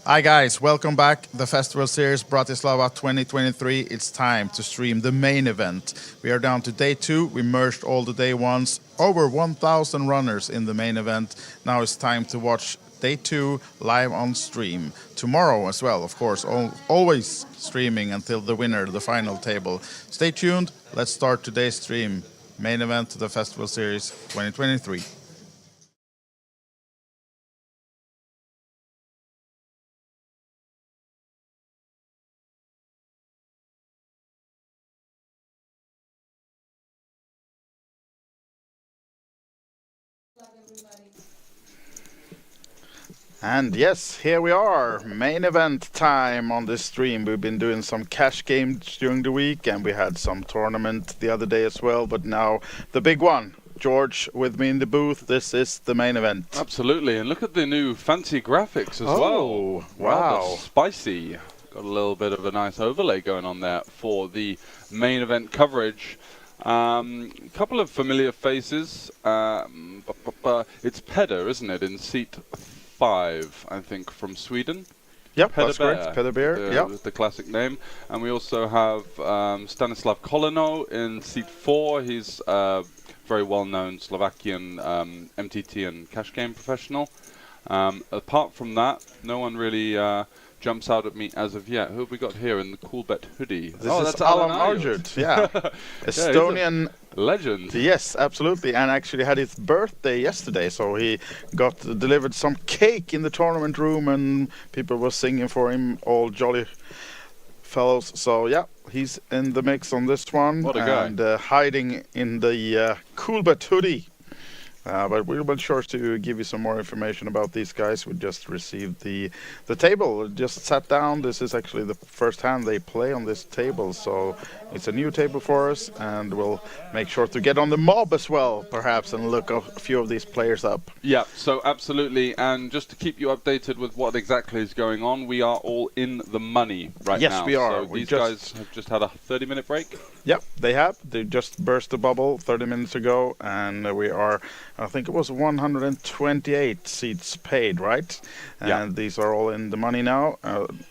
Hi guys, welcome back. The festival series Bratislava 2023. It's time to stream the main event. We are down to day 2. We merged all the day ones. Over 1,000 runners in the main event. Now it's time to watch day 2 live on stream. Tomorrow as well, of course, always streaming until the winner, the final table. Stay tuned. Let's start today's stream. Main event to the festival series 2023. And yes, here we are, main event time on this stream. We've been doing some cash games during the week and we had some tournament the other day as well, but now the big one. George with me in the booth, this is the main event. Absolutely, and look at the new fancy graphics as well. Wow. Rather spicy. Got a little bit of a nice overlay going on there for the main event coverage. Couple of familiar faces. It's Peder, isn't it, in seat 5, I think, from Sweden. Yep, that's correct. Peder Beer, yep. The classic name. And we also have Stanislav Kolino in seat 4. He's very well-known Slovakian MTT and cash game professional. Apart from that, no one really jumps out at me as of yet. Who have we got here in the Cool Bet hoodie? This is Alan Arjud, yeah. Estonian legend. Yes, absolutely, and actually had his birthday yesterday, so he got delivered some cake in the tournament room and people were singing for him, all jolly fellows. So yeah, he's in the mix on this one. What a guy. And hiding in the Cool Bet hoodie. But we'll be sure to give you some more information about these guys. We just received the table, just sat down. This is actually the first hand they play on this table, so it's a new table for us, and we'll make sure to get on the mob as well, perhaps, and look a few of these players up. Yeah, so absolutely, and just to keep you updated with what exactly is going on, we are all in the money right now. Yes, we are. So these guys have just had a 30-minute break? Yep, they have. They just burst the bubble 30 minutes ago, and we are, I think it was 128 seats paid, right? Yeah. And these are all in the money now.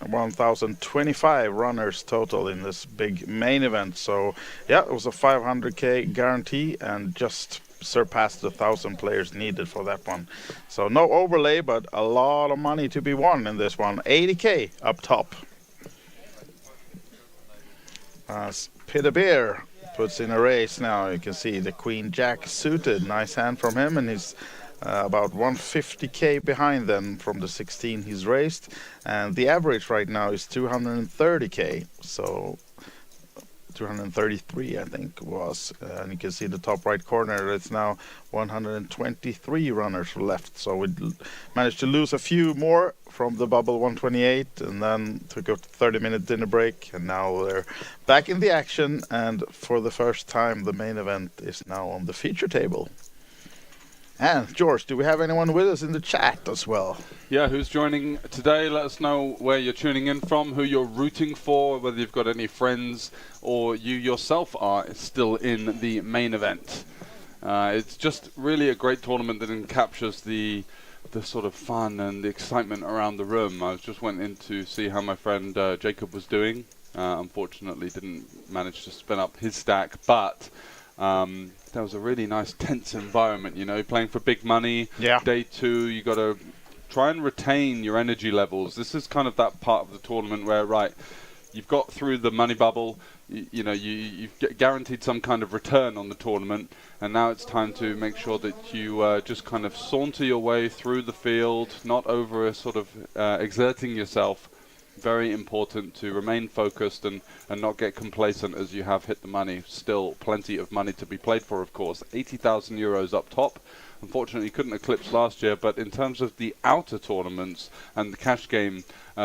1,025 runners total in this big main event. So, yeah, it was a 500k guarantee and just surpassed the 1,000 players needed for that one. So no overlay, but a lot of money to be won in this one. 80k up top. Peder Beer puts in a race now. You can see the Queen Jack suited. Nice hand from him, and he's about 150k behind them from the 16 he's raced. And the average right now is 230k. So 233, I think it was. And you can see the top right corner, it's now 123 runners left. So we managed to lose a few more from the bubble 128 and then took a 30-minute dinner break. And now they're back in the action. And for the first time, the main event is now on the feature table. And George, do we have anyone with us in the chat as well? Yeah, who's joining today? Let us know where you're tuning in from, who you're rooting for, whether you've got any friends or you yourself are still in the main event. It's just really a great tournament that captures the sort of fun and the excitement around the room. I just went in to see how my friend Jacob was doing. Unfortunately, didn't manage to spin up his stack, but that was a really nice tense environment, you know, playing for big money. Yeah. Day 2, you got to try and retain your energy levels. This is kind of that part of the tournament where, right, you've got through the money bubble, you know, you've guaranteed some kind of return on the tournament, and now it's time to make sure that you just kind of saunter your way through the field, not over sort of exerting yourself. Very important to remain focused and not get complacent as you have hit the money. Still plenty of money to be played for, of course. 80,000 euros up top. Unfortunately, couldn't eclipse last year, but in terms of the outer tournaments and the cash game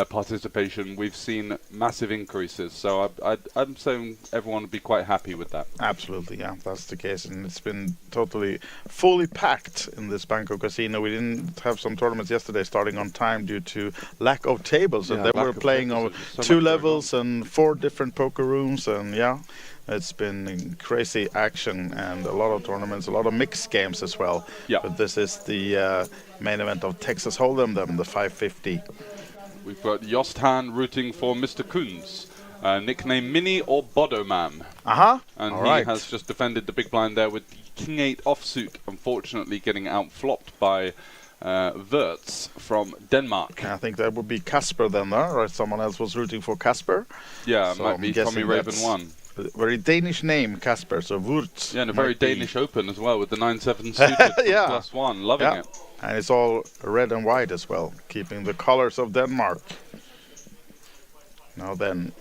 participation, we've seen massive increases. So I'm saying everyone would be quite happy with that. Absolutely, yeah, that's the case. And it's been totally fully packed in this Bangkok casino. We didn't have some tournaments yesterday starting on time due to lack of tables. And they were playing on 2 levels and 4 different poker rooms. And yeah, it's been crazy action and a lot of tournaments, a lot of mixed games as well. Yeah. But this is the main event of Texas Hold'em, the 550. we've got Jostan rooting for Mr. Kunz, nickname Mini or Bodoman. And All he right. has just defended the big blind there with the King 8 offsuit, unfortunately getting outflopped by Wirtz from Denmark. I think that would be Casper then, or someone else was rooting for Casper. Yeah, So might I'm be guessing Tommy Raven that's 1. a very Danish name, Casper, so Wirtz. Yeah, and a very might be- Danish open as well with the 9-7 suited from Yeah. +1. Loving Yeah. it. And it's all red and white as well, keeping the colors of Denmark. Now then,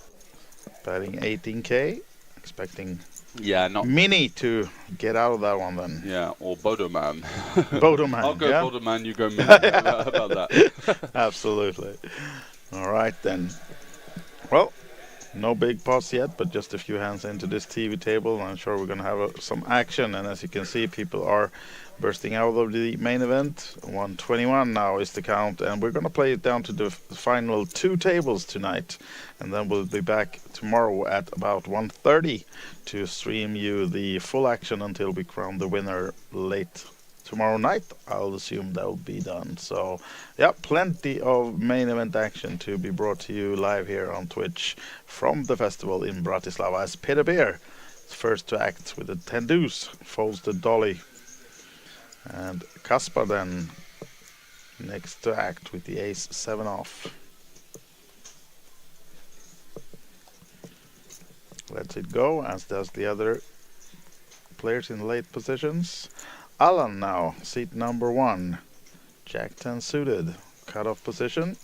betting 18k, expecting Yeah, not. Mini to get out of that one then. Yeah, or Bodoman. Bodoman, I'll go yeah? Bodoman, you go Mini. How about that? Absolutely. All right then. Well, no big pots yet, but just a few hands into this TV table. I'm sure we're going to have some action. And as you can see, people are bursting out of the main event. 121 now is the count. And we're going to play it down to the final 2 tables tonight. And then we'll be back tomorrow at about 1:30 to stream you the full action until we crown the winner late tomorrow night. I'll assume that will be done. So, yeah, plenty of main event action to be brought to you live here on Twitch from the festival in Bratislava as Peter Beer is first to act with the 10 deuce, folds the dolly. And Kaspar then next to act with the ace 7 off. Lets it go, as does the other players in late positions. Alan now, seat number 1. Jack 10 suited, cut-off position.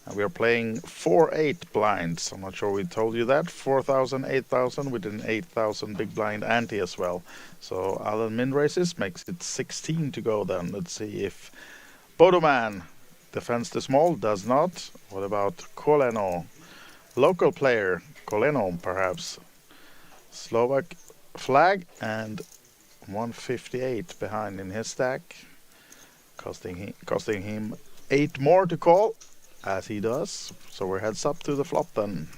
And we are playing 4-8 blinds. I'm not sure we told you that. 4,000, 8,000 with an 8,000 big blind ante as well. So Alan min raises, makes it 16 to go then. Let's see if Bodoman defends the small, does not. What about Koleno? Local player, Koleno perhaps. Slovak flag and 158 behind in his stack, costing him 8 more to call, as he does. So we're heads up to the flop then.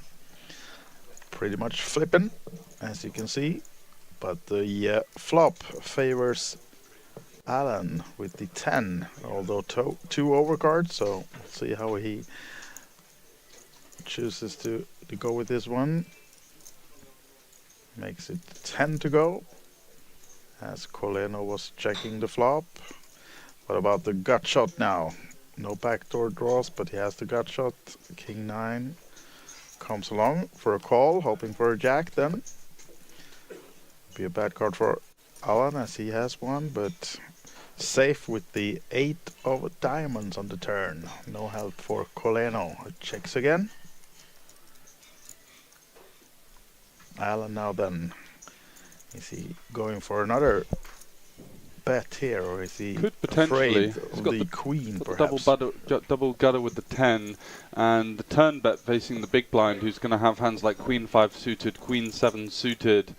Pretty much flipping, as you can see. But the flop favors Alan with the 10, although 2 overcards. So we'll see how he chooses to go with this one. Makes it 10 to go, as Koleno was checking the flop. What about the gut shot now? No backdoor draws, but he has the gut shot. King 9 comes along for a call, hoping for a jack then. Be a bad card for Alan, as he has one, but safe with the 8 of diamonds on the turn. No help for Koleno. Checks again. Alan now then. Is he going for another bet here, or is he Could potentially. afraid of the queen, Double perhaps? double gutter with the 10, and the turn bet facing the big blind, who's going to have hands like Queen 5 suited, Queen 7 suited,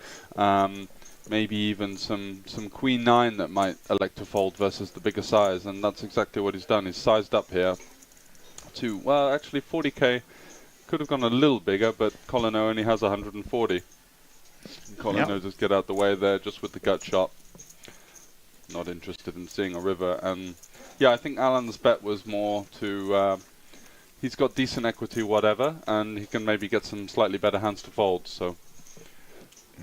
maybe even some Queen 9 that might elect to fold versus the bigger size, and that's exactly what he's done. He's sized up here to, well, actually 40k. Could have gone a little bigger, but Koleno only has 140. Koleno just get out the way there just with the gut shot. Not interested in seeing a river. And yeah, I think Alan's bet was more to, he's got decent equity, whatever, and he can maybe get some slightly better hands to fold. So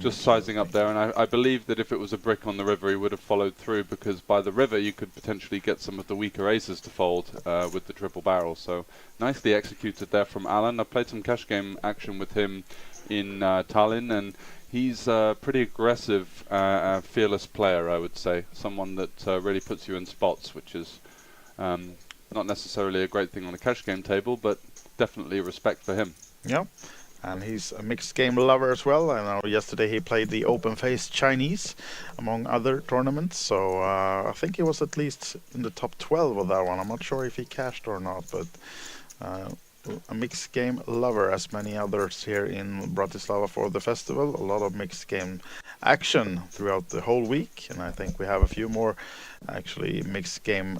just sizing up there. And I believe that if it was a brick on the river, he would have followed through, because by the river you could potentially get some of the weaker aces to fold with the triple barrel. So nicely executed there from Alan. I played some cash game action with him in Tallinn, and he's a pretty aggressive, fearless player, I would say. Someone that really puts you in spots, which is not necessarily a great thing on a cash game table, but definitely respect for him. Yeah. And he's a mixed game lover as well. I know yesterday he played the open face Chinese, among other tournaments. So I think he was at least in the top 12 of that one. I'm not sure if he cashed or not, but a mixed game lover, as many others here in Bratislava for the festival. A lot of mixed game action throughout the whole week. And I think we have a few more actually mixed game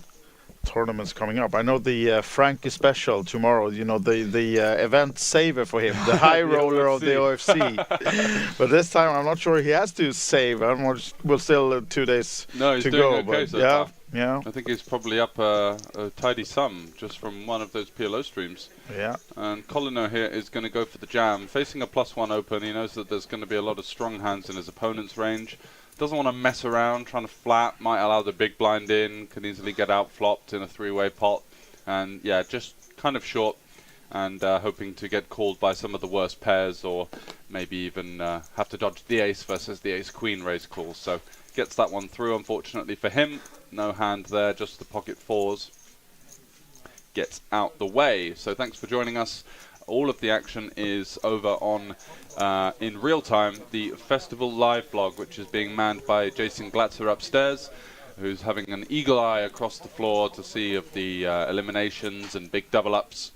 tournaments coming up. I know the Frankie special tomorrow. You know the event saver for him, the high roller of the OFC. But this time I'm not sure he has to save. We're still 2 days No, he's to doing go. okay But so yeah, far. yeah, I think he's probably up a tidy sum just from one of those PLO streams. yeah. And Colino here is going to go for the jam. Facing a +1 open, he knows that there's going to be a lot of strong hands in his opponent's range. Doesn't want to mess around, trying to flat, might allow the big blind in, can easily get out flopped in a three-way pot. And yeah, just kind of short and hoping to get called by some of the worst pairs, or maybe even have to dodge the ace versus the ace-queen raise calls. So gets that one through, unfortunately for him. No hand there, just the pocket fours. Gets out the way. So thanks for joining us. All of the action is over on, in real time, the Festival Live blog, which is being manned by Jason Glatzer upstairs, who's having an eagle eye across the floor to see of the eliminations and big double-ups.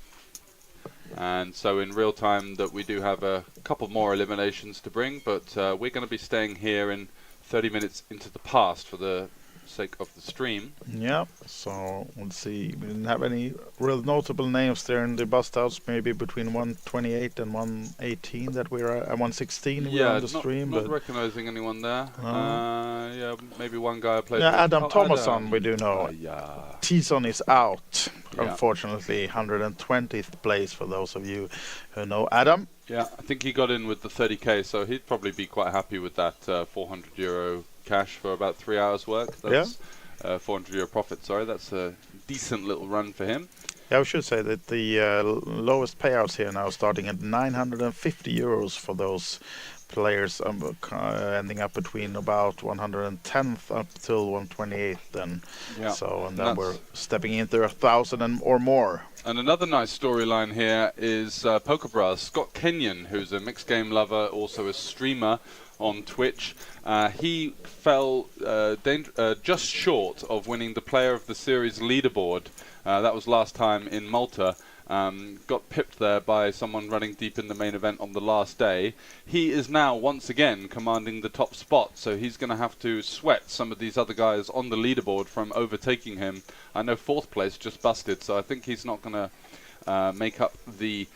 And so in real time that we do have a couple more eliminations to bring, but we're going to be staying here in 30 minutes into the past for the sake of the stream. Yeah, so let's see. We didn't have any real notable names there in the bust outs, maybe between 128 and 118 that we're at 116 we're on the stream. Not But recognizing anyone there. Yeah, maybe one guy I played yeah, with. Adam Oh, Thomason, Adam. we do know. Yeah. Tison is out, Yeah. unfortunately, 120th place for those of you who know Adam. Yeah, I think he got in with the 30k, so he'd probably be quite happy with that €400 cash for about 3 hours work. That's €400 profit, sorry. That's a decent little run for him. Yeah, we should say that the lowest payouts here now starting at €950 for those players, ending up between about 110th up till 128th then. Yeah. So, and then we're stepping into 1,000 or more. And another nice storyline here is PokerBras. Scott Kenyon, who's a mixed game lover, also a streamer on Twitch. He fell just short of winning the Player of the Series leaderboard. That was last time in Malta. Got pipped there by someone running deep in the main event on the last day. He is now once again commanding the top spot, so he's going to have to sweat some of these other guys on the leaderboard from overtaking him. I know 4th place just busted, so I think he's not going to make up the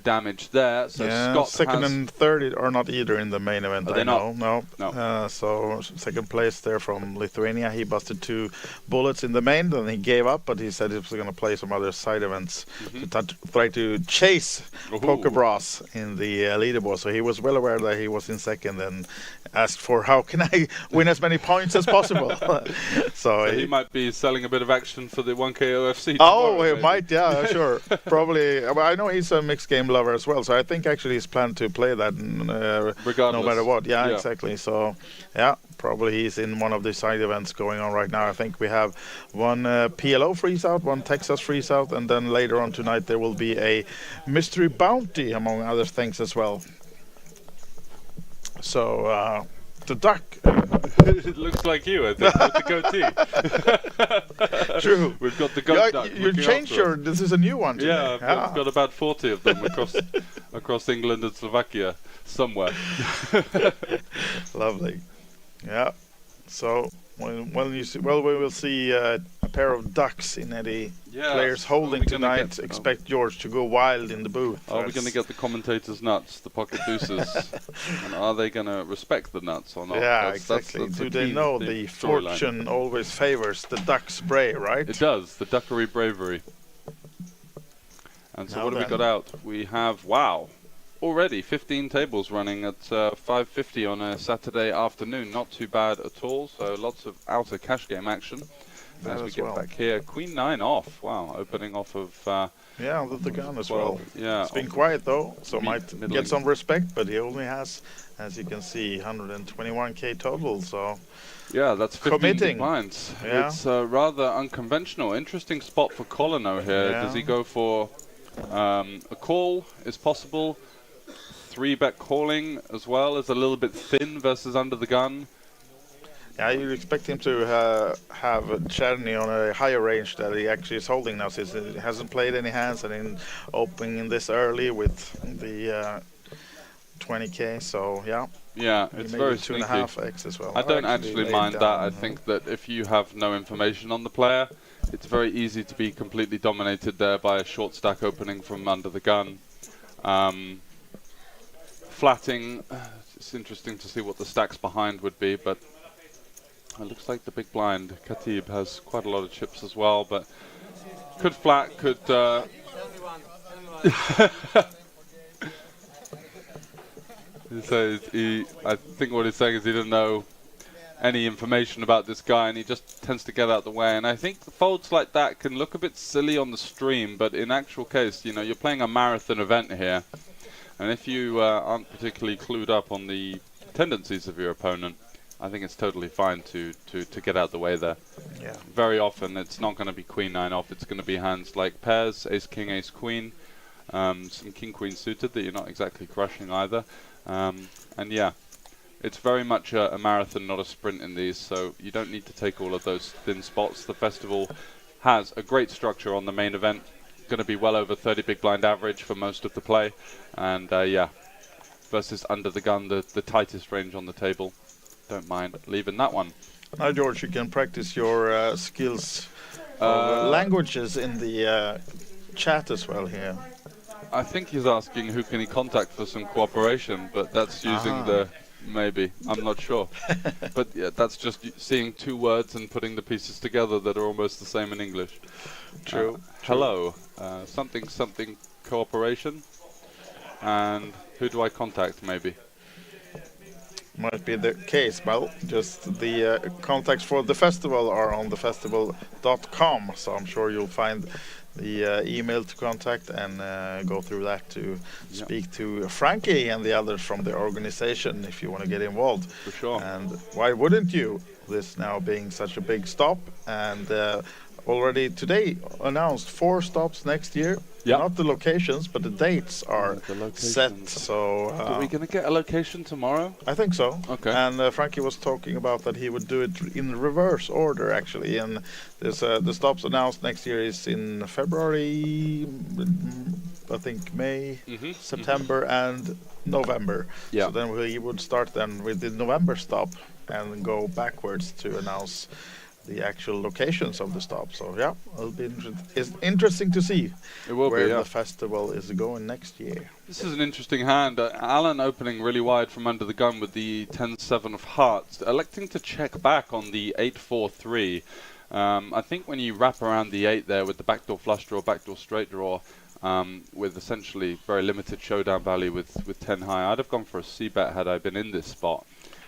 damage there. So yeah, Scott second has and third are not either in the main event. Are they not? No. So second place there from Lithuania. He busted 2 bullets in the main, then he gave up, but he said he was going to play some other side events to try to chase PokerBras in the leaderboard. So he was well aware that he was in second and asked for how can I win as many points as possible. so he might be selling a bit of action for the 1K OFC. Oh, tomorrow, he might, yeah, sure. Probably. Well, I know he's a mixed game lover as well, so I think actually he's planned to play that regardless. no matter what. Yeah, exactly. So, yeah, probably he's in one of the side events going on right now. I think we have one PLO freeze out, one Texas freeze out, and then later on tonight there will be a mystery bounty, among other things as well. So, the duck. It looks like you, I think, with the goatee. True. We've got the goat duck. You changed your. This is a new one. Today. Yeah, I've got about 40 of them across England and Slovakia somewhere. Lovely. Yeah. So when you see, we will see a pair of ducks in any players holding tonight. Expect George to go wild in the booth. Are we going to get the commentators nuts, the pocket deuces? And are they going to respect the nuts or not? Yeah, exactly. Do they know the fortune always favors the duck's bray, right? It does, the duckery bravery. And so what have we got out? We have, already 15 tables running at 5:50 on a Saturday afternoon. Not too bad at all. So lots of outer cash game action as we get back here. Queen 9 off. Wow, opening off of under the gun as well. Yeah, it's been quiet though, so might middling. get some respect. But he only has, as you can see, 121k total. So yeah, that's 15 committing. blinds. Yeah. It's rather unconventional. Interesting spot for Colino here. Yeah. Does he go for a call? Is possible. 3-bet calling as well is a little bit thin versus under the gun. Yeah, you'd expect him to have Cherny on a higher range that he actually is holding now, since he hasn't played any hands and in opening this early with the 20k. So yeah, it's very sneaky. 2.5x as well. I don't actually mind that. I think that if you have no information on the player, it's very easy to be completely dominated there by a short stack opening from under the gun. Flatting, it's interesting to see what the stacks behind would be, but it looks like the big blind, Khatib, has quite a lot of chips as well, but could flat, could... So I think what he's saying is he didn't know any information about this guy, and he just tends to get out of the way. And I think folds like that can look a bit silly on the stream, but in actual case, you know, you're playing a marathon event here, and if you aren't particularly clued up on the tendencies of your opponent, I think it's totally fine to get out the way there. Yeah. Very often it's not going to be queen nine off, it's going to be hands like pairs, ace king, ace queen, some king queen suited that you're not exactly crushing either. And yeah, it's very much a marathon, not a sprint in these, so you don't need to take all of those thin spots. The festival has a great structure on the main event, going to be well over 30 big blind average for most of the play, and yeah, versus under the gun, the tightest range on the table. Don't mind leaving that one. Now, George, you can practice your skills of languages in the chat as well here. I think he's asking who can he contact for some cooperation, but that's using the... Maybe. I'm not sure. But yeah, that's just seeing two words and putting the pieces together that are almost the same in English. True. Hello. Something cooperation. And who do I contact, maybe? Might be the case. Well, just the contacts for the festival are on thefestival.com, so I'm sure you'll find the email to contact and go through that to speak to Frankie and the others from the organization if you want to get involved. For sure. And why wouldn't you? This now being such a big stop, and already today announced 4 stops next year. Yep. Not the locations, but the dates are set. So are we going to get a location tomorrow? I think so. Okay. And Frankie was talking about that he would do it in reverse order, actually. And there's the stops announced next year is in February, I think May, September, and November. Yeah. So then he would start then with the November stop and go backwards to announce the actual locations of the stop. So yeah, it'll be it's interesting to see where the festival is going next year. This is an interesting hand. Alan opening really wide from under the gun with the 10-7 of hearts, electing to check back on the 8-4-3. I think when you wrap around the 8 there with the backdoor flush draw, backdoor straight draw, with essentially very limited showdown value with 10 high, I'd have gone for a c-bet had I been in this spot.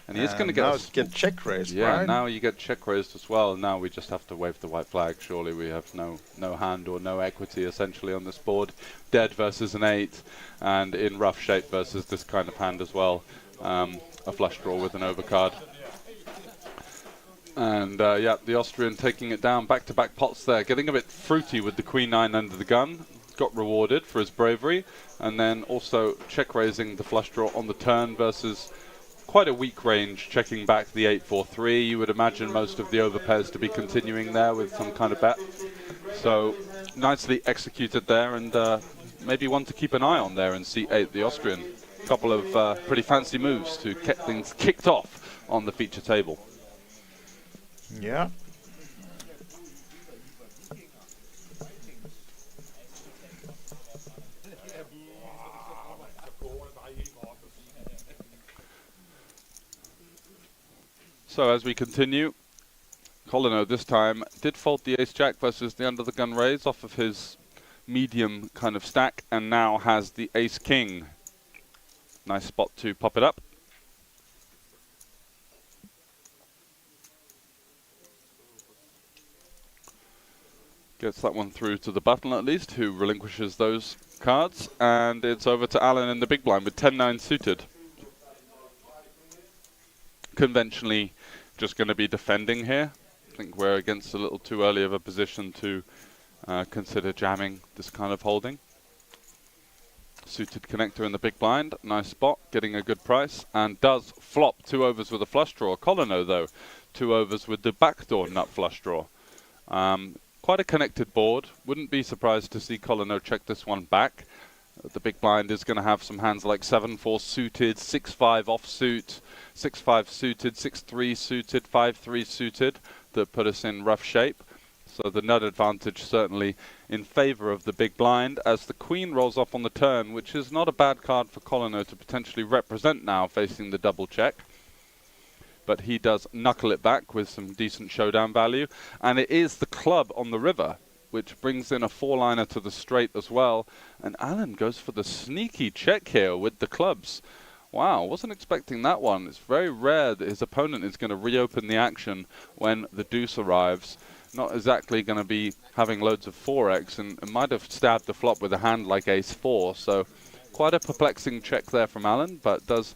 And he is going to get check raised, yeah, right? now you get check raised as well. Now we just have to wave the white flag. Surely we have no hand or no equity essentially on this board. Dead versus an 8, and in rough shape versus this kind of hand as well. A flush draw with an overcard. And yeah, the Austrian taking it down, back-to-back pots there, getting a bit fruity with the Queen 9 under the gun. Got rewarded for his bravery, and then also check raising the flush draw on the turn versus quite a weak range, checking back the 8-4-3. You would imagine most of the overpairs to be continuing there with some kind of bet. So nicely executed there, and maybe one to keep an eye on there in C8, the Austrian. A couple of pretty fancy moves to get things kicked off on the feature table. Yeah. So as we continue, Colino this time did fold the ace-jack versus the under-the-gun raise off of his medium kind of stack, and now has the ace-king. Nice spot to pop it up. Gets that one through to the button at least, who relinquishes those cards, and it's over to Alan in the big blind with 10-9 suited. Conventionally just going to be defending here. I think we're against a little too early of a position to consider jamming this kind of holding. Suited connector in the big blind, nice spot, getting a good price, and does flop 2 overs with a flush draw. Colino though, 2 overs with the backdoor nut flush draw. Quite a connected board, wouldn't be surprised to see Colino check this one back. The big blind is going to have some hands like 7-4 suited, 6-5 offsuit, 6-5 suited, 6-3 suited, 5-3 suited that put us in rough shape. So the nut advantage certainly in favour of the big blind as the queen rolls off on the turn, which is not a bad card for Colino to potentially represent now facing the double check. But he does knuckle it back with some decent showdown value. And it is the club on the river, which brings in a four-liner to the straight as well. And Alan goes for the sneaky check here with the clubs. Wow, wasn't expecting that one. It's very rare that his opponent is going to reopen the action when the deuce arrives. Not exactly going to be having loads of 4x, and might have stabbed the flop with a hand like ace-4. So quite a perplexing check there from Alan, but does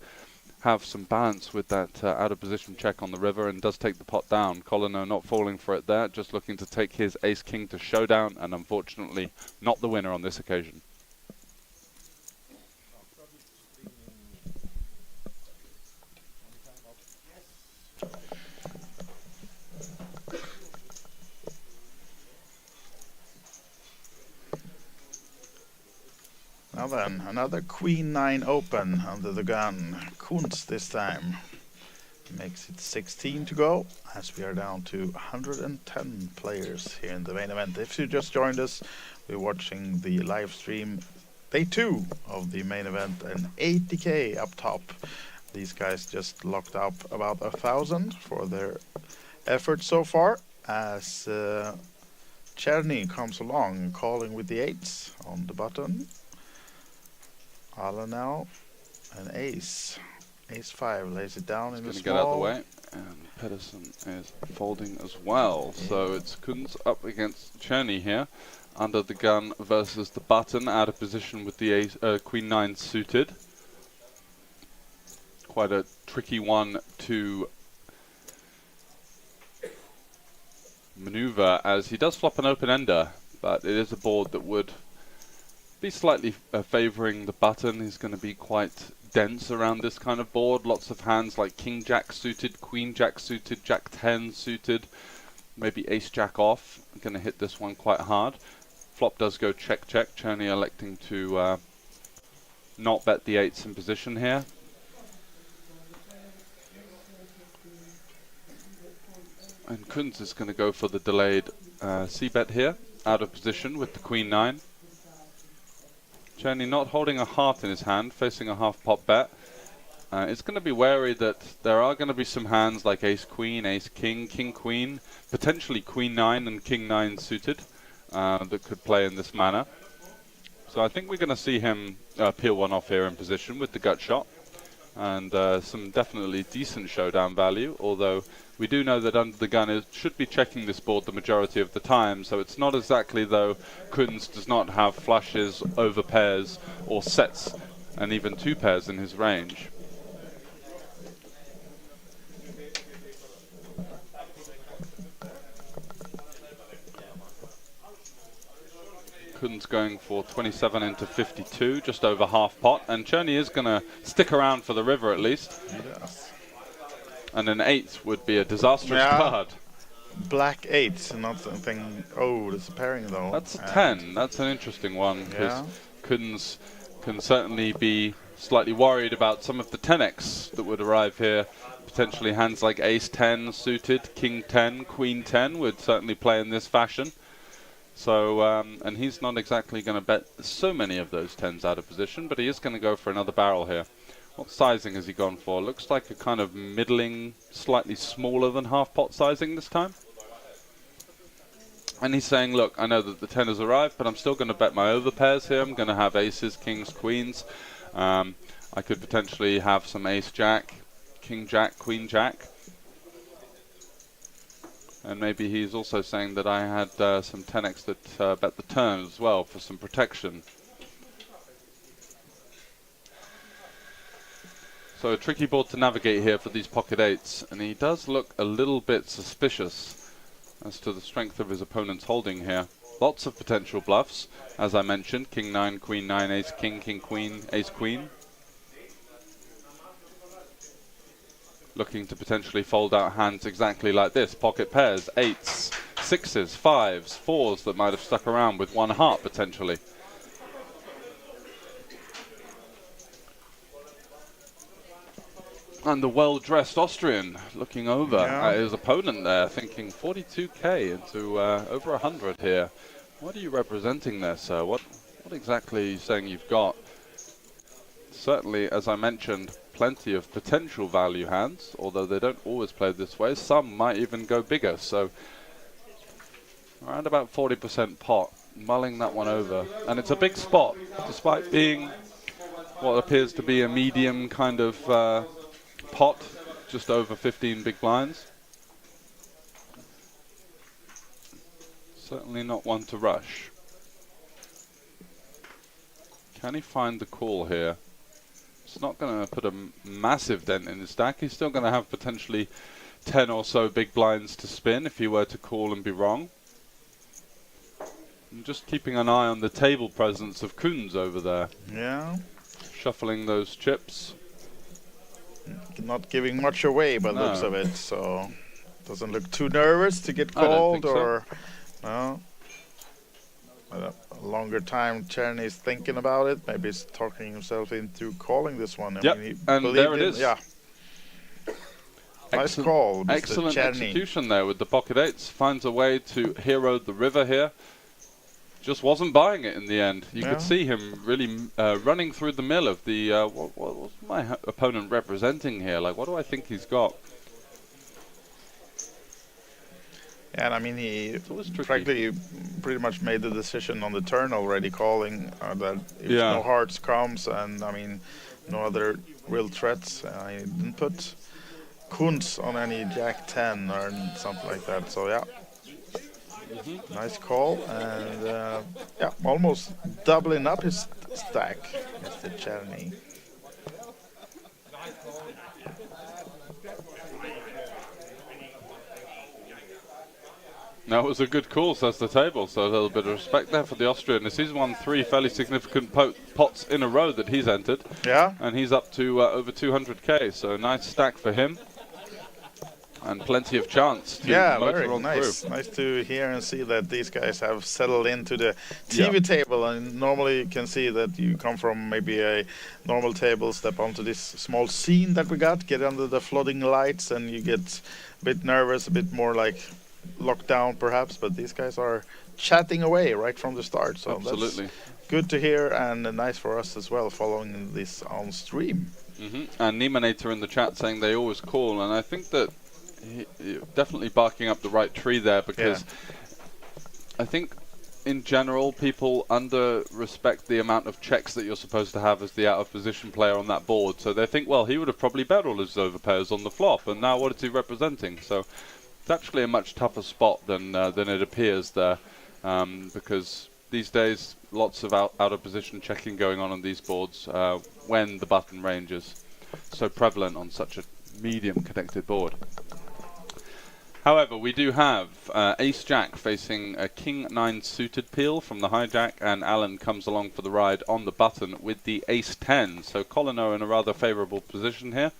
have some balance with that out-of-position check on the river and does take the pot down. Colino not falling for it there, just looking to take his ace-king to showdown, and unfortunately not the winner on this occasion. Now then, another Queen 9 open under the gun. Kunz this time. Makes it 16 to go, as we are down to 110 players here in the main event. If you just joined us, we're watching the live stream day 2 of the main event, and 80k up top. These guys just locked up about 1,000 for their effort so far, as Cherny comes along, calling with the 8s on the button. Ala now, an ace. Ace-5 lays it down in the small. Going to get out of the way, and Pedersen is folding as well. Yeah. So it's Kunz up against Cherny here, under the gun versus the button, out of position with the ace, Queen 9 suited. Quite a tricky one to maneuver, as he does flop an open-ender, but it is a board that would be slightly favouring the button. He's going to be quite dense around this kind of board. Lots of hands like King Jack suited, Queen Jack suited, Jack 10 suited, maybe Ace Jack off. I'm going to hit this one quite hard. Flop does go check check. Cherny electing to not bet the 8s in position here. And Kunz is going to go for the delayed c-bet here, out of position with the Queen 9. Cherny not holding a heart in his hand, facing a half-pot bet. It's going to be wary that there are going to be some hands like Ace-Queen, Ace-King, King-Queen, potentially Queen 9 and King 9 suited that could play in this manner. So I think we're going to see him peel one off here in position with the gut shot. And some definitely decent showdown value, although we do know that under the gun should be checking this board the majority of the time, so it's not exactly though Kunz does not have flushes, over pairs, or sets, and even 2 pairs in his range. Kunz going for 27 into 52, just over half pot, and Cherny is going to stick around for the river at least. Yes. And an 8 would be a disastrous card. Black 8, not something. Oh, there's a pairing though. That's a 10. That's an interesting one, because Kunz can certainly be slightly worried about some of the 10x that would arrive here. Potentially hands like Ace 10 suited, King 10, Queen 10 would certainly play in this fashion. So, and he's not exactly going to bet so many of those 10s out of position, but he is going to go for another barrel here. What sizing has he gone for? Looks like a kind of middling, slightly smaller than half pot sizing this time. And he's saying, look, I know that the 10 has arrived, but I'm still going to bet my over pairs here. I'm going to have aces, kings, queens. I could potentially have some ace jack, king jack, queen jack. And maybe he's also saying that I had some 10x that bet the turn as well for some protection. So a tricky board to navigate here for these pocket 8s, and he does look a little bit suspicious as to the strength of his opponent's holding here. Lots of potential bluffs, as I mentioned, King 9, Queen 9, Ace King, King Queen, Ace Queen. Looking to potentially fold out hands exactly like this, pocket pairs, 8s, 6s, 5s, 4s that might have stuck around with one heart potentially. And the well-dressed Austrian looking over at his opponent there, thinking 42k into over 100 here. What are you representing there, sir? What exactly are you saying you've got? Certainly, as I mentioned, plenty of potential value hands, although they don't always play this way. Some might even go bigger, so around about 40% pot, mulling that one over. And it's a big spot, despite being what appears to be a medium kind of pot, just over 15 big blinds. Certainly not one to rush. Can he find the call here? It's not going to put a massive dent in his stack. He's still going to have potentially 10 or so big blinds to spin if he were to call and be wrong. I'm just keeping an eye on the table presence of Kunz over there. Yeah. Shuffling those chips. Not giving much away by the looks of it, so doesn't look too nervous to get called or no. A longer time Czerny's thinking about it. Maybe he's talking himself into calling this one. Yep, and there it is. Yeah. Nice call, Mr. Excellent Czerny. execution there with the pocket eights. Finds a way to hero the river here. Just wasn't buying it in the end. You could see him really running through the mill of the what's my opponent representing here? Like, what do I think he's got? Yeah, and I mean, he frankly pretty much made the decision on the turn already, calling that if no hearts comes, and I mean, no other real threats. He didn't put Kunz on any Jack 10 or something like that. So yeah. Nice call, and yeah, almost doubling up his stack, Mr. Czerny. That was a good call, says the table, so a little bit of respect there for the Austrian. This is won 3 fairly significant pots in a row that he's entered. Yeah. And he's up to over 200k, so a nice stack for him. And plenty of chance to motor on nice. through. Nice to hear and see that these guys have settled into the TV table. And normally you can see that you come from maybe a normal table, step onto this small scene that we got, get under the flooding lights, and you get a bit nervous, a bit more like locked down perhaps. But these guys are chatting away right from the start. So absolutely. That's good to hear, and nice for us as well, following this on stream. And Nemanator in the chat saying they always call, and I think that definitely barking up the right tree there, because I think in general people under-respect the amount of checks that you're supposed to have as the out-of-position player on that board. So they think, well, he would have probably bet all his overpairs on the flop, and now what is he representing? So it's actually a much tougher spot than it appears there, because these days lots of out-of-position checking going on these boards when the button range is so prevalent on such a medium connected board. However, we do have Ace-Jack facing a King-9 suited peel from the hijack, and Alan comes along for the ride on the button with the Ace-10. So Colino in a rather favourable position here.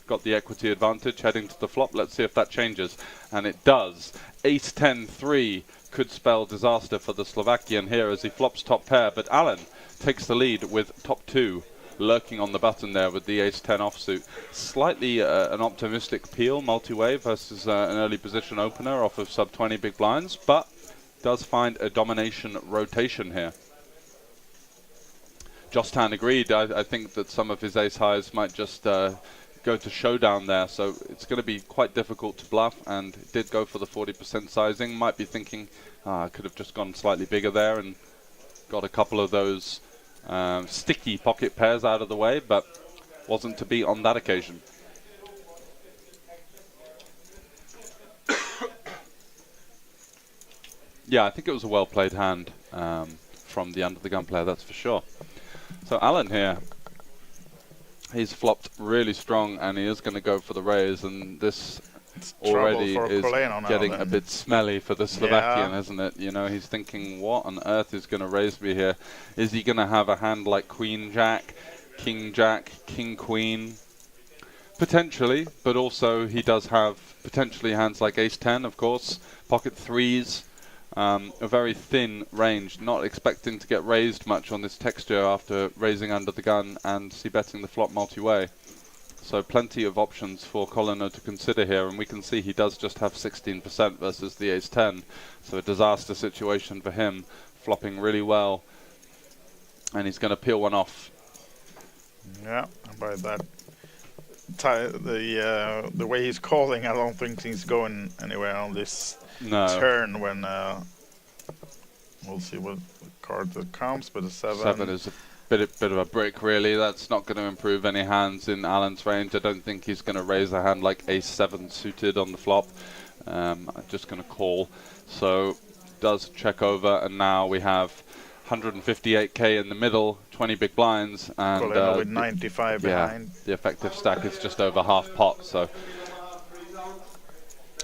Got the equity advantage heading to the flop. Let's see if that changes. And it does. Ace-10-3 could spell disaster for the Slovakian here as he flops top pair, but Alan takes the lead with top 2. Lurking on the button there with the Ace-10 offsuit. Slightly an optimistic peel, multi-way versus an early position opener off of sub-20 big blinds, but does find a domination rotation here. Jostan agreed. I think that some of his ace-highs might just go to showdown there, so it's going to be quite difficult to bluff, and did go for the 40% sizing. Might be thinking, I could have just gone slightly bigger there and got a couple of those sticky pocket pairs out of the way, but wasn't to be on that occasion. Yeah, I think it was a well-played hand from the under-the-gun player, that's for sure. So Alan here, he's flopped really strong, and he is going to go for the raise, and this already is getting a bit smelly for the Slovakian, isn't it? You know, he's thinking, what on earth is going to raise me here? Is he going to have a hand like Queen Jack, King Queen? Potentially, but also he does have potentially hands like Ace-10, of course, pocket threes, a very thin range, not expecting to get raised much on this texture after raising under the gun and c-betting the flop multi-way. So plenty of options for Colino to consider here, and we can see he does just have 16% versus the ace-10. So a disaster situation for him, flopping really well, and he's going to peel one off. Yeah, and by that the way he's calling, I don't think he's going anywhere on this turn. When we'll see what card that comes, but a 7. 7 is a bit of a brick, really. That's not going to improve any hands in Alan's range. I don't think he's going to raise a hand like ace-7 suited on the flop. I'm just going to call. So does check over, and now we have 158k in the middle, 20 big blinds, and with 95 behind. The effective stack is just over half pot. So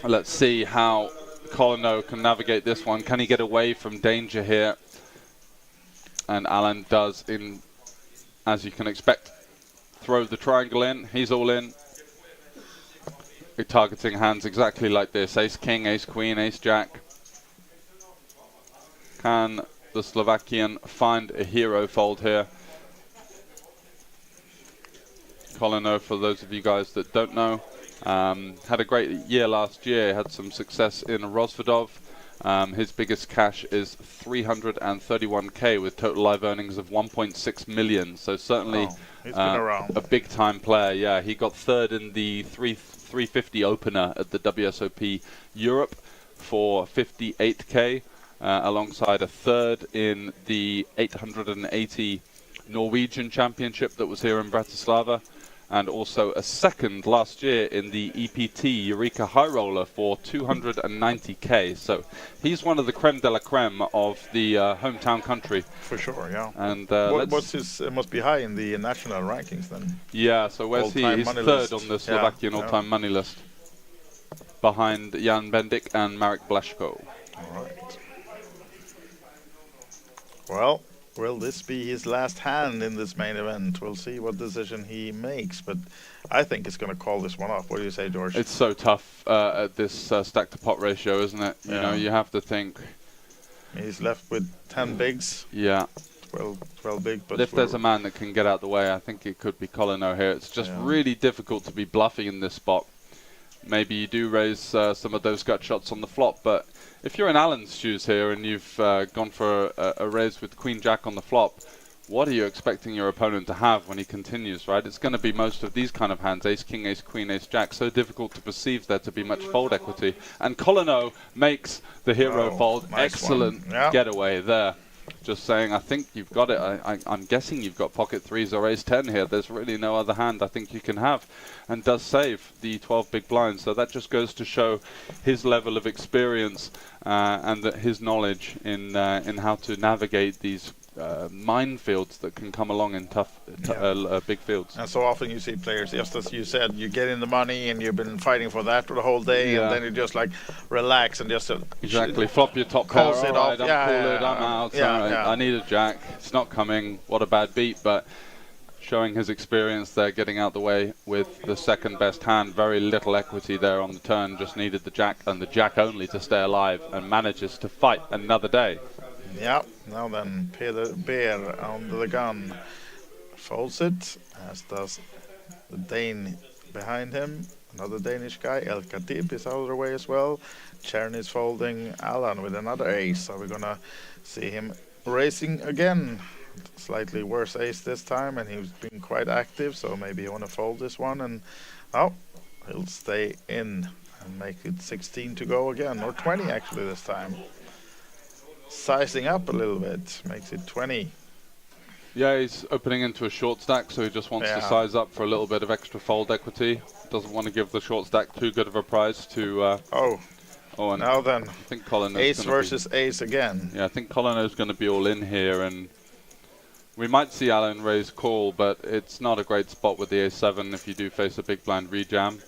let's see how Colino can navigate this one. Can he get away from danger here? And Alan does, as you can expect, throw the triangle in. He's all in. We're targeting hands exactly like this: ace king, ace queen, ace jack. Can the Slovakian find a hero fold here? Colino, for those of you guys that don't know, had a great year last year, had some success in Rozvadov. His biggest cash is 331k with total live earnings of 1.6 million. So certainly a big time player. Yeah, he got third in the 350 opener at the WSOP Europe for 58k. Alongside a third in the 880 Norwegian Championship that was here in Bratislava, and also a second last year in the EPT Eureka High Roller for 290k. So he's one of the creme de la creme of the hometown country. For sure, yeah. And what's his must be high in the national rankings then? Yeah, so where's he? He's third on the Slovakian all-time money list, behind Jan Bendik and Marek Blaško. All right. Well, will this be his last hand in this main event? We'll see what decision he makes, but I think he's going to call this one off. What do you say, George? It's so tough at this stack to pot ratio, isn't it? You know, you have to think. He's left with 10 bigs. Yeah. 12 big. But if there's a man that can get out the way, I think it could be Colino here. It's just really difficult to be bluffing in this spot. Maybe you do raise some of those gut shots on the flop, but if you're in Alan's shoes here and you've gone for a raise with Queen Jack on the flop, what are you expecting your opponent to have when he continues, right? It's going to be most of these kind of hands: ace king, ace queen, ace jack. So difficult to perceive there to be much fold equity. And Colino makes the hero fold. Nice. Excellent getaway there. Just saying, I think you've got it. I'm guessing you've got pocket threes or ace 10 here. There's really no other hand I think you can have, and does save the 12 big blinds. So that just goes to show his level of experience and his knowledge in how to navigate these minefields that can come along in tough big fields. And so often you see players, just as you said, you get in the money and you've been fighting for that for the whole day, and then you just like relax and just exactly flop your top pair. It off. I'm out. I need a jack. It's not coming. What a bad beat, but showing his experience there, getting out the way with the second best hand. Very little equity there on the turn. Just needed the jack and the jack only to stay alive, and manages to fight another day. Yeah, now then, Peter Bear under the gun folds it, as does the Dane behind him. Another Danish guy, El Khatib, is out of the way as well. Chern is folding Alan with another ace, so we're gonna see him racing again. Slightly worse ace this time, and he's been quite active, so maybe he wanna fold this one, and he'll stay in and make it 16 to go again, or 20 actually this time. Sizing up a little bit, makes it 20. Yeah, he's opening into a short stack, so he just wants to size up for a little bit of extra fold equity. Doesn't want to give the short stack too good of a prize to... and now then, I think Colino's ace versus ace again. Yeah, I think Colino's going to be all in here, and we might see Alan raise call, but it's not a great spot with the ace 7 if you do face a big blind rejam.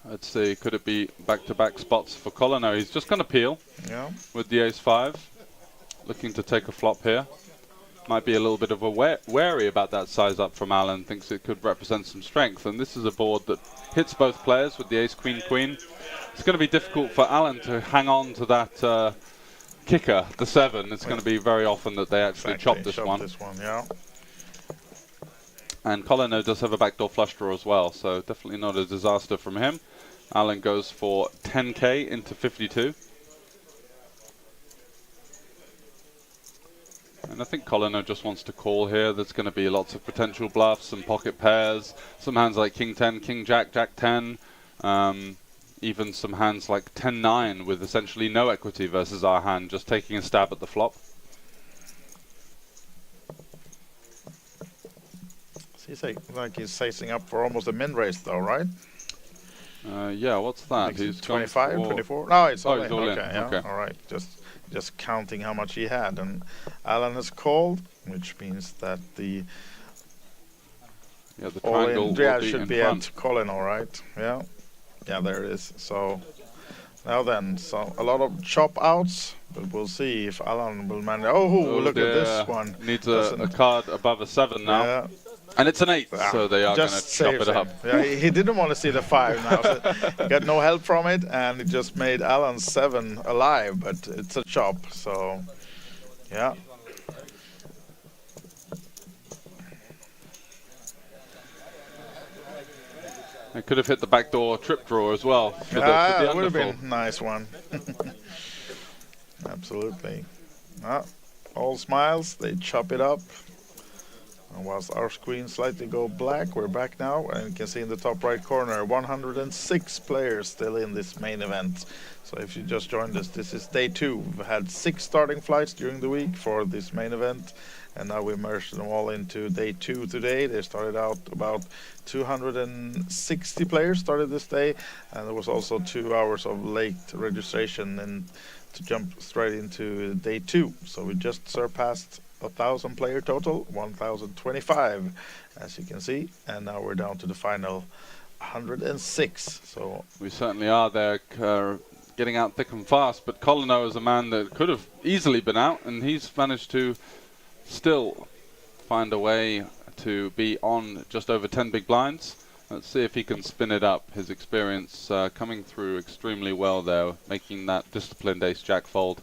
Let's see, could it be back-to-back spots for Colino? He's just going to peel with the ace 5, looking to take a flop here. Might be a little bit of a wary about that size up from Alan, thinks it could represent some strength, and this is a board that hits both players with the ace queen queen. It's going to be difficult for Alan to hang on to that kicker, the 7. It's going to be very often that they actually chop this one. And Colino does have a backdoor flush draw as well, so definitely not a disaster from him. Alan goes for 10k into 52. And I think Colino just wants to call here. There's going to be lots of potential bluffs, some pocket pairs, some hands like King 10, King Jack, Jack 10, even some hands like 10-9 with essentially no equity versus our hand, just taking a stab at the flop. He's like he's sizing up for almost a min raise though, right? Yeah, what's that? He's 25, 24? No, it's all in. All okay, in. yeah, Okay. all right. Just counting how much he had. And Alan has called, which means that the triangle will be should be at Colin, all right. Yeah, there it is. So now then, so a lot of chop outs, but we'll see if Alan will manage. Oh, look at this one. Needs a card above a 7 now. Yeah. And it's an 8, so they are going to chop it up. Yeah, he didn't want to see the 5 now. So he got no help from it, and it just made Alan's 7 alive, but it's a chop, so yeah. It could have hit the backdoor trip draw as well. For the that would have underfold. been a nice one. Absolutely. All smiles, they chop it up. And whilst our screen slightly go black, we're back now, and you can see in the top right corner 106 players still in this main event. So if you just joined us, this is day 2. We've had 6 starting flights during the week for this main event, and now we merged them all into day 2 today. They started out about 260 players started this day, and there was also 2 hours of late registration and to jump straight into day 2. So we just surpassed 1,000 player total, 1,025 as you can see, and now we're down to the final 106. So we certainly are there, getting out thick and fast, but Colino is a man that could have easily been out, and he's managed to still find a way to be on just over 10 big blinds. Let's see if he can spin it up. His experience coming through extremely well there, making that disciplined ace-jack fold,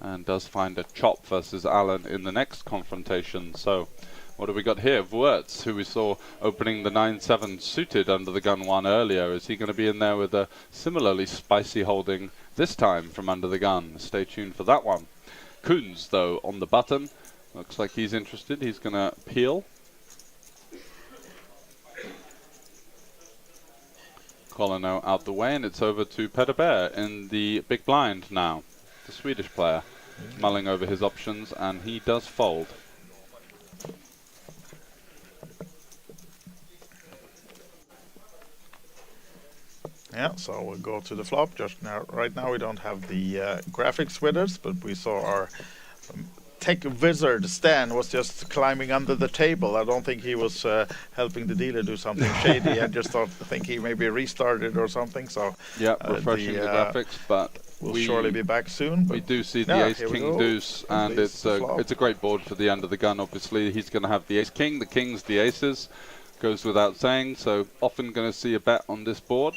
and does find a chop versus Alan in the next confrontation. So what have we got here? Vuertz, who we saw opening the 9-7 suited under the gun 1 earlier. Is he going to be in there with a similarly spicy holding this time from under the gun? Stay tuned for that one. Kunz, though, on the button. Looks like he's interested. He's going to peel. Colino out the way, and it's over to Petter Bear in the big blind now. The Swedish player mulling over his options, and he does fold. yeah, so we'll go to the flop just now. Right now we don't have the graphics with us, but we saw our tech wizard Stan was just climbing under the table. I don't think he was helping the dealer do something shady. I just think he maybe restarted or something. So yeah, refreshing the graphics, but we'll surely be back soon. We do see the ace king deuce, and it's a great board for the under the gun. Obviously, he's going to have the ace king, the kings, the aces. Goes without saying. So often going to see a bet on this board,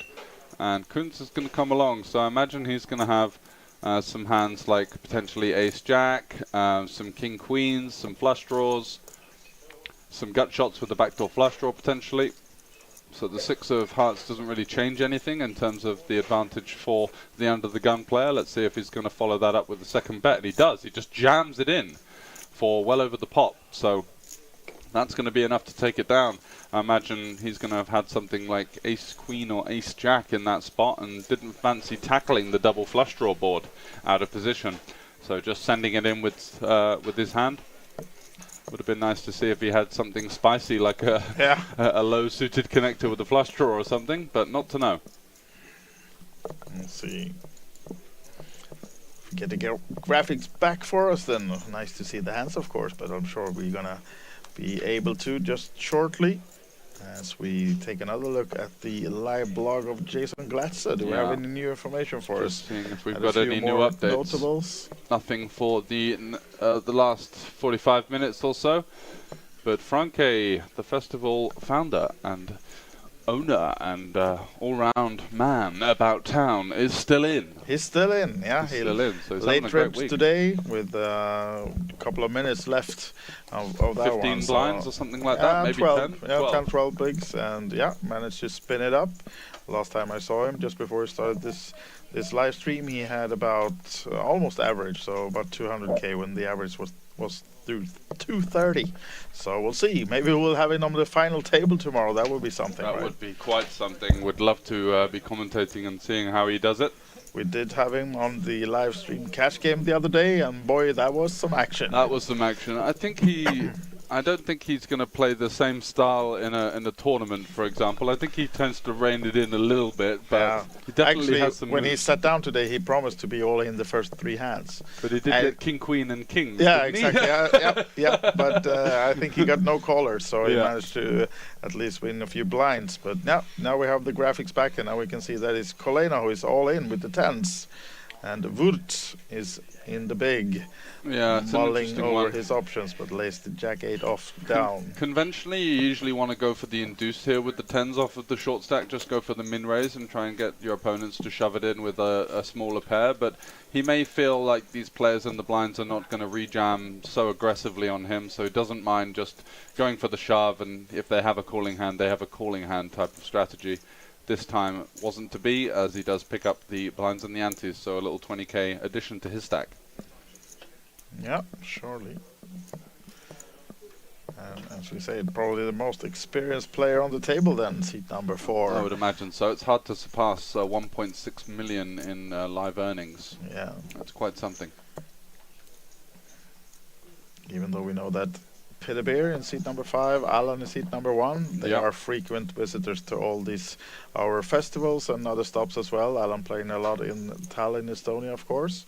and Kunz is going to come along. So I imagine he's going to have some hands like potentially ace-jack, some king-queens, some flush draws, some gut shots with the backdoor flush draw potentially. So the 6 of hearts doesn't really change anything in terms of the advantage for the under-the-gun player. Let's see if he's going to follow that up with the second bet. And he does. He just jams it in for well over the pot. So that's going to be enough to take it down. I imagine he's going to have had something like ace-queen or ace-jack in that spot and didn't fancy tackling the double flush draw board out of position. So just sending it in with his hand. Would have been nice to see if he had something spicy like a low-suited connector with a flush draw or something, but not to know. Let's see. If we get the graphics back for us, then nice to see the hands, of course, but I'm sure we're going to be able to just shortly as we take another look at the live blog of Jason Glatzer. Do we have any new information for us? Seeing if we've got any new updates. Notables. Nothing for the last 45 minutes or so. But Franke, the festival founder and owner and all-round man about town, is still in. He's still in, yeah. He's still in, so he's late having a great trips week. today with a couple of minutes left of that 15 one. blinds or something like that, maybe 12, 10? Yeah, 12. 10, 12 bigs, and yeah, managed to spin it up. Last time I saw him, just before he started this live stream, he had about almost average, so about 200k when the average was through 230. So we'll see. Maybe we'll have him on the final table tomorrow. That would be something. That right? would be quite something. Would love to be commentating and seeing how he does it. We did have him on the live stream cash game the other day, and boy, that was some action. That was some action. I don't think he's going to play the same style in a tournament, for example. I think he tends to rein it in a little bit, but he definitely actually, has some. When he sat down today, he promised to be all in the first 3 hands. But he did get king, queen, and king. Yeah, didn't exactly. yeah. But I think he got no callers, so he Yeah. managed to at least win a few blinds. But now we have the graphics back, and now we can see that it's Kolena who is all in with the tens, and Wurt is in the big. Yeah, it's an mulling interesting over one. his options, but lays the jack 8 off down. Conventionally, you usually want to go for the induced here with the tens off of the short stack. Just go for the min raise and try and get your opponents to shove it in with a smaller pair. But he may feel like these players in the blinds are not going to rejam so aggressively on him, so he doesn't mind just going for the shove. And if they have a calling hand, they have a calling hand type of strategy. This time wasn't to be, as he does pick up the blinds and the antes, so a little 20k addition to his stack. Yeah, surely. And as we say, probably the most experienced player on the table then, seat number 4. I would imagine so. It's hard to surpass 1.6 million in live earnings. Yeah. That's quite something. Even though we know that Peter in seat number 5, Alan in seat number 1, they are frequent visitors to all these our festivals and other stops as well. Alan playing a lot in Tallinn, Estonia, of course.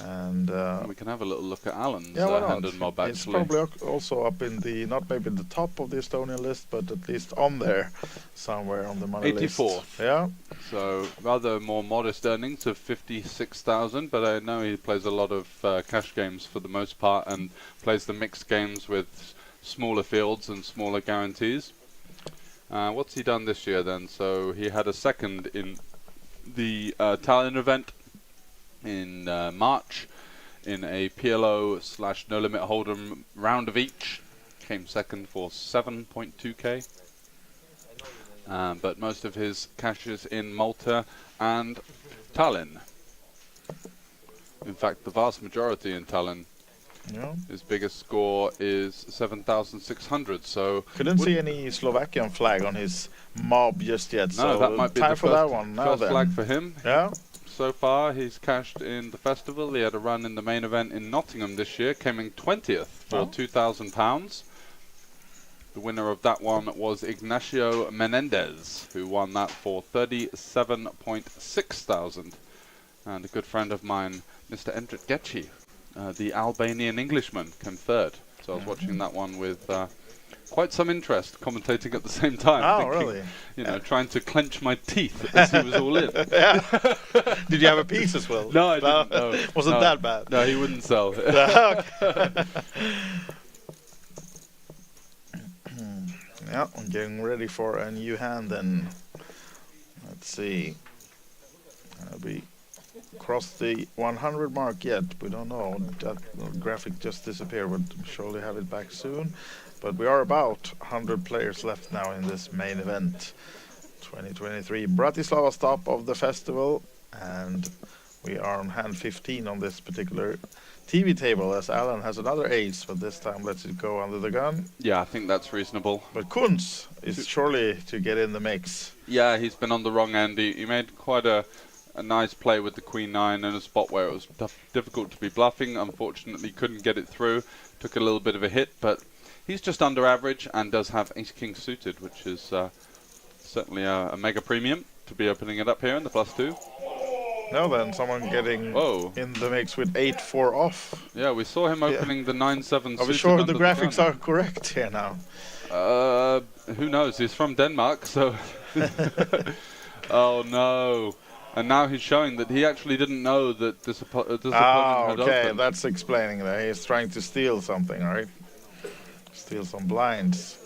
And we can have a little look at Alan's why hand not? and mob, It's actually. probably also up in the, not maybe the top of the Estonian list, but at least on there, somewhere on the money 84. list. Yeah. So rather more modest earnings of 56,000, but I know he plays a lot of cash games for the most part and plays the mixed games with smaller fields and smaller guarantees. What's he done this year then? So he had a second in the Tallinn event in March in a PLO / no limit hold'em round of each. Came second for 7.2k. But most of his cashes in Malta and Tallinn. In fact, the vast majority in Tallinn. Yeah. His biggest score is 7,600. So Couldn't see any Slovakian flag on his mob just yet. no, so that might be time the for that one now. first Then. flag for him. Yeah. So far, he's cashed in the festival. He had a run in the main event in Nottingham this year, came in 20th for £2,000. The winner of that one was Ignacio Menendez, who won that for 37,600. And a good friend of mine, Mr. Endrit Getchi, the Albanian Englishman, came third. So I was watching that one with quite some interest, commentating at the same time. Oh, thinking, really? You know, trying to clench my teeth as he was all in. Yeah. Did you have a piece as well? No, I didn't. No. Wasn't No. that bad? No, he wouldn't sell. Yeah, I'm getting ready for a new hand then. Let's see. We crossed the 100 mark yet. We don't know. That graphic just disappeared. We'll surely have it back soon. But we are about 100 players left now in this main event. 2023 Bratislava stop of the festival. And we are on hand 15 on this particular TV table, as Alan has another ace, but this time lets it go under the gun. Yeah, I think that's reasonable. But Kunz is surely to get in the mix. Yeah, he's been on the wrong end. He made quite a nice play with the Queen 9 in a spot where it was difficult to be bluffing. Unfortunately, couldn't get it through. Took a little bit of a hit, but he's just under average and does have Ace-King suited, which is certainly a mega premium to be opening it up here in the +2. Now then, someone getting in the mix with 8-4 off. Yeah, we saw him opening the 9-7 Are we sure the graphics are correct here now? Who knows? He's from Denmark, so... Oh, no. And now he's showing that he actually didn't know that this opponent had opened. That's explaining that. He's trying to steal something, right? Steal some blinds.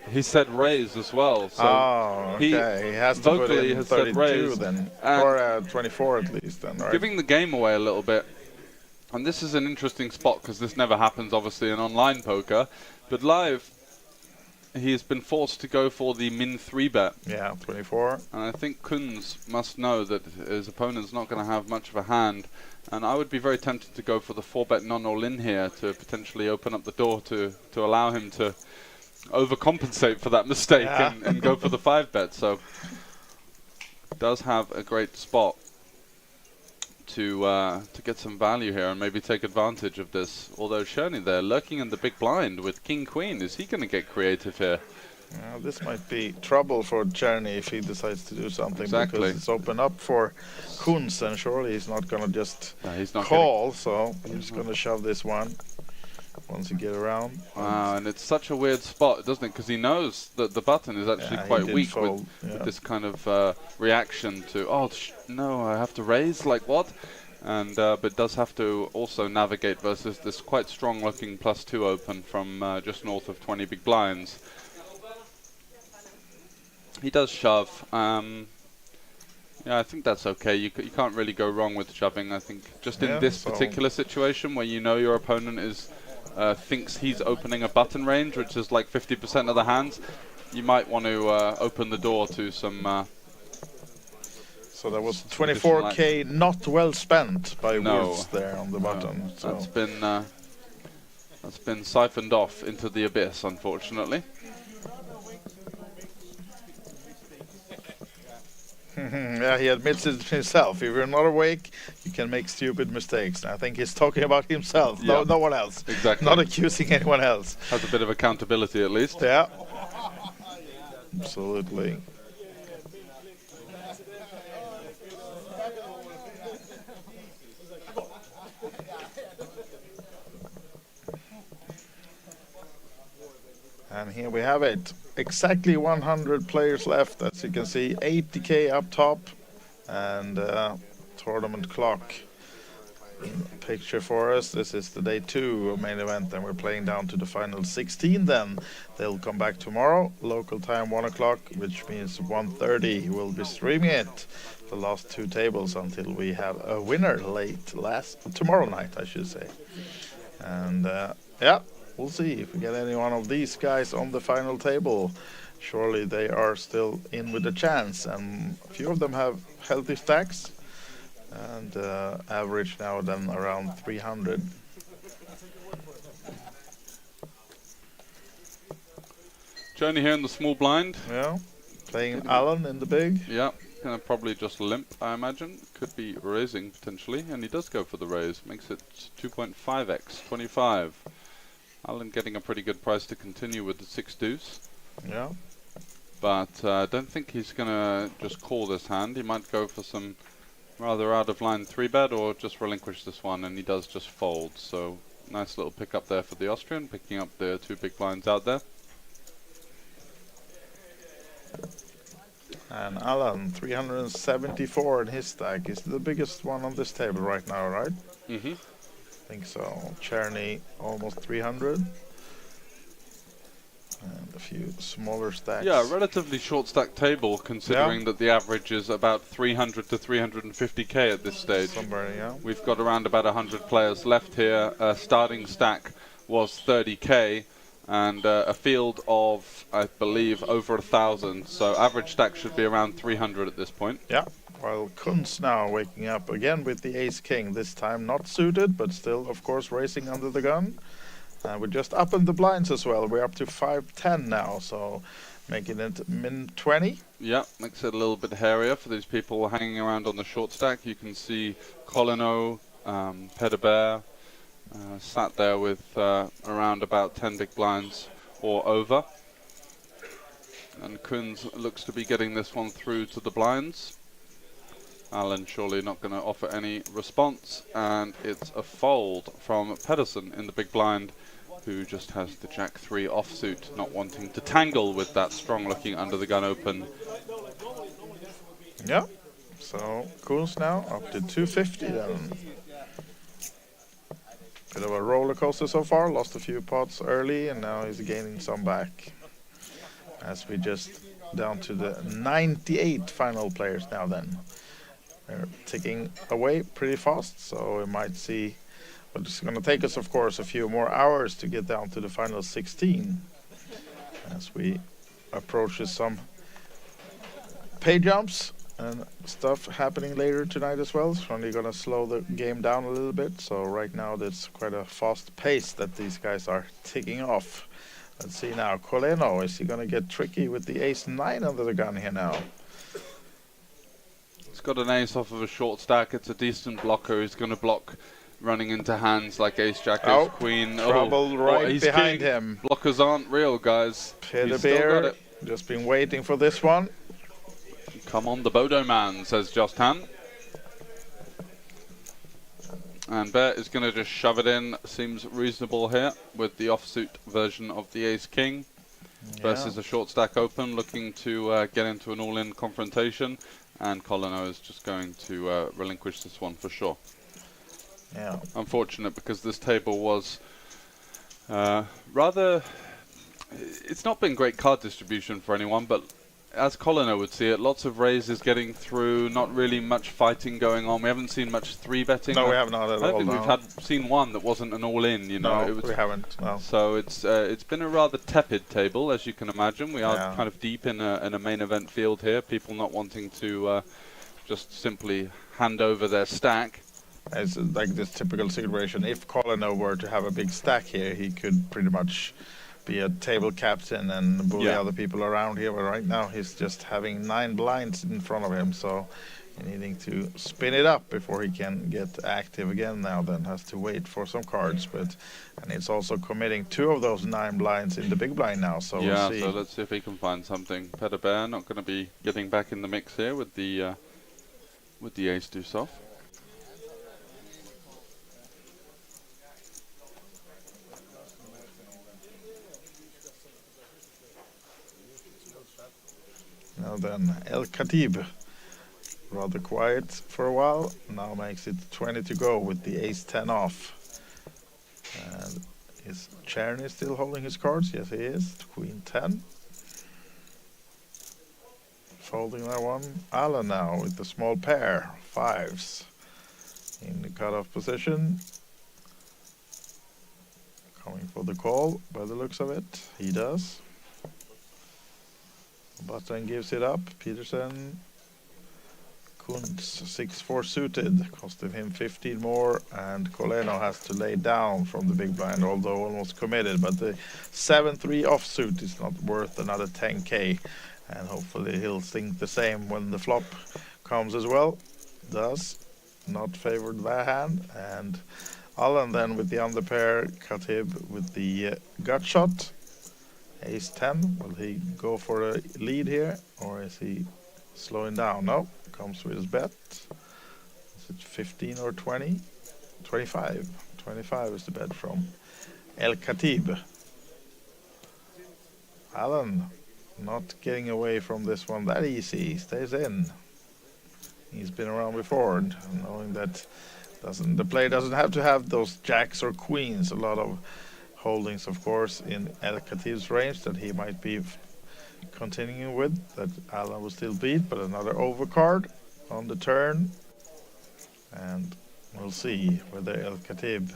He said raise as well. So Oh, okay. He has to put vocally in has said 32 raise, then, and or 24 at least then, right? giving the game away a little bit. And this is an interesting spot because this never happens, obviously, in online poker. But live, he has been forced to go for the min 3 bet. Yeah, 24. And I think Kunz must know that his opponent's not going to have much of a hand. And I would be very tempted to go for the 4 bet non all in here to potentially open up the door to allow him to overcompensate for that mistake and go for the 5 bet. So does have a great spot to get some value here and maybe take advantage of this. Although Sherney there lurking in the big blind with King Queen, is he going to get creative here? This might be trouble for Czerny if he decides to do something, because it's open up for Kunz, and surely he's not going to just call, so he's going to shove this one once you get around. Wow, and it's such a weird spot, doesn't it? Because he knows that the button is actually quite weak with this kind of reaction to, no, I have to raise, like what? And but does have to also navigate versus this quite strong looking +2 open from just north of 20 big blinds. He does shove. Yeah, I think that's okay. You can't really go wrong with shoving. I think just in this particular situation where you know your opponent is thinks he's opening a button range, which is like 50% of the hands, you might want to open the door to some. So that was 24k not well spent by Woods there on the button. So that's been siphoned off into the abyss, unfortunately. Yeah, he admits it himself. If you're not awake, you can make stupid mistakes. I think he's talking about himself, no one else. Exactly. Not accusing anyone else. Has a bit of accountability at least. Yeah. Absolutely. And here we have it. Exactly 100 players left, as you can see. 80k up top, and tournament clock in picture for us. This is the day 2 main event, and we're playing down to the final 16 then. They'll come back tomorrow, local time 1 o'clock, which means 1:30. We'll be streaming it, the last 2 tables, until we have a winner tomorrow night, I should say. And yeah. We'll see if we get any one of these guys on the final table. Surely they are still in with a chance, and a few of them have healthy stacks, and average now then around 300. Johnny here in the small blind. Yeah, playing Alan in the big. Yeah, gonna probably just limp, I imagine. Could be raising potentially, and he does go for the raise. Makes it 2.5x, 25. Alan getting a pretty good price to continue with the 6 deuce. Yeah. But I don't think he's going to just call this hand. He might go for some rather out of line 3 bet or just relinquish this one, and he does just fold. So nice little pick up there for the Austrian, picking up the 2 big blinds out there. And Alan, 374 in his stack. Is the biggest one on this table right now, right? Mm-hmm. I think so. Czerny almost 300, and a few smaller stacks. Yeah, relatively short stack table considering that the average is about 300 to 350k at this stage. Somewhere, yeah. We've got around about 100 players left here. Starting stack was 30k and a field of, I believe, over 1,000. So average stack should be around 300 at this point. Yeah. While Kunz now waking up again with the ace-king, this time not suited, but still, of course, racing under the gun. And we're just up in the blinds as well. We're up to 510 now, so making it min 20. Yeah, makes it a little bit hairier for these people hanging around on the short stack. You can see Colino, Pedibert, sat there with around about 10 big blinds or over. And Kunz looks to be getting this one through to the blinds. Alan surely not going to offer any response, and it's a fold from Pedersen in the big blind, who just has the Jack-3 offsuit, not wanting to tangle with that strong-looking under-the-gun open. Yeah, so Kunz now up to 250 then. Bit of a roller coaster so far, lost a few pots early, and now he's gaining some back. as we just down to the 98 final players now then. They're ticking away pretty fast, so we might see, but it's going to take us, of course, a few more hours to get down to the final 16 as we approach some pay jumps and stuff happening later tonight as well. It's only going to slow the game down a little bit, so right now there's quite a fast pace that these guys are ticking off. Let's see now, Coleno, is he going to get tricky with the ace-9 under the gun here now? He's got an ace off of a short stack. It's a decent blocker. He's going to block running into hands like ace-jack, ace-queen. Trouble right behind him. Blockers aren't real, guys. Peter Beer, just been waiting for this one. Come on, the Bodo man, says Just Han. And Bear is going to just shove it in. Seems reasonable here with the offsuit version of the ace-king versus a short stack open, looking to get into an all-in confrontation. And Colino is just going to relinquish this one for sure. Yeah. Unfortunate, because this table was rather... It's not been great card distribution for anyone, but as Colino would see it, lots of raises getting through, not really much fighting going on. We haven't seen much 3-betting. No, we have not at all. I don't think we've seen one that wasn't an all-in, you know. No, we haven't. No. So it's been a rather tepid table, as you can imagine. We are kind of deep in a main event field here. People not wanting to just simply hand over their stack. It's like this typical situation. If Colino were to have a big stack here, he could pretty much be a table captain and bully other people around here. But right now he's just having 9 blinds in front of him, so needing to spin it up before he can get active again. Now then has to wait for some cards, and it's also committing 2 of those 9 blinds in the big blind now. So we'll see. So let's see if he can find something. Peter Bear not going to be getting back in the mix here with the ace deuce off. Now then, El Khatib, rather quiet for a while, now makes it 20 to go with the ace-10 off. And is Czerny still holding his cards? Yes, he is. Queen-10. Folding that one. Alan now with the small pair, 5s. In the cutoff position. Coming for the call, by the looks of it. He does. Button gives it up. Peterson. Kuntz 6-4 suited, costing him 15 more, and Coleno has to lay down from the big blind, although almost committed. But the 7-3 offsuit is not worth another 10k, and hopefully he'll think the same when the flop comes as well. Does not favored that hand, and Alan then with the underpair, Khatib with the gut shot. Ace-10, will he go for a lead here, or is he slowing down? No, comes with his bet. Is it 15 or 20? 25. 25 is the bet from El Khatib. Alan not getting away from this one that easy, stays in. He's been around before, knowing that the player doesn't have to have those jacks or queens. A lot of holdings, of course, in El Khatib's range that he might be continuing with, that Alan will still beat, but another overcard on the turn. And we'll see whether El Khatib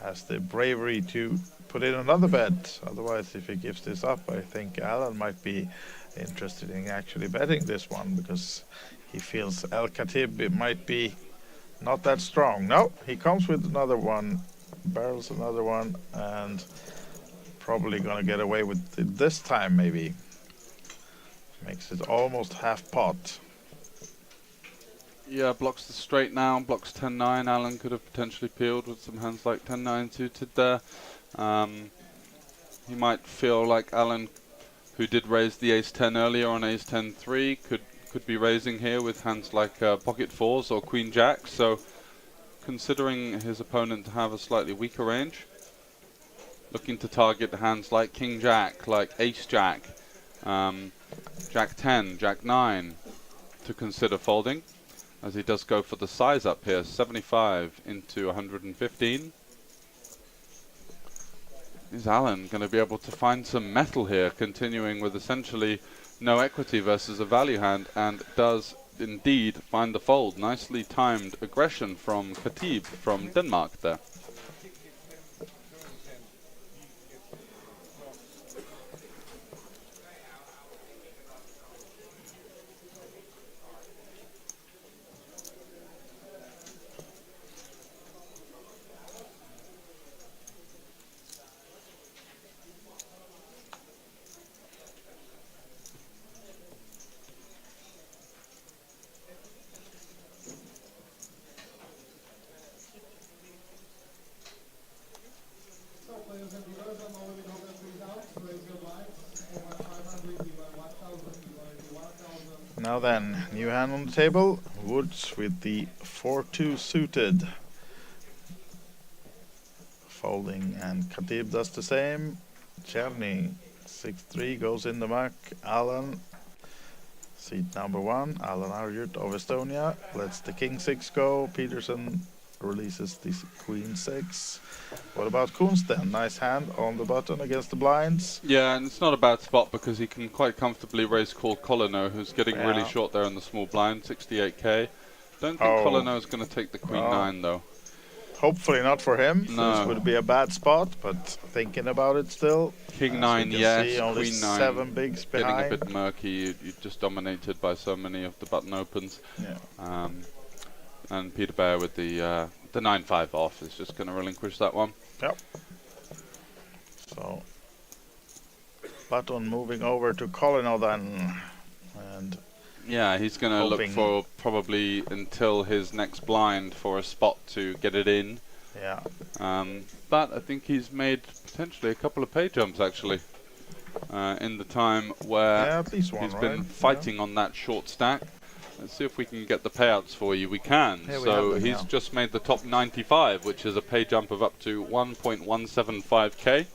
has the bravery to put in another bet. Otherwise, if he gives this up, I think Alan might be interested in actually betting this one, because he feels El Khatib might be not that strong. No, he comes with another one, barrels another one, and probably gonna get away with it this time, maybe. Makes it almost half pot. Yeah, blocks the straight now, blocks 10-9. Alan could have potentially peeled with some hands like 10-9 suited there. He might feel like Alan, who did raise the ace-10 earlier on ace-10-3, could be raising here with hands like pocket 4s or queen-jack. So considering his opponent to have a slightly weaker range, looking to target hands like king-jack, like ace-jack, jack-10, jack-9 to consider folding, as he does go for the size up here, 75 into 115. Is Alan going to be able to find some metal here, continuing with essentially no equity versus a value hand, and does indeed find the fold. Nicely timed aggression from Khatib from Denmark there. Now then, new hand on the table. Woods with the 4-2 suited. Folding, and Khatib does the same. Cherny 6-3 goes in the muck. Alan, seat number 1. Alan Arjut of Estonia lets the King 6 go. Peterson releases the Queen 6. What about Kunsten? Nice hand on the button against the blinds. Yeah, and it's not a bad spot because he can quite comfortably raise call Colino, who's getting really short there in the small blind, 68k. Don't think Colino is going to take the Queen 9 though. Hopefully not for him. No. This would be a bad spot, but thinking about it still. King 9, yes. See, only Queen 9. 7 bigs behind. Getting a bit murky. You're just dominated by so many of the button opens. Yeah. And Peter Bear with the 9-5 off is just going to relinquish that one. Yep. So, button moving over to Colino then. And yeah, he's going to look for probably until his next blind for a spot to get it in. Yeah. But I think he's made potentially a couple of pay jumps actually in the time where at least one, he's been fighting on that short stack. Let's see if we can get the payouts for you. We can. So he's just made the top 95, which is a pay jump of up to 1.175k.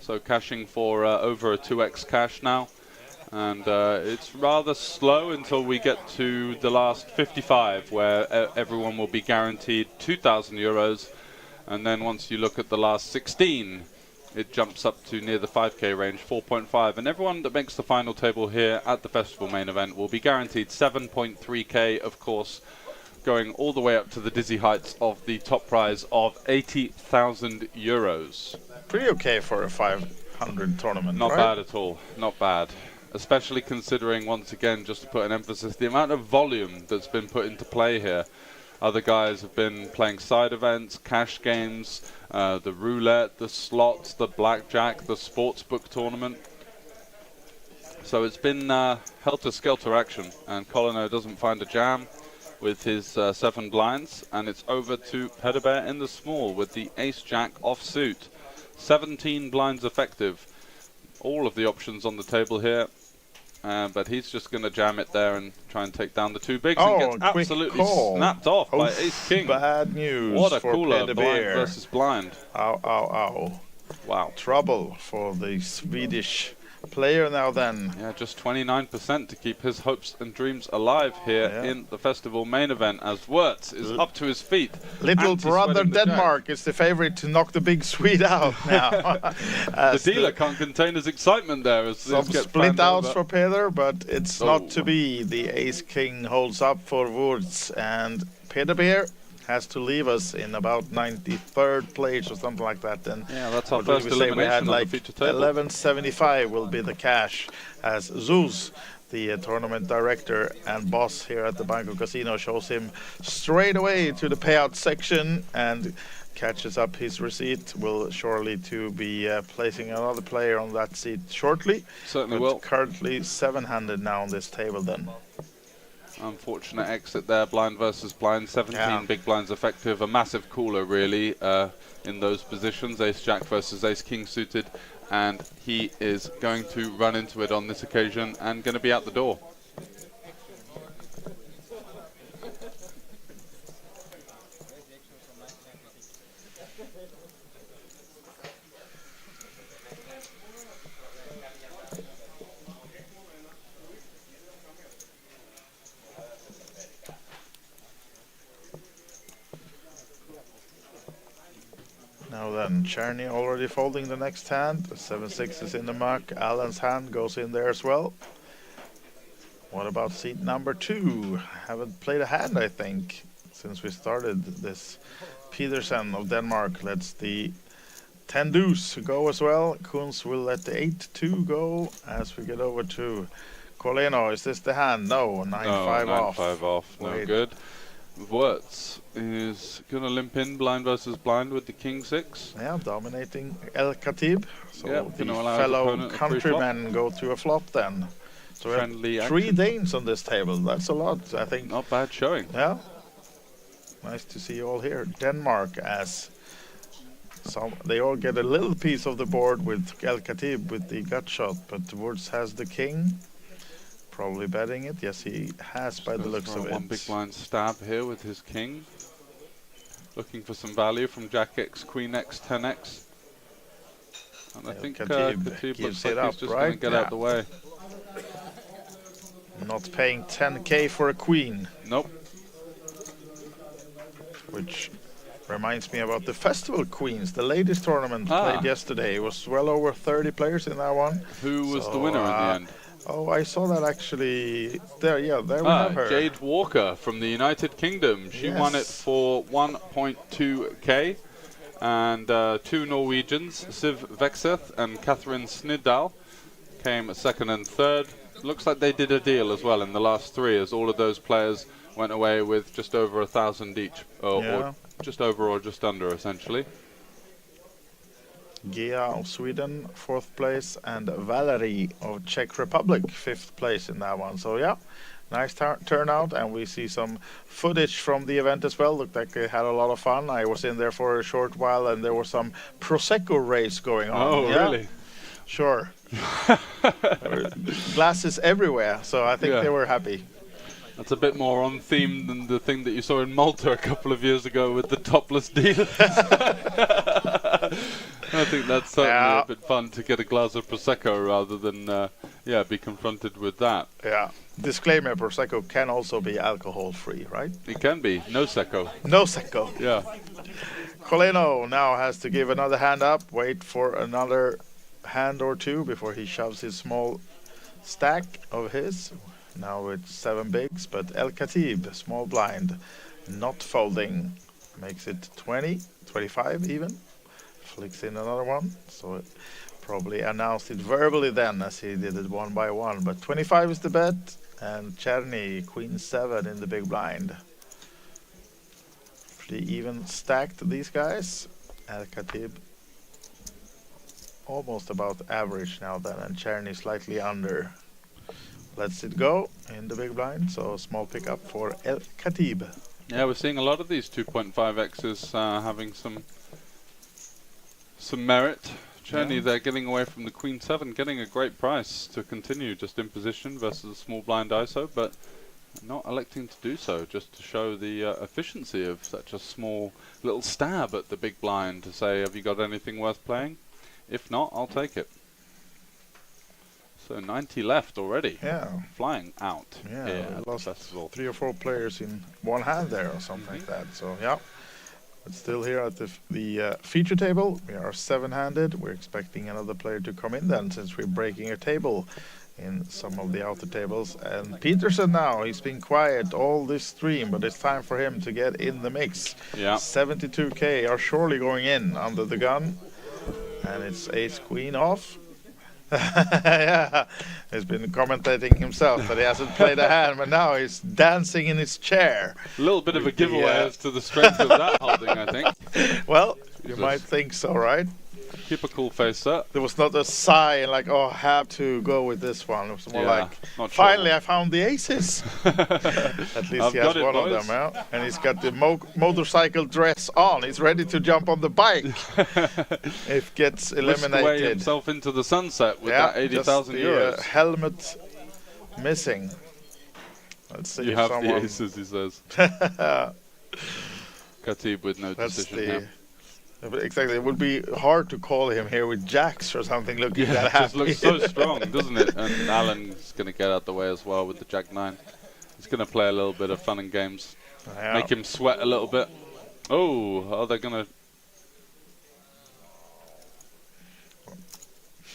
So cashing for over a 2x cash now. And it's rather slow until we get to the last 55, where everyone will be guaranteed 2,000 euros. And then once you look at the last 16, it jumps up to near the 5k range, 4.5. And everyone that makes the final table here at the festival main event will be guaranteed 7.3k, of course, going all the way up to the dizzy heights of the top prize of 80,000 euros. Pretty okay for a 500 tournament, Not bad at all. Not bad. Especially considering, once again, just to put an emphasis, the amount of volume that's been put into play here. Other guys have been playing side events, cash games, the roulette, the slots, the blackjack, the sportsbook tournament. So it's been helter-skelter action, and Colino doesn't find a jam with his 7 blinds, and it's over to Pedobear in the small with the ace-jack offsuit. 17 blinds effective. All of the options on the table here. But he's just going to jam it there and try and take down the 2 bigs and gets absolutely snapped off by Ace King. Bad news. What a for cooler, Peter blind Bear. versus blind. Ow, ow, ow. Wow. Trouble for the Swedish player now then. Yeah, just 29% to keep his hopes and dreams alive here in the festival main event as Wirtz is up to his feet. Little brother Denmark is the favorite to knock the big Swede out now. The dealer can't contain his excitement there. As some split outs for Peder, but it's not to be. The Ace King holds up for Wirtz, and Peter Bear has to leave us in about 93rd place or something like that. Then yeah, that's our first elimination. We had on like the feature table. 1175 will be the cash, as Zeus, the tournament director and boss here at the Bangkok Casino, shows him straight away to the payout section and catches up his receipt. Will surely to be placing another player on that seat shortly. Certainly will. Currently 700 now on this table then. Unfortunate exit there, blind versus blind, 17 big blinds effective, a massive cooler really in those positions, ace-jack versus ace-king suited, and he is going to run into it on this occasion and going to be out the door. Now 7. Czerny already folding the next hand. 7-6 is in the muck. Alan's hand goes in there as well. What about seat number 2? Haven't played a hand, I think, since we started this. Petersen of Denmark lets the 10 deuce go as well. Kunz will let the 8-2 go as we get over to Coleno. Is this the hand? No, 9-5 off. 9-5 off, no good. Wirtz is going to limp in blind versus blind with the king 6. Yeah, dominating El Khatib. So yep, the fellow countrymen go to a flop then. So we have 3 Danes on this table. That's a lot, I think. Not bad showing. Yeah. Nice to see you all here. Denmark as they all get a little piece of the board with El Khatib with the gut shot, but Woods has the king. Probably betting it. Yes, he has by the looks of it. One big blind stab here with his king. Looking for some value from Jack X, Queen X, 10X. And I think Khatib looks like he's just going to get out the way. Not paying 10k for a queen. Nope. Which reminds me about the Festival Queens, the ladies tournament played yesterday. It was well over 30 players in that one. Who was the winner in the end? Oh, I saw that actually. There, yeah, there we have her. Jade Walker from the United Kingdom. She won it for 1.2k. And 2 Norwegians, Siv Vekseth and Catherine Sniddal, came 2nd and 3rd. Looks like they did a deal as well in the last 3, as all of those players went away with just over 1,000 each, or just over or just under, essentially. Gia of Sweden, 4th place, and Valerie of Czech Republic, 5th place in that one. So yeah, nice turnout, and we see some footage from the event as well. Looked like they had a lot of fun. I was in there for a short while, and there was some Prosecco race going on. Oh, really? Sure. There were glasses everywhere, so I think they were happy. That's a bit more on theme than the thing that you saw in Malta a couple of years ago with the topless dealers. I think that's certainly a bit fun to get a glass of Prosecco rather than be confronted with that. Yeah. Disclaimer, Prosecco can also be alcohol-free, right? It can be. No Secco. No Secco. Yeah. Coleno now has to give another hand up, wait for another hand or 2 before he shoves his small stack of his. Now it's 7 bigs, but El Khatib, small blind, not folding, makes it 20, 25 even. Flicks in another one, so it probably announced it verbally then, as he did it one by one. But 25 is the bet, and Czerny, Queen 7 in the big blind. Pretty even stacked, these guys. El Khatib almost about average now then, and Czerny slightly under. Lets it go in the big blind, so a small pickup for El Khatib. Yeah, we're seeing a lot of these 2.5x's having some merit. Czerny, they're getting away from the Queen 7, getting a great price to continue just in position versus a small blind ISO, but not electing to do so, just to show the efficiency of such a small little stab at the big blind to say, have you got anything worth playing? If not, I'll take it. So 90 left already. Yeah. Flying out. Yeah, we lost 3 or 4 players in one hand there or something like that. So yeah. But still here at the feature table, we are 7-handed. We're expecting another player to come in then, since we're breaking a table in some of the outer tables. And Petersen now, he's been quiet all this stream, but it's time for him to get in the mix. Yeah. 72k are surely going in under the gun. And it's ace queen off. Yeah, he's been commentating himself that he hasn't played a hand, but now he's dancing in his chair. A little bit of a giveaway as to the strength of that holding, I think. Well, you might think so, right? Keep a cool face, sir. There was not a sigh and like, oh, I have to go with this one. It was more like, finally, I found the aces. At least he has one of them, yeah? And he's got the motorcycle dress on. He's ready to jump on the bike if gets eliminated. Whisked away himself into the sunset with that 80,000 euros. Helmet missing. Let's see you if have someone... the aces, he says. Khatib with no decision here. Exactly, it would be hard to call him here with jacks or something looking that happy. It just looks so strong, doesn't it? And Alan's going to get out the way as well with the Jack 9. He's going to play a little bit of fun and games, make him sweat a little bit. Oh, are they going to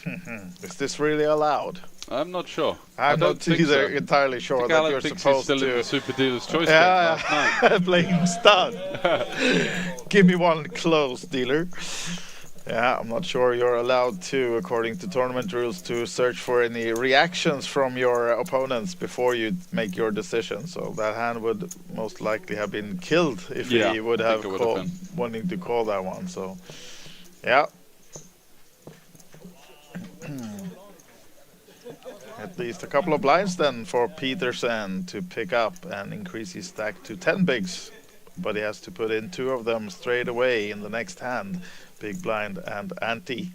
Is this really allowed? I'm not sure. I'm I don't not think either so. entirely I sure think that Alan you're thinks he's supposed still in to. the Super Dealer's Choice game last night. Playing stud. Give me one close, dealer. Yeah, I'm not sure you're allowed to, according to tournament rules, to search for any reactions from your opponents before you make your decision. So that hand would most likely have been killed if he would have wanting to call that one. So, yeah. At least a couple of blinds then for Petersen to pick up and increase his stack to 10 bigs. But he has to put in 2 of them straight away in the next hand. Big blind and ante.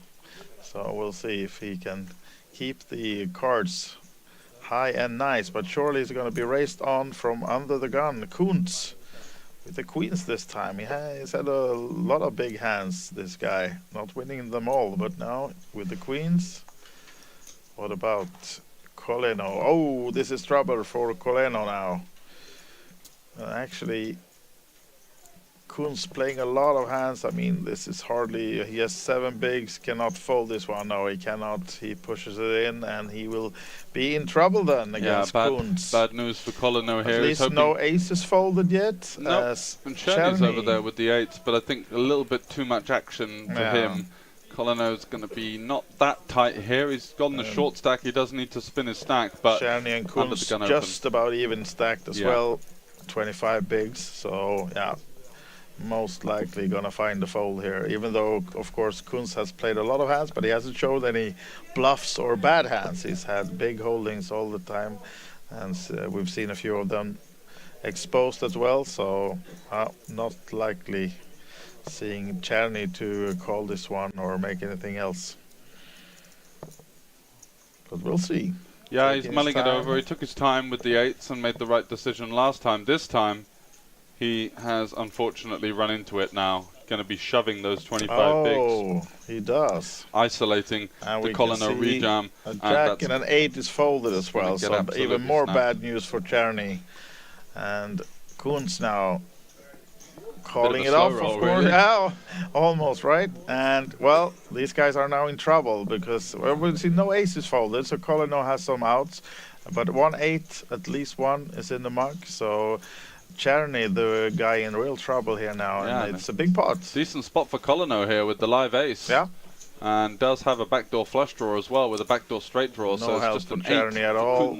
So we'll see if he can keep the cards high and nice. But surely he's going to be raced on from under the gun. Kuntz with the queens this time. He's had a lot of big hands, this guy. Not winning them all, but now with the queens. What about Coleno? Oh, this is trouble for Coleno now. Actually, Kuntz playing a lot of hands. I mean, this is hardly. He has 7 bigs. Cannot fold this one. No, he cannot. He pushes it in, and he will be in trouble then against Kuntz. Bad news for Coleno here. At least no aces folded yet. No, and Czerny's over there with the 8s, but I think a little bit too much action for him. Coleno's going to be not that tight here. He's got the short stack. He does need to spin his stack, but Czerny and Kuntz just about even stacked as well. 25 bigs. So yeah. Most likely gonna find the fold here, even though of course Kuntz has played a lot of hands, but he hasn't showed any bluffs or bad hands. He's had big holdings all the time, and we've seen a few of them exposed as well, so not likely seeing Czerny to call this one or make anything else, but we'll see. Yeah, he's mulling it over. He took his time with the 8s and made the right decision last time. This time he has unfortunately run into it now. Going to be shoving those 25 bigs. Oh, he does. Isolating the Coleno rejam. A jack and an 8 is folded as well, so even more bad news for Czerny. And Kuntz now calling it off, of course. Really. Yeah, almost, right? And, well, these guys are now in trouble because, well, we see no aces folded, so Coleno has some outs. But 1-8, at least one, is in the mug, so Czerny, the guy in real trouble here now, and it's a big pot. Decent spot for Coleno here with the live ace. Yeah. And does have a backdoor flush draw as well with a backdoor straight draw. No so help it's just for an Czerny at all.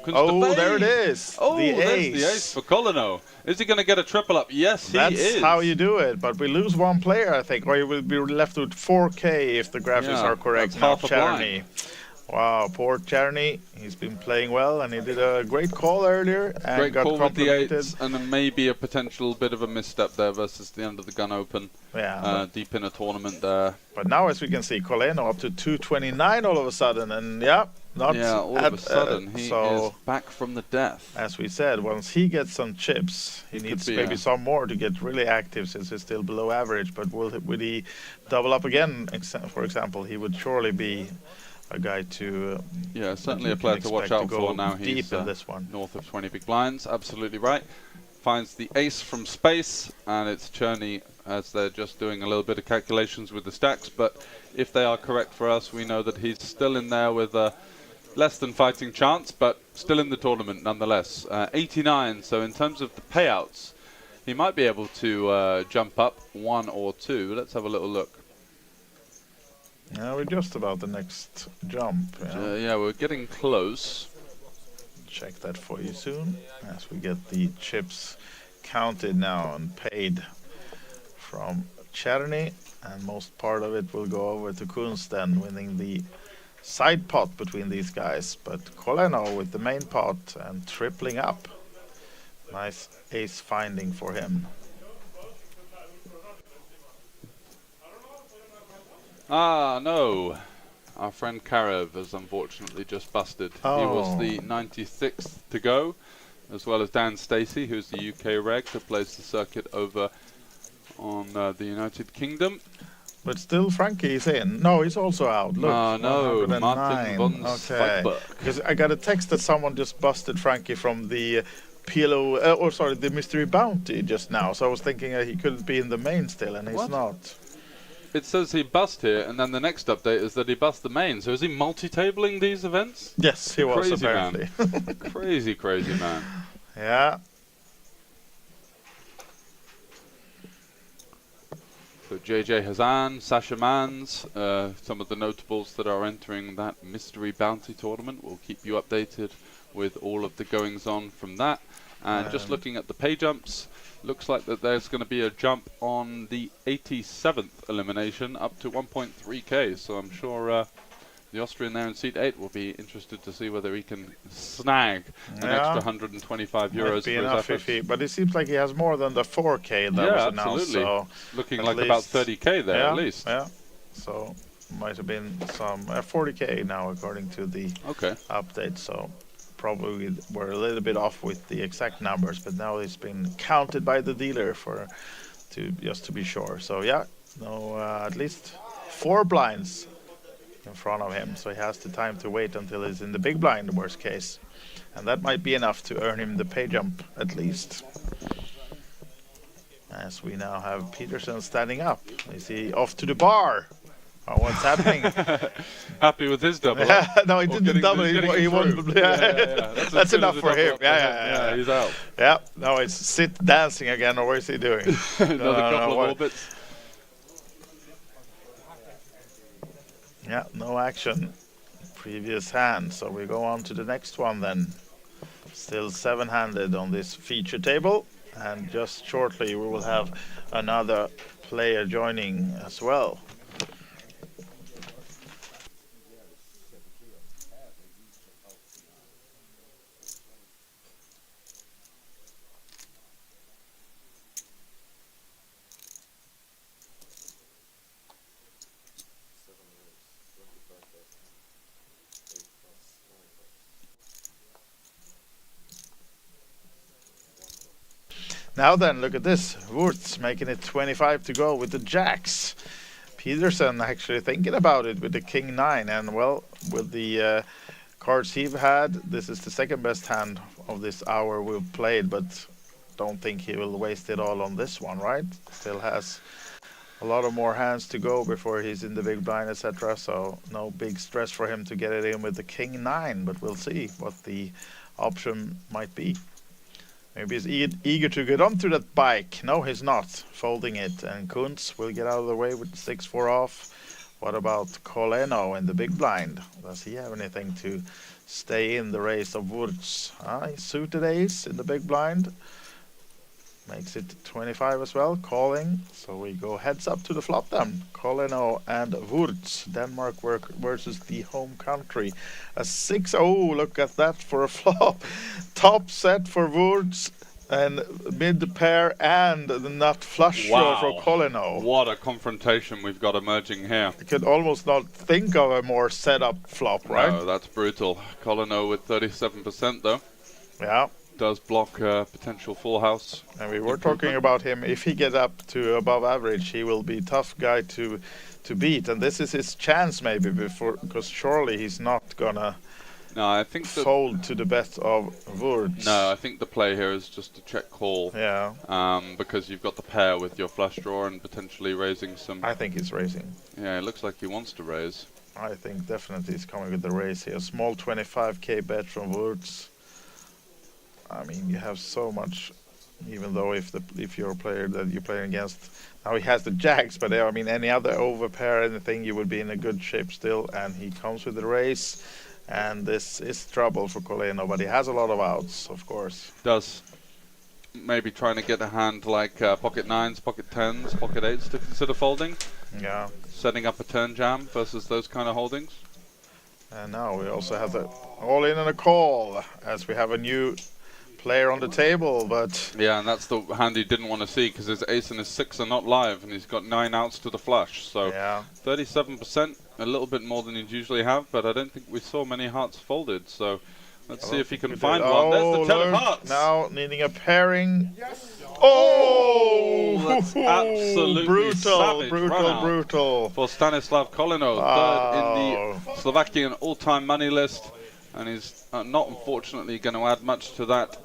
Oh, there it is. Oh, there's the ace for Coleno. Is he going to get a triple up? Yes, he is. That's how you do it. But we lose one player, I think, or you will be left with 4K if the graphics are correct. Now, Czerny. Wow, poor Czerny. He's been playing well, and he did a great call earlier. And great got call with the 8s, and then maybe a potential bit of a misstep there versus the end of the gun open. Yeah, deep in a tournament there. But now, as we can see, Coleno up to 229 all of a sudden, and all of a sudden he is back from the death. As we said, once he gets some chips, he needs maybe some more to get really active, since he's still below average. But would he double up again? For example, he would surely be a guy to certainly a player to watch out for now. He's deep in this one. North of 20 big blinds, absolutely right. Finds the ace from space, and it's Czerny as they're just doing a little bit of calculations with the stacks, but if they are correct for us, we know that he's still in there with a less than fighting chance, but still in the tournament nonetheless. 89, so in terms of the payouts, he might be able to jump up 1 or 2. Let's have a little look. Yeah, we're just about the next jump. Yeah, we're getting close. Check that for you soon as we get the chips counted now and paid from Czerny, and most part of it will go over to Kuntz then, winning the side pot between these guys. But Coleno with the main pot and tripling up. Nice ace finding for him. Ah, no. Our friend Karev has unfortunately just busted. He was the 96th to go, as well as Dan Stacey, who's the UK reg, that plays the circuit over on the United Kingdom. But still Frankie is in. No, he's also out. Look, no, Martin von Zweigberg. Because I got a text that someone just busted Frankie from the the Mystery Bounty just now. So I was thinking he couldn't be in the main still, and he's not. it says he bust here, and then the next update is that he bust the main. So is he multi-tabling these events? Yes, he was, Crazy apparently. man. Crazy, crazy man. Yeah. So JJ Hazan, Sasha Mans, some of the notables that are entering that mystery bounty tournament. We'll keep you updated with all of the goings on from that. And just looking at the pay jumps, looks like that there's going to be a jump on the 87th elimination up to 1.3k. So I'm sure the Austrian there in seat 8 will be interested to see whether he can snag an extra 125 euros Might be for enough his efforts. but it seems like he has more than the 4k that was announced. So looking like about 30k there at least. Yeah, so might have been some 40k now according to the update. So probably we're a little bit off with the exact numbers, but now it's been counted by the dealer just to be sure. So yeah, no, at least 4 blinds in front of him, so he has the time to wait until he's in the big blind, worst case, and that might be enough to earn him the pay jump at least. As we now have Peterson standing up. Is he off to the bar? Oh, what's happening? Happy with his double? No, he didn't double. He won. That's enough for him. Yeah, he's out. Yeah, now it's sit dancing again, or what is he doing? Another couple of orbits. Yeah, no action. Previous hand, so we go on to the next one then. Still 7-handed on this feature table, and just shortly we will have another player joining as well. Now then, look at this. Wurtz making it 25 to go with the jacks. Peterson actually thinking about it with the king 9, and well, with the cards he've had, this is the second best hand of this hour we've played, but don't think he will waste it all on this one, right? Still has a lot of more hands to go before he's in the big blind, etc. So no big stress for him to get it in with the king 9, but we'll see what the option might be. Maybe he's eager to get onto that bike. No, he's not. Folding it. And Kuntz will get out of the way with 6-4 off. What about Coleno in the big blind? Does he have anything to stay in the race of Wurtz? He suited ace in the big blind. Makes it 25 as well. Calling. So we go heads up to the flop then. Coleno and Wurtz. Denmark versus the home country. A 6. Oh, look at that for a flop. Top set for Wurtz and mid pair and the nut flush draw for Coleno. What a confrontation we've got emerging here. You could almost not think of a more set up flop, right? No, that's brutal. Coleno with 37% though. Yeah. Does block potential full house. And we were talking about him. If he gets up to above average, he will be a tough guy to beat. And this is his chance maybe, because surely he's not gonna fold to the best of Wurtz. No, I think the play here is just to check call. Yeah. Because you've got the pair with your flush draw and potentially raising some. I think he's raising. Yeah, it looks like he wants to raise. I think definitely he's coming with the raise here. Small 25k bet from Wurtz. I mean, you have so much, even though if you're a player that you're playing against, now he has the jacks, but I mean, any other overpair, anything, you would be in a good shape still, and he comes with the race, and this is trouble for Coleno, but he has a lot of outs, of course. Does. Maybe trying to get a hand like pocket 9s, pocket 10s, pocket 8s to consider folding. Yeah. Setting up a turn jam versus those kind of holdings. And now we also have the all in and a call, as we have a new player on the table, but yeah, and that's the hand he didn't want to see because his ace and his 6 are not live, and he's got 9 outs to the flush. So yeah. 37%, a little bit more than he'd usually have, but I don't think we saw many hearts folded. So let's see if he can find one. There's the 10 of hearts. Now needing a pairing. Yes. Oh, that's absolutely brutal for Stanislav Coleno, third in the Slovakian all-time money list, and he's not unfortunately going to add much to that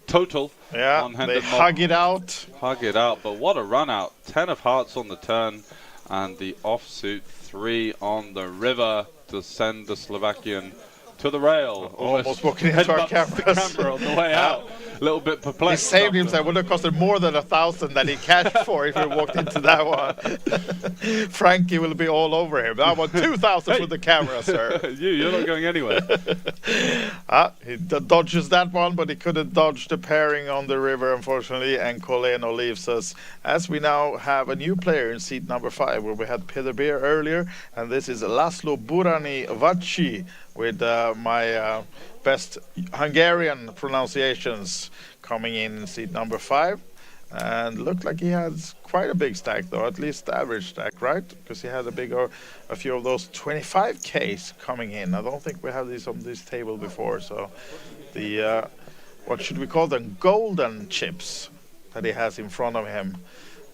total. Yeah, on they hug it out. Hug it out, but what a run out. 10 of hearts on the turn. and the offsuit 3 on the river to send the Slovakian to the rail. Almost walking into our headbutts the cameras. camera on the way out. A little bit He perplexed. saved after- himself. It would have costed more than 1,000 that he cashed for if he walked into that one. Frankie will be all over him. I want 2,000 for the camera, sir. You're not going anywhere. He dodges that one, but he couldn't dodge the pairing on the river, unfortunately, and Coleno leaves us. As we now have a new player in seat number 5, where we had Peter Beer earlier, and this is Laszlo Burani Vacsi with my best Hungarian pronunciations coming in seat number 5. And looked like he has quite a big stack, though, at least average stack, right? Because he had a few of those 25Ks coming in. I don't think we have these on this table before. So the, what should we call them, golden chips that he has in front of him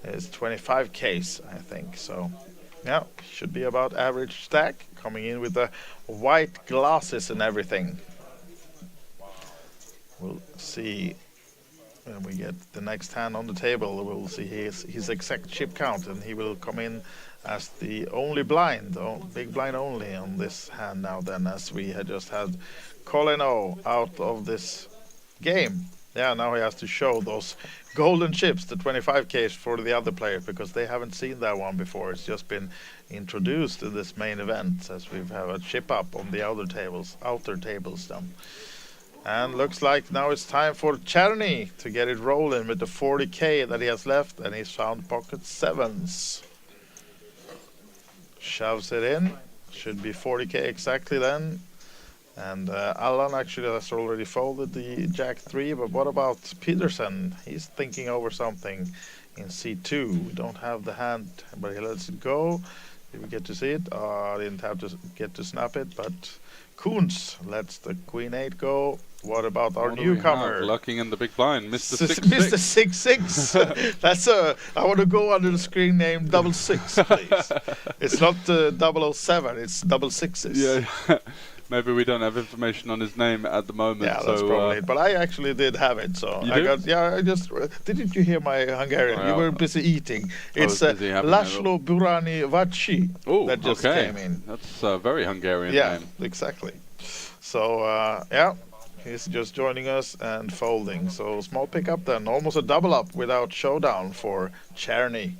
is 25Ks, I think. So yeah, should be about average stack, coming in with the white glasses and everything. We'll see. When we get the next hand on the table, we'll see his exact chip count, and he will come in as the only blind, big blind only on this hand now then, as we had just had Coleno out of this game. Yeah, now he has to show those golden chips, the 25Ks for the other players, because they haven't seen that one before. It's just been introduced in this main event, as we have a chip up on the outer tables then. And looks like now it's time for Czerny to get it rolling with the 40K that he has left, and he's found pocket 7s. Shoves it in. Should be 40K exactly then. And Allan actually has already folded the Jack 3, but what about Peterson? He's thinking over something in C2. We don't have the hand, but he lets it go. Did we get to see it? I didn't have to get to snap it, but Kunz lets the Queen 8 go. What about our newcomer? Looking in the big blind, Mr. 66. Mr. 66. That's I want to go under the screen name 66, please. It's not 007, it's 66s. Yeah. Maybe we don't have information on his name at the moment. Yeah, that's probably it. But I actually did have it, so you I got. Yeah, I just didn't you hear my Hungarian? Oh, you were busy eating. It's Laszlo Burani Vacsi that just came in. That's a very Hungarian name. Yeah, exactly. So yeah, he's just joining us and folding. So small pickup then, almost a double up without showdown for Czerny.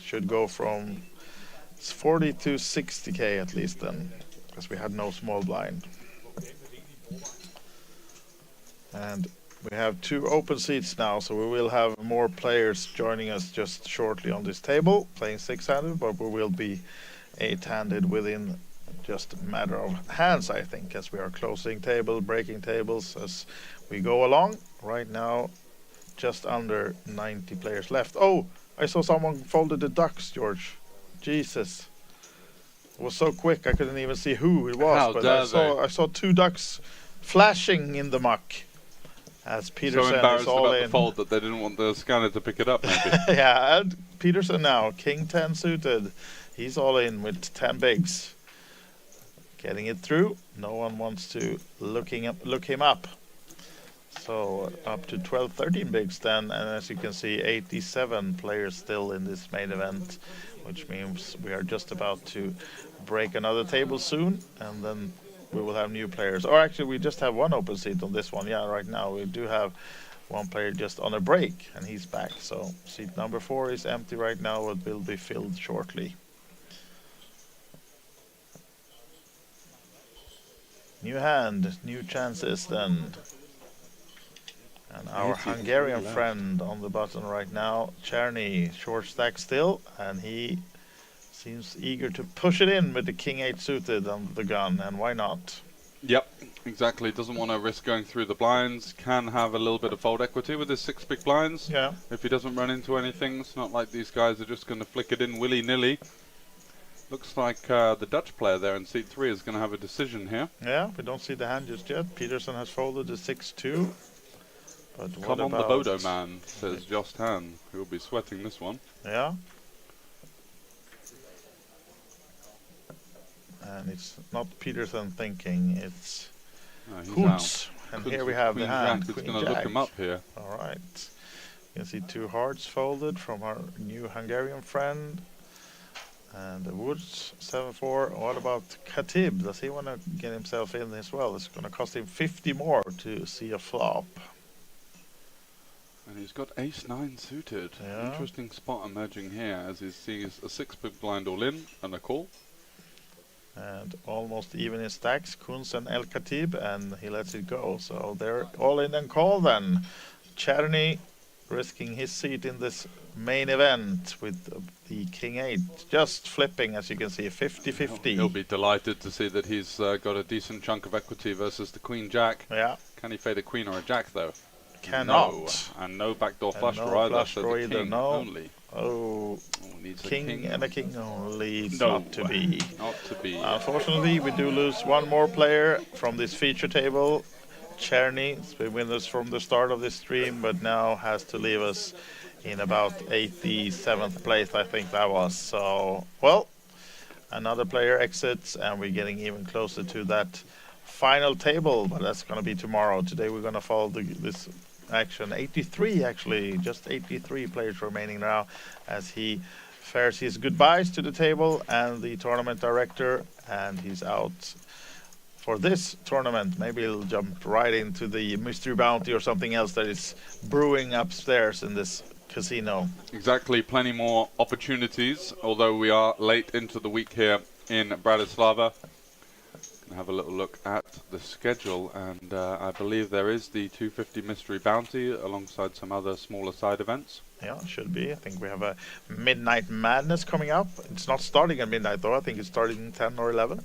Should go from 40 to 60K at least then, because we had no small blind. And we have 2 open seats now, so we will have more players joining us just shortly on this table, playing 6-handed, but we will be 8-handed within just a matter of hands, I think, as we are closing table, breaking tables as we go along. Right now, just under 90 players left. Oh, I saw someone folded the ducks, George. Jesus. It was so quick I couldn't even see who it was. How but dare I saw 2 ducks flashing in the muck. As Peterson so embarrassed is all about in. the fold that they didn't want the scanner to pick it up, maybe. Yeah, and Peterson now, King 10 suited. He's all in with 10 bigs. Getting it through. No one wants to look him up. So up to 12, 13 bigs then, and as you can see, 87 players still in this main event, which means we are just about to break another table soon, and then we will have new players. Or actually, we just have 1 open seat on this one. Yeah, right now we do have 1 player just on a break, and he's back. So seat number 4 is empty right now, but will be filled shortly. New hand, new chances then. And our Hungarian friend on the button right now, Czerny, short stack still, and he seems eager to push it in with the King 8 suited on the gun, and why not? Yep, exactly. Doesn't want to risk going through the blinds. Can have a little bit of fold equity with his 6 big blinds. Yeah. If he doesn't run into anything, it's not like these guys are just going to flick it in willy-nilly. Looks like the Dutch player there in seat 3 is going to have a decision here. Yeah, we don't see the hand just yet. Peterson has folded the 6-2. But come on the Bodo man, says Jost Han, who will be sweating this one. Yeah. And it's not Peterson thinking, it's Kunz. And Kunz here we have the hand. It's going to look him up here. All right. You can see 2 hearts folded from our new Hungarian friend. And the Woods 7-4. What about Khatib? Does he want to get himself in as well? It's going to cost him 50 more to see a flop. And he's got ace-9 suited. Yeah. Interesting spot emerging here as he sees a 6 big blind all in and a call. And almost even in stacks, Kunz and El Khatib, and he lets it go. So they're all in and call then. Cherny risking his seat in this main event with the King 8 just flipping, as you can see, 50-50. He'll be delighted to see that he's got a decent chunk of equity versus the Queen Jack. Yeah. Can he fade a Queen or a Jack though? Cannot. No. And no backdoor flush no draw either, flush so draw the either, king no. only. Oh, Needs king a king and a king only. It's No. not to be. Not to be. Unfortunately, we do lose one more player from this feature table. Cherny has been with us from the start of this stream, but now has to leave us in about 87th place, I think that was. So, well, another player exits, and we're getting even closer to that final table, but that's going to be tomorrow. Today we're going to follow this action. 83, actually, just 83 players remaining now as he fares his goodbyes to the table and the tournament director, and he's out for this tournament. Maybe he'll jump right into the mystery bounty or something else that is brewing upstairs in this casino. Exactly, plenty more opportunities, although we are late into the week here in Bratislava. Have a little look at the schedule, and I believe there is the 250 mystery bounty alongside some other smaller side events. Yeah, should be. I think we have a Midnight Madness coming up. It's not starting at midnight though. I think it's starting 10 or 11,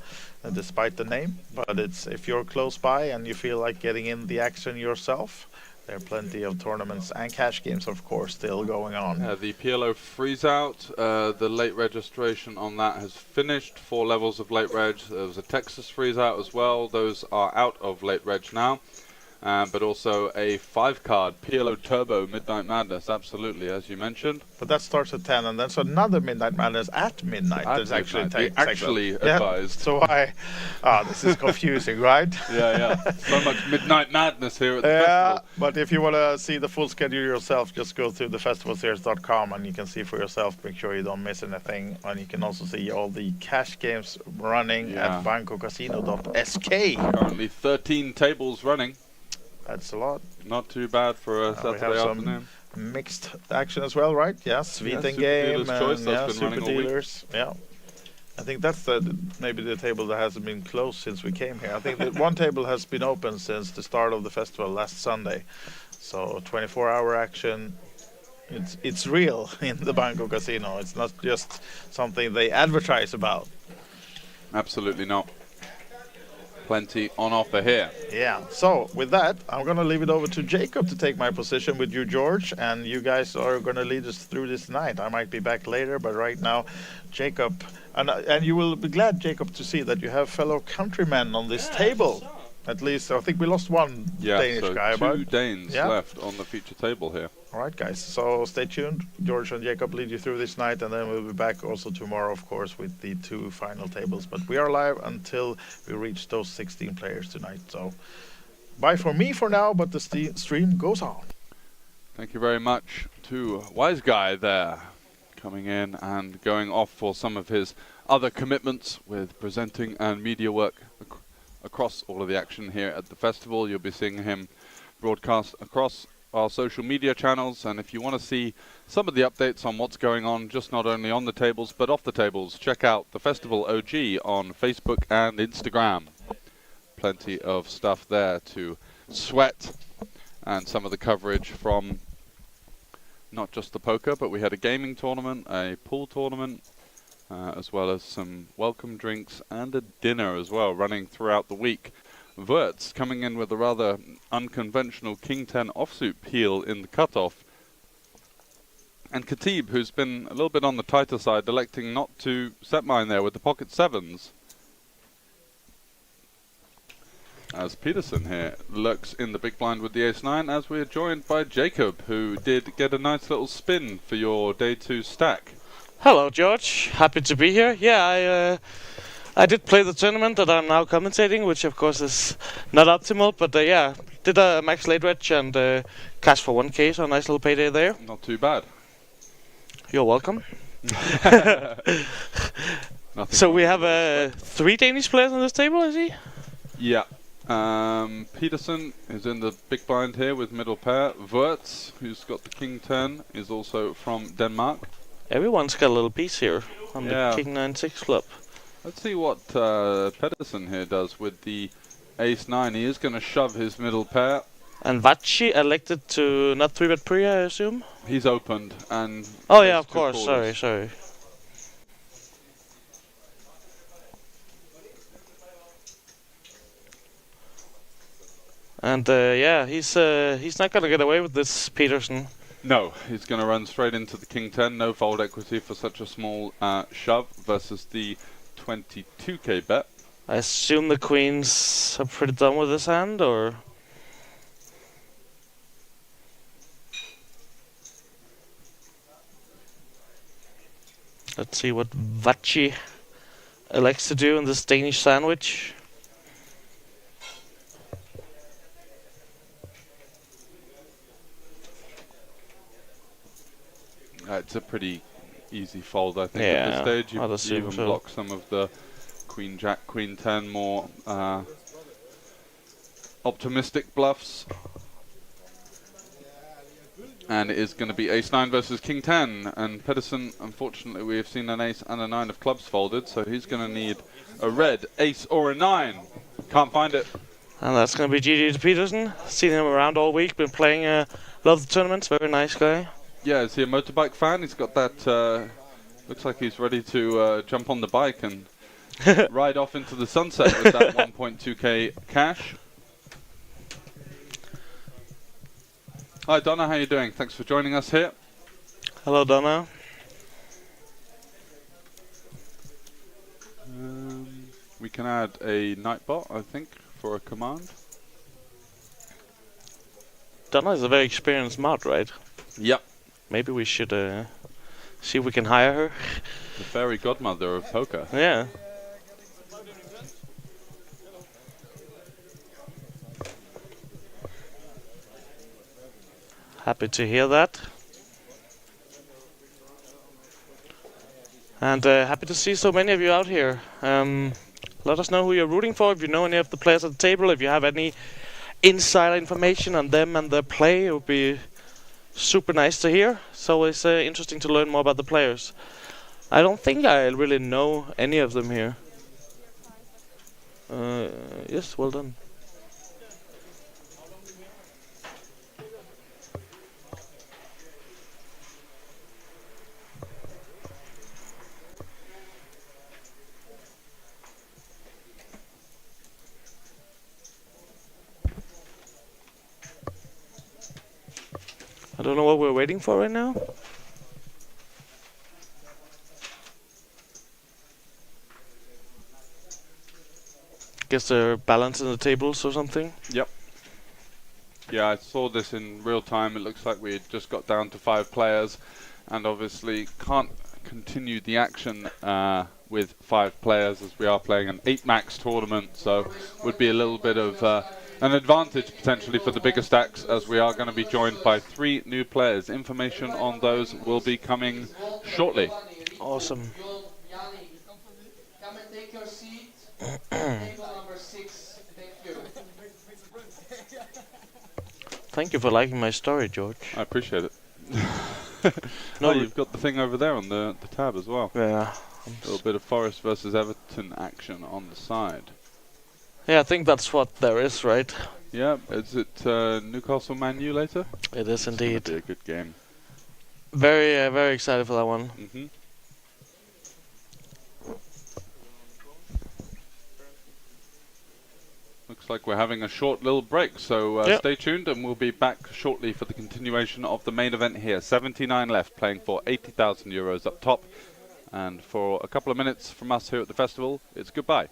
despite the name. But it's, if you're close by and you feel like getting in the action yourself, there are plenty of tournaments and cash games, of course, still going on. The PLO freeze out, the late registration on that has finished. 4 levels of late reg. There was a Texas freeze out as well. Those are out of late reg now. But also a 5-card PLO Turbo Midnight Madness, absolutely, as you mentioned. But that starts at 10, and then so another Midnight Madness at midnight. At There's actually midnight. Actually advised. Yeah, so this is confusing, right? Yeah. So much Midnight Madness here at the festival. But if you want to see the full schedule yourself, just go to thefestivalseries.com and you can see for yourself. Make sure you don't miss anything. And you can also see all the cash games running at bancocasino.sk. Currently 13 tables running. That's a lot. Not too bad for a Saturday afternoon. Mixed action as well, right? Yeah, Sweden game and Super Dealers. Yeah, I think that's maybe the table that hasn't been closed since we came here. I think that one table has been open since the start of the festival last Sunday. So 24-hour action. It's real in the Bangkok Casino. It's not just something they advertise about. Absolutely not. Plenty on offer here. Yeah, so with that, I'm going to leave it over to Jacob to take my position with you, George, and you guys are going to lead us through this night. I might be back later, but right now, Jacob, and you will be glad, Jacob, to see that you have fellow countrymen on this table. At least, I think we lost one Danish guy. So 2 Danes left on the feature table here. All right, guys, so stay tuned. George and Jacob lead you through this night, and then we'll be back also tomorrow, of course, with the 2 final tables. But we are live until we reach those 16 players tonight. So bye for me for now, but the stream goes on. Thank you very much to Wise Guy there, coming in and going off for some of his other commitments with presenting and media work across all of the action here at the festival. You'll be seeing him broadcast across our social media channels, and if you want to see some of the updates on what's going on, just not only on the tables but off the tables, check out the Festival OG on Facebook and Instagram. Plenty of stuff there to sweat, and some of the coverage from not just the poker, but we had a gaming tournament, a pool tournament, as well as some welcome drinks and a dinner as well running throughout the week. Wirtz coming in with a rather unconventional King 10 offsuit peel in the cutoff. And Khatib, who's been a little bit on the tighter side, electing not to set mine there with the pocket 7s. As Peterson here lurks in the big blind with the ace-9, as we're joined by Jacob, who did get a nice little spin for your day 2 stack. Hello, George. Happy to be here. Yeah, I did play the tournament that I'm now commentating, which of course is not optimal, but yeah, did a max late reg and cash for 1k, so a nice little payday there. Not too bad. You're welcome. Nothing So we wrong have with this, 3 Danish players on this table, I see. yeah. Peterson is in the big blind here with middle pair. Wirtz, who's got the king 10, is also from Denmark. Everyone's got a little piece here on Yeah. the king 9-6 flop. Let's see what Pedersen here does with the ace 9. He is going to shove his middle pair. And Vachi elected to not 3-bet pre, I assume? He's opened and... Oh yeah, of two course, callers. sorry. And yeah, he's not gonna get away with this, Peterson. No, he's going to run straight into the king 10. No fold equity for such a small shove versus the 22k bet. I assume the queens are pretty done with this hand, or? Let's see what Vachi elects to do in this Danish sandwich. It's a pretty easy fold, I think, Yeah, at this stage. I'd You assume even so. block some of the queen jack, queen 10 more optimistic bluffs. And it is going to be ace 9 versus king 10. And Pedersen, unfortunately, we have seen an ace and a 9 of clubs folded, so he's going to need a red ace or a 9. Can't find it. And that's gonna be GG to Peterson. Seen him around all week, been playing a lot of the tournaments, very nice guy. Yeah, is he a motorbike fan? He's got that, looks like he's ready to jump on the bike and ride off into the sunset with that 1.2k cash. Hi Donna, how you doing? Thanks for joining us here. Hello, Donna. We can add a nightbot, I think, for a command. Donna is a very experienced mod, right? Yep. Maybe we should see if we can hire her. The fairy godmother of poker. Yeah. Happy to hear that. And happy to see so many of you out here. Let us know who you're rooting for, if you know any of the players at the table, if you have any insider information on them and their play, it would be super nice to hear. It's always interesting to learn more about the players. I don't think I really know any of them here. Yes, well done. I don't know what we're waiting for right now. Guess they're balancing the tables or something. Yep. Yeah, I saw this in real time. It looks like we just got down to 5 players and obviously can't continue the action with 5 players as we are playing an 8 max tournament, so would be a little bit of an advantage potentially for the bigger stacks, as we are going to be joined by 3 new players. Information on those will be coming shortly. Awesome. Come and take your seat. Table number 6. Thank you. Thank you for liking my story, George. I appreciate it. No, Oh, you've got the thing over there on the tab as well. Yeah. A little bit of Forest versus Everton action on the side. Yeah, I think that's what there is, right? Yeah, is it Newcastle Man U later? It is It's gonna indeed. be a good game. Very excited for that one. Mm-hmm. Looks like we're having a short little break, so Yep. stay tuned and we'll be back shortly for the continuation of the main event here. 79 left, playing for 80,000 euros up top. And for a couple of minutes from us here at the festival, it's goodbye.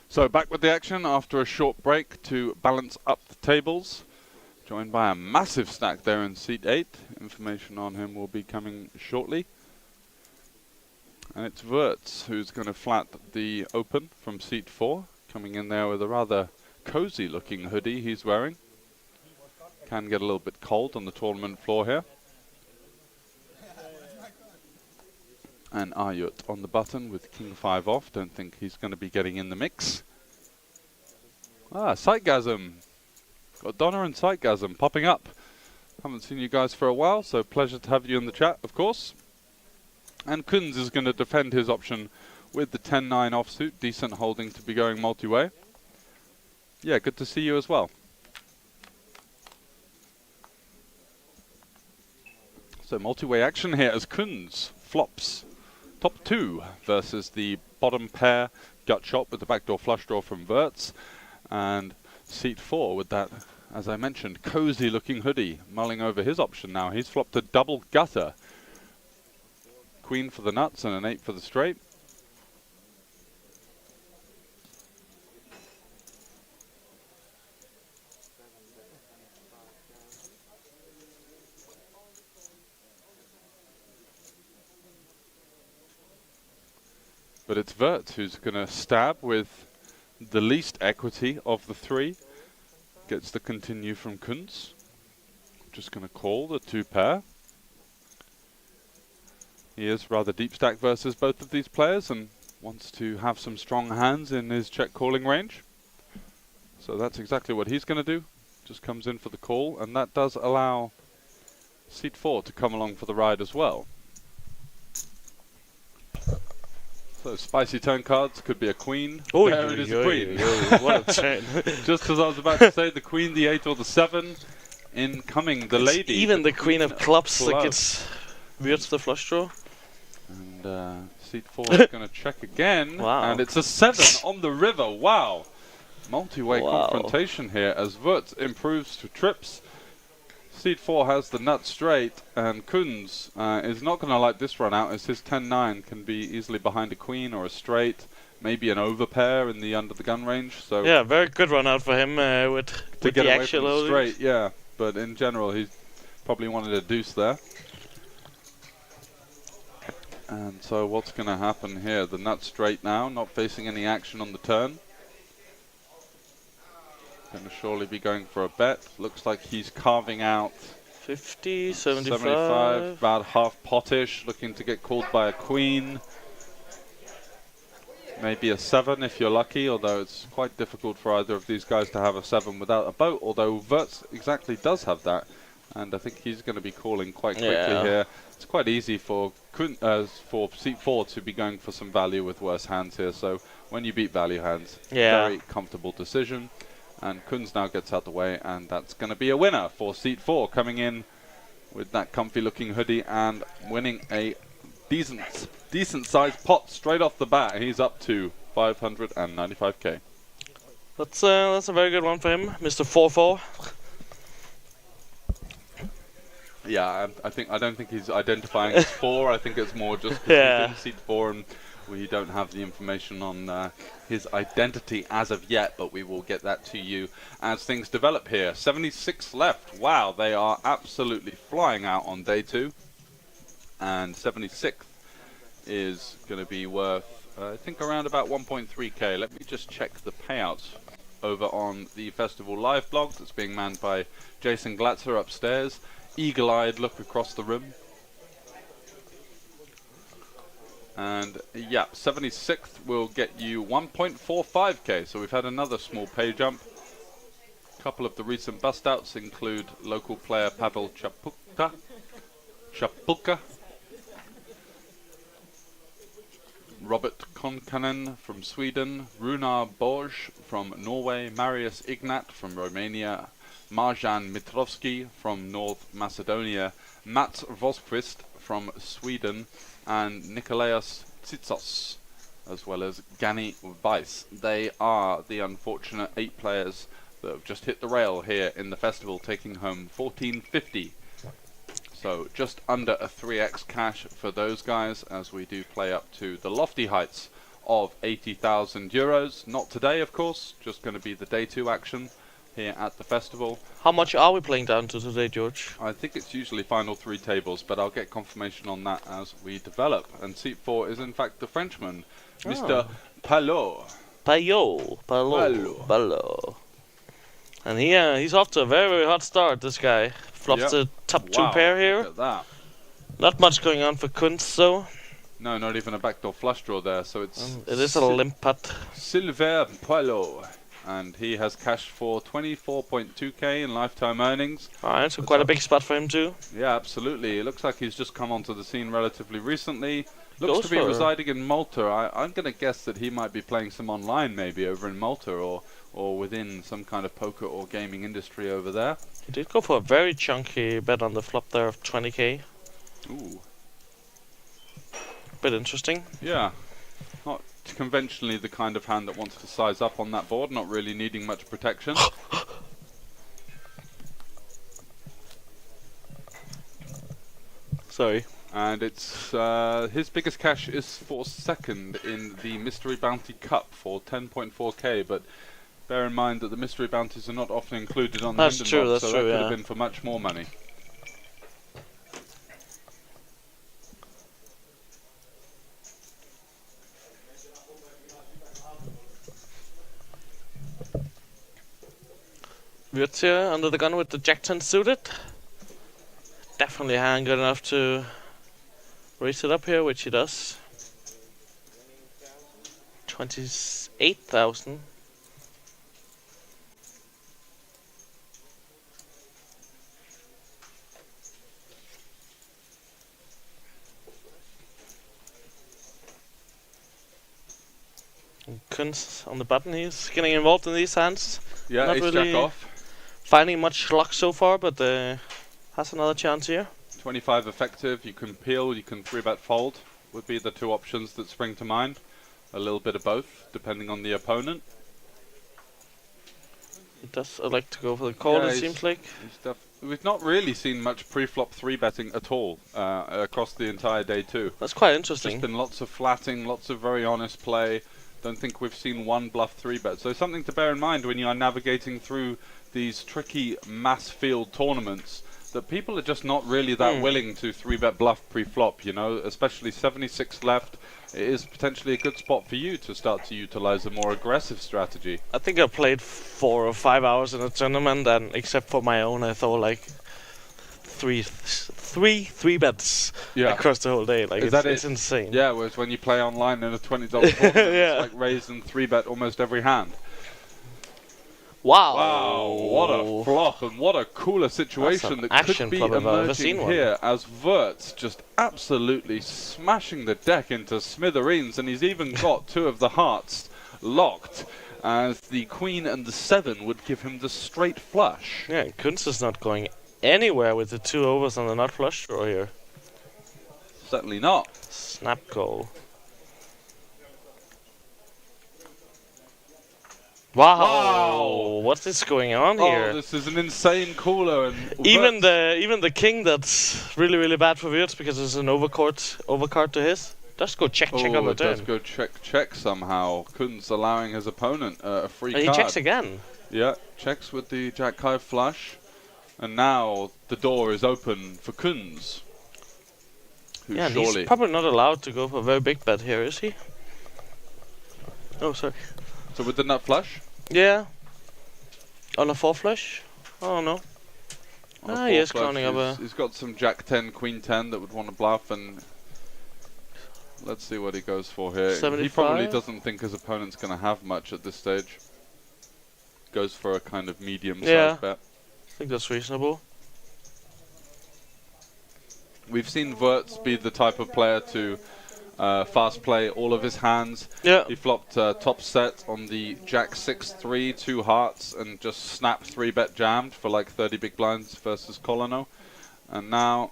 So back with the action after a short break to balance up the tables. Joined by a massive stack there in seat 8. Information on him will be coming shortly. And it's Wirtz who's going to flat the open from seat 4. Coming in there with a rather cozy looking hoodie he's wearing. Can get a little bit cold on the tournament floor here. And Ayut on the button with King 5 off. Don't think he's going to be getting in the mix. Ah, Sightgasm. Got Donna and Sightgasm popping up. Haven't seen you guys for a while, so pleasure to have you in the chat, of course. And Kunz is going to defend his option with the 10-9 offsuit. Decent holding to be going multi-way. Yeah, good to see you as well. So multi-way action here as Kunz flops top 2 versus the bottom pair gut shot with the backdoor flush draw from Wirtz. And seat 4 with that, as I mentioned, cozy looking hoodie mulling over his option now. He's flopped a double gutter. Queen for the nuts and an 8 for the straight. But it's Wirtz who's going to stab with the least equity of the 3. Gets the continue from Kunz. Just going to call the 2 pair. He is rather deep stack versus both of these players and wants to have some strong hands in his check calling range. So that's exactly what he's going to do. Just comes in for the call, and that does allow seat 4 to come along for the ride as well. So spicy turn cards could be a queen. Oh, there it is, a queen. What a chain. Just as I was about to say, the queen, the 8 or the 7. Incoming, the lady. Even the queen of clubs that gets Wirtz the flush draw. And seat 4 is going to check again. Wow. And it's a 7 on the river. Wow. Multi-way confrontation here as Wirtz improves to trips. Seat 4 has the nut straight, and Kunz is not going to like this run out as his 10-9 can be easily behind a queen or a straight, maybe an overpair in the under the gun range. So yeah, very good run out for him with get the away actual from the loadings. straight, yeah. But in general, he probably wanted a deuce there. And so what's going to happen here? The nut straight now, not facing any action on the turn. Going to surely be going for a bet. Looks like he's carving out 50, 75. about half pottish, looking to get called by a queen. Maybe a 7 if you're lucky, although it's quite difficult for either of these guys to have a 7 without a boat, although Wirtz exactly does have that. And I think he's going to be calling quite quickly here. It's quite easy for seat 4 to be going for some value with worse hands here. So when you beat value hands, very comfortable decision. And Kunz now gets out the way, and that's going to be a winner for seat 4, coming in with that comfy looking hoodie and winning a decent sized pot straight off the bat. He's up to 595k. That's a very good one for him, Mr. 4-4. Yeah, I don't think he's identifying as 4. I think it's more just 'cause he's in seat 4 and We don't have the information on his identity as of yet, but we will get that to you as things develop here. 76 left. Wow, they are absolutely flying out on day 2. And 76th is going to be worth, I think, around about 1.3k. Let me just check the payouts over on the festival live blog that's being manned by Jason Glatzer upstairs. Eagle-eyed look across the room. And yeah, 76th will get you 1.45k. So we've had another small pay jump. A couple of the recent bust outs include local player Pavel Chapulka, Robert Konkanen from Sweden, Runar Borg from Norway, Marius Ignat from Romania, Marjan Mitrovsky from North Macedonia, Mats Vosquist from Sweden, and Nikolaos Tsitsos, as well as Gani Weiss. They are the unfortunate 8 players that have just hit the rail here in the festival, taking home 1450. So just under a 3x cash for those guys, as we do play up to the lofty heights of 80,000 euros. Not today, of course, just going to be the day 2 action here at the festival. How much are we playing down to today, George? I think it's usually final 3 tables, but I'll get confirmation on that as we develop. And seat 4 is in fact the Frenchman, Mr. Palot. Palot. And he's off to a very, very hot start, this guy. Flops the top 2 pair here. Look at that. Not much going on for Kunz, though. No, not even a backdoor flush draw there, so it's... it is a limp putt. Sylvain Palot. And he has cashed for 24.2k in lifetime earnings. Alright, so quite a big spot for him too. Yeah, absolutely. It looks like he's just come onto the scene relatively recently. Looks to be residing in Malta. I'm going to guess that he might be playing some online maybe over in Malta, or within some kind of poker or gaming industry over there. He did go for a very chunky bet on the flop there of 20k. Ooh. Bit interesting. Yeah. Not conventionally the kind of hand that wants to size up on that board, not really needing much protection. Sorry. And it's his biggest cash is for second in the Mystery Bounty Cup for 10.4k, but bear in mind that the Mystery Bounties are not often included on the Hindenburg, so that could have been for much more money. Wirtz here under the gun with the Jack-10 suited. Definitely hand good enough to raise it up here, which he does. 28,000. Kunz on the button, he's getting involved in these hands. Yeah, not ace really jack off. Finding much luck so far, but has another chance here. 25 effective, you can peel, you can 3-bet fold, would be the 2 options that spring to mind. A little bit of both, depending on the opponent. He does like to go for the call, it seems like. We've not really seen much pre-flop 3-betting at all across the entire day 2. That's quite interesting. Just been lots of flatting, lots of very honest play. Don't think we've seen one bluff 3-bet. So something to bear in mind when you are navigating through these tricky mass field tournaments, that people are just not really that willing to 3-bet bluff pre-flop, you know, especially 76 left. It is potentially a good spot for you to start to utilize a more aggressive strategy. I think I played 4 or 5 hours in a tournament, and except for my own, I thought like three bets across the whole day. Like it's insane. Yeah, whereas when you play online in a $20 tournament, it's like raise and 3-bet almost every hand. Wow! What a flop, and what a cooler situation that could be emerging here as Wirtz just absolutely smashing the deck into smithereens, and he's even got 2 of the hearts locked, as the Queen and the 7 would give him the straight flush. Yeah, and Kunz is not going anywhere with the 2 overs on the nut flush draw here. Certainly not. Snap call. Wow! What is going on here? This is an insane cooler, and even the king, that's really bad for Wirtz because it's an overcard to his. Does go check on Oh, the it does turn. go check somehow. Kunz allowing his opponent a free And card. he checks again. Yeah, checks with the Jack High flush. And now the door is open for Kunz. Who Yeah, and surely... he's probably not allowed to go for a very big bet here, is he? Oh, sorry. So with the nut flush? Yeah. On a 4 flush? Oh no. On a Ah, four he is flush, clowning up a... he's got some Jack 10, Queen 10 that would want to bluff, and let's see what he goes for here. 75? He probably doesn't think his opponent's going to have much at this stage. Goes for a kind of medium-sized bet. I think that's reasonable. We've seen Wirtz be the type of player to fast play all of his hands. Yeah. He flopped top set on the Jack 6-3, 2 hearts, and just snapped 3-bet jammed for like 30 big blinds versus Colano. And now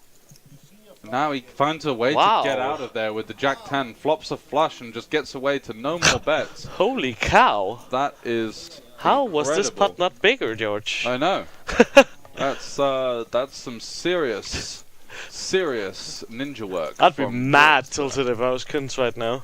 he finds a way to get out of there with the Jack 10, flops a flush, and just gets away to no more bets. Holy cow! That is How was this incredible. pot not bigger, George? I know. That's some serious ninja work. I'd be from mad Wirtz. tilted if I was Kunz right now.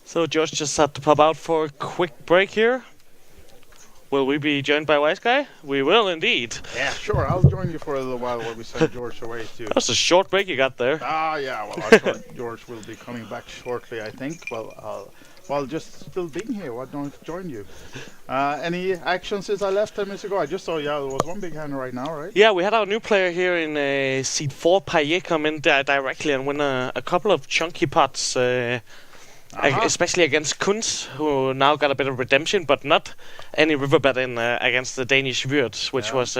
So George just had to pop out for a quick break here. Will we be joined by Wise Guy? We will indeed. Yeah, sure. I'll join you for a little while while we send George away too. That was a short break you got there. Ah, yeah. Well, I'm sure George will be coming back shortly, I think. Well, while just still being here, why don't I join you? Any action since I left 10 minutes ago? I just saw, yeah, there was one big hand right now, right? Yeah, we had our new player here in seat 4, Payet, come in directly and win a couple of chunky pots. Especially against Kunz, who now got a bit of redemption, but not any river bet in against the Danish Wirtz, which was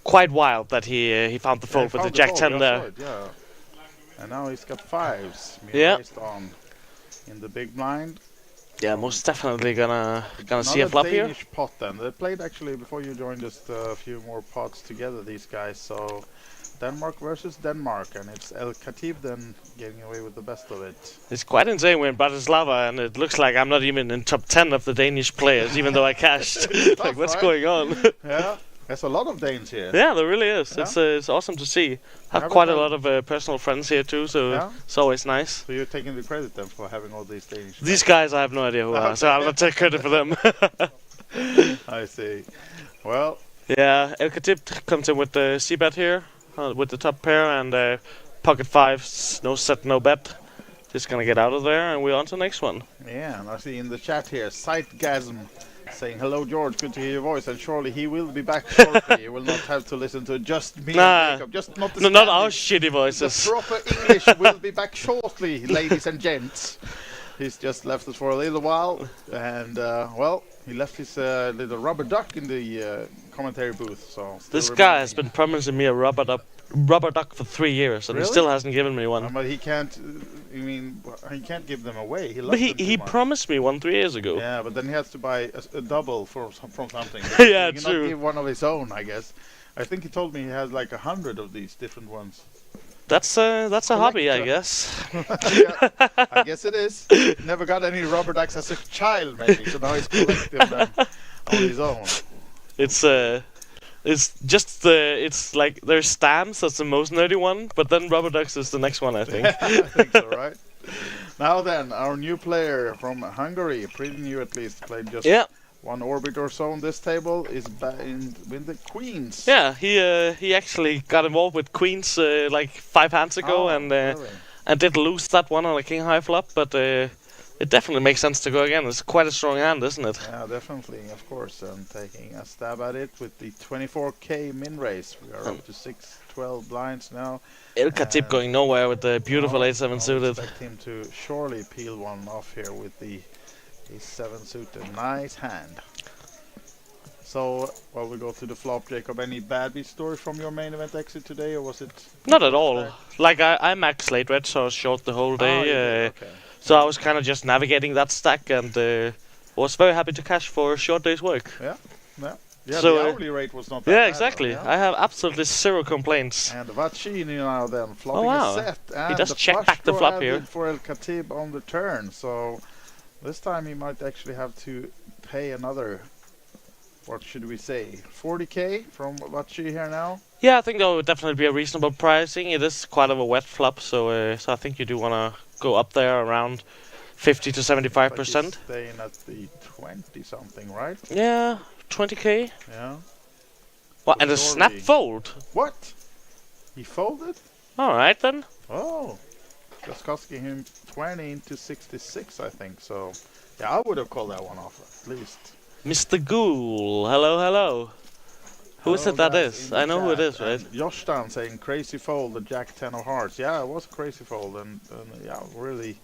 quite wild that he found the fold with the Jack 10 there. Yeah. And now he's got 5s. Yeah. Based on in the big blind. Yeah, most definitely gonna see a flop here. Danish pot then. They played actually before you joined just a few more pots together, these guys. So Denmark versus Denmark, and it's El Khatib then getting away with the best of it. It's quite insane. We're in Bratislava, and it looks like I'm not even in top 10 of the Danish players, even though I cashed. Like, what's going on? Yeah, there's a lot of Danes here. Yeah, there really is. Yeah. It's awesome to see. I have Haven't quite a I- lot of personal friends here too, so Yeah? it's always nice. So you're taking the credit then for having all these Danish. These guys, I have no idea who are, so I'll not take credit for them. I see. Well, Yeah, El Khatib comes in with the C-bet here, with the top pair, and pocket 5s, no set, no bet. Just gonna get out of there, and we're on to the next one. yeah, and I see in the chat here, Sightgasm saying, hello George, good to hear your voice, and surely he will be back shortly. You will not have to listen to just me Nah. and Jacob, just not the No, not standing. our shitty The voices. proper English will be back shortly, ladies and gents. He's just left us for a little while, and well, he left his little rubber duck in the commentary booth. So still This guy has remaining. been promising me a rubber duck for 3 years, and he Really? still hasn't given me one. But he can't. I mean, he can't give them away. He But loves them he too much. promised me one 3 years ago. Yeah, but then he has to buy a double from something. Yeah, he cannot true. give one of his own, I guess. I think he told me he has like 100 of these different ones. That's a hobby, I Collector. guess. Yeah, I guess it is. Never got any rubber ducks as a child, maybe. So now he's collecting them on his own. It's just it's like there's stamps. That's the most nerdy one, but then rubber ducks is the next one, I think. I think so, right? Now then, our new player from Hungary, pretty new at least, played just Yeah, one orbit or so on this table, is with the queens. yeah. He actually got involved with queens like 5 hands ago, Oh, and really? and did lose that one on a king high flop, but it definitely makes sense to go again. It's quite a strong hand, isn't it? Yeah, definitely, of course. And taking a stab at it with the 24k min raise. We are up to 612 blinds now. El Khatib going nowhere with the beautiful A7 I'll suited. expect him to surely peel one off here with the A7 suited. Nice hand. So, well, we go to the flop, Jacob. Any bad beat stories from your main event exit today, or was it? Not at all. Like I maxed late red, so I was short the whole Ah, you did, day. okay. So I was kind of just navigating that stack and was very happy to cash for a short day's work. Yeah, yeah. Yeah, So, the hourly rate was not that Yeah, bad, exactly. though, yeah? I have absolutely zero complaints. And Vacchini now then, flopping wow. a set. And does the check flush back the draw flop added here. for El Khatib on the turn. So this time he might actually have to pay another, what should we say, 40k from Vacchi here now? Yeah, I think that would definitely be a reasonable pricing. It is quite of a wet flop, so so I think you do want to go up there around 50 to 75%. Like he's staying at the 20 something, right? Yeah, 20k. Yeah. What, and a snap Surely. fold? What? He folded? Alright then. Oh. Just costing him 20 into 66, I think. So, yeah, I would have called that one off at least. Mr. Ghoul, hello, hello. Who is Hello it that guys is? in the I know who it chat. is, right? And Joshtan saying crazy fold, the Jack 10 of hearts. Yeah, it was a crazy fold, and yeah, really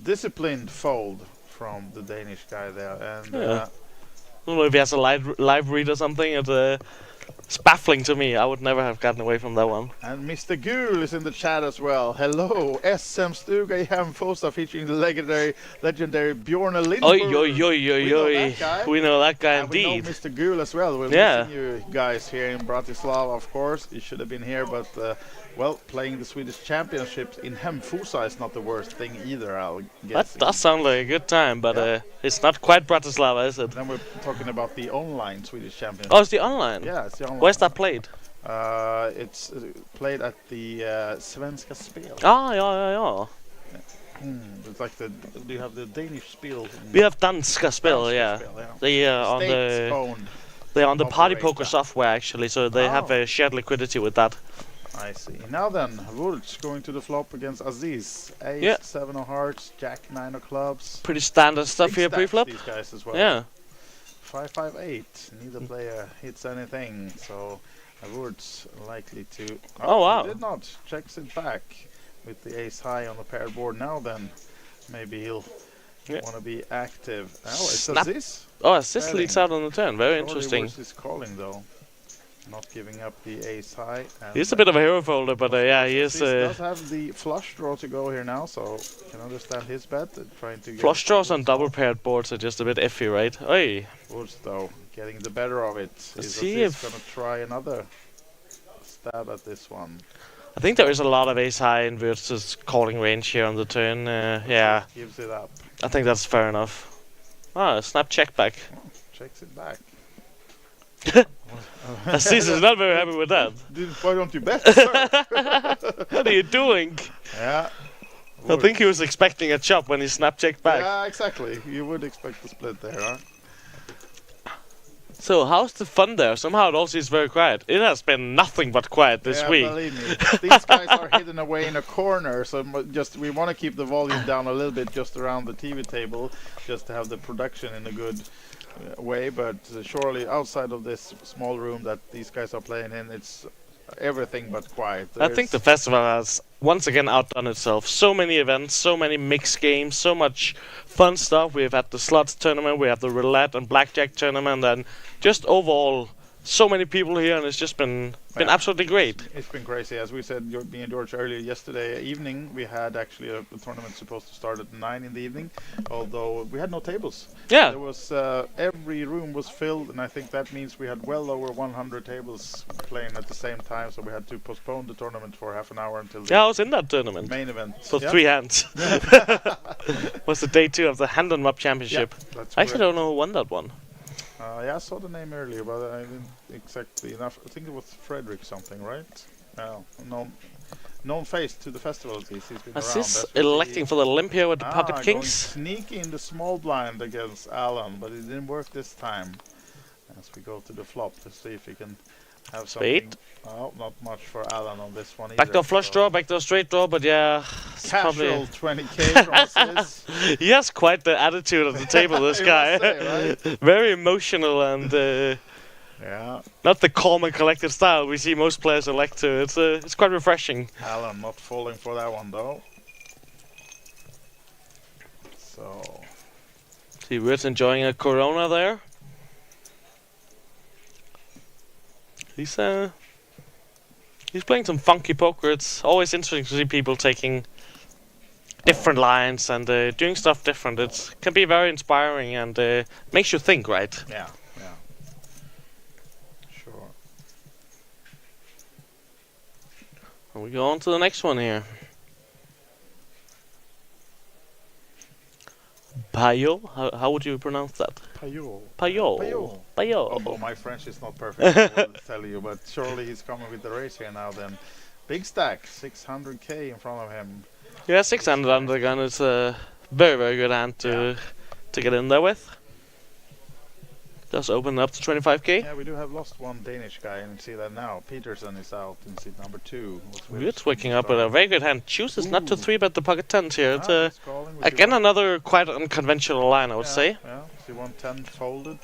disciplined fold from the Danish guy there. And Yeah. I don't know if he has a live read or something. It's baffling to me. I would never have gotten away from that one. and Mr. Ghoul is in the chat as well. Hello, SM Stuga i Hemfosa featuring the legendary Bjorn Lindberg. Oi, oi, oi, oi, We know oi. that guy. We know that guy And we know indeed. Mr. Ghoul as well. We're Yeah. missing you guys here in Bratislava, of course. You should have been here, but well, playing the Swedish Championships in Hemfosa is not the worst thing either, I'll guess. That does sound like a good time, but Yeah. it's not quite Bratislava, is it? Then we're talking about the online Swedish Championships. Oh, it's the online. Yeah, it's the online. Where's that played? It's played at the Svenska Spel. Ah, yeah, yeah. It's like the. Do you have the Danish Spel? We have Danska Spel, Danske yeah. Spel, yeah. They on the State-owned. they're on the party operator. poker software actually, so they have Oh. a shared liquidity with that. I see. Now then, Wurz going to the flop against Aziz. Ace, Yeah. 7 of hearts, Jack, 9 of clubs. Pretty standard stuff Big here stacks, pre-flop. These guys as well. Yeah. 5-5-8. Neither player hits anything, so Wurz likely to. Oh, wow. He did not. Checks it back with the ace high on the paired board. Now then, maybe he'll Yeah. want to be active. Oh, it's Snap. Aziz. Oh, assist Betting. leads out on the turn. Very interesting. Wurz is calling though. Not giving up the ace high. And He's a bit of a hero folder, but yeah, he is. Aziz does have the flush draw to go here now, so can understand his bet. Trying to get Flush draws on double paired boards are just a bit iffy, right? Oi. Woods though getting the better of it. Let's Is see Aziz if- gonna try another stab at this one? I think there is a lot of ace high in Wirtz's calling range here on the turn. Yeah, Gives it up. I think that's fair enough. Ah, snap check back. Checks it back. Aziz is not very happy with that. Why don't you bet, sir? What are you doing? Yeah. I think he was expecting a chop when he snap checked back. Yeah, exactly. You would expect the split there, huh? So how's the fun there? Somehow it all seems very quiet. It has been nothing but quiet this Yeah, week. believe me. These guys are hidden away in a corner, so just we want to keep the volume down a little bit just around the TV table, just to have the production in a good way. But surely outside of this small room that these guys are playing in, it's everything but quiet. I think the festival has once again outdone itself. So many events, so many mixed games, so much fun stuff. We've had the slots tournament, we have the roulette and blackjack tournament, and just overall so many people here, and it's just been absolutely great. It's been crazy. As we said, me and George earlier yesterday evening, we had actually a tournament supposed to start at 9 in the evening, although we had no tables. Yeah. There was every room was filled, and I think that means we had well over 100 tables playing at the same time, so we had to postpone the tournament for half an hour until the Yeah, I was in that tournament main event. for Yeah. 3 hands. Was the day 2 of the Hand and Map Championship. That's I actually correct. don't know who won that one. Yeah, I saw the name earlier, but I didn't exactly enough. I think it was Frederick something, right? No, known face to the festival at least. He's been around. Aziz That's what electing for the Olympia with the pocket going kings. sneaky in the small blind against Alan, but it didn't work this time. As we go to the flop to see if we can have Spade. something. Oh, not much for Alan on this one either. Backdoor flush so draw, backdoor straight draw, but yeah, it's probably Casual 20k from Aziz. he has quite the attitude at the table. This You guy, must say, right? very emotional and Yeah, not the calm and collected style we see most players elect to. It's quite refreshing. Alan not falling for that one though. So See, Wirtz enjoying a Corona there. He's playing some funky poker. It's always interesting to see people taking different lines and doing stuff different. It can be very inspiring and makes you think, right? Yeah, yeah. Sure. And we go on to the next one here. Payo? How would you pronounce that? Payot. Payo. Payot. Payo. Oh, my French is not perfect, I will tell you, but surely he's coming with the race here now then. Big stack, 600k in front of him. Yeah, 600 under the gun is a very, very good hand to get in there with. Just open up to 25k. Yeah, we do have lost one Danish guy, and you see that now. Peterson is out in seat number 2. It's waking up with a very good hand. Chooses not to 3-bet the pocket tens here. It's He's calling with again C1. another quite unconventional line, I would say. Yeah, C110 folded.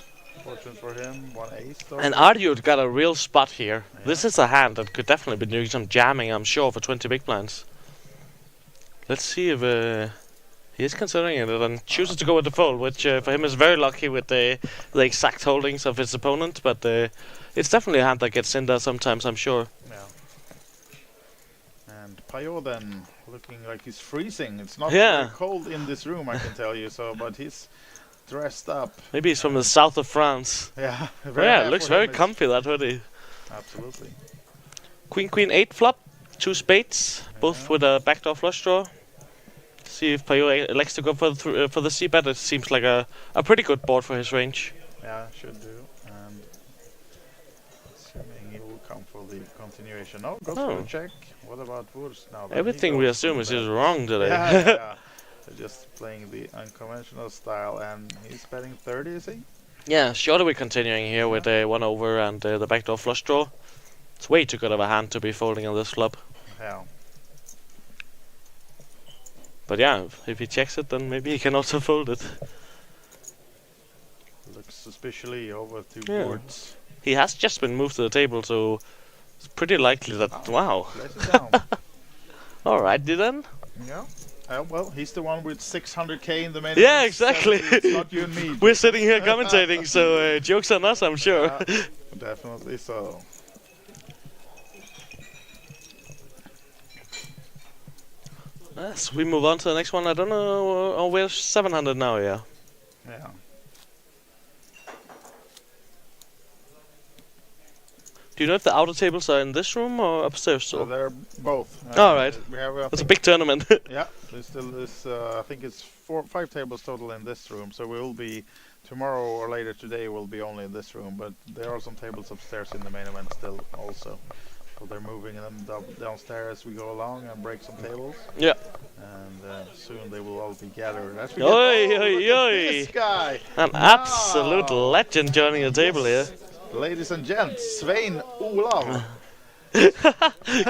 Fortune for him, 1 ace though. And Ardude got a real spot here. Yeah. This is a hand that could definitely be doing some jamming, I'm sure, for 20 big blinds. Let's see if he is considering it and chooses to go with the fold, which for him is very lucky with the exact holdings of his opponent, but it's definitely a hand that gets in there sometimes, I'm sure. Yeah. And Payot then looking like he's freezing. It's not Yeah. very cold in this room, I can tell you, so, but he's dressed up. Maybe he's from the south of France. Yeah. Yeah, it looks very comfy, that hoodie. Absolutely. Queen 8 flop, 2 spades, both with a backdoor flush draw. See if Payot elects to go for the c-bet. It seems like a pretty good board for his range. Yeah, should do. And assuming he will come for the continuation. No, goes for a check. What about Woods now? Everything we assume is just wrong today. Yeah. They're just playing the unconventional style, and he's betting 30, is he? Yeah, surely we're continuing here with a 1 over and the backdoor flush draw. It's way too good of a hand to be folding on this flop. Yeah. But yeah, if he checks it, then maybe he can also fold it. Looks suspiciously over to boards. He has just been moved to the table, so it's pretty likely that... Wow. Lays it down. Alrighty then. Yeah. Well, he's the one with 600k in the main Yeah, event, exactly. so it's not you and me. We're sitting here commentating, so joke's on us, I'm sure. Yeah, definitely so. Yes, we move on to the next one. I don't know. Oh, we're 700 now, yeah. Yeah. Do you know if the outer tables are in this room or upstairs? So they're both. All right. We have, It's a big tournament. Yeah, there's still this. I think it's 5 tables total in this room. So we will be tomorrow or later today. We'll be only in this room, but there are some tables upstairs in the main event still also. So they're moving them downstairs as we go along and break some tables. Yeah. And soon they will all be gathered. As we Oi, get, oi, look at oi. this guy! An absolute legend joining the table here. Ladies and gents, Svein Olav.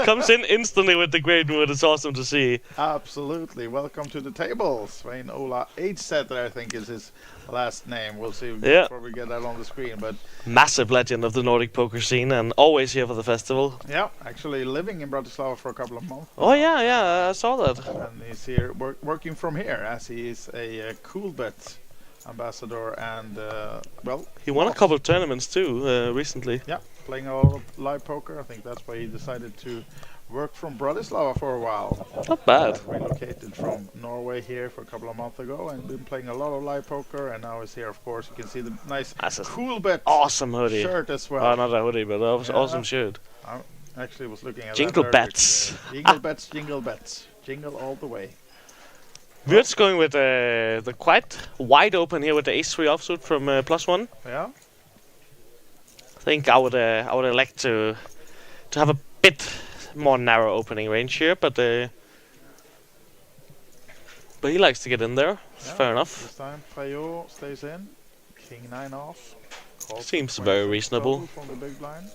Comes in instantly with the great mood. It's awesome to see. Absolutely. Welcome to the table. Svein Ola H-Setter, I think is his last name. We'll see before we get that on the screen. But massive legend of the Nordic poker scene and always here for the festival. yeah, actually living in Bratislava for a couple of months. Oh yeah, I saw that. And he's here working from here as he is a cool bet ambassador and well, he won a couple of tournaments too recently. Yeah, playing a lot of live poker. I think that's why he decided to work from Bratislava for a while. Not bad. Relocated from Norway here for a couple of months ago and been playing a lot of live poker, and now he's here. Of course, you can see the nice cool bet awesome hoodie shirt as well. Oh, not a hoodie, but awesome shirt. I actually was looking at Jingle that bets. Jingle bets, jingle bets, jingle all the way. We're just going with the quite wide open here with the ace-3 offsuit from +1. Yeah. I think I would elect to have a bit more narrow opening range here, but he likes to get in there. It's fair enough. This time Payot stays in. King 9 off. Seems very reasonable. From the big blind.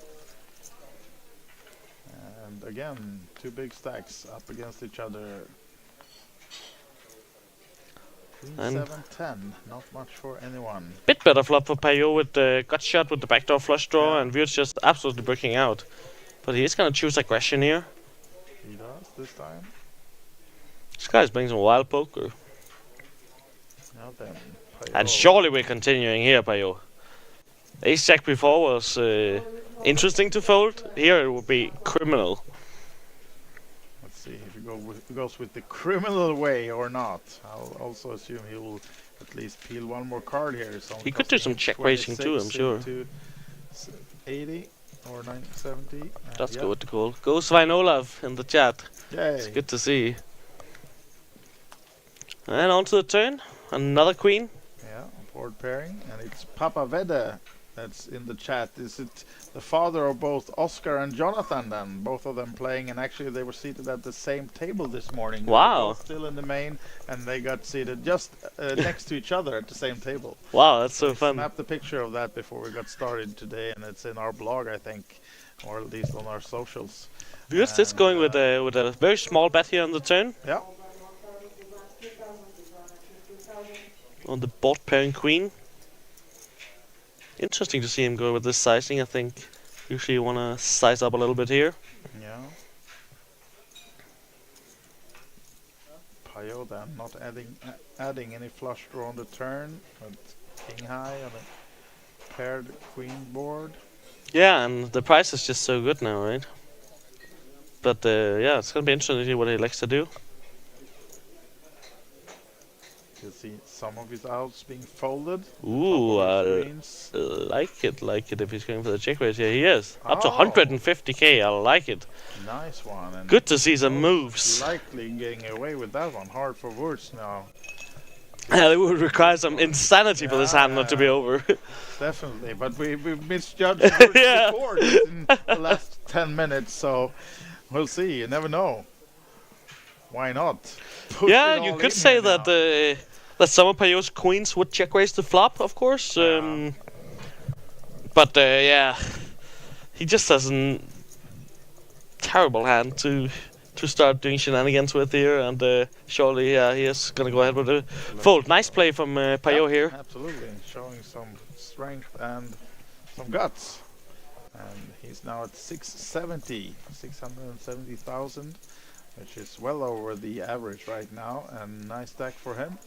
And again, 2 big stacks up against each other. And 7-10, not much for anyone. Bit better flop for Payot with the gut shot with the backdoor flush draw, and Wiertz just absolutely breaking out. But he is gonna choose aggression here. He does this time. This guy's playing some wild poker. Now then, Payot. And surely we're continuing here, Payot. Ace jack before was interesting to fold. Here it would be criminal. Let's see if he goes with the criminal way or not. I'll also assume he will at least peel one more card here. So He could do some check raising too, I'm sure. 80 or 970. That's good to call. Go Svein Olav in the chat. Yay. It's good to see. And on to the turn. Another queen. Yeah, board pairing. And it's Papa Vede that's in the chat. Is it the father of both Oscar and Jonathan then? Both of them playing, and actually they were seated at the same table this morning. Wow. They were both still in the main, and they got seated just next to each other at the same table. Wow, that's so I fun. snapped a picture of that before we got started today, and it's in our blog, I think, or at least on our socials. Just this going with a very small bet here on the turn. Yeah. On the board pairing queen. Interesting to see him go with this sizing, I think. Usually you want to size up a little bit here. Yeah. Pio then not adding any flush draw on the turn, but king high on a paired queen board. Yeah, and the price is just so good now, right? But yeah, it's gonna be interesting to see what he likes to do. You see some of his outs being folded. Ooh, like it if he's going for the check raise. Yeah, he is. Up to 150k, I like it. Nice one. And Good to see some moves. likely getting away with that one. Hard for words now. It would require some insanity for this hand not to be over. Definitely, but we misjudged the words Yeah. before just in the last 10 minutes, so we'll see. You never know. Why not? Push Yeah, it you all could in say here that now. that some of Pio's queens would check raise the flop, of course. But yeah, he just has a terrible hand to start doing shenanigans with here, and surely he is gonna go ahead with a fold. Nice play from Pio here. Absolutely, showing some strength and some guts. And he's now at 670,000, which is well over the average right now, and nice stack for him.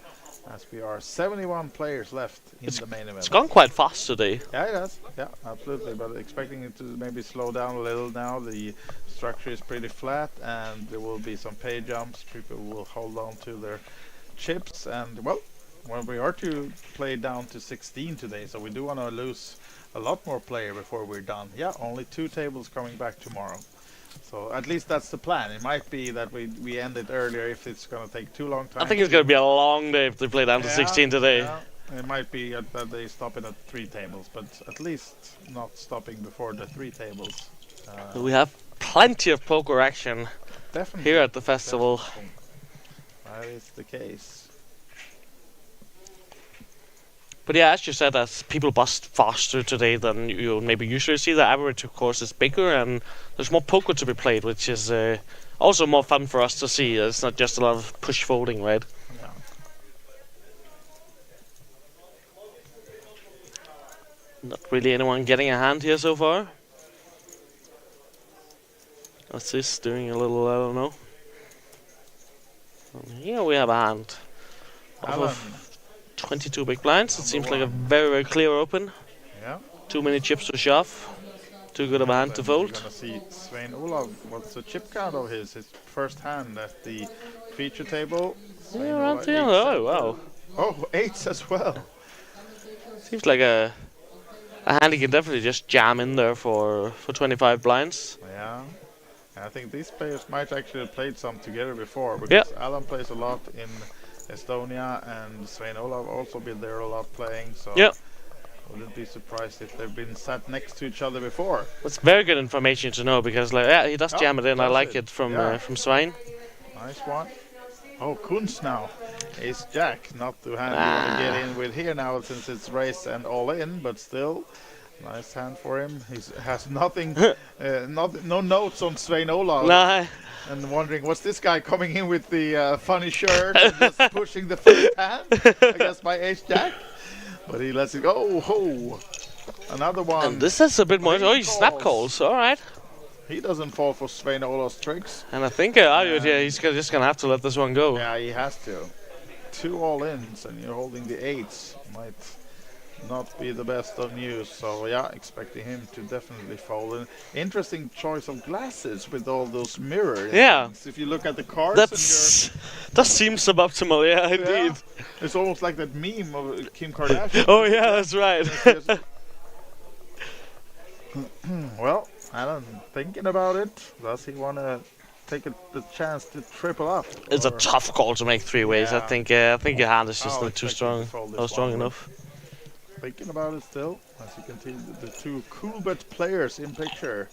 As we are 71 players left in the main event. It's gone quite fast today. Yeah, it has. Yeah, absolutely. But expecting it to maybe slow down a little now. The structure is pretty flat, and there will be some pay jumps. People will hold on to their chips, and well, we are to play down to 16 today, so we do want to lose a lot more player before we're done. Yeah, only 2 tables coming back tomorrow. So at least that's the plan. It might be that we end it earlier if it's going to take too long time. I think it's gonna be a long day if they play down to 16 today. Yeah. It might be that they stop it at 3 tables, but at least not stopping before the 3 tables. We have plenty of poker action Definitely. here at the festival. Definitely. That is the case. But yeah, as you said, as people bust faster today than you maybe usually see, the average, of course, is bigger, and there's more poker to be played, which is also more fun for us to see. It's not just a lot of push folding, right? Yeah. Not really anyone getting a hand here so far. What's this doing a little, I don't know. Here we have a hand. Off Alan. of 22 big blinds. It seems like a one. very, very clear open. Yeah. Too many chips to shove. Too good of a hand to Then we're fold. gonna see Svein Olav. What's the chip count of his? His first hand at the feature table. Svein Yeah, around Olav, 3. 8 Oh, wow. Oh, 8s as well. Seems like a hand he can definitely just jam in there for 25 blinds. Yeah. And I think these players might actually have played some together before, because Yeah. Alan plays a lot in Estonia, and Svein Olav also been there a lot playing, so Yep. wouldn't be surprised if they've been sat next to each other before. That's very good information to know, because like, yeah, he does Yeah, jam it in. I does like it. it from Yeah. from Svein. Nice one. Oh, Kunz now. Ace Jack, not the hand you want to get in with here now since it's race and all in, but still, nice hand for him. He has nothing, no notes on Svein Olav. Nah, And wondering, what's this guy coming in with the funny shirt and just pushing the first hand? I guess by Ace Jack. But he lets it go. Oh, another one. and this is a bit more. Oh, he snap calls. All right. He doesn't fall for Svein Olav's tricks. And I think Arjud, yeah, he's just gonna have to let this one go. Yeah, he has to. 2 all-ins, and you're holding the 8s. Might not be the best of news. So yeah, expecting him to definitely fold. An interesting choice of glasses with all those mirrors. Yeah. If you look at the cards, That seems suboptimal. Yeah, and indeed. it's almost like that meme of Kim Kardashian. Oh yeah, that's right. Well, Alan, thinking about it, does he want to take the chance to triple up? It's a or- tough call to make three ways. Yeah. I think your hand is just Oh, not too expecting strong. to fold this Not strong one, but- enough. Thinking about it still, as you can see, the two cool bet players in picture.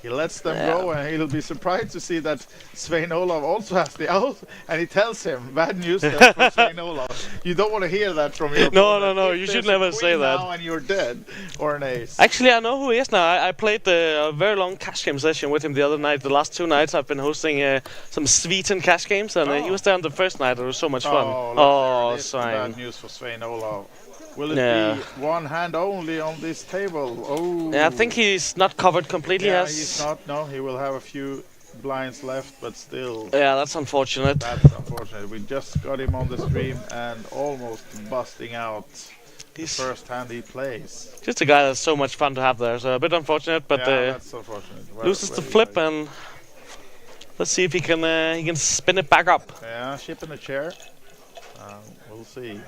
He lets them go, and he'll be surprised to see that Svein Olav also has the out, and he tells him, bad news there for Svein Olav. You don't want to hear that from your No, opponent. no, If you there's should a never queen say that. now and you're dead, or an ace. Actually, I know who he is now. I played a very long cash game session with him the other night. The last 2 nights I've been hosting some Sweden cash games, and he was there on the first night. It was so much fun. Oh, look, Svein. bad news for Svein Olav. Will it Yeah. be one hand only on this table? Oh. Yeah, I think he's not covered completely. Yeah, as he's not. No, he will have a few blinds left, but still. Yeah, that's unfortunate. That's unfortunate. We just got him on the stream and almost busting out the He's first hand he plays. just a guy that's so much fun to have there. So a bit unfortunate, but Yeah, that's unfortunate. loses the flip, and let's see if he can spin it back up. Yeah, ship in a chair. We'll see.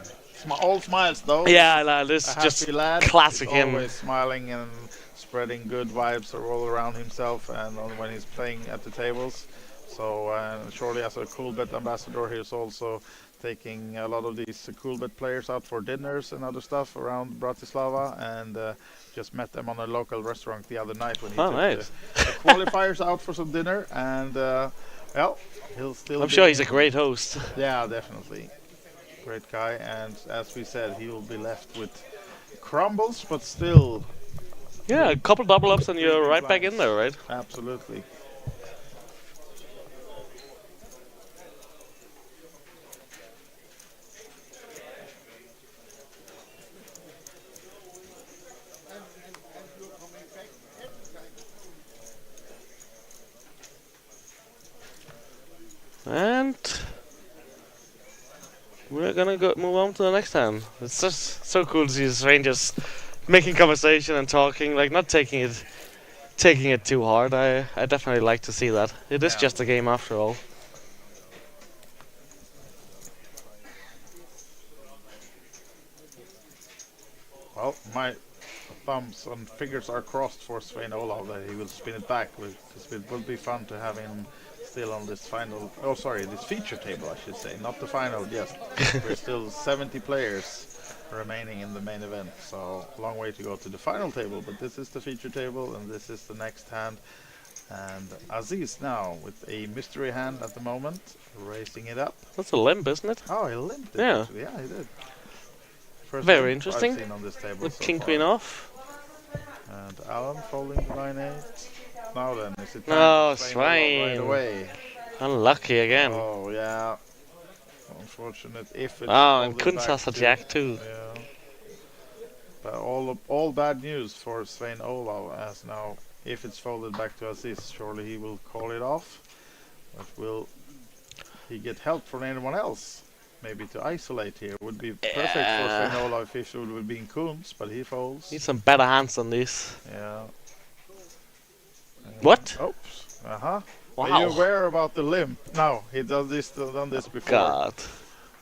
All smiles though. Yeah, no, this A is happy just lad. classic He's him. always smiling and spreading good vibes all around himself and when he's playing at the tables. So surely as a cool bet ambassador, he's also taking a lot of these cool bet players out for dinners and other stuff around Bratislava, and just met them on a local restaurant the other night when he took nice. the qualifiers out for some dinner. And well, he'll still. I'm be sure he's a great host. Yeah, definitely. Great guy, and as we said, he will be left with crumbles, but still, Yeah, a couple double ups and you're right back in there, right? absolutely. And we're gonna move on to the next hand. It's just so cool to see strangers making conversation and talking, like not taking it too hard. I definitely like to see that. It is Yeah. just a game after all. Well, my thumbs and fingers are crossed for Svein Olav that he will spin it back, because it will be fun to have him still on this final. Oh, sorry, this feature table, I should say, not the final. Yes, there's still 70 players remaining in the main event, so long way to go to the final table. But this is the feature table, and this is the next hand. And Aziz now with a mystery hand at the moment, raising it up. That's a limp, isn't it? Oh, he limped it. Yeah. Actually. Yeah, he did. First Very limp interesting. I've seen on this table With so king far. queen off. And Alan folding the 9-8. Now then, is it time Oh, to Svein Olav right Svein. away? Unlucky again. Oh, yeah. Unfortunate if it's Oh, and folded Kunz back has a to- jack too. Yeah. But all bad news for Svein Olav, as now if it's folded back to Aziz, surely he will call it off. But will he get help from anyone else? Maybe to isolate here would be perfect for Yeah. Svein Olav if it would have been Kunz, but he folds. Need some better hands than this. Yeah. What? Oops. Uh-huh. Wow. Are you aware about the limp? No, he done this before. God.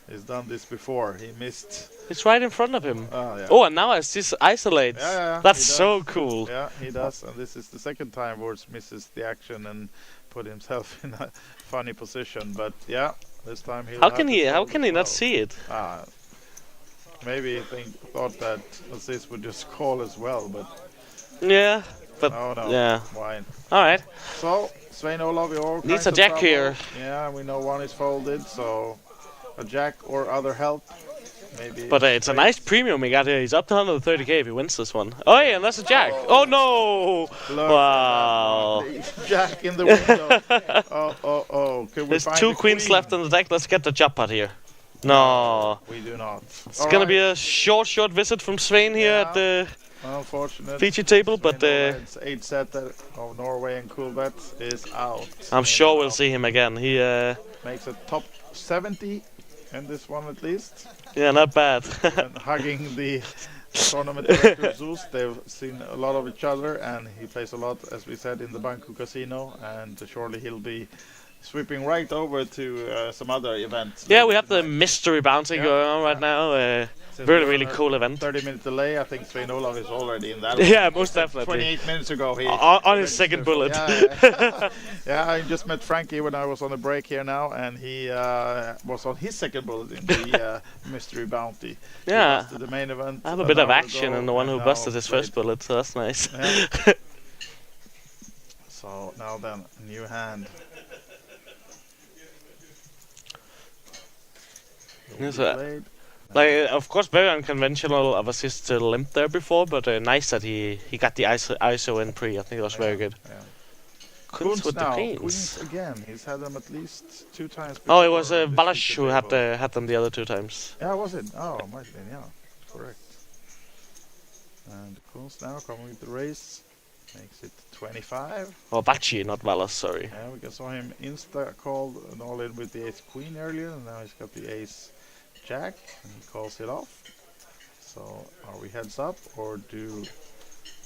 He's done this before. He missed. It's right in front of him. Oh, yeah. Oh, and now Aziz isolates. Yeah, That's he does. so cool. Yeah, he does. And this is the second time Wurz misses the action and put himself in a funny position. But yeah, this time he'll How have can to he? How fold can as he not well. see it? Maybe he thought that Aziz would just call as well, but Yeah, but oh no. yeah. Why? All right. So Svein Olav, you all Needs kinds a of jack trouble. here. Yeah, we know one is folded, so a jack or other help. Maybe. But it's a straight. nice premium he got here. He's up to 130k if he wins this one. Oh yeah, and that's a jack. Oh no! Look Wow. at that one. Jack in the window. Oh. Can we There's find 2 the queens queen? left in the deck. Let's get the jump out here. No. We do not. It's gonna be a short visit from Svein here Yeah. at the Unfortunate. feature table, but It's 8 set of Norway and Coolbet is out. I'm sure we'll see him again. He, Makes a top 70 in this one at least. yeah, not bad. And hugging the tournament director Zeus. They've seen a lot of each other, and he plays a lot, as we said, in the Banco Casino, and surely he'll be sweeping right over to some other events. Yeah, we have the tonight. mystery bounty Yeah, going on right yeah. now. Since Really, we're really on a cool event. 30-minute delay. I think Svein Olav is already in that. Yeah, one. most He said definitely. 28 minutes ago, he On his registered second for- bullet. Yeah, yeah, I just met Frankie when I was on a break here now, and he was on his second bullet in the mystery bounty. He Yeah. busted the main event. I have a an bit of hour action ago, in the one who and busted now his first played- bullet, so that's nice. Yeah. So now then, new hand. Will Yes, be played. Like, of course, very unconventional of assist to limp there before, but nice that he got the ISO in pre. I think it was very good. Yeah. Kunz with the now, queens. queens again. He's had them at least 2 times. Oh, it was before this Balash feature who table. had them the other 2 times. Yeah, was it? Oh, might have been, yeah. Correct. And Kunz now coming with the race. Makes it 25. Or Bachi, not Valas, sorry. Yeah, we saw him insta called and all in with the ace queen earlier, and now he's got the ace jack, and he calls it off. So, are we heads up, or do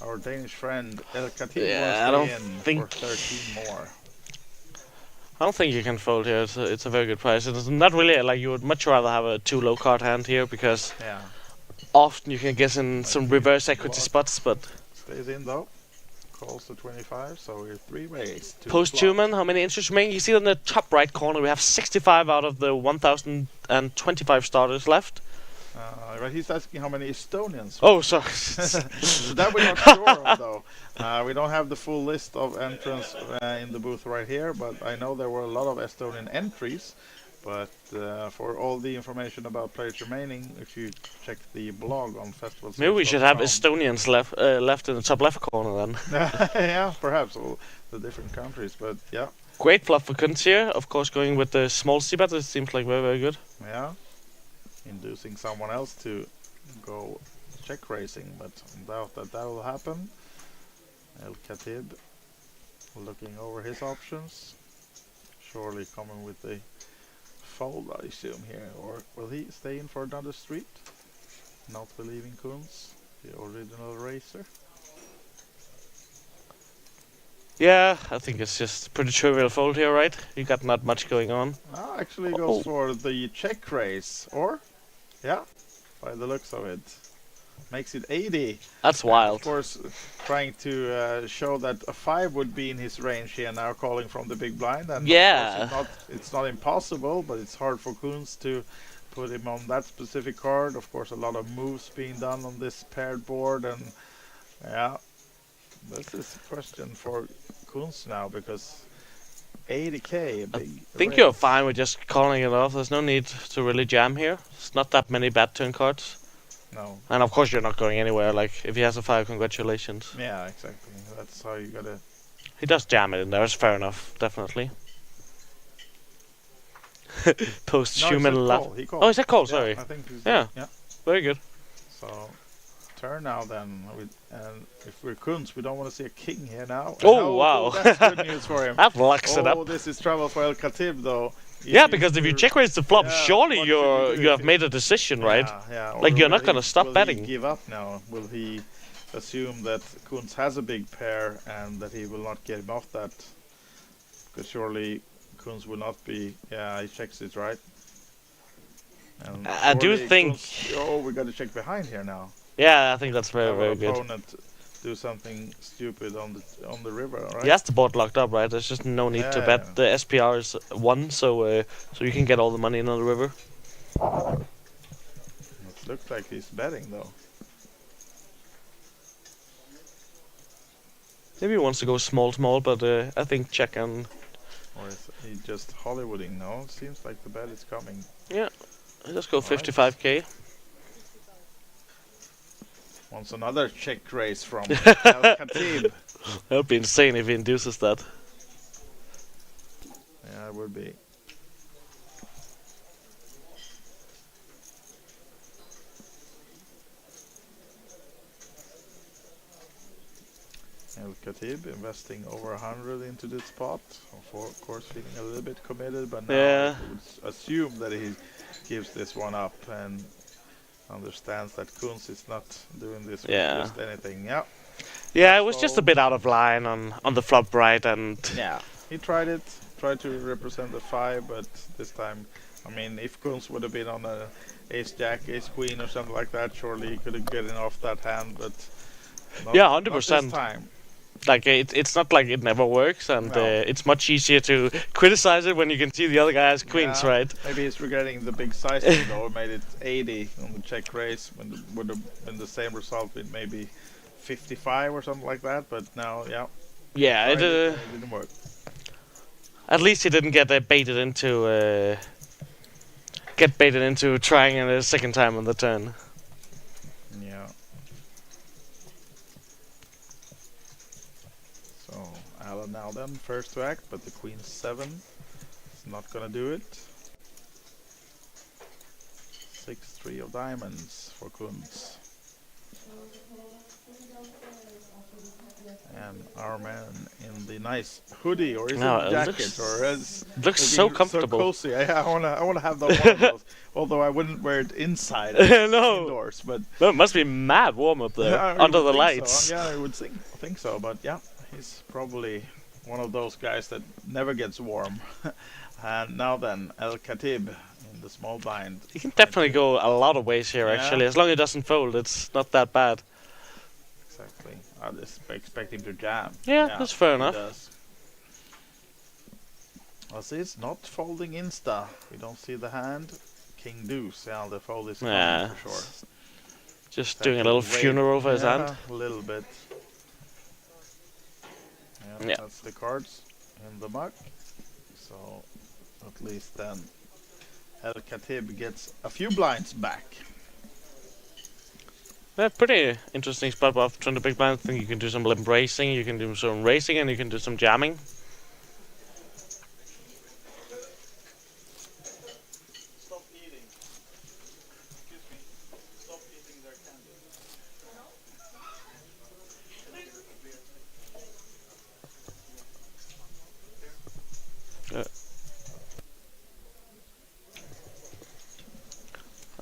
our Danish friend El Khatib Yeah, I don't want to stay in think- for 13 more? I don't think you can fold here. It's a very good price. It's not really like you would much rather have a 2 low card hand here because Yeah, often you can get in some reverse equity Block. spots, but stays in though. Calls to 25, so we're 3 ways to post-human, how many inches remain? You see on the top right corner we have 65 out of the 1,025 starters left. But he's asking how many Estonians. Oh, sorry. So that we're not sure of, though. We don't have the full list of entrants in the booth right here, but I know there were a lot of Estonian entries. But for all the information about players remaining, if you check the blog on festivals. Maybe we should have Estonians left in the top left corner then. Yeah, perhaps all the different countries, but yeah, Great flop for Kunz here. Of course, going with the small c-bet, it seems like very, very good. yeah. Inducing someone else to go check racing, but I doubt that will happen. El Khatib looking over his options. Surely coming with the fold, I assume, here. Or will he stay in for another street? Not believing Kunz, the original racer. Yeah, I think it's just pretty trivial fold here, right? You got not much going on. Actually goes for the check race. Or? Yeah, by the looks of it. Makes it 80. That's Of wild. course, trying to show that a 5 would be in his range here now, calling from the big blind. And Yeah. of course it's not impossible, but it's hard for Kunz to put him on that specific card. Of course, a lot of moves being done on this paired board, and yeah, this is a question for Kunz now because 80k, a big. I think raise. you're fine with just calling it off. There's no need to really jam here. It's not that many bad turn cards. No. And of course you're not going anywhere. Like, if he has a 5, congratulations. Yeah, exactly. That's how you gotta. He does jam it in there. It's fair enough, definitely. Post-human no, lap. he called. Oh, is that call? Yeah, Sorry. I think he's, Yeah. yeah. Very good. So, turn now then. And if we're Kunz, we don't want to see a king here now. Oh, No, wow. That's good news for him. That locks it Oh, up. this is trouble for El Khatib though. Yeah, because if you check raise the flop, Yeah, surely what should we do you if have he- made a decision, right? Yeah, Like, or you're will not gonna he- stop will betting. He give up now? Will he assume that Kunz has a big pair and that he will not get him off that? Because surely Kunz will not be. Yeah, he checks it right. And I do surely think- Kunz, oh, we got to check behind here now. Yeah, I think that's very, Have very our good. opponent do something stupid on the river, right? He has the board locked up, right? There's just no need to Yeah. bet. The SPR is 1, so you can get all the money in on the river. It looks like he's betting though. Maybe he wants to go small, but I think check and Or is he just Hollywooding? No, it seems like the bet is coming. let's go Alright. 55k. Wants another check raise from El Khatib. That would be insane if he induces that. Yeah, it would be. El Khatib investing over 100 into this spot. Of course, feeling a little bit committed, but now Yeah. I would assume that he gives this one up. And understands that Kunz is not doing this with Yeah. just anything. Yeah. Yeah, it was just a So- bit out of line on the flop right, and Yeah. He tried it, tried to represent the 5, but this time, I mean, if Kunz would have been on a ace jack, ace queen or something like that, surely he could have gotten off that hand, but not, Yeah, not 100%. this time. like it's not like it never works, and No. it's much easier to criticize it when you can see the other guy has queens, Yeah, right? Maybe he's regretting the big size lead or made it 80 on the check raise when it would have been the same result with maybe 55 or something like that. But now, yeah, Yeah, tried it and it didn't work. at least he didn't get baited into trying it a second time on the turn. Yeah. So Alan now then first to act, but the queen 7 is not gonna do it. 6-3 of diamonds for Kunz. And our man in the nice hoodie, or is No, it it jacket, looks- or is Looks so looking comfortable. So cozy. I wanna have one of those. Although I wouldn't wear it inside. No. Indoors, but No, it must be mad warm up there yeah, I under would the think lights. So. Yeah, I would think so. But yeah, he's probably one of those guys that never gets warm. And now then, El Khatib in the small blind. He can definitely go a lot of ways here, Yeah. actually. As long as it doesn't fold, it's not that bad. Exactly. I just expect him to jam. Yeah, that's fair he enough. Does. Well, see, it's not folding insta. We don't see the hand. King deuce. Yeah, the fold is coming Yeah. for sure. Just doing a little funeral for his hand. A little bit. Yeah, Yeah. that's the cards in the muck. So at least then El Khatib gets a few blinds back. Yeah, pretty interesting spot off 20 big blind. I think you can do some limp racing, you can do some racing, and you can do some jamming. Stop eating. Excuse me. Stop eating their candy.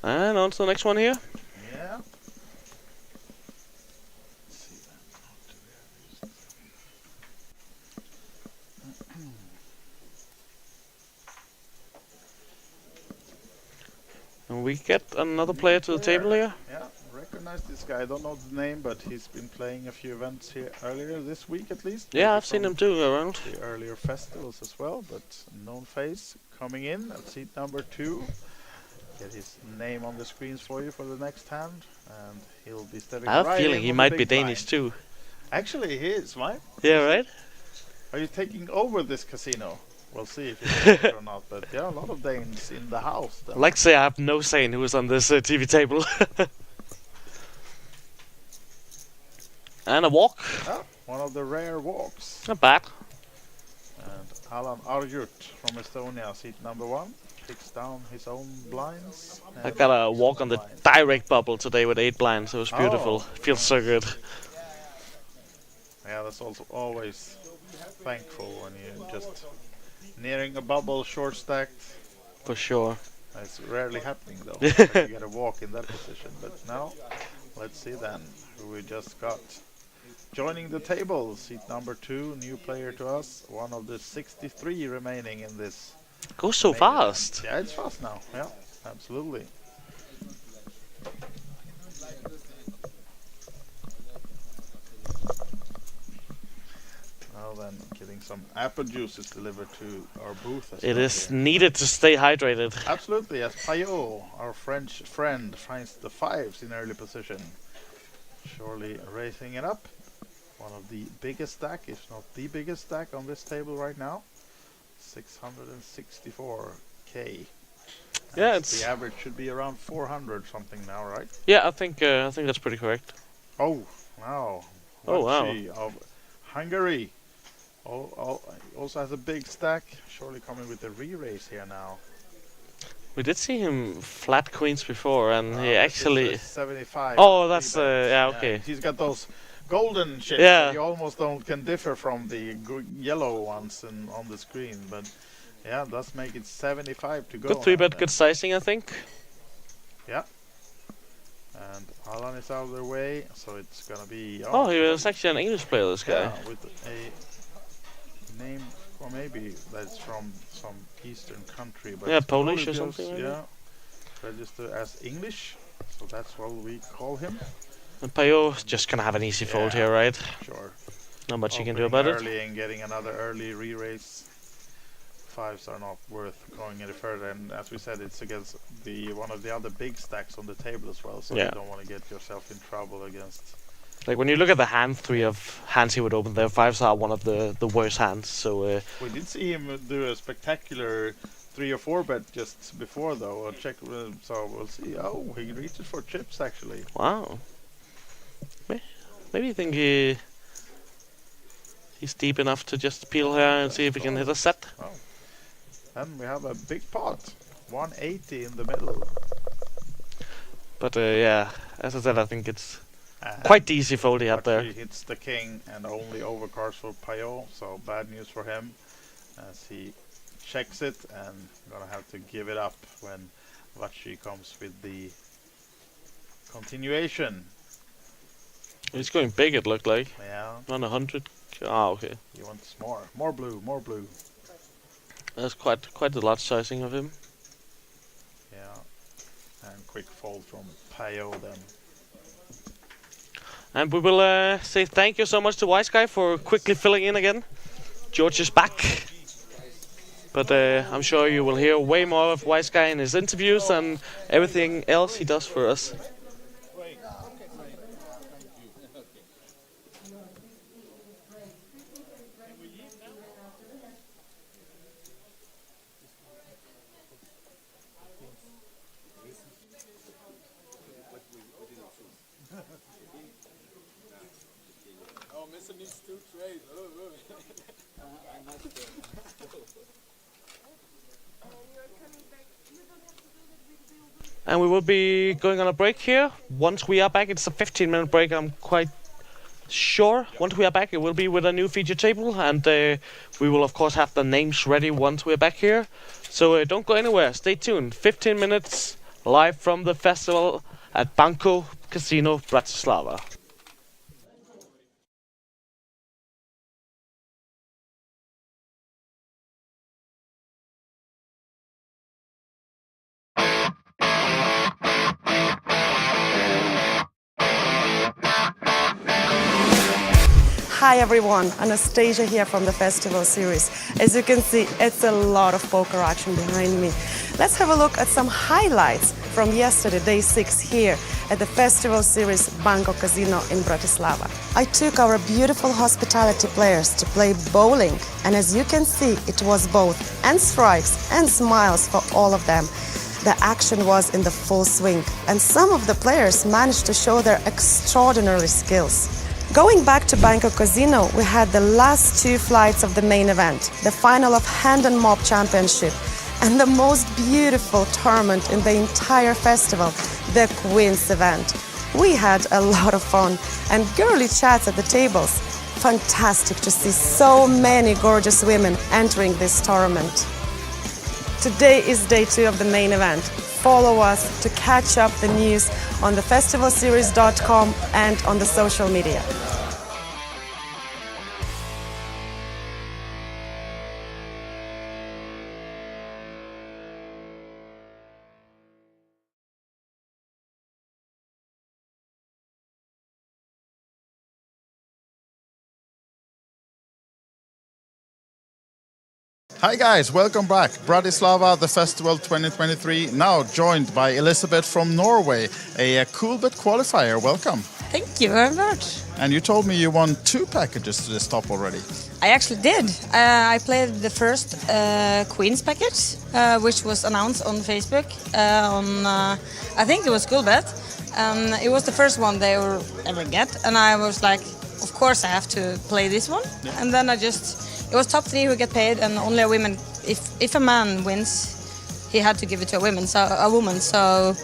And on to the next one here. Yeah. Let's see then. What do we have? And we get another player to the table here. Yeah, recognize this guy. I don't know the name, but he's been playing a few events here earlier this week at least. Yeah, Maybe I've seen from him too around. the earlier festivals as well, but known face coming in at seat number 2. Get his name on the screens for you for the next hand, and he'll be stepping I have a right feeling in he on the might be big Danish blind. too. Actually, he is, right? Yeah, right? Are you taking over this casino? We'll see if he does or not, but yeah, a lot of Danes in the house. Then. I'd like to say I have no say in who is on this TV table. And a walk. Ah, one of the rare walks. Not bad. And Alan Arjut from Estonia, seat number 1, kicks down his own blinds. I and got a walk on the blinds. direct bubble today with 8 blinds. It was beautiful. Oh, Feels so good. Yeah, that's also always thankful when you're just nearing a bubble, short stacked. For sure. It's rarely happening though. That you get a walk in that position. But now, let's see then who we just got. Joining the table, seat number 2, new player to us, one of the 63 remaining in this. Goes so main fast. event. Yeah, it's fast now. Yeah, absolutely. Now then, getting some apple juices delivered to our booth as It well is here. needed to stay hydrated. Absolutely, as Payot, our French friend, finds the 5s in early position. Surely raising it up. One of the biggest stack, if not the biggest stack on this table right now. 664k. Yeah, And it's- the average should be around 400 something now, right? Yeah, I think that's pretty correct. Oh, wow. Oh, wow. Vaci of Hungary. Oh, also has a big stack. Surely coming with the re-raise here now. We did see him flat queens before, and he This is actually. a 75. Oh, that's rebate. yeah, okay. He's got those golden chips. Yeah. That you almost don't can differ from the yellow ones on the screen, but yeah, does make it 75 to go. Good now 3-bet, then. good sizing, I think. Yeah. And Alan is out of the way, so it's gonna be... Oh, he was actually an English player, this guy. Yeah, with a name, or maybe that's from some Eastern country. But Yeah, Polish or Polish, something maybe? Yeah, registered as English, so that's what we call him. And Payot's just gonna have an easy fold here, right? Sure. Not much you can do Opening about it. early and getting another early re-raise. Fives are not worth going any further, and as we said, it's against one of the other big stacks on the table as well, so Yeah. you don't want to get yourself in trouble against... Like when you look at the hand three of hands he would open there, fives are one of the worst hands. So We did see him do a spectacular 3 or 4 bet just before, though. I'll check, so we'll see. Oh, he reaches for chips actually. wow. Maybe you think he's deep enough to just peel here and see if he can hit a set. Oh. And we have a big pot, 180 in the middle. But yeah, as I said, I think it's quite easy fold he had But there. he hits the king and only overcards for Payot, so bad news for him as he checks it and gonna have to give it up when Vachi comes with the continuation. He's going big, it looked like. Yeah, On 100. Ah, okay. he wants more blue, more blue. That's quite a large sizing of him. Yeah, and quick fold from Payot then. And we will say thank you so much to Wise Guy for quickly filling in again. George is back. But I'm sure you will hear way more of Wise Guy in his interviews and everything else he does for us. And we will be going on a break here. Once we are back, it's a 15-minute break, I'm quite sure. Once we are back, it will be with a new feature table, and we will of course have the names ready once we're back here. So don't go anywhere, stay tuned. 15 minutes live from the festival at Banco Casino Bratislava. Hi everyone, Anastasia here from the Festival Series. As you can see, it's a lot of poker action behind me. Let's have a look at some highlights from yesterday, day 6 here at the Festival Series Banco Casino in Bratislava. I took our beautiful hospitality players to play bowling, and as you can see, it was both and strikes and smiles for all of them. The action was in the full swing, and some of the players managed to show their extraordinary skills. Going back to Banco Casino, we had the last 2 flights of the main event, the final of Hand and Mob Championship, and the most beautiful tournament in the entire festival, the Queen's event. We had a lot of fun and girly chats at the tables. Fantastic to see so many gorgeous women entering this tournament. Today is day 2 of the main event. Follow us to catch up the news on thefestivalseries.com and on the social media. Hi guys, welcome back. Bratislava, the festival 2023, now joined by Elizabeth from Norway, a cool bet qualifier. Welcome. Thank you very much. And you told me you won 2 packages to this top already. I actually did. I played the first Queen's package, which was announced on Facebook I think it was Schoolbet. It was the first one they will ever get, and I was like, of course I have to play this one. Yeah. And then it was top 3 who get paid, and only a woman. If a man wins, he had to give it to a woman. So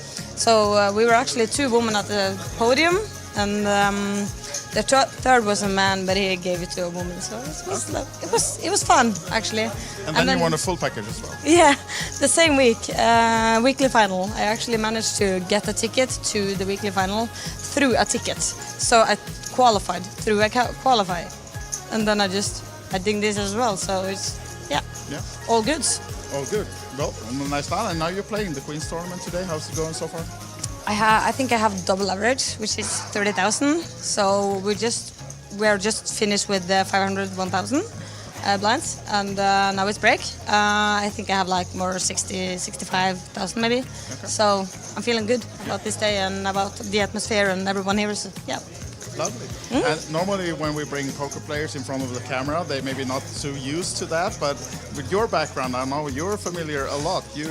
we were actually 2 women at the podium, and The third was a man, but he gave it to a woman. So it was fun actually. And then you won a full package as well. Yeah, the same week, weekly final. I actually managed to get a ticket to the weekly final through a ticket. So I qualified through a qualify, and then I did this as well. So it's all good. All good. Well, nice time. And now you're playing the Queen's Tournament today. How's it going so far? I think I have double average, which is 30,000. So we're just finished with the 500, 1,000 blinds, and now it's break. I think I have like more 60, 65,000 maybe. Okay. So I'm feeling good about this day and about the atmosphere and everyone here. So, yeah. Lovely. And normally when we bring poker players in front of the camera, they may be not so used to that, but with your background, I know you're familiar a lot. You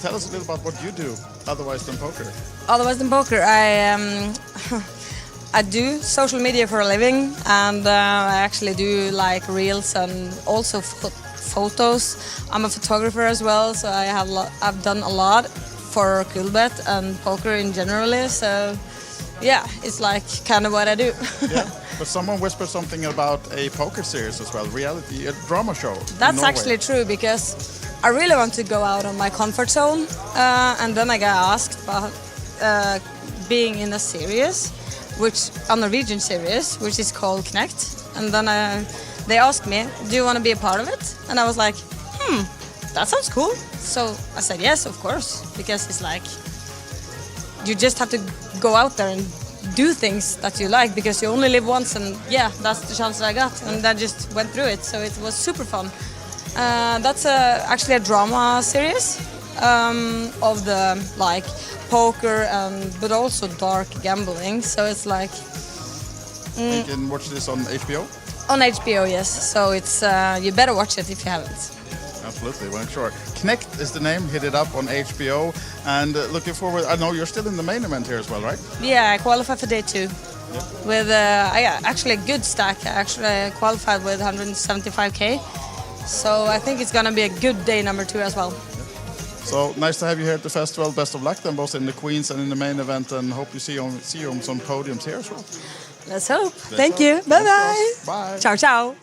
tell us a little about what you do otherwise than poker. Otherwise than poker, I do social media for a living, and I actually do like reels and also photos. I'm a photographer as well, so I've done a lot for Kulbet and poker in general. So yeah, it's like kind of what I do. Yeah, but someone whispered something about a poker series as well, reality, a drama show. That's actually true, because I really want to go out of my comfort zone, and then I got asked about being in a series, a Norwegian series, which is called Connect, and then they asked me, do you want to be a part of it? And I was like, that sounds cool. So I said yes, of course, because it's like, you just have to go out there and do things that you like, because you only live once, and yeah, that's the chance that I got, and I just went through it, so it was super fun. That's actually a drama series of the like poker but also dark gambling, so it's like you can watch this on HBO? On HBO, yes, so it's you better watch it if you haven't. Absolutely, well, sure. Connect is the name, hit it up on HBO, and looking forward. I know you're still in the main event here as well, right? Yeah, I qualified for day 2 with actually a good stack. I actually qualified with 175k, so I think it's gonna be a good day number 2 as well. So nice to have you here at the festival. Best of luck then, both in the Queens and in the main event, and hope you see you on some podiums here as well. Let's hope. Thank you. Bye bye. Bye. Ciao ciao.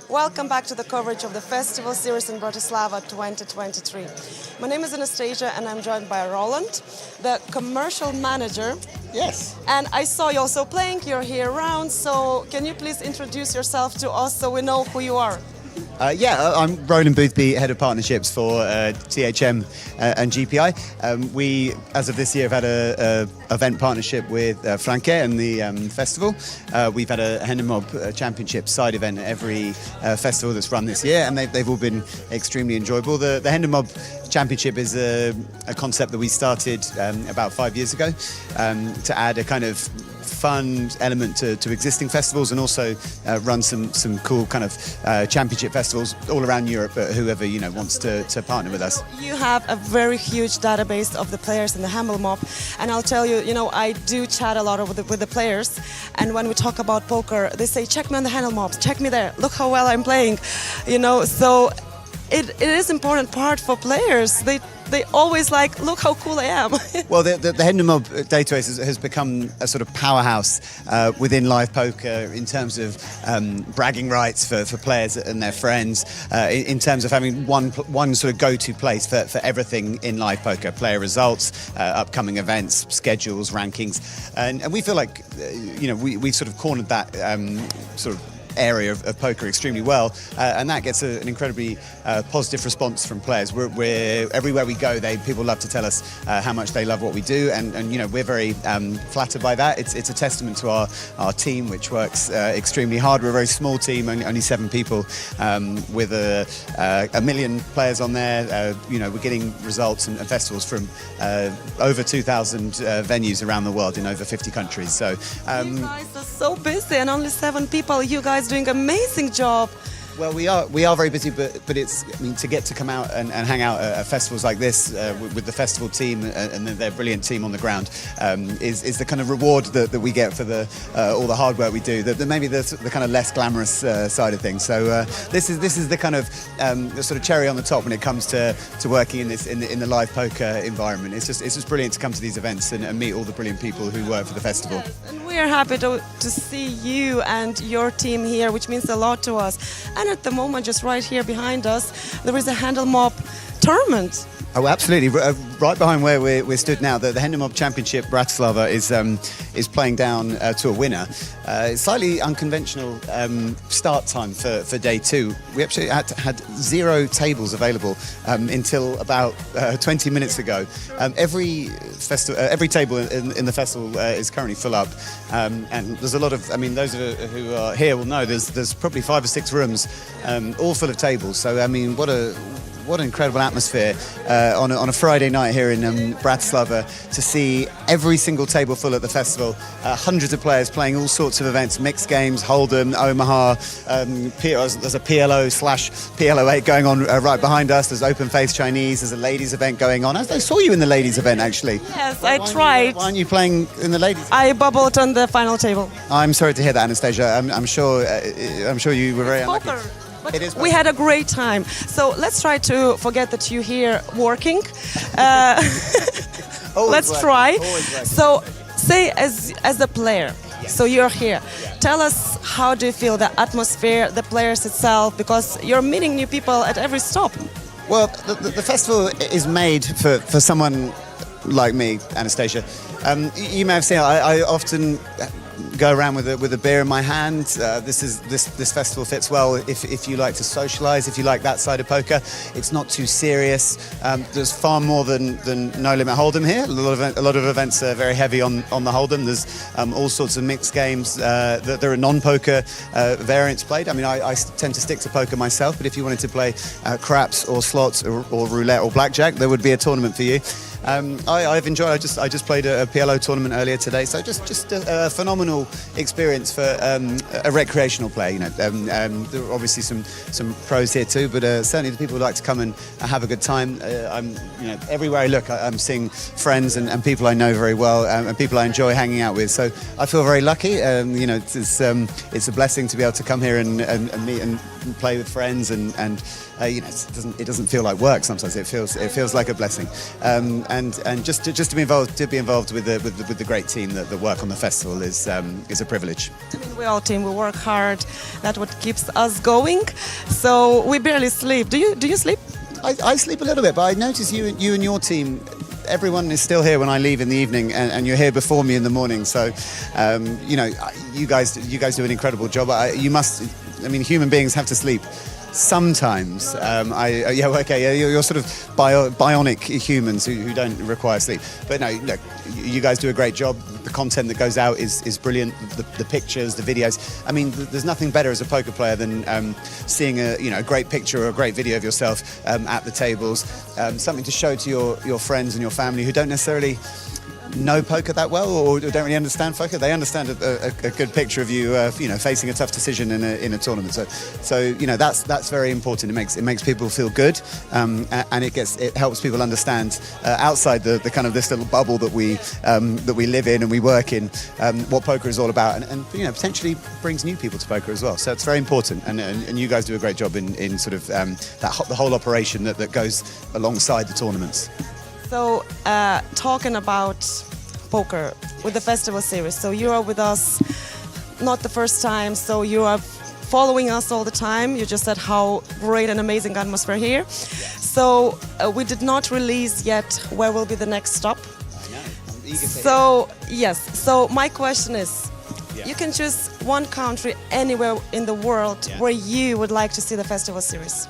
Welcome back to the coverage of the Festival Series in Bratislava 2023. My name is Anastasia and I'm joined by Roland, the commercial manager. Yes. And I saw you also playing, you're here around, so can you please introduce yourself to us so we know who you are? I'm Roland Boothby, Head of Partnerships for THM and GPI. We, as of this year, have had a event partnership with Franke and the festival. We've had a Hennemob Championship side event at every festival that's run this year, and they've all been extremely enjoyable. The Hennemob Championship is a concept that we started about 5 years ago to add a kind of fun element to existing festivals, and also run some cool kind of championship festivals all around Europe. Whoever wants to partner with us. You have a very huge database of the players in the Hammelmob, and I'll tell you, I do chat a lot with the players, and when we talk about poker, they say, check me on the Hammelmob, check me there, look how well I'm playing, so it is important part for players. They always like, look how cool I am. Well, the Hennemob database has become a sort of powerhouse within live poker in terms of bragging rights for players and their friends, in terms of having one sort of go-to place for everything in live poker: player results, upcoming events, schedules, rankings, and we feel like we've sort of cornered that sort of area of poker extremely well, and that gets an incredibly positive response from players. We're everywhere we go, people love to tell us how much they love what we do, and we're very flattered by that. It's a testament to our team, which works extremely hard. We're a very small team, only 7 people, with a million players on there. We're getting results and festivals from over 2,000 venues around the world in over 50 countries. So you guys are so busy, and only 7 people. You guys doing amazing job. Well, we are very busy, but it's, I mean, to get to come out and hang out at festivals like this with the festival team and their brilliant team on the ground is the kind of reward that we get for all the hard work we do. Maybe the kind of less glamorous side of things. So this is the kind of the sort of cherry on the top when it comes to working in the live poker environment. It's just brilliant to come to these events and meet all the brilliant people who work for the festival. Yes, and we are happy to see you and your team here, which means a lot to us. And at the moment, just right here behind us, there is a Handel Mob tournament. Oh, absolutely! Right behind where we're stood now, the Handel Mob Championship Bratislava is playing down to a winner. It's slightly unconventional start time for day 2. We actually had 0 tables available until about 20 minutes ago. Every table in the festival is currently full up, and there's a lot of. I mean, those who are here will know there's probably 5 or 6 rooms, all full of tables. So I mean, what an incredible atmosphere on a Friday night here in Bratislava to see every single table full at the festival. Hundreds of players playing all sorts of events, mixed games, Hold'em, Omaha. There's a PLO/PLO8 going on right behind us. There's open face Chinese. There's a ladies event going on. I saw you in the ladies event actually. Yes, I tried. Why aren't you playing in the ladies? I bubbled on the final table. I'm sorry to hear that, Anastasia. I'm sure you were very unlucky. Poker. But It is we had a great time. So let's try to forget that you're here working. Let's working, try. always working. So say as a player, so you're here. Tell us, how do you feel the atmosphere, the players itself, because you're meeting new people at every stop. Well, the festival is made for someone like me, Anastasia. You may have seen I often go around with a beer in my hand. This festival fits well if you like to socialise, if you like that side of poker. It's not too serious. There's far more than No Limit Hold'em here. A lot of events are very heavy on the Hold'em. There's all sorts of mixed games. There are non-poker variants played. I mean, I tend to stick to poker myself, but if you wanted to play craps or slots or roulette or blackjack, there would be a tournament for you. I've enjoyed. I just played a PLO tournament earlier today, so just a phenomenal experience for a recreational player. You know, there are obviously some pros here too, but certainly the people who like to come and have a good time. Everywhere I look, I'm seeing friends and people I know very well, and people I enjoy hanging out with. So I feel very lucky. It's a blessing to be able to come here and meet and play with friends, and it doesn't feel like work sometimes. It feels like a blessing. And just to be involved with the great team that work on the festival is a privilege. I mean, we're all team. We work hard. That's what keeps us going. So we barely sleep. Do you sleep? I sleep a little bit, but I notice you and your team. Everyone is still here when I leave in the evening, and you're here before me in the morning. So, you guys do an incredible job. Human beings have to sleep. Sometimes, you're sort of bionic humans who don't require sleep. But no, look, you guys do a great job. The content that goes out is brilliant. The pictures, the videos. I mean, there's nothing better as a poker player than seeing a great picture or a great video of yourself at the tables. Something to show to your friends and your family who don't necessarily know poker that well or don't really understand poker. They understand a good picture of you, facing a tough decision in a tournament. So that's very important. It makes people feel good, and it helps people understand outside the kind of this little bubble that we live in and we work in, what poker is all about, and potentially brings new people to poker as well. So it's very important, and you guys do a great job in sort of the whole operation that goes alongside the tournaments. So, talking about poker with the festival series, so you are with us not the first time, so you are following us all the time. You just said how great and amazing atmosphere here. So, we did not release yet where will be the next stop. I know. I'm eager to So, yes. So, my question is, you can choose one country anywhere in the world where you would like to see the festival series.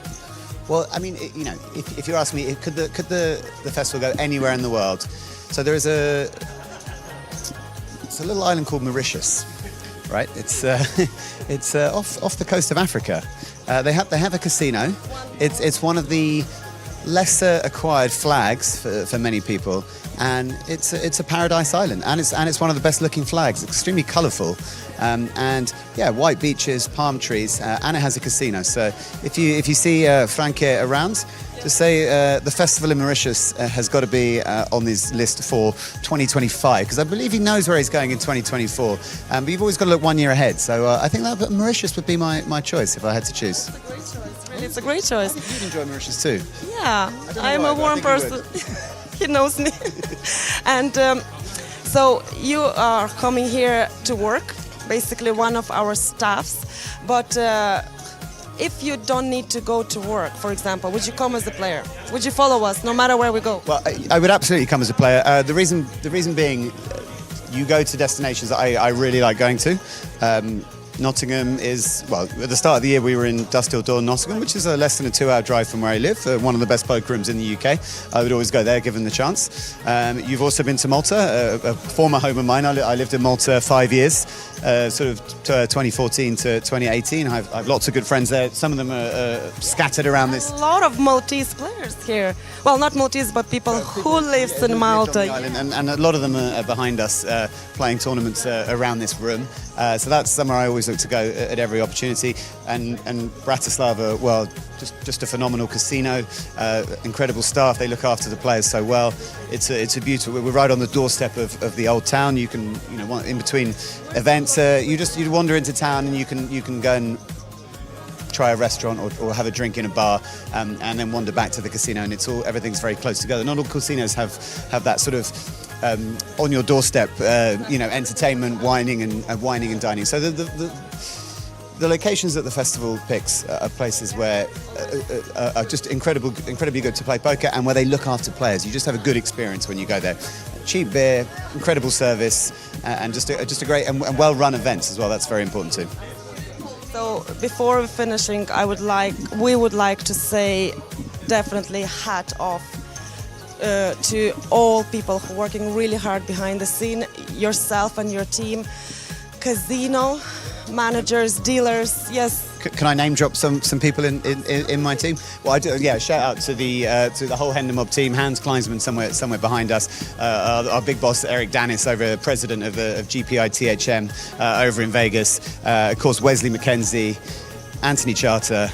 Well, I mean, if you ask me, could the festival go anywhere in the world? So there is it's a little island called Mauritius, right? It's off the coast of Africa. They have a casino. It's one of the lesser acquired flags for many people, and it's a paradise island, and it's one of the best looking flags. Extremely colourful. And yeah, white beaches, palm trees, and it has a casino. So if you see Franke around, just say the festival in Mauritius has got to be on his list for 2025, because I believe he knows where he's going in 2024. But you've always got to look 1 year ahead. So I think that Mauritius would be my choice if I had to choose. It's a great choice. Really, it's a great choice. You'd enjoy Mauritius too. Yeah, I'm why, a but I warm think you person. He knows me. And so you are coming here to work, basically one of our staffs. But if you don't need to go to work, for example, would you come as a player? Would you follow us no matter where we go? Well, I would absolutely come as a player. The reason being, you go to destinations that I really like going to. Nottingham is, well, at the start of the year we were in Dust Till Dawn, Nottingham, which is less than a 2-hour drive from where I live, one of the best poker rooms in the UK. I would always go there given the chance. You've also been to Malta, a former home of mine. I lived in Malta 5 years, sort of 2014 to 2018. I have lots of good friends there. Some of them are scattered around this. A lot of Maltese players here. Well, not Maltese, but people who live in Malta. And a lot of them are behind us playing tournaments around this room. So that's somewhere I always look to go at every opportunity. And Bratislava, well, just a phenomenal casino, incredible staff. They look after the players so well. It's a beautiful. We're right on the doorstep of the old town. You can, in between events, you wander into town and you can go and try a restaurant or have a drink in a bar, and then wander back to the casino, and everything's very close together. Not all casinos have that sort of on your doorstep, entertainment, wining and dining. So the locations that the festival picks are places where are just incredibly good to play poker, and where they look after players. You just have a good experience when you go there. Cheap beer, incredible service, and just a great and well-run events as well. That's very important too. So before finishing, we would like to say definitely hat off to all people who are working really hard behind the scene, yourself and your team, casino managers, dealers. Yes. Can I name drop some people in my team? Well, I do. Yeah, shout out to the whole Hendemob team. Hans Kleinsman somewhere behind us. Our big boss Eric Danis, president of GPI THM over in Vegas. Of course, Wesley McKenzie, Anthony Charter,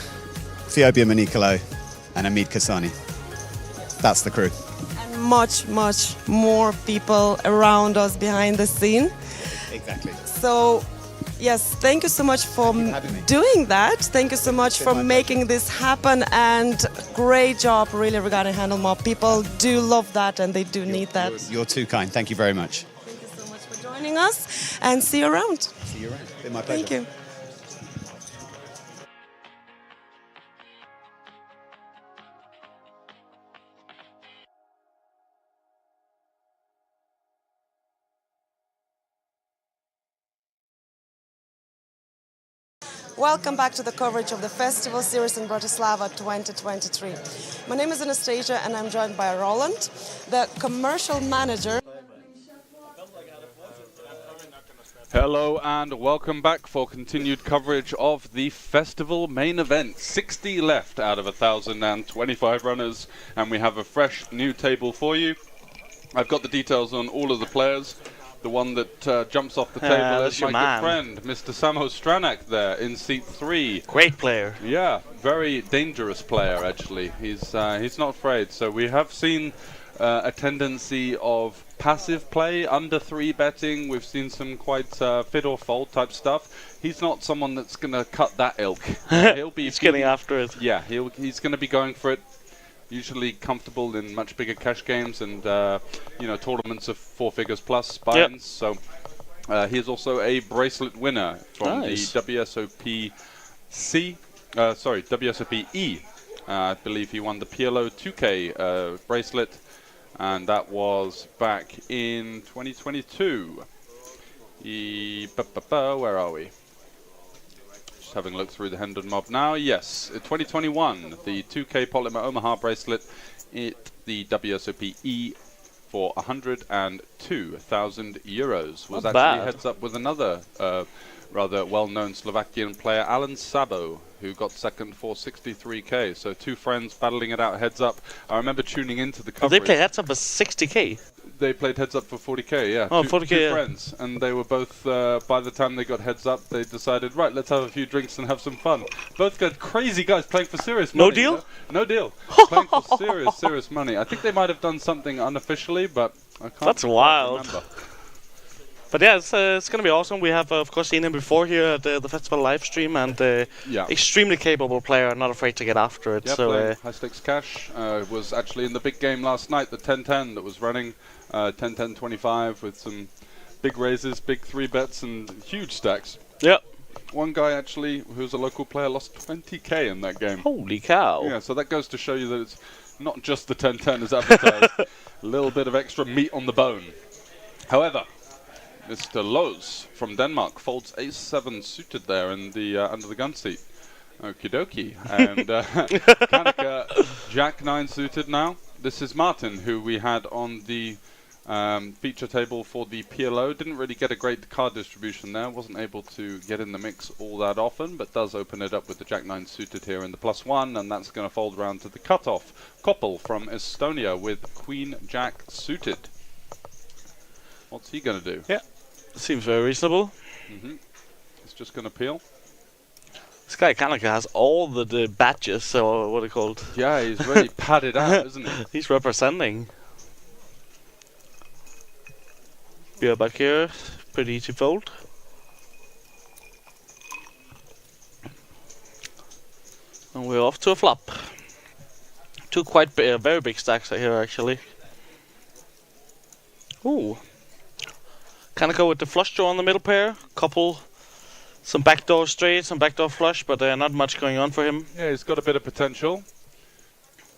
Fiobia Manicolo, and Hamid Kasani. That's the crew. And much more people around us behind the scene. Exactly. So. Yes, thank you so much for doing that. Thank you so much for making this happen, and great job really regarding Hendemob. People do love that and they do need that. You're too kind. Thank you very much. Thank you so much for joining us, and see you around. See you around. It's been my pleasure. Thank you. Welcome back to the coverage of the Festival Series in Bratislava 2023. My name is Anastasia and I'm joined by Roland, the commercial manager. Hello and welcome back for continued coverage of the festival main event. 60 left out of 1,025 runners, and we have a fresh new table for you. I've got the details on all of the players. The one that jumps off the table is my good friend, Mr. Samo Stranak there in seat 3. Great player. Yeah, very dangerous player actually. He's not afraid. So we have seen a tendency of passive play, under 3 betting. We've seen some quite fit or fold type stuff. He's not someone that's going to cut that ilk. He'll be he's getting after it. Yeah, he's going to be going for it. Usually comfortable in much bigger cash games and tournaments of 4 figures plus buy-ins. Yep. So he is also a bracelet winner from the WSOP E. I believe he won the PLO 2K bracelet, and that was back in 2022. Where are we? Having a look through the Hendemob now. Yes, 2021, the 2K Polymer Omaha bracelet at the WSOP E for 102,000 euros. Was Not actually bad. heads up with another rather well-known Slovakian player Alan Sabo, who got second for 63k. So two friends battling it out heads up. I remember tuning into the Well, coverage. they play heads up as 60k. They played heads up for 40k, yeah. Oh, two 40K, two yeah. friends, and they were both. By the time they got heads up, they decided, right, let's have a few drinks and have some fun. Both got crazy guys playing for serious money. No deal? You know? No deal. Playing for serious money. I think they might have done something unofficially, but I can't. That's quite wild. remember. But yeah, it's going to be awesome. We have, of course, seen him before here at the festival live stream, and Yeah. extremely capable player, not afraid to get after it. Yeah, So playing high stakes cash. Was actually in the big game last night, the 10-10 that was running, 10-10-25 with some big raises, big 3-bets and huge stacks. yeah, One guy actually, who's a local player, lost 20k in that game. holy cow! Yeah, so that goes to show you that it's not just the 10-10 as advertised. A little bit of extra meat on the bone. However, Mr. Lowe's from Denmark folds ace-7 suited there in the under the gun seat. Okie dokie. And Kanika jack-9 suited now. This is Martin, who we had on the feature table for the PLO. Didn't really get a great card distribution there. Wasn't able to get in the mix all that often, but does open it up with the jack-9 suited here in the +1, and that's going to fold around to the cutoff. Koppel from Estonia with queen-jack suited. What's he going to do? Yeah, seems very reasonable. It's just going to peel. This guy Kanaka has all the badges, so what are they called? Yeah, he's really padded out, isn't he? He's representing. Beer back here, pretty easy fold. And we're off to a flop. Two quite very big stacks here actually. Ooh. Kanaka with the flush draw on the middle pair. Couple, some backdoor straight, some backdoor flush, but not much going on for him. Yeah, he's got a bit of potential.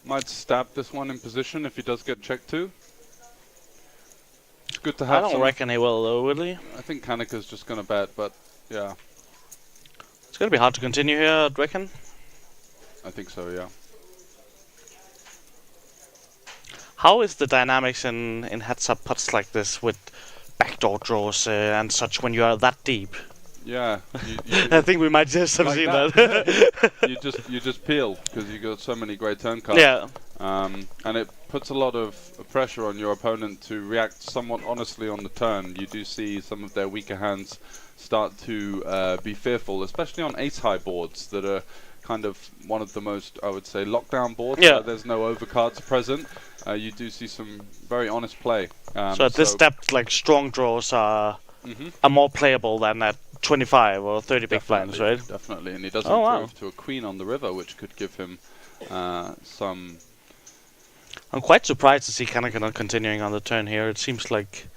Might stab this one in position if he does get checked too. It's good to have I don't reckon he will though, will he? I think Kanika's just going to bet, but yeah, It's gonna be hard to continue here, I'd reckon. I think so, yeah. How is the dynamics in heads-up pots like this with backdoor draws and such when you are that deep? Yeah, I think we might just have like seen that. that. you just peel because you got so many great turn cards. Yeah. And it puts a lot of pressure on your opponent to react somewhat honestly on the turn. You do see some of their weaker hands start to be fearful, especially on ace-high boards that are kind of one of the most, I would say, lockdown boards. Yeah. Where there's no overcards present. You do see some very honest play. So at this step, like strong draws are more playable than at 25 or 30 big blinds, right? Definitely, and he does Oh, improve wow. to a queen on the river, which could give him some. I'm quite surprised to see Kanaka not continuing on the turn here. It seems like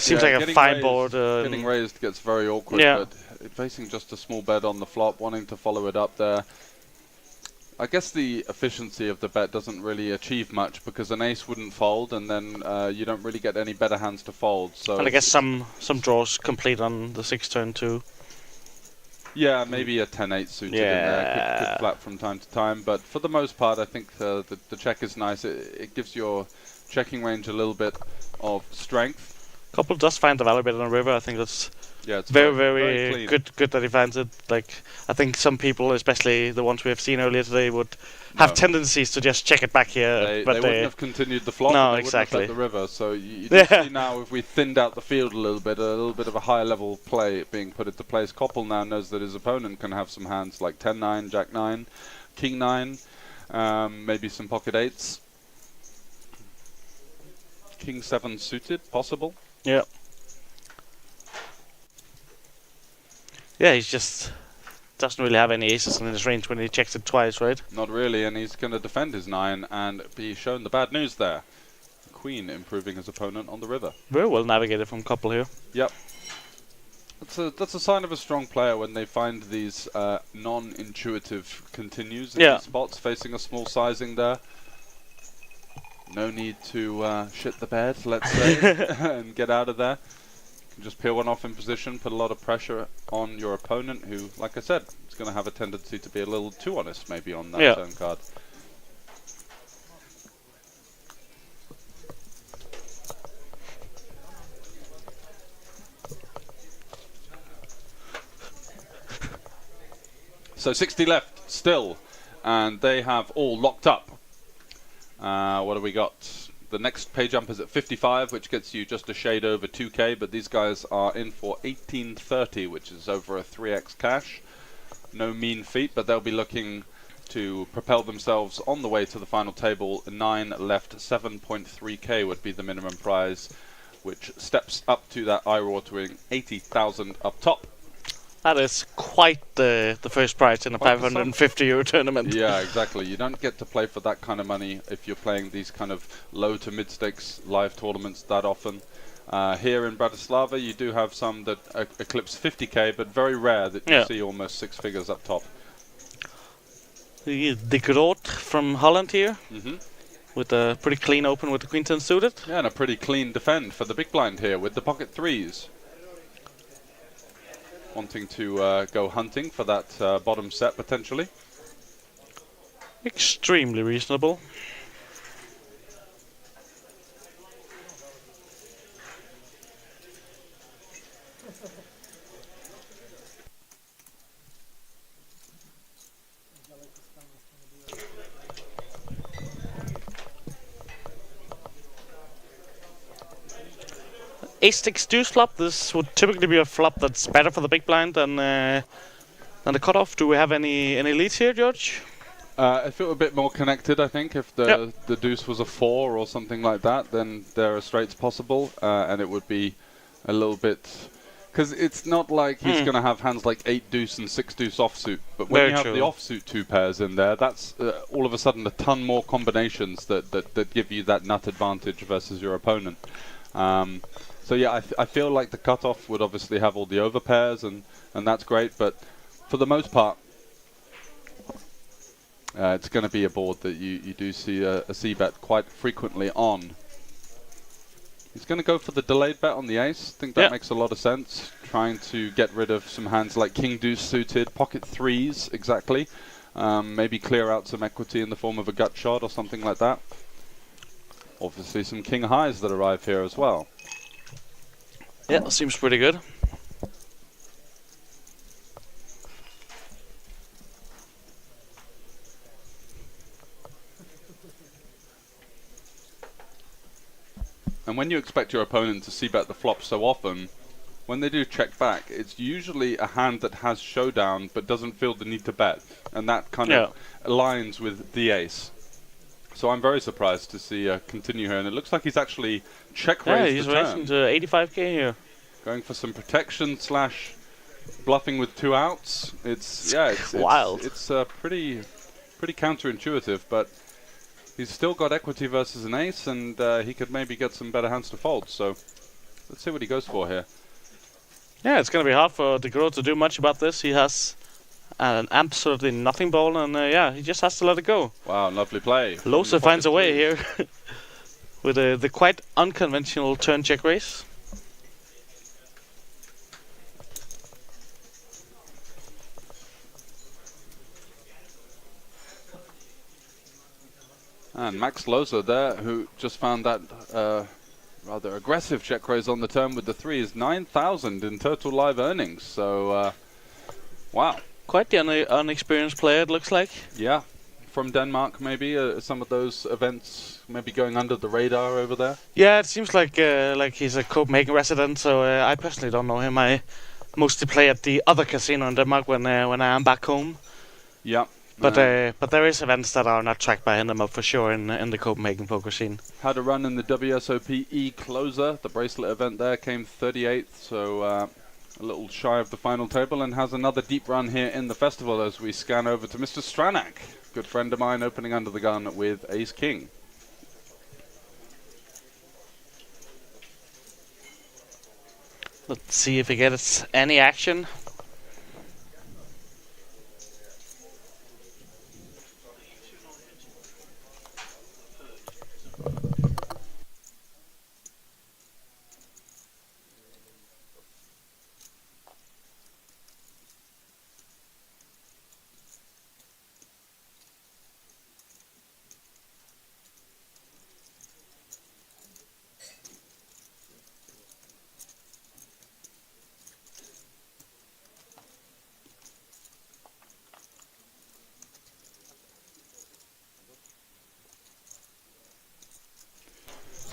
Yeah, like a getting fine raised- board. Getting raised gets very awkward, Yeah. but facing just a small bet on the flop, wanting to follow it up there. I guess the efficiency of the bet doesn't really achieve much because an ace wouldn't fold, and then you don't really get any better hands to fold. So And I guess some draws complete on the 6th turn too. yeah, maybe a 10-8 suited in there could Yeah. flat from time to time, but for the most part, I think the check is nice. It gives your checking range a little bit of strength. Couple does find the value bet on the river. I think that's Yeah, it's very clean. good that he finds it. Like I think some people, especially the ones we have seen earlier today, would have No. tendencies to just check it back here. They but wouldn't have continued the flop. No, and they exactly. Wouldn't have let the river. So you do see now, if we thinned out the field a little bit of a higher level play being put into place. Koppel now knows that his opponent can have some hands like 10-9, Jack-9, King-9, maybe some pocket 8s. King-7 suited, possible. yeah, he's just doesn't really have any aces in his range when he checks it twice, right? Not really, and he's going to defend his 9 and be shown the bad news there. Queen improving his opponent on the river. Very well navigated from Couple here. Yep. That's a sign of a strong player when they find these non-intuitive continues in Yeah. these spots, facing a small sizing there. No need to shit the bed, let's say, and get out of there. You can just peel one off in position, put a lot of pressure on your opponent, who, like I said, is going to have a tendency to be a little too honest maybe on that turn card. So 60 left still, and they have all locked up. What do we got? The next pay jump is at 55, which gets you just a shade over 2k, but these guys are in for 1830, which is over a 3x cash. No mean feat, but they'll be looking to propel themselves on the way to the final table. 9 left, 7.3k would be the minimum prize, which steps up to that eye-watering 80,000 up top. That is quite the first prize in a Quite the 550 euro tournament. Yeah, exactly. You don't get to play for that kind of money if you're playing these kind of low to mid-stakes live tournaments that often. Here in Bratislava, you do have some that eclipse 50k, but very rare that you see almost 6 figures up top. The Groot from Holland here, with a pretty clean open with the queen 10 suited. Yeah, and a pretty clean defend for the big blind here with the pocket threes. Wanting to go hunting for that bottom set potentially. Extremely reasonable. Ace-6 deuce flop. This would typically be a flop that's better for the big blind than the cutoff. Do we have any leads here, George? If it were a bit more connected, I think, if the deuce was a 4 or something like that, then there are straights possible, and it would be a little bit... Because it's not like he's going to have hands like 8 deuce and 6 deuce offsuit, but when you have the offsuit 2 pairs in there, that's all of a sudden a ton more combinations that give you that nut advantage versus your opponent. So yeah, I feel like the cutoff would obviously have all the over pairs, and that's great, but for the most part, it's going to be a board that you do see a c-bet quite frequently on. He's going to go for the delayed bet on the ace. I think that makes a lot of sense. Trying to get rid of some hands like king deuce suited, pocket threes, exactly. Maybe clear out some equity in the form of a gut shot or something like that. Obviously some king highs that arrive here as well. Yeah, seems pretty good. And when you expect your opponent to c-bet the flop so often, when they do check back, it's usually a hand that has showdown but doesn't feel the need to bet. And that kind of aligns with the ace. So I'm very surprised to see continue here. And it looks like he's actually check raised the turn. Yeah, he's raising to 85k here. Going for some protection / bluffing with 2 outs. It's wild. It's pretty counterintuitive, but he's still got equity versus an ace, and he could maybe get some better hands to fold. So let's see what he goes for here. Yeah, it's going to be hard for De Groot to do much about this. He has an absolutely nothing ball, and he just has to let it go. Wow, lovely play. Lohse finds a way here with the quite unconventional turn check raise. And Max Lohse there, who just found that rather aggressive check raise on the turn with the 3, is 9,000 in total live earnings. So, wow. Quite the unexperienced player, it looks like. Yeah, from Denmark maybe. Some of those events maybe going under the radar over there. Yeah, it seems like he's a Copenhagen resident. So I personally don't know him. I mostly play at the other casino in Denmark when I am back home. Yeah. But there is events that are not tracked by him for sure in the Copenhagen poker scene. Had a run in the WSOP E-Closer. The bracelet event there came 38th, so a little shy of the final table, and has another deep run here in the festival as we scan over to Mr. Stranak. Good friend of mine opening under the gun with Ace-King. Let's see if he gets any action.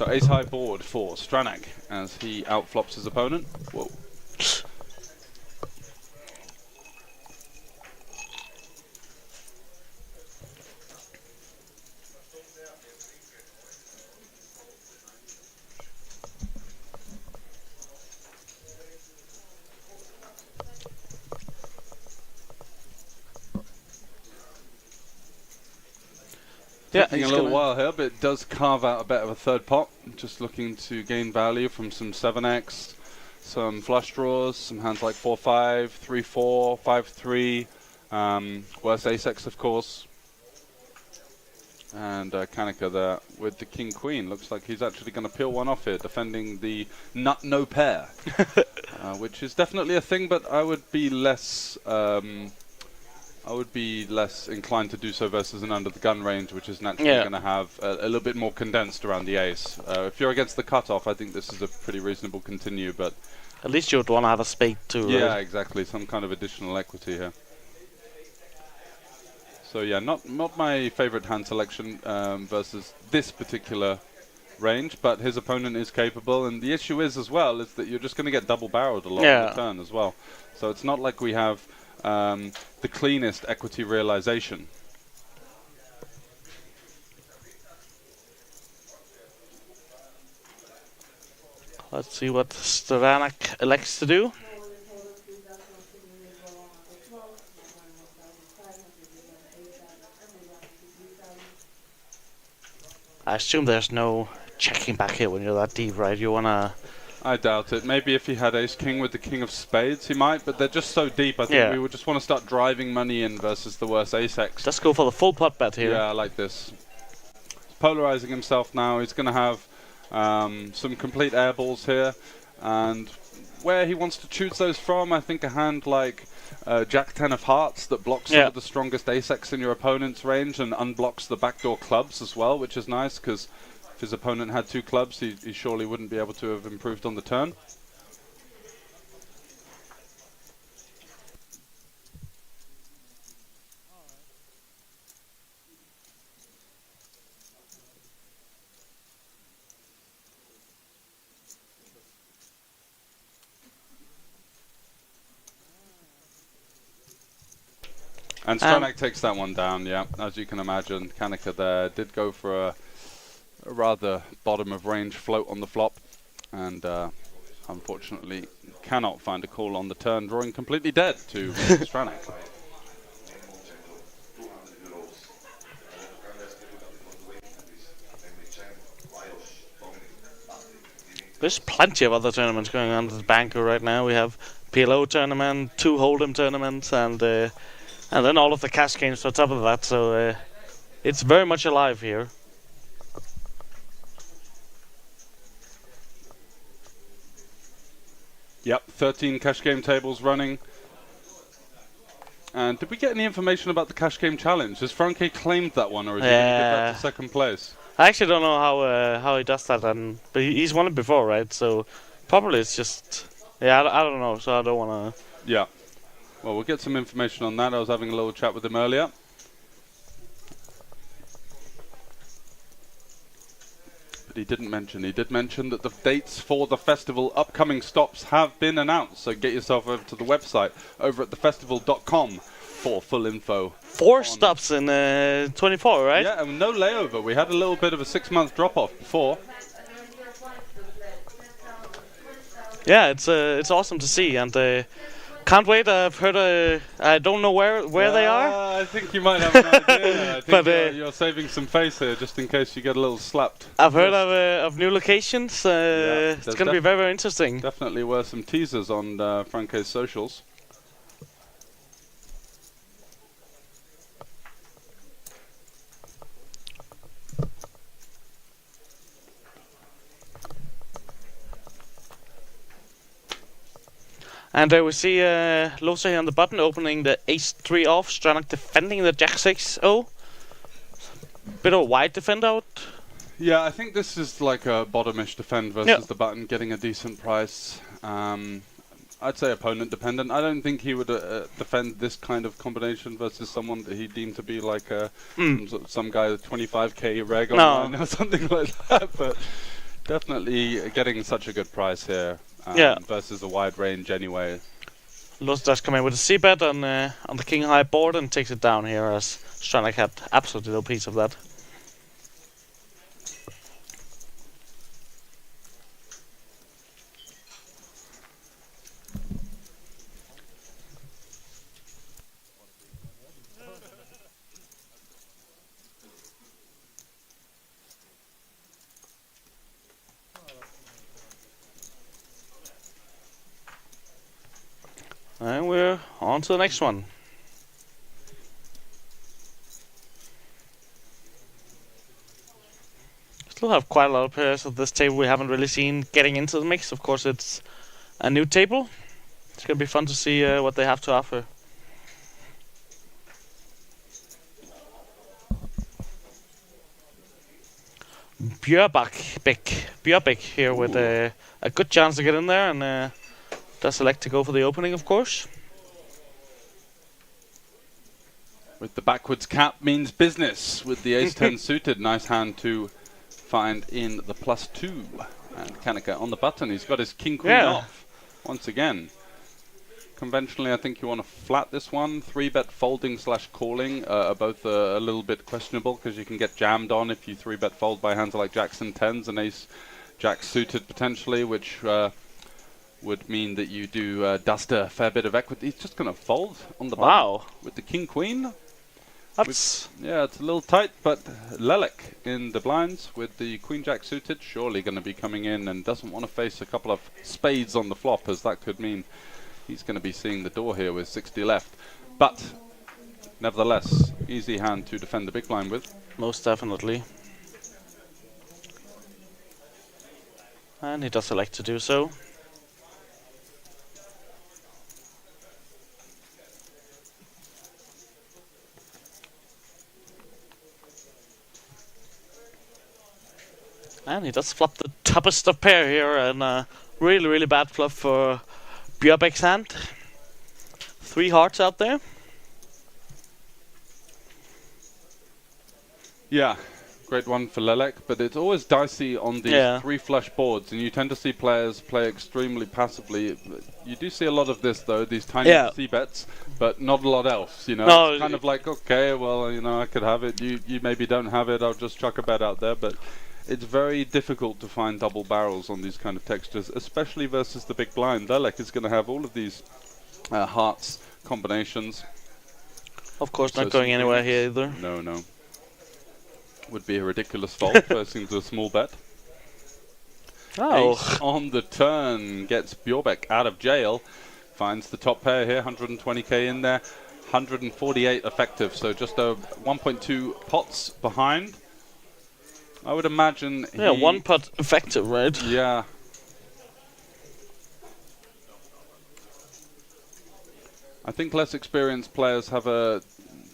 So ace high board for Stranak as he outflops his opponent. Whoa. Yeah, Taking a he's little gonna- while here, but it does carve out a bit of a third pot. Just looking to gain value from some 7x, some flush draws, some hands like 4-5, 3-4, 5-3, worse ace-x of course. And Kanika there with the king-queen. Looks like he's actually going to peel one off here, defending the nut no pair. Which is definitely a thing, but I would be less inclined to do so versus an under the gun range, which is naturally going to have a little bit more condensed around the ace. If you're against the cutoff, I think this is a pretty reasonable continue, but At least you'd want to have a spade too, yeah, right? exactly, some kind of additional equity here. So yeah, not my favorite hand selection versus this particular range, but his opponent is capable, and the issue is as well is that you're just going to get double barreled a lot on the turn as well. So it's not like we have the cleanest equity realization. Let's see what Stranak elects to do. I assume there's no checking back here when you're that deep, right? You wanna... I doubt it. Maybe if he had ace-king with the king of spades, he might, but they're just so deep, I think we would just want to start driving money in versus the worse ace-x. Let's go for the full pot bet here. Yeah, I like this. He's polarizing himself now. He's going to have some complete airballs here, and where he wants to choose those from, I think a hand like Jack-10 of hearts that blocks some of the strongest ace-x in your opponent's range and unblocks the backdoor clubs as well, which is nice, because if his opponent had 2 clubs, he surely wouldn't be able to have improved on the turn. And Stranak takes that one down, yeah. As you can imagine, Kanika there did go for a rather bottom of range float on the flop, and unfortunately cannot find a call on the turn, drawing completely dead to Stranak. There's plenty of other tournaments going on at the Banco right now. We have PLO tournament, 2 Hold'em tournaments, and then all of the cash games on top of that. So it's very much alive here. Yep, 13 cash game tables running. And did we get any information about the cash game challenge? Has Franke claimed that one, or is he going to get that to second place? I actually don't know how he does that, but he's won it before, right? So probably it's just I don't know. So I don't want to. Yeah. Well, we'll get some information on that. I was having a little chat with him earlier. But he did mention that the dates for the festival upcoming stops have been announced. So get yourself over to the website over at thefestival.com for full info. 4 stops in 24, right? Yeah, and no layover. We had a little bit of a 6-month drop-off before. Yeah, it's awesome to see, and can't wait. I've heard I don't know where they are. I think you might have an idea. I think But, you're saving some face here just in case you get a little slapped. I've heard of new locations. It's going to be very, very interesting. Definitely were some teasers on Franke's socials. And we see Losa here on the button opening the ace-3 off, Stranak defending the jack-6-0. Bit of a wide defend out. Yeah, I think this is like a bottomish defend versus the button, getting a decent price. I'd say opponent dependent. I don't think he would defend this kind of combination versus someone that he deemed to be like some guy with 25k reg online or something like that. But Definitely getting such a good price here. Yeah. Versus a wide range anyway. Lutz does come in with a c-bet on the king high board and takes it down here, as Stranek had absolutely no piece of that. And we're on to the next one. Still have quite a lot of players at this table we haven't really seen getting into the mix. Of course, it's a new table. It's gonna be fun to see what they have to offer. Bjørbæk here with a good chance to get in there, and does select to go for the opening, of course. With the backwards cap means business. With the ace-10 suited, nice hand to find in the +2. And Kanika on the button, he's got his king-queen off once again. Conventionally, I think you want to flat this one. 3-bet folding / calling are both a little bit questionable, because you can get jammed on if you 3-bet fold by hands like jacks and 10s and ace-jack suited potentially, which would mean that you do dust a fair bit of equity. He's just going to fold on the button with the king-queen. That's yeah, it's a little tight, but Lelek in the blinds with the queen-jack suited, surely going to be coming in and doesn't want to face a couple of spades on the flop, as that could mean he's going to be seeing the door here with 60 left. But nevertheless, easy hand to defend the big blind with. most definitely. And he does select to do so. And he does flop the toughest of pair here, and really, really bad flop for Bjørbæk's hand. 3 hearts out there. Yeah, great one for Lelek, but it's always dicey on these 3 flush boards, and you tend to see players play extremely passively. You do see a lot of this, though, these tiny c-bets, but not a lot else, you know. No, it's kind of like, okay, well, you know, I could have it, you maybe don't have it, I'll just chuck a bet out there, but it's very difficult to find double barrels on these kind of textures, especially versus the big blind. Lelek is going to have all of these hearts combinations. Of course, not going anywhere here either. No, no. Would be a ridiculous fault versing to a small bet. Oh. Ace on the turn gets Bjørbæk out of jail. Finds the top pair here, 120k in there. 148 effective, so just 1.2 pots behind. I would imagine yeah, 1 pot effective, right? Yeah. I think less experienced players have a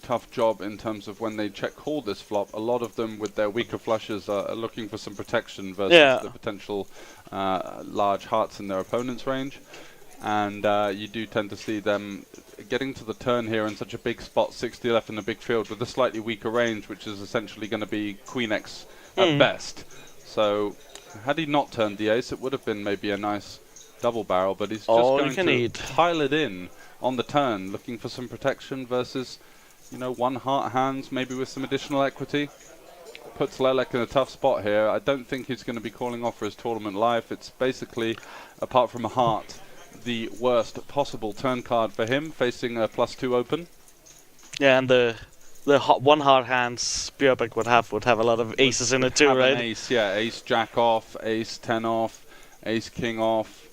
tough job in terms of when they check call this flop. A lot of them with their weaker flushes are looking for some protection versus the potential large hearts in their opponent's range. And you do tend to see them getting to the turn here in such a big spot, 60 left in a big field, with a slightly weaker range, which is essentially going to be Queen X at best. So had he not turned the ace, it would have been maybe a nice double barrel, but he's just going to pile it in on the turn, looking for some protection versus, you know, 1 heart hands, maybe with some additional equity. Puts Lelek in a tough spot here. I don't think he's going to be calling off for his tournament life. It's basically, apart from a heart, the worst possible turn card for him, facing a +2 open. Yeah, and the 1 heart hands Bjørbæk would have a lot of aces in it too, right? An ace, yeah, ace jack off, ace 10 off, ace king off.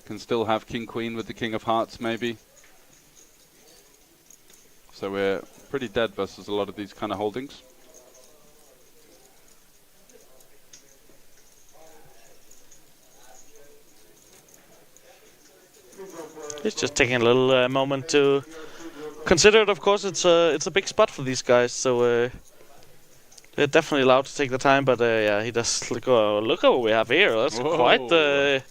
Can still have king queen with the king of hearts maybe. So we're pretty dead versus a lot of these kind of holdings. He's just taking a little moment to consider it. Of course, it's a big spot for these guys, so they're definitely allowed to take the time. But yeah, he does look at what we have here. That's quite the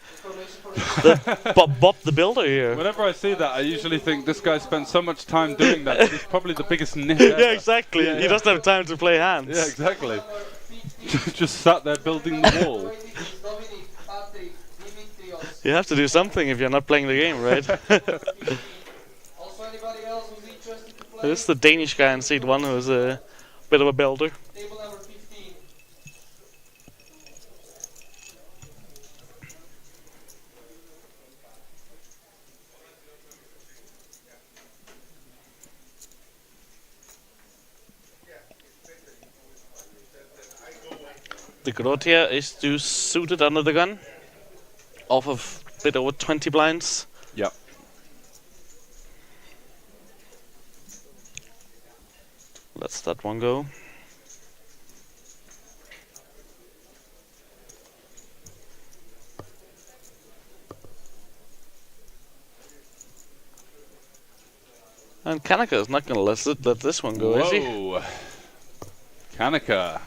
Bob the Builder here. Whenever I see that, I usually think this guy spent so much time doing that. He's probably the biggest nit ever. Yeah, exactly. He doesn't have time to play hands. Yeah, exactly. Just sat there building the wall. Dominic, Patrick, Dimitrios. You have to do something if you're not playing the game, right? Also, anybody else who's interested to play? This is the Danish guy in seat 1 who's a bit of a builder. Table number 15. The Grot here is to suited under the gun. Off of a bit over 20 blinds. Yep. Let's that one go. And Kanaka is not gonna let this one go, is he? Whoa. Kanaka,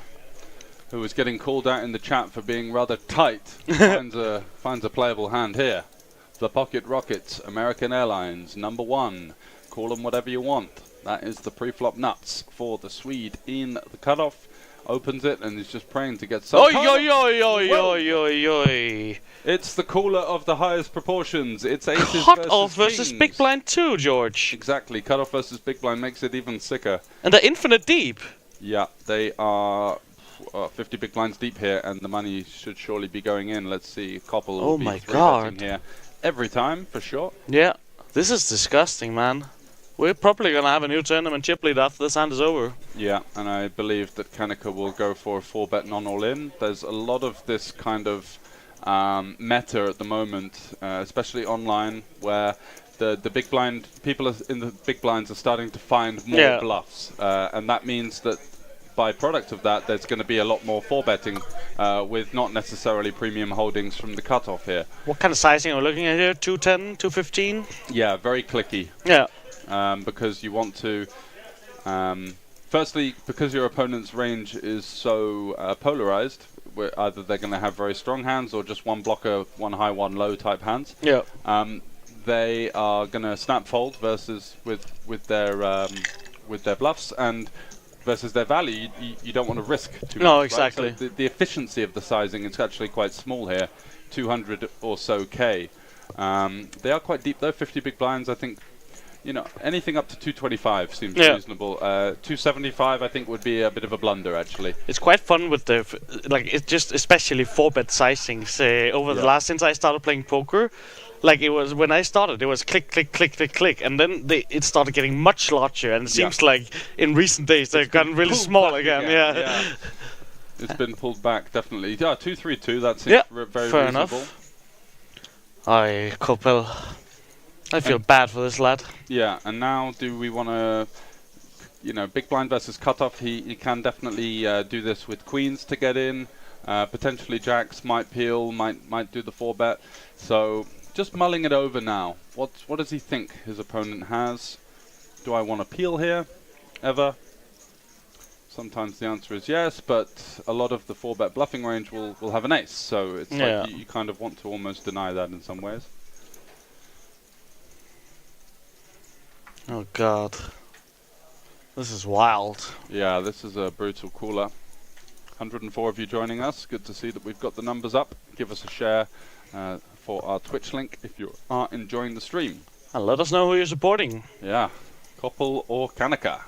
who was getting called out in the chat for being rather tight, finds a playable hand here. The Pocket Rockets, American Airlines, number 1. Call them whatever you want. That is the pre-flop nuts for the Swede in the cutoff. Opens it and is just praying to get some. Oi, oi, oi, oi, oi, oi, oi. It's the cooler of the highest proportions. It's aces Cut-off versus kings. Big Blind 2, George. Exactly. Cutoff versus Big Blind makes it even sicker. And they're infinite deep. Yeah, they are 50 big blinds deep here, and the money should surely be going in. Let's see. Koppel will be my 3-betting God. here every time, for sure. Yeah, this is disgusting, man. We're probably gonna have a new tournament chip lead after this hand is over. Yeah, and I believe that Kanaka will go for a 4-bet non-all-in. There's a lot of this kind of meta at the moment, especially online, where the big blind people in the big blinds are starting to find more bluffs, and that means that by product of that, there's going to be a lot more 4-betting with not necessarily premium holdings from the cutoff here. What kind of sizing are we looking at here? 210, 215? Yeah, very clicky. Yeah. Because you want to, firstly, because your opponent's range is so polarized, where either they're going to have very strong hands or just one blocker, one high, one low type hands. Yeah. They are going to snap fold versus with their bluffs, and versus their value, you don't want to risk too much. No, right? exactly. So the efficiency of the sizing is actually quite small here, 200 or so K. They are quite deep though, 50 big blinds. I think, you know, anything up to 225 seems reasonable. 275 I think would be a bit of a blunder actually. It's quite fun with the it's just especially 4-bet sizings over the last since I started playing poker. Like it was when I started, it was click, click, click, click, click, and then it started getting much larger. And it seems like in recent days they've gotten really small again. Yeah. It's been pulled back definitely. Yeah, 232. That seems very fair reasonable. enough. Aye, Koppel. I feel bad for this lad. Yeah, and now do we want to, you know, big blind versus cutoff? He can definitely do this with queens to get in. Potentially jacks might peel, might do the 4-bet. So just mulling it over now. What does he think his opponent has? Do I want to peel here? Ever? Sometimes the answer is yes, but a lot of the 4-bet bluffing range will have an ace. So it's like you kind of want to almost deny that in some ways. Oh god. This is wild. Yeah, this is a brutal cooler. 104 of you joining us. Good to see that we've got the numbers up. Give us a share for our Twitch link if you are enjoying the stream. And let us know who you're supporting. Yeah, Koppel or Kanaka.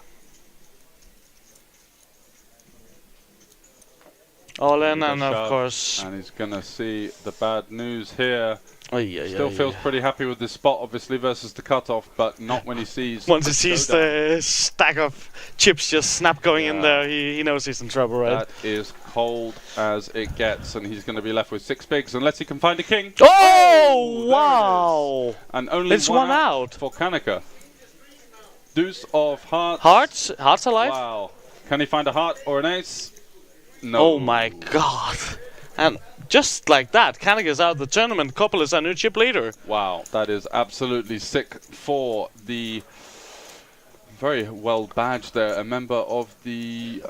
All in, and of course. And he's going to see the bad news here. Still Feels pretty happy with this spot, obviously, versus the cutoff, but not when he sees. Once he sees the stack of chips just snap going in there, he knows he's in trouble, right? That is cold as it gets, and he's going to be left with 6 bigs unless he can find a king. Oh, wow! And only it's one out for Kanaka. Deuce of hearts. Hearts alive? Wow. Can he find a heart or an ace? No. Oh my god. And just like that, Kanaga's out of the tournament. Koppel is our new chip leader. Wow, that is absolutely sick for the very well badged there. A member of the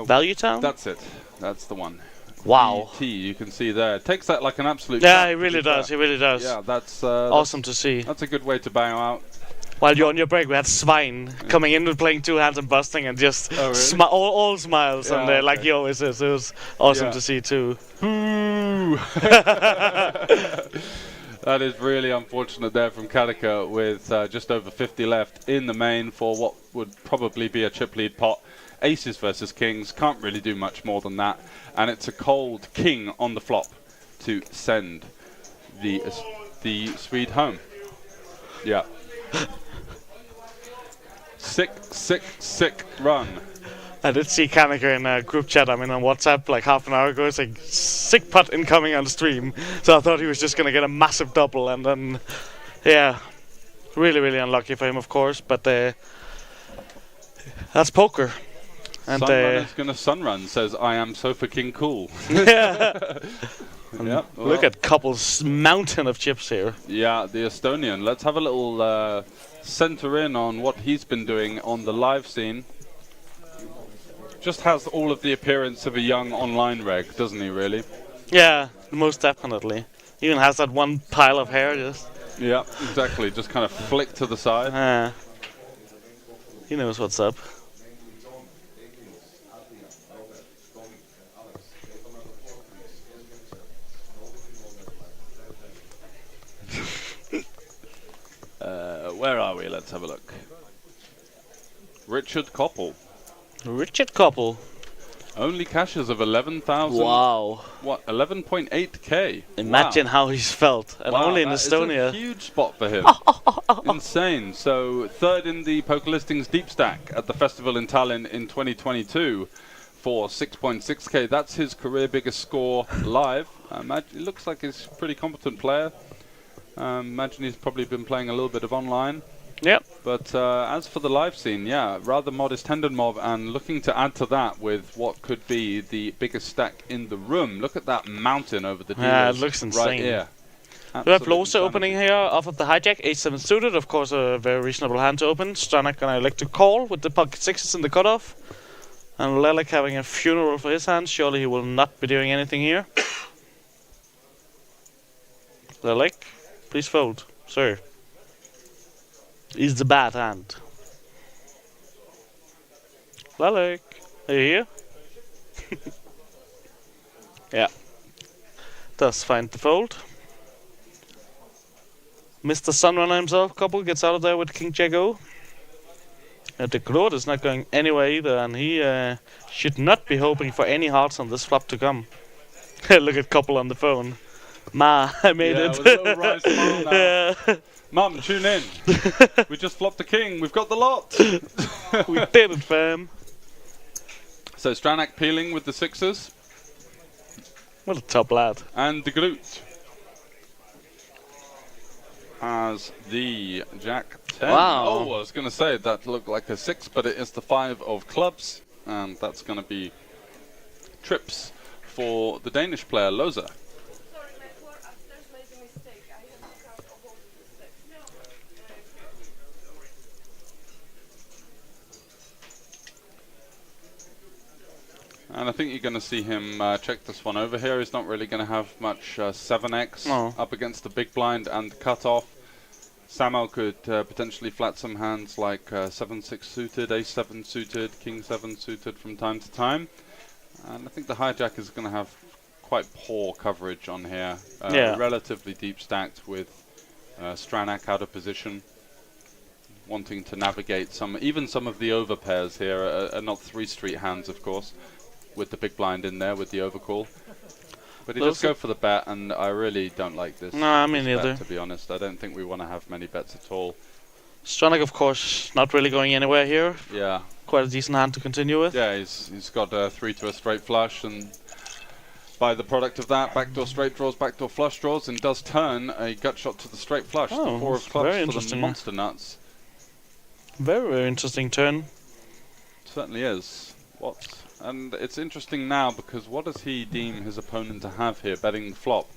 Value Town? That's it. That's the one. Wow. ET, you can see there. It takes that like an absolute. Yeah, he really does. He really does. Yeah, that's awesome to see. That's a good way to bow out. While you're on your break, we had Svein coming in with playing two hands and busting and just really? all smiles and Yeah, like okay. he always is. It was awesome Yeah. to see too. Ooh. That is really unfortunate there from Kadika with just over 50 left in the main for what would probably be a chip lead pot. Aces versus kings, can't really do much more than that. And it's a cold king on the flop to send the Swede home. Yeah. Sick run. I did see Kanika in a group chat, on WhatsApp like half an hour ago, saying sick putt incoming on stream. So I thought he was just going to get a massive double, and then, yeah, really unlucky for him, of course, but that's poker. And Sunrunner's gonna sunrun, says I am Sofa King cool. yeah. Yeah, Look at Couple's mountain of chips here. Yeah, the Estonian. Let's have a little center in on what he's been doing on the live scene. Just has all of the appearance of a young online reg, doesn't he, really? Yeah, most definitely. Even has that one pile of hair just. Yeah, exactly. Just kind of flick to the side. He knows what's up. Where are we? Let's have a look. Richard Koppel. Richard Koppel. Only cashes of 11,000. Wow. What? 11.8k. Imagine how he's felt, and Wow, only in that is Estonia. a huge spot for him. Insane. So third in the Poker Listings Deep Stack at the festival in Tallinn in 2022 for 6.6k. That's his career biggest score live. It looks like he's a pretty competent player. Imagine he's probably been playing a little bit of online. Yep. But as for the live scene, yeah, rather modest Hendon mob, and looking to add to that with what could be the biggest stack in the room. Look at that mountain over the dealers. Yeah, it looks right insane. here. We have Absolute Losa insanity. opening here off of the hijack, Ace-7 suited, of course a very reasonable hand to open. Stranak gonna elect to call with the pocket sixes in the cutoff. And Lelek having a funeral for his hand, surely he will not be doing anything here. Lelek, please fold, sir. Is the bad hand. Lelek, are you here? Yeah. Does find the fold. Mr. Sunrunner himself, couple, gets out of there with King Jack-O. The Groot is not going anywhere either, and he should not be hoping for any hearts on this flop to come. Look at couple on the phone. Ma, I made it. With a little wry smile now. Yeah. Mum, tune in. We just flopped the king. We've got the lot. We did it, fam. So Stranak peeling with the sixes. What a top lad. And the Groot has the Jack 10. Wow. Oh, I was going to say that looked like a 6, but it is the 5 of clubs. And that's going to be trips for the Danish player, Loza. And I think you're going to see him check this one over here. He's not really going to have much 7x up against the big blind and the cutoff. Samo could potentially flat some hands like 7-6 suited, Ace-7 suited, King-7 suited from time to time. And I think the hijack is going to have quite poor coverage on here. Relatively deep stacked with Stranak out of position. Wanting to navigate even some of the over pairs here are not 3-street hands, of course. With the big blind in there with the overcall. But he does go for the bet, and I really don't like this. No, I mean bet, neither. to be honest, I don't think we want to have many bets at all. Stranak, of course, not really going anywhere here. Yeah. Quite a decent hand to continue with. Yeah, he's got a 3 to a straight flush, and by the product of that, backdoor straight draws, backdoor flush draws, and does turn a gut shot to the straight flush. Oh, the 4 of very clubs for the interesting. monster nuts. Very interesting turn. Certainly is. And it's interesting now because what does he deem his opponent to have here, betting the flop?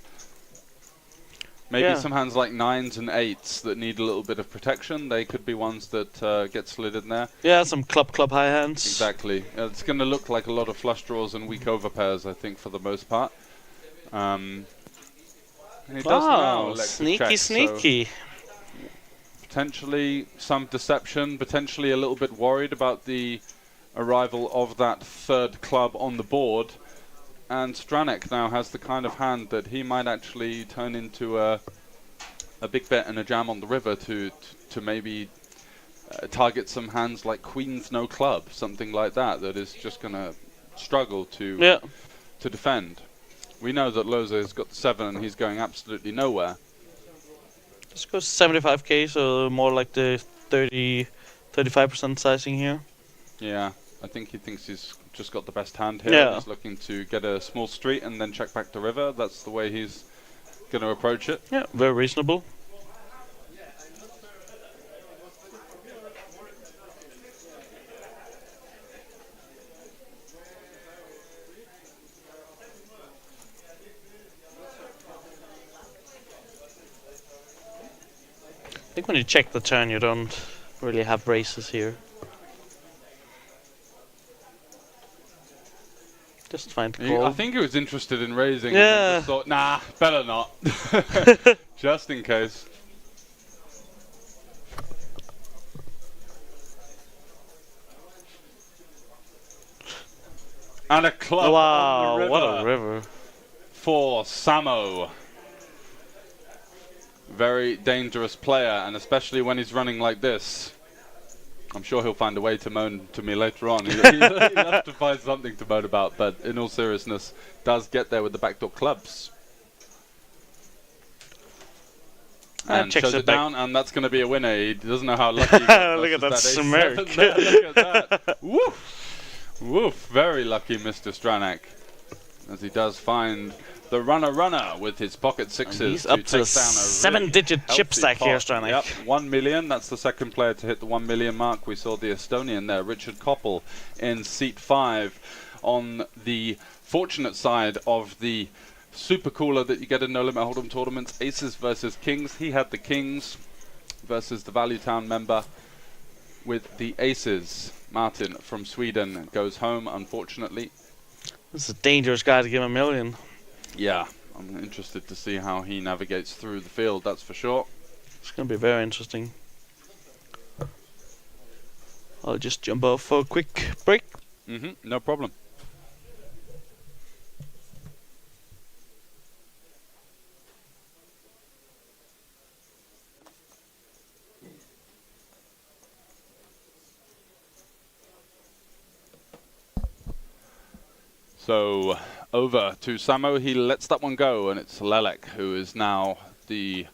Maybe some hands like 9s and 8s that need a little bit of protection. They could be ones that get slid in there. Yeah, some club high hands. Exactly. It's going to look like a lot of flush draws and weak over pairs, I think, for the most part. And he does now elect to check, sneaky. so potentially some deception, potentially a little bit worried about the arrival of that third club on the board. And Stranek now has the kind of hand that he might actually turn into a big bet and a jam on the river to maybe target some hands like Queen's no club, something like that is just going to struggle to defend. We know that Loza has got the 7 and he's going absolutely nowhere. Let's go 75k, so more like the 35% sizing here. Yeah, I think he thinks he's just got the best hand here. Yeah. He's looking to get a small street and then check back to river. That's the way he's going to approach it. Yeah, very reasonable. I think when you check the turn, you don't really have races here. Just fine to call. I think he was interested in raising. Yeah. And just thought, nah, better not. Just in case. And a club on the river. What a river. For Samo. Very dangerous player, and especially when he's running like this. I'm sure he'll find a way to moan to me later on. He'll have to find something to moan about, but in all seriousness, does get there with the backdoor clubs. And shows it down, and that's going to be a winner. He doesn't know how lucky he got. Look at that smirk. Look at that. Woof. Woof. Very lucky Mr. Stranek, as he does find the runner with his pocket sixes. And he's up to a 7-digit chip stack here, Stranek. Yep, 1 million. That's the second player to hit the 1 million mark. We saw the Estonian there, Richard Koppel, in seat 5 on the fortunate side of the super cooler that you get in No Limit Hold'em tournaments. Aces versus Kings. He had the Kings versus the Value Town member with the Aces. Martin from Sweden goes home, unfortunately. This is a dangerous guy to give 1 million. Yeah, I'm interested to see how he navigates through the field, that's for sure. It's going to be very interesting. I'll just jump off for a quick break. No problem. So, over to Samo, he lets that one go, and it's Lelek who is now the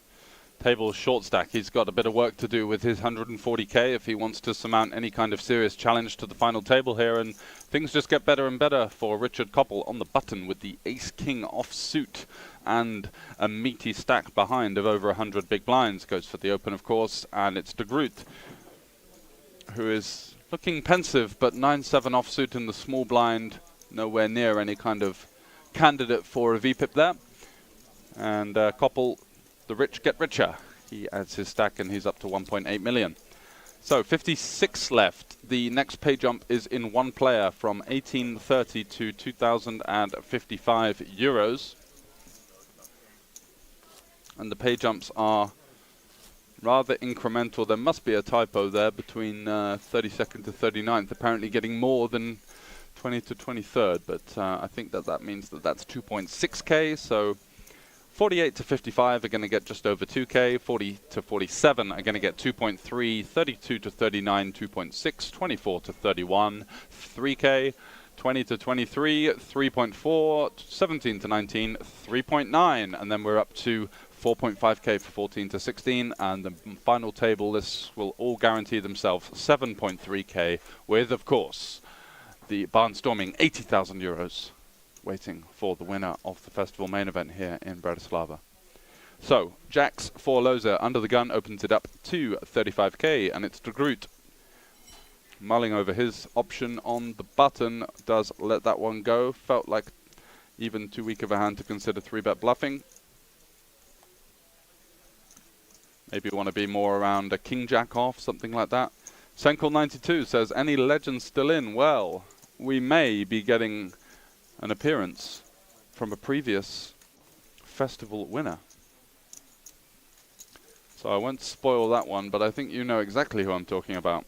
table short stack. He's got a bit of work to do with his 140k if he wants to surmount any kind of serious challenge to the final table here, and things just get better and better for Richard Koppel on the button with the ace-king offsuit and a meaty stack behind of over 100 big blinds. Goes for the open, of course, and it's De Groot who is looking pensive, but 9-7 offsuit in the small blind. Nowhere near any kind of candidate for a VPIP there. And Koppel, the rich get richer. He adds his stack and he's up to 1.8 million. So 56 left. The next pay jump is in one player from 1830 to 2055 euros. And the pay jumps are rather incremental. There must be a typo there between 32nd to 39th. Apparently getting more than 20 to 23rd, but I think that means that's 2.6k, so 48 to 55 are going to get just over 2k, 40 to 47 are going to get 2.3, 32 to 39, 2.6, 24 to 31, 3k, 20 to 23, 3.4, 17 to 19, 3.9, and then we're up to 4.5k for 14 to 16, and the final table, this will all guarantee themselves 7.3k with, of course, the barnstorming 80,000 euros waiting for the winner of the festival main event here in Bratislava. So, Jacks for Loza under the gun opens it up to 35k, and it's De Groot mulling over his option on the button. Does let that one go. Felt like even too weak of a hand to consider 3-bet bluffing. Maybe want to be more around a king-jack off, something like that. Senkel92 says, any legends still in? Well, we may be getting an appearance from a previous festival winner. So I won't spoil that one, but I think you know exactly who I'm talking about.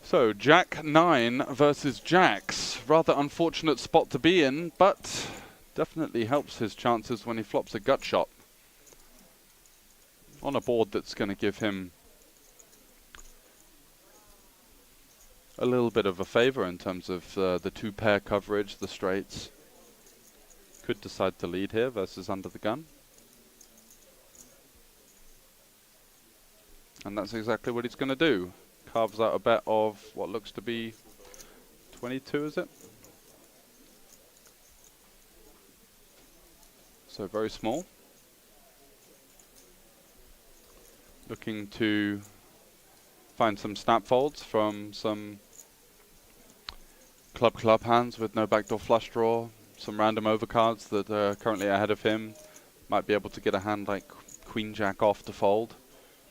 So, Jack 9 versus Jacks. Rather unfortunate spot to be in, but definitely helps his chances when he flops a gut shot on a board that's going to give him a little bit of a favour in terms of the two-pair coverage, the straights. Could decide to lead here versus under the gun. And that's exactly what he's going to do. Carves out a bet of what looks to be 22, is it? So very small. Looking to find some snap folds from some club hands with no backdoor flush draw. Some random overcards that are currently ahead of him. Might be able to get a hand like Queen Jack off to fold.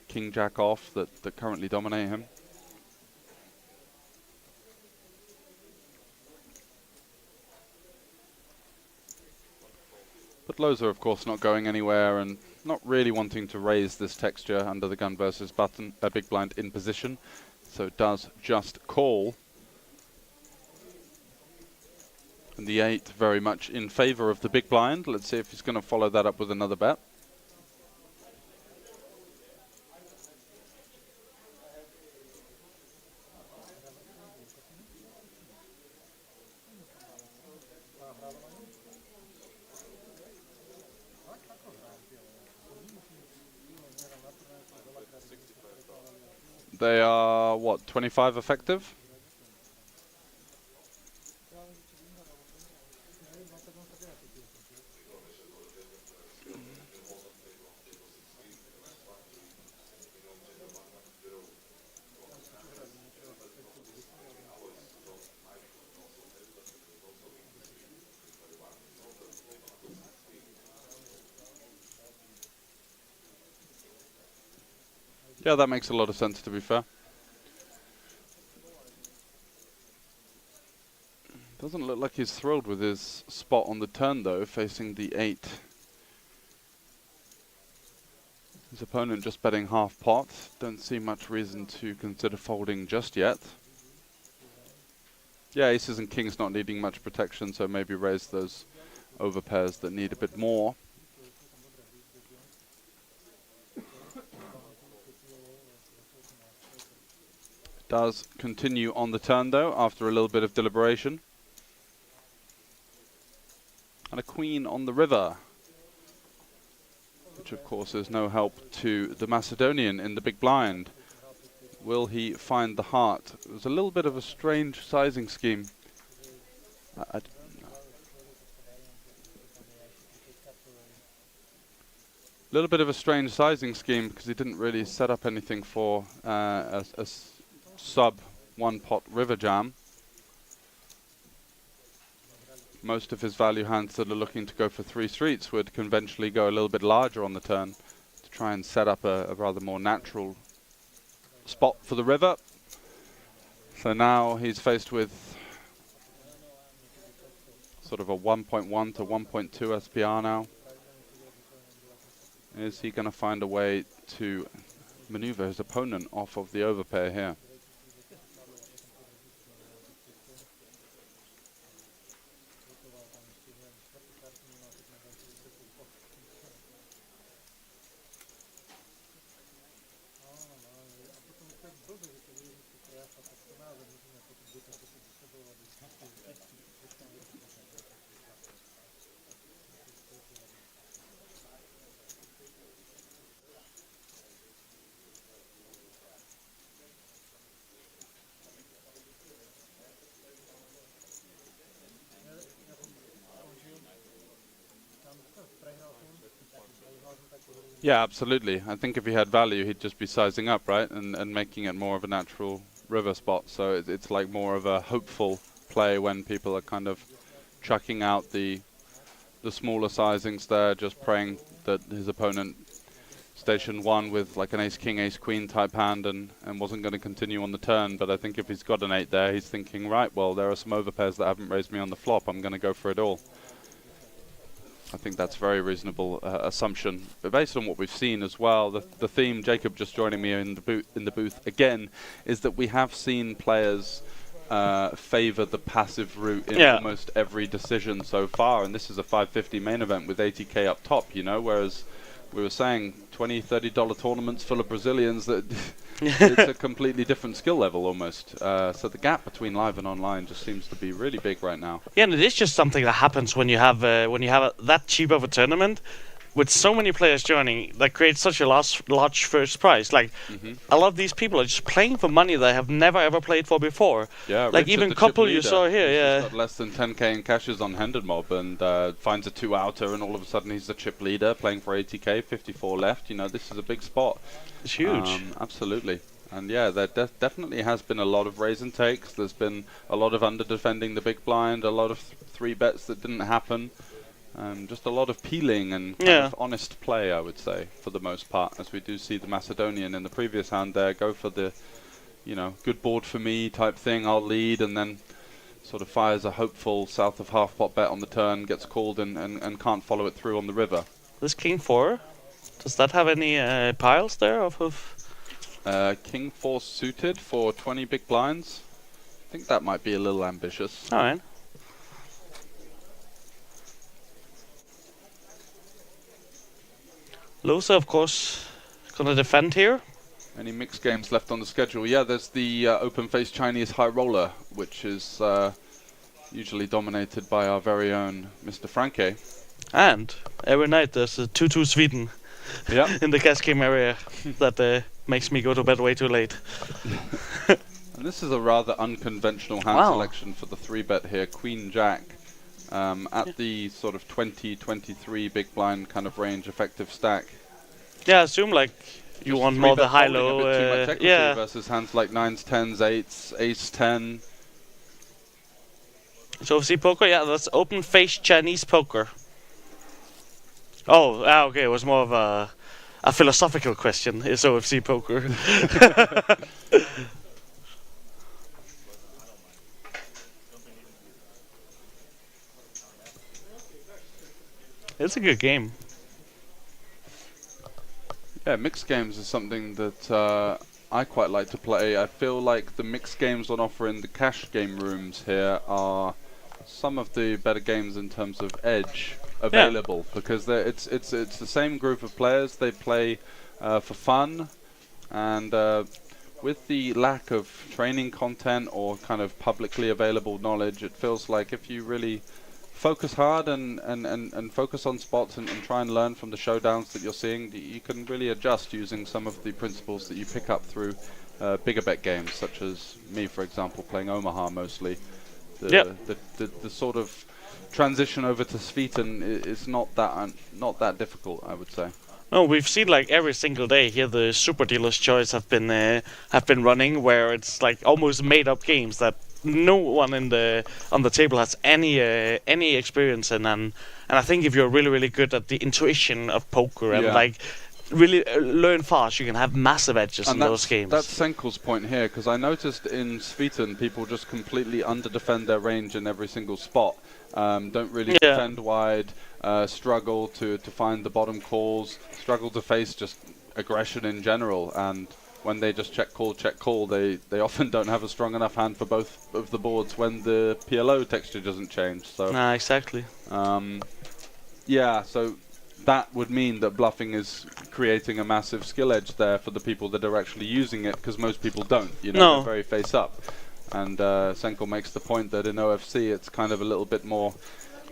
King Jack off that currently dominate him. But lows are of course not going anywhere and not really wanting to raise this texture under the gun versus button, big blind in position. So it does just call. And the 8 very much in favour of the big blind. Let's see if he's going to follow that up with another bet. They are, what, 25 effective? Yeah, that makes a lot of sense, to be fair. Doesn't look like he's thrilled with his spot on the turn, though, facing the 8. His opponent just betting half pot. Don't see much reason to consider folding just yet. Yeah, aces and kings not needing much protection, so maybe raise those overpairs that need a bit more. Does continue on the turn, though, after a little bit of deliberation. And a queen on the river, which of course is no help to the Macedonian in the big blind. Will he find the heart? It was a little bit of a strange sizing scheme. Little bit of a strange sizing scheme because he didn't really set up anything for a sub one pot river jam. Most of his value hands that are looking to go for 3 streets would conventionally go a little bit larger on the turn to try and set up a rather more natural spot for the river. So now he's faced with sort of a 1.1 to 1.2 SPR now. Is he going to find a way to maneuver his opponent off of the overpair here? Yeah, absolutely. I think if he had value, he'd just be sizing up, right, and making it more of a natural river spot. So it's like more of a hopeful play when people are kind of chucking out the smaller sizings there, just praying that his opponent stationed 1 with like an ace-king, ace-queen type hand and wasn't going to continue on the turn. But I think if he's got an 8 there, he's thinking, right, well, there are some overpairs that haven't raised me on the flop. I'm going to go for it all. I think that's a very reasonable assumption. But based on what we've seen as well, the theme, Jacob just joining me in the booth again, is that we have seen players favour the passive route in almost every decision so far, and this is a 550 main event with 80k up top, you know, whereas we were saying $20, $30 tournaments full of Brazilians, that it's a completely different skill level almost. So the gap between live and online just seems to be really big right now. Yeah, and it is just something that happens when you have that cheap of a tournament with so many players joining that creates such a large first prize. Like a lot of these people are just playing for money they have never ever played for before. Yeah, like Richard, even the couple chip you leader, saw here. he's Yeah, got less than 10k in cashes on Handed Mob and finds a 2-outer, and all of a sudden he's the chip leader playing for 80k, 54 left. You know, this is a big spot. it's huge. Absolutely. And yeah, there definitely has been a lot of raise and takes. There's been a lot of under defending the big blind, a lot of 3-bets that didn't happen. Just a lot of peeling and kind of honest play, I would say, for the most part, as we do see the Macedonian in the previous hand there go for the, you know, good board for me type thing, I'll lead, and then sort of fires a hopeful south of half pot bet on the turn, gets called and can't follow it through on the river. This King 4, does that have any piles there of King 4 suited for 20 big blinds. I think that might be a little ambitious. Alright. Losa, of course, gonna defend here. Any mixed games left on the schedule? Yeah, there's the open-faced Chinese high roller, which is usually dominated by our very own Mr. Franke. And every night there's a 2-2 Sweden in the cash game area that makes me go to bed way too late. And this is a rather unconventional hand selection for the 3-bet here. Queen Jack at the sort of 20-23 big blind kind of range effective stack. Yeah, I assume like you want more the high-low. Versus hands like 9s, 10s, 8s, ace-10. So OFC poker, yeah, that's open-faced Chinese poker. Oh, okay, it was more of a philosophical question. Is OFC poker? It's a good game. Yeah, mixed games is something that I quite like to play. I feel like the mixed games on offer in the cash game rooms here are some of the better games in terms of edge available, because it's the same group of players. They play for fun, and with the lack of training content or kind of publicly available knowledge, it feels like if you really focus hard and focus on spots and try and learn from the showdowns that you're seeing, you can really adjust using some of the principles that you pick up through bigger bet games, such as me, for example, playing Omaha mostly. The sort of transition over to Sveten is not that difficult, I would say. No, we've seen like every single day here the super dealer's choice have been running, where it's like almost made up games that no one on the table has any experience in, and I think if you're really good at the intuition of poker and like really learn fast, you can have massive edges in those games. That's Senkel's point here, because I noticed in Sveten people just completely under-defend their range in every single spot. Don't really defend wide, struggle to find the bottom calls, struggle to face just aggression in general, and when they just check call, they often don't have a strong enough hand for both of the boards when the PLO texture doesn't change. So exactly. Yeah, so that would mean that bluffing is creating a massive skill edge there for the people that are actually using it, because most people don't. You know, they're very face up. And Senkel makes the point that in OFC it's kind of a little bit more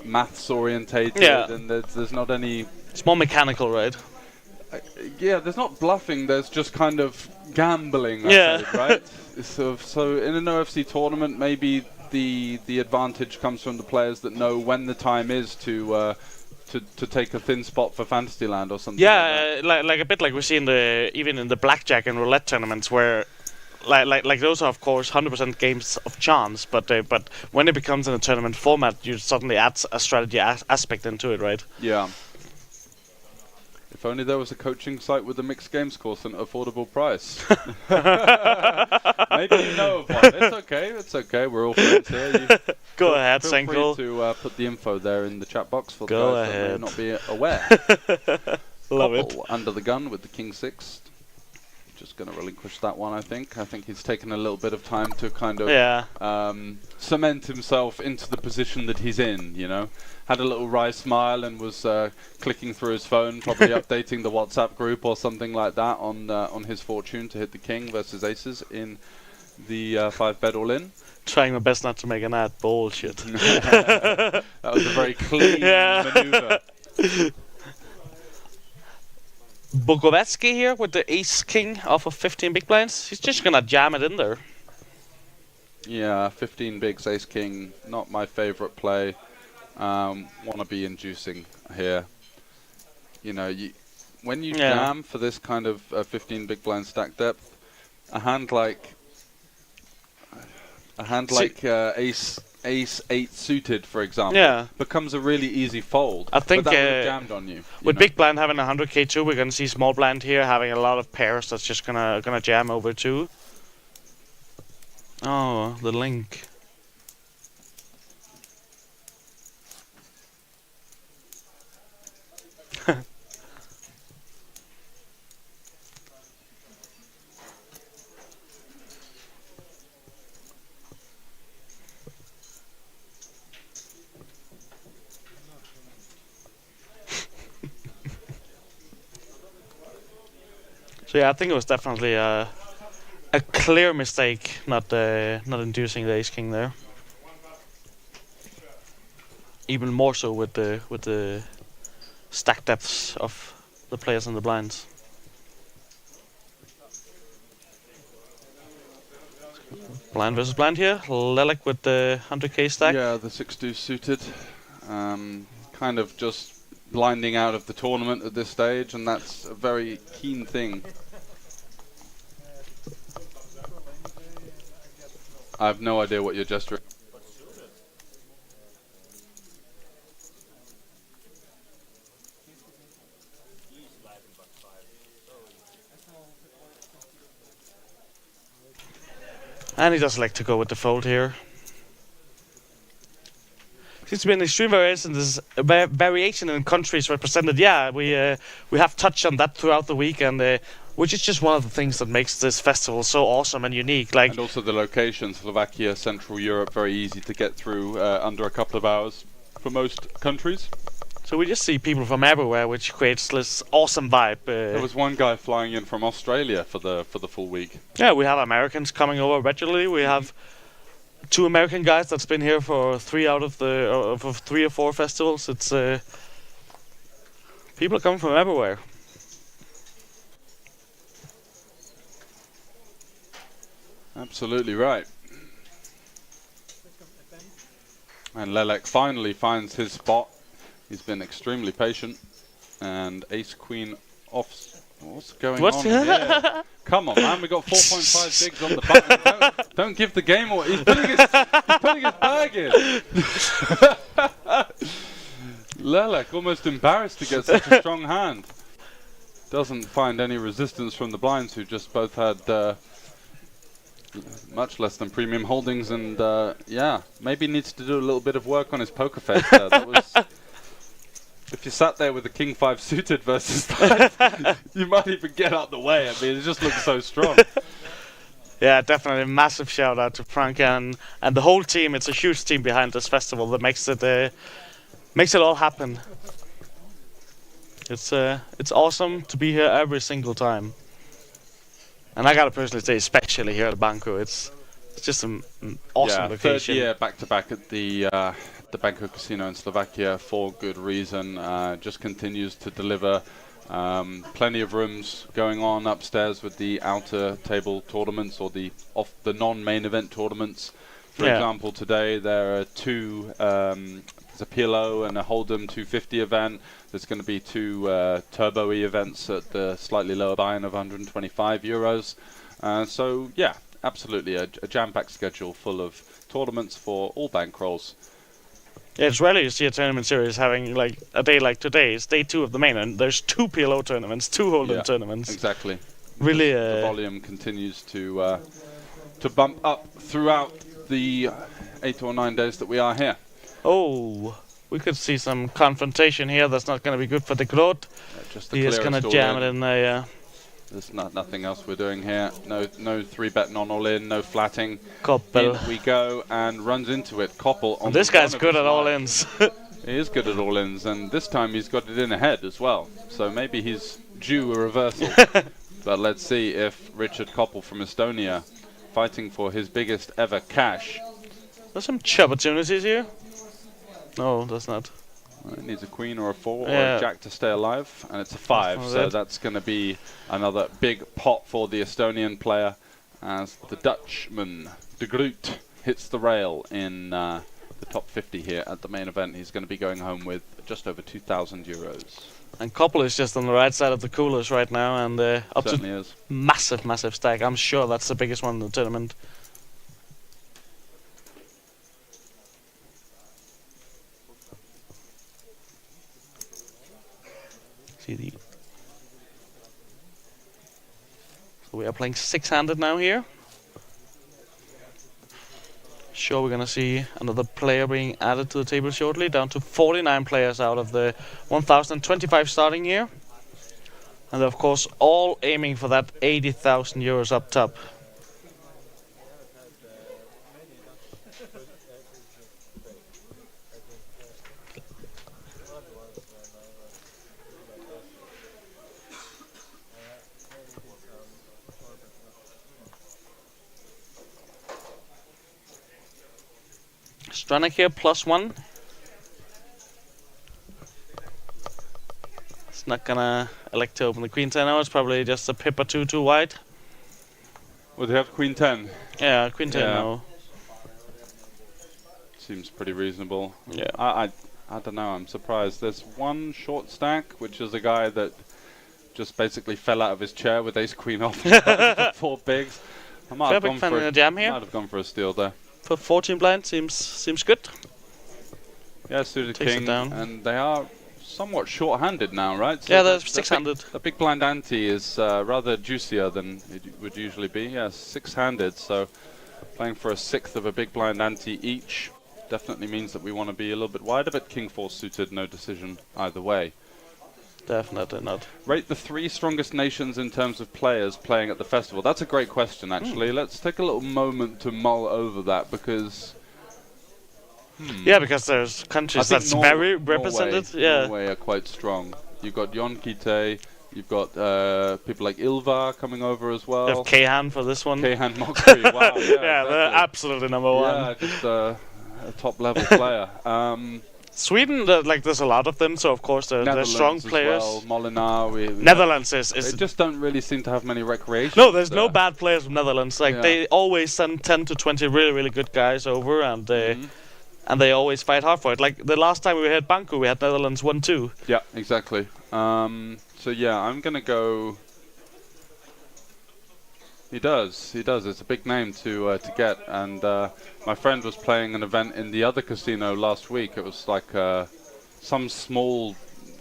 maths orientated, and there's not any. It's more mechanical, right? There's not bluffing. There's just kind of gambling, right? So in an OFC tournament, maybe the advantage comes from the players that know when the time is to take a thin spot for Fantasyland or something. Yeah, like a bit like we see even in the blackjack and roulette tournaments, where like those are of course 100% games of chance, but when it becomes in a tournament format, you suddenly add a strategy aspect into it, right? Yeah. If only there was a coaching site with a mixed games course at an affordable price. Maybe you know of one. It's okay. We're all friends here. Go ahead, Feel Senko. free to put the info there in the chat box for the Go guys that ahead. may not be aware. Love it. Couple under the gun with the king 6. Just going to relinquish that one, I think. I think he's taken a little bit of time to kind of cement himself into the position that he's in, you know. Had a little wry smile and was clicking through his phone, probably updating the WhatsApp group or something like that on his fortune to hit the king versus aces in the 5-bet all-in. Trying my best not to make an ad. Bullshit. That was a very clean maneuver. Bogovetsky here with the ace-king off of 15 big blinds. He's just gonna jam it in there. Yeah, 15 bigs, ace-king, not my favorite play. Want to be inducing here. You know, when you jam for this kind of 15 big blind stack depth, a hand like ace 8 suited, for example, becomes a really easy fold. I think but that would have jammed on you. With big blind having 100k too, we're gonna see small blind here having a lot of pairs that's just gonna jam over too. Oh, the link. So yeah, I think it was definitely a clear mistake not inducing the ace king there. Even more so with the stack depths of the players in the blinds. Blind versus blind here. Lelek with the 100k stack. Yeah, the 6-2 suited. Kind of just blinding out of the tournament at this stage, and that's a very keen thing. I have no idea what you're gesturing. And he does like to go with the fold here. Seems to be an extreme variation in countries represented. Yeah, we have touched on that throughout the week, and which is just one of the things that makes this festival so awesome and unique. Like, and also the location, Slovakia, Central Europe, very easy to get through under a couple of hours for most countries. So we just see people from everywhere, which creates this awesome vibe. There was one guy flying in from Australia for the full week. Yeah, we have Americans coming over regularly. We have 2 American guys that's been here for 3 out of the 3 or 4 festivals. It's people are coming from everywhere. Absolutely right. And Lelek finally finds his spot. He's been extremely patient. And ace queen off. What's going on here? Come on, man. We got 4.5 bigs on the button. Don't give the game away. He's putting his bag in. Lelek almost embarrassed to get such a strong hand. Doesn't find any resistance from the blinds, who just both had much less than premium holdings, and yeah, maybe needs to do a little bit of work on his poker face there. That was, if you sat there with the king 5 suited versus that, you might even get out the way. I mean, it just looks so strong. Yeah, definitely massive shout out to Frank and the whole team. It's a huge team behind this festival that makes it all happen. It's awesome to be here every single time. And I gotta personally say, especially here at Banco, it's just an awesome location. 3rd year back-to-back at the Banco Casino in Slovakia for good reason. Just continues to deliver. Plenty of rooms going on upstairs with the outer table tournaments or the non-main event tournaments. For example, today there are 2. There's a PLO and a Hold'em 250 event. There's going to be 2 Turbo-y events at the slightly lower buy-in of 125 euros. So yeah, absolutely a jam-packed schedule full of tournaments for all bankrolls. Yeah, it's rarely you see a tournament series having like a day like today. It's day 2 of the main, and there's 2 PLO tournaments, 2 Hold'em tournaments. Exactly. Really, the volume continues to bump up throughout the 8 or 9 days that we are here. Oh, we could see some confrontation here. That's not going to be good for the Groot. Just the He is going to jam it in there. There's nothing else we're doing here. No 3-bet non-all-in, no flatting. Koppel. In we go and runs into it. Koppel on This the guy's one of good his at all life. ins. He is good at all-ins, and this time he's got it in ahead as well. So maybe he's due a reversal. But let's see if Richard Koppel from Estonia, fighting for his biggest ever cash. There's some opportunities here. No, that's not. Well, it needs a queen or a 4 or Yeah. a jack to stay alive, and it's a 5, not so bad. that's going to be another big pot for the Estonian player as the Dutchman, De Groot, hits the rail in the top 50 here at the main event. He's going to be going home with just over 2,000 euros. And Koppel is just on the right side of the coolers right now, and up Certainly to is. massive stack. I'm sure that's the biggest one in the tournament. See the. So we are playing 6-handed now here. Sure, we're gonna see another player being added to the table shortly, down to 49 players out of the 1,025 starting here. And they're of course all aiming for that 80,000 euros up top. Stranek here, +1. It's not gonna elect to open the queen 10 now, it's probably just a pip or two too wide. Would they have queen 10? Yeah, queen 10 Yeah. now. Seems pretty reasonable. Yeah. I don't know, I'm surprised. There's one short stack, which is a guy that just basically fell out of his chair with ace queen off 4 bigs. I might Fair have big gone fan for in a jam here. Might have gone for a steal there. For 14 blind seems good. Yeah, suited Takes it king, down. and they are somewhat short-handed now, right? Yeah, the- they're the 6-handed. The big blind ante is rather juicier than it would usually be. Yeah, 6-handed, so playing for a 1/6 of a big blind ante each definitely means that we want to be a little bit wider, but king 4 suited, no decision either way. Definitely not. Rate the 3 strongest nations in terms of players playing at the festival. That's a great question, actually. Let's take a little moment to mull over that, because Yeah, because there's countries think that's very represented. Yeah. Norway are quite strong. You've got Jon Kite, you've got people like Ilva coming over as We well. have Kahan for this one. Kahan Mokri, wow. Yeah, they're exactly. absolutely number one. Yeah, just a top-level player. Sweden, there's a lot of them, so of course they're strong Netherlands as players. well, Molinar. We Netherlands They is just don't really seem to have many recreations. no, there's no there. bad players from Netherlands. Like Yeah. they always send 10 to 20 really good guys over, and Mm-hmm. and they always fight hard for it. Like the last time we had Banku, we had Netherlands 1-2. Yeah, exactly. So yeah, I'm gonna go. He does. It's a big name to get. And my friend was playing an event in the other casino last week. It was like some small,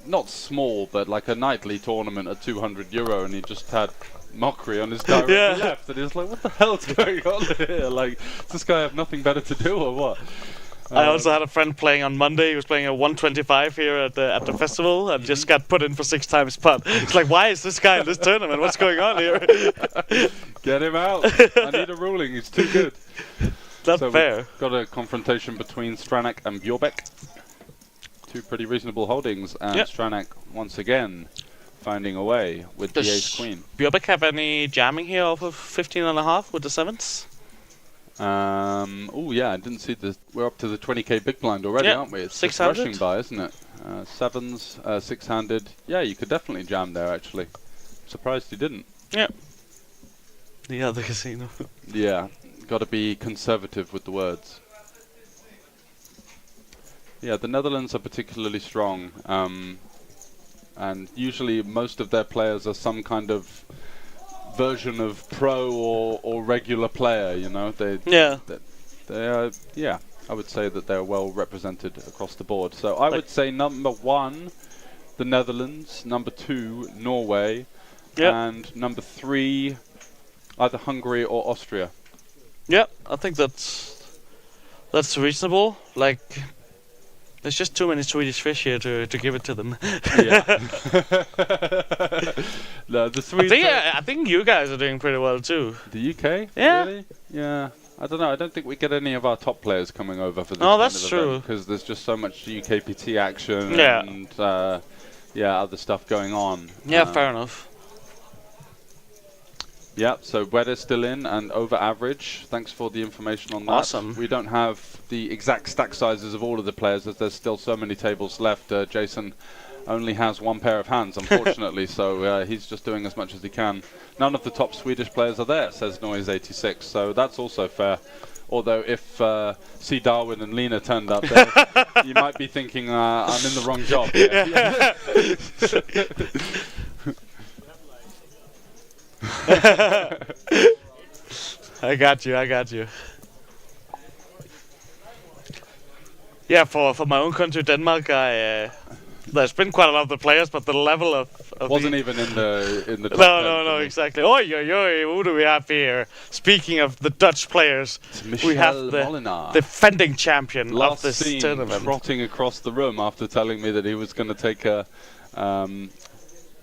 not small, but like a nightly tournament at 200 euro, and he just had Mockery on his direct Yeah. left, and he was like, "What the hell's going on here? Like, does this guy have nothing better to do or what?" I also had a friend playing on Monday. He was playing a 125 here at the festival and just got put in for 6 times putt. It's like, why is this guy in this tournament? What's going on here? Get him out! I need a ruling. He's too good. Not So fair. we've got a confrontation between Stranek and Bjorbek. 2 pretty reasonable holdings, and Yep. Stranek once again finding a way with the Does ace queen. Bjorbek have any jamming here off of 15.5 with the 7s? Oh yeah, I didn't see the. We're up to the 20k big blind already, Yeah, aren't we? It's just 600. rushing by, isn't it? 7s, 6-handed. Yeah, you could definitely jam there. Actually, surprised you didn't. Yeah. The other casino. Yeah, got to be conservative with the words. Yeah, the Netherlands are particularly strong, and usually most of their players are some kind of version of pro or regular player. You know, they are. Yeah, I would say that they're well represented across the board. So I would say number 1, the Netherlands. Number 2, Norway. Yep. And number 3, either Hungary or Austria. Yeah, I think that's That's reasonable. Like, there's just too many Swedish fish here to give it to them. Yeah. No, the Swedes. I think you guys are doing pretty well too. The UK? Yeah. Really? Yeah. I don't know. I don't think we get any of our top players coming over for this. Oh, that's true. Because there's just so much UKPT action Yeah. and other stuff going on. Yeah, fair enough. Yeah, so weather's still in and over average. Thanks for the information on that. Awesome. We don't have the exact stack sizes of all of the players as there's still so many tables left. Jason only has one pair of hands, unfortunately, so he's just doing as much as he can. None of the top Swedish players are there, says Noise86, so that's also fair. Although if C. Darwin and Lena turned up there, you might be thinking I'm in the wrong job here. Yeah. I got you. Yeah, for my own country, Denmark, there's been quite a lot of the players, but the level of wasn't even in the top 10 no, exactly. Oi, who do we have here? Speaking of the Dutch players, we have the Molenaar. defending champion Last of this seen tournament. trotting across the room after telling me that he was going to take a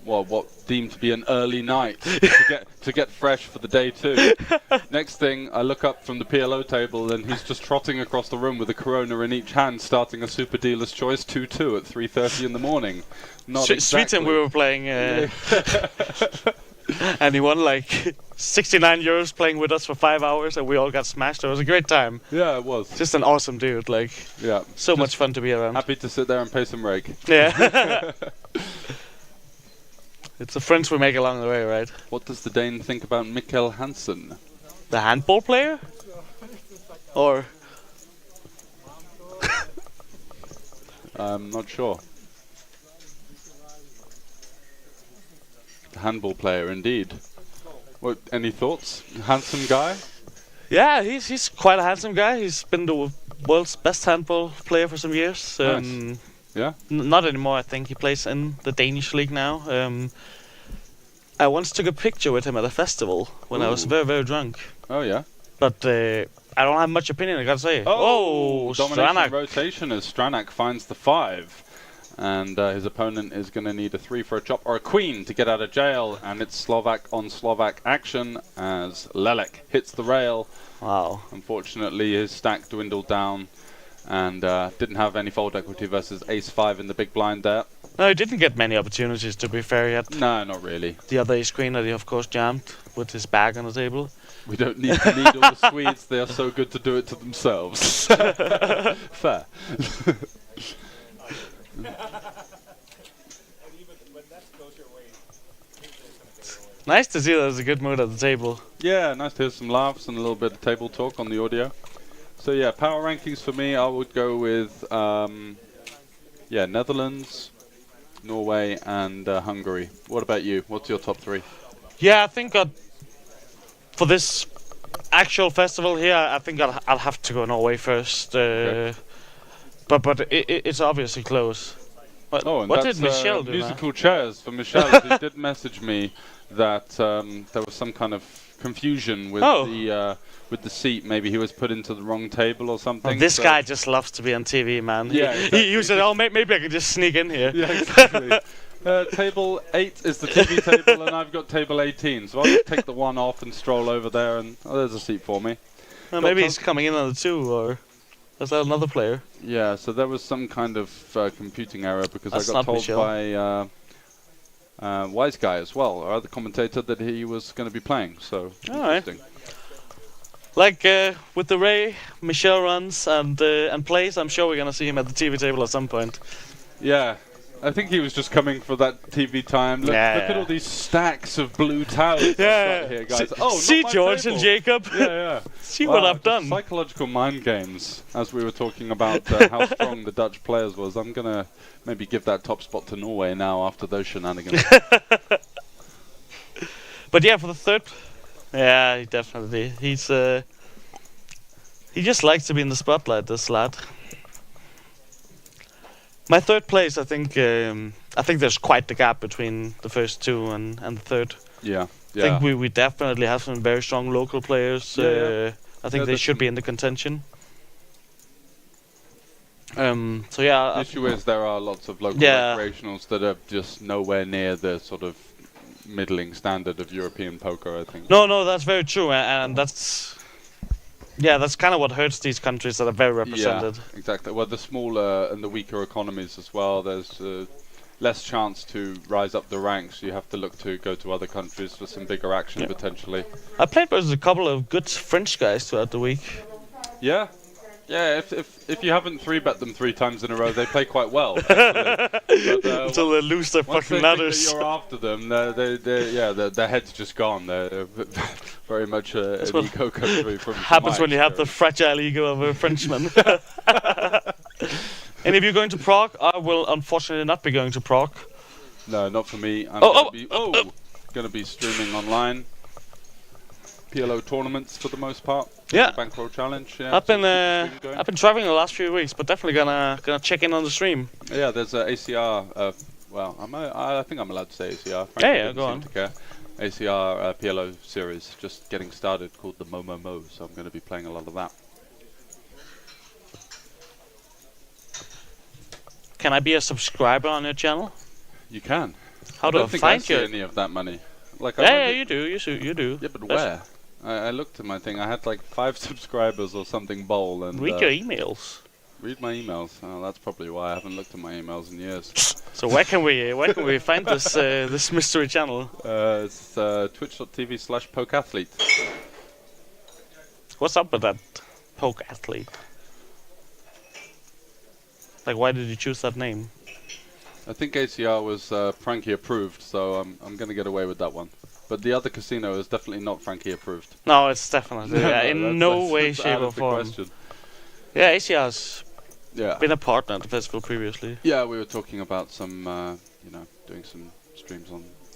what deemed to be an early night to get fresh for the day 2. Next thing, I look up from the PLO table and he's just trotting across the room with a Corona in each hand, starting a Super Dealer's Choice 2-2 at 3:30 in the morning. Not exactly. Sweden we were playing, and he won like 69 euros playing with us for 5 hours, and we all got smashed. It was a great time. Yeah, it was. Just an awesome dude, like. Yeah. So much fun to be around. Happy to sit there and pay some rake. Yeah. It's the friends we make along the way, right? What does the Dane think about Mikkel Hansen? The handball player? Or? I'm not sure. The handball player, indeed. What? Any thoughts? Handsome guy? Yeah, he's quite a handsome guy. He's been the world's best handball player for some years. Nice. Yeah? Not anymore, I think. He plays in the Danish league now. I once took a picture with him at a festival when I was very, very drunk. Oh, yeah? But I don't have much opinion, I gotta say. Domination Stranak. rotation as Stranak finds the 5. And his opponent is going to need a 3 for a chop or a queen to get out of jail. And it's Slovak on Slovak action as Lelek hits the rail. Wow. Unfortunately, his stack dwindled down. And didn't have any fold equity versus ace-5 in the big blind there. No, he didn't get many opportunities, to be fair, yet. No, not really. The other ace queen that he, of course, jammed with his bag on the table. We don't need to lead all the Swedes. They are so good to do it to themselves. Fair. Nice to see there's a good mood at the table. Yeah, nice to hear some laughs and a little bit of table talk on the audio. So yeah, power rankings for me, I would go with Netherlands, Norway, and Hungary. What about you? What's your top 3? Yeah, I think for this actual festival here, I think I'll have to go Norway first. Okay. But it's obviously close. What did Michelle do? Musical chairs for Michelle. He did message me that there was some kind of confusion with the seat. Maybe he was put into the wrong table or something. This guy just loves to be on TV, man. Yeah, exactly. He said, "Oh, maybe I could just sneak in here." Yeah, exactly. Table 8 is the TV table, and I've got table 18. So I'll just take the 1 off and stroll over there, and there's a seat for me. Well, maybe he's coming in on the 2, or is that another player? Yeah, so there was some kind of computing error because That's I got not told Michelle. by Wise Guy as well, our other commentator, that he was going to be playing. So interesting. Like with the way Michelle runs and plays, I'm sure we're gonna see him at the TV table at some point. Yeah, I think he was just coming for that TV time. Look at all these stacks of blue towels right here, guys. See George table. and Jacob. Yeah. See what I've done. Psychological mind games, as we were talking about how strong the Dutch players was. I'm gonna maybe give that top spot to Norway now after those shenanigans. But yeah, for the third. Yeah, he definitely. He just likes to be in the spotlight, this lad. My third place, I think there's quite the gap between the first 2 and the third. Yeah. I think we definitely have some very strong local players. I think they should be in the contention. So yeah, The issue is there are lots of local Yeah. recreationals that are just nowhere near the sort of middling standard of European poker, I think. no, that's very true, and that's that's kind of what hurts these countries that are very represented. Yeah, exactly. Well, the smaller and the weaker economies as well, there's less chance to rise up the ranks. You have to look to go to other countries for some bigger action potentially. I played with a couple of good French guys throughout the week. Yeah. Yeah, if you haven't 3-bet them 3 times in a row, they play quite well. Actually. But, Until they lose their once fucking they think that nutters. you're after them, their head's just gone. They're very much an what ego country from Happens my when you have the experience. fragile ego of a Frenchman. And if you're going to Prague, I will unfortunately not be going to Prague. No, not for me. I'm Oh, gonna be streaming online. PLO tournaments for the most part. Yeah. The Bankroll Challenge. Yeah, I've so been keep the stream going. I've been traveling the last few weeks, but definitely gonna check in on the stream. Yeah, there's a ACR. Well, I think I'm allowed to say ACR. Frankly, Yeah, doesn't go seem on. to care. ACR PLO series just getting started called the Mo, so I'm going to be playing a lot of that. Can I be a subscriber on your channel? You can. How do I don't think I find see you? any of that money. Like, I Yeah, wonder- you do. You do. Yeah, but That's- where? I looked at my thing. I had like 5 subscribers or something bowl, and Read your emails. read my emails. Oh, that's probably why I haven't looked at my emails in years. So where can we find this this mystery channel? It's twitch.tv/pokeathlete. What's up with that poke athlete? Like, why did you choose that name? I think ACR was Frankie approved, so I'm going to get away with that one. But the other casino is definitely not Frankie approved. No, it's definitely in no way, that's shape, out or of the form. question. Yeah, ACR's Yeah. been a partner at the festival previously. Yeah, we were talking about some, doing some streams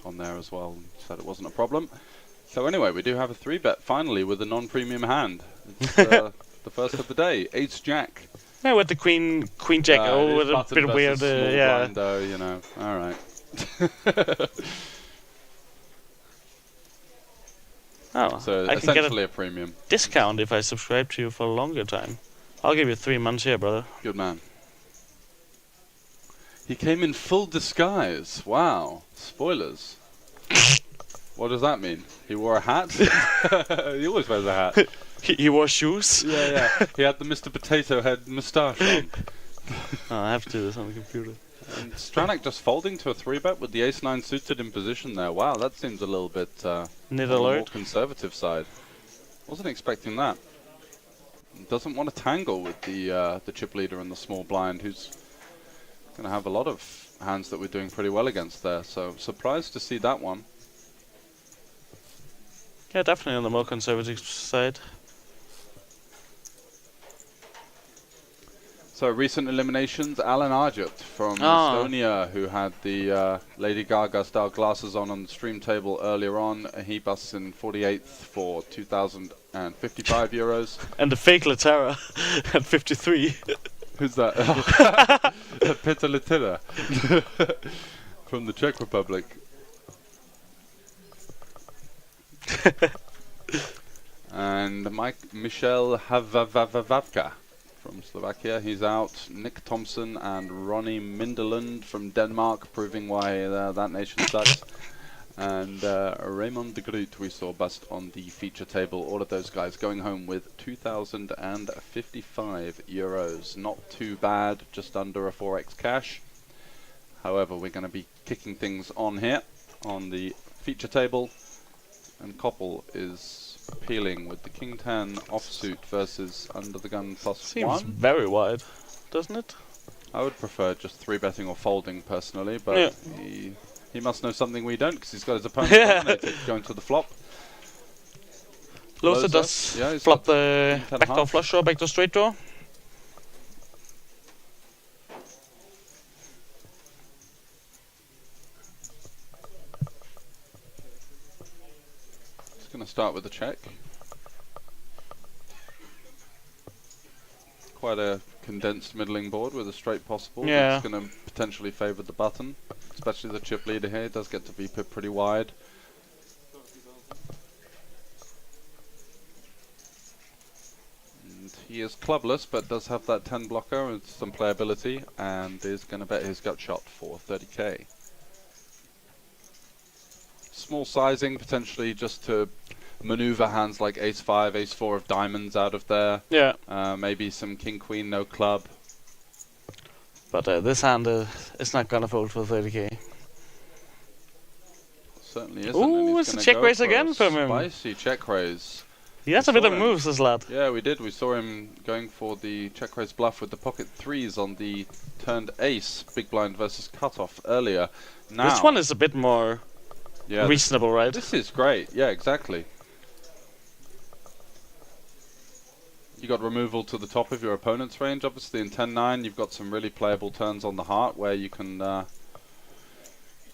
on there as well, and said it wasn't a problem. So anyway, we do have a 3-bet finally with a non-premium hand. It's the first of the day, Ace Jack. Yeah, with the Queen Jack. It Oh, is with a button bit versus weird. small Yeah. blind, though, all right. Oh, So I can get essentially a a premium. discount if I subscribe to you for a longer time. I'll give you 3 months here, brother. Good man. He came in full disguise. Wow. Spoilers. What does that mean? He wore a hat? He always wears a hat. He wore shoes. Yeah. He had the Mr. Potato Head moustache on. Oh, I have to do this on the computer. And Stranak just folding to a 3-bet with the ace-9 suited in position there. Wow, that seems a little bit on Nid the more alert. conservative side. Wasn't expecting that. Doesn't want to tangle with the chip leader and the small blind, who's going to have a lot of hands that we're doing pretty well against there. So surprised to see that one. Yeah, definitely on the more conservative side. So recent eliminations, Alan Arjut from Ah. Estonia, who had the Lady Gaga style glasses on the stream table earlier on. He busts in 48th for 2,055 euros. And the fake Latera at 53. Who's that? Peter Litera from the Czech Republic. And Michel Havavavavka from Slovakia, he's out. Nick Thompson and Ronnie Minderland from Denmark, proving why that nation sucks. And Raymond de Groot we saw bust on the feature table. All of those guys going home with 2,055 euros. Not too bad, just under a 4x cash. However, we're going to be kicking things on here on the feature table. And Koppel is peeling with the King 10 offsuit versus under the gun plus Seems 1. very wide, doesn't it? I would prefer just 3-betting or folding personally, but Yeah. he must know something we don't because he's got his opponent Yeah. dominated going to the flop. Loser Loser, does yeah, he's flop got the 10 backdoor half. flush draw, backdoor straight draw. Just going to start with a check. Quite a condensed middling board with a straight possible. Yeah. It's going to potentially favour the button, especially the chip leader here. It does get to be put pretty wide. And He is clubless, but does have that 10 blocker and some playability, and is going to bet his gut shot for 30k. Small sizing, potentially just to maneuver hands like ace-5, ace-4 of diamonds out of there. Yeah. Maybe some king-queen, no club. But this hand is not gonna fold for 30k. Certainly isn't. Ooh, and it's he's a gonna check go raise for again from him. Spicy check raise. He has a bit of moves, this lad. Yeah, we did. We saw him going for the check raise bluff with the pocket threes on the turned ace, big blind versus cutoff earlier. Now, This one is a bit more yeah, reasonable, right? This is great. Yeah, exactly. You got removal to the top of your opponent's range. Obviously, in 10-9, you've got some really playable turns on the heart where you can,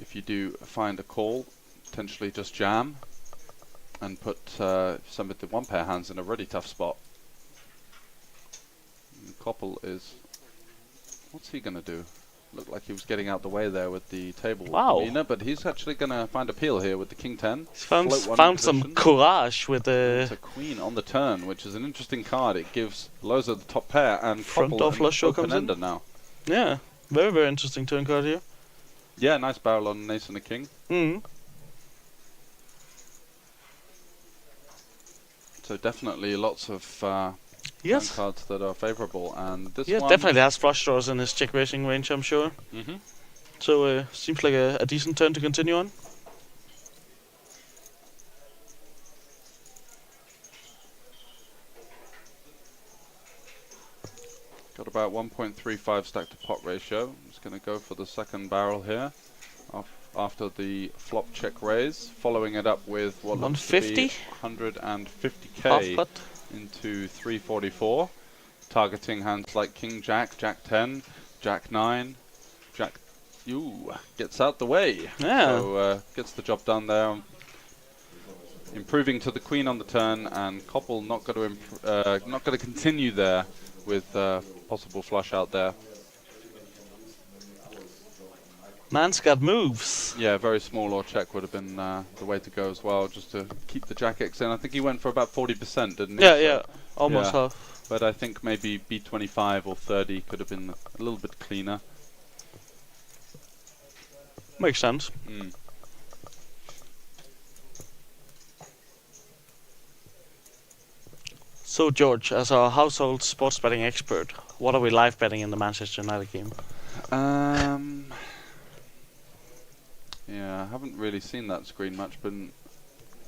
if you do find a call, potentially just jam and put some of the one pair hands in a really tough spot. And Koppel is, what's he gonna do? Looked like he was getting out the way there with the table demeanor, but he's actually gonna find a peel here with the king 10. He's found some courage with the It's a queen on the turn, which is an interesting card. It gives Loza the top pair and front Koppel door an flush show open comes in. ender now. Yeah, very, very interesting turn card here. Yeah, nice barrel on an ace and a king. So definitely lots of turn cards that are favourable, and this one definitely has flush draws in his check raising range, I'm sure. So seems like a decent turn to continue on. got about 1.35 stack to pot ratio. Just going to go for the second barrel here after the flop check raise, following it up with what looks to be 150k into 344, targeting hands like king jack, jack 10, jack 9, jack. Gets out the way. Yeah. So gets the job done there. Improving to the queen on the turn, and Koppel not going to continue there with possible flush out there. Man's got moves. Yeah, very small or check would have been the way to go as well, just to keep the jack X in. I think he went for about 40%, didn't he? Yeah, almost half. But I think maybe B25 or 30 could have been a little bit cleaner. Makes sense. So George, as our household sports betting expert, what are we live betting in the Manchester United game? Yeah, I haven't really seen that screen much, been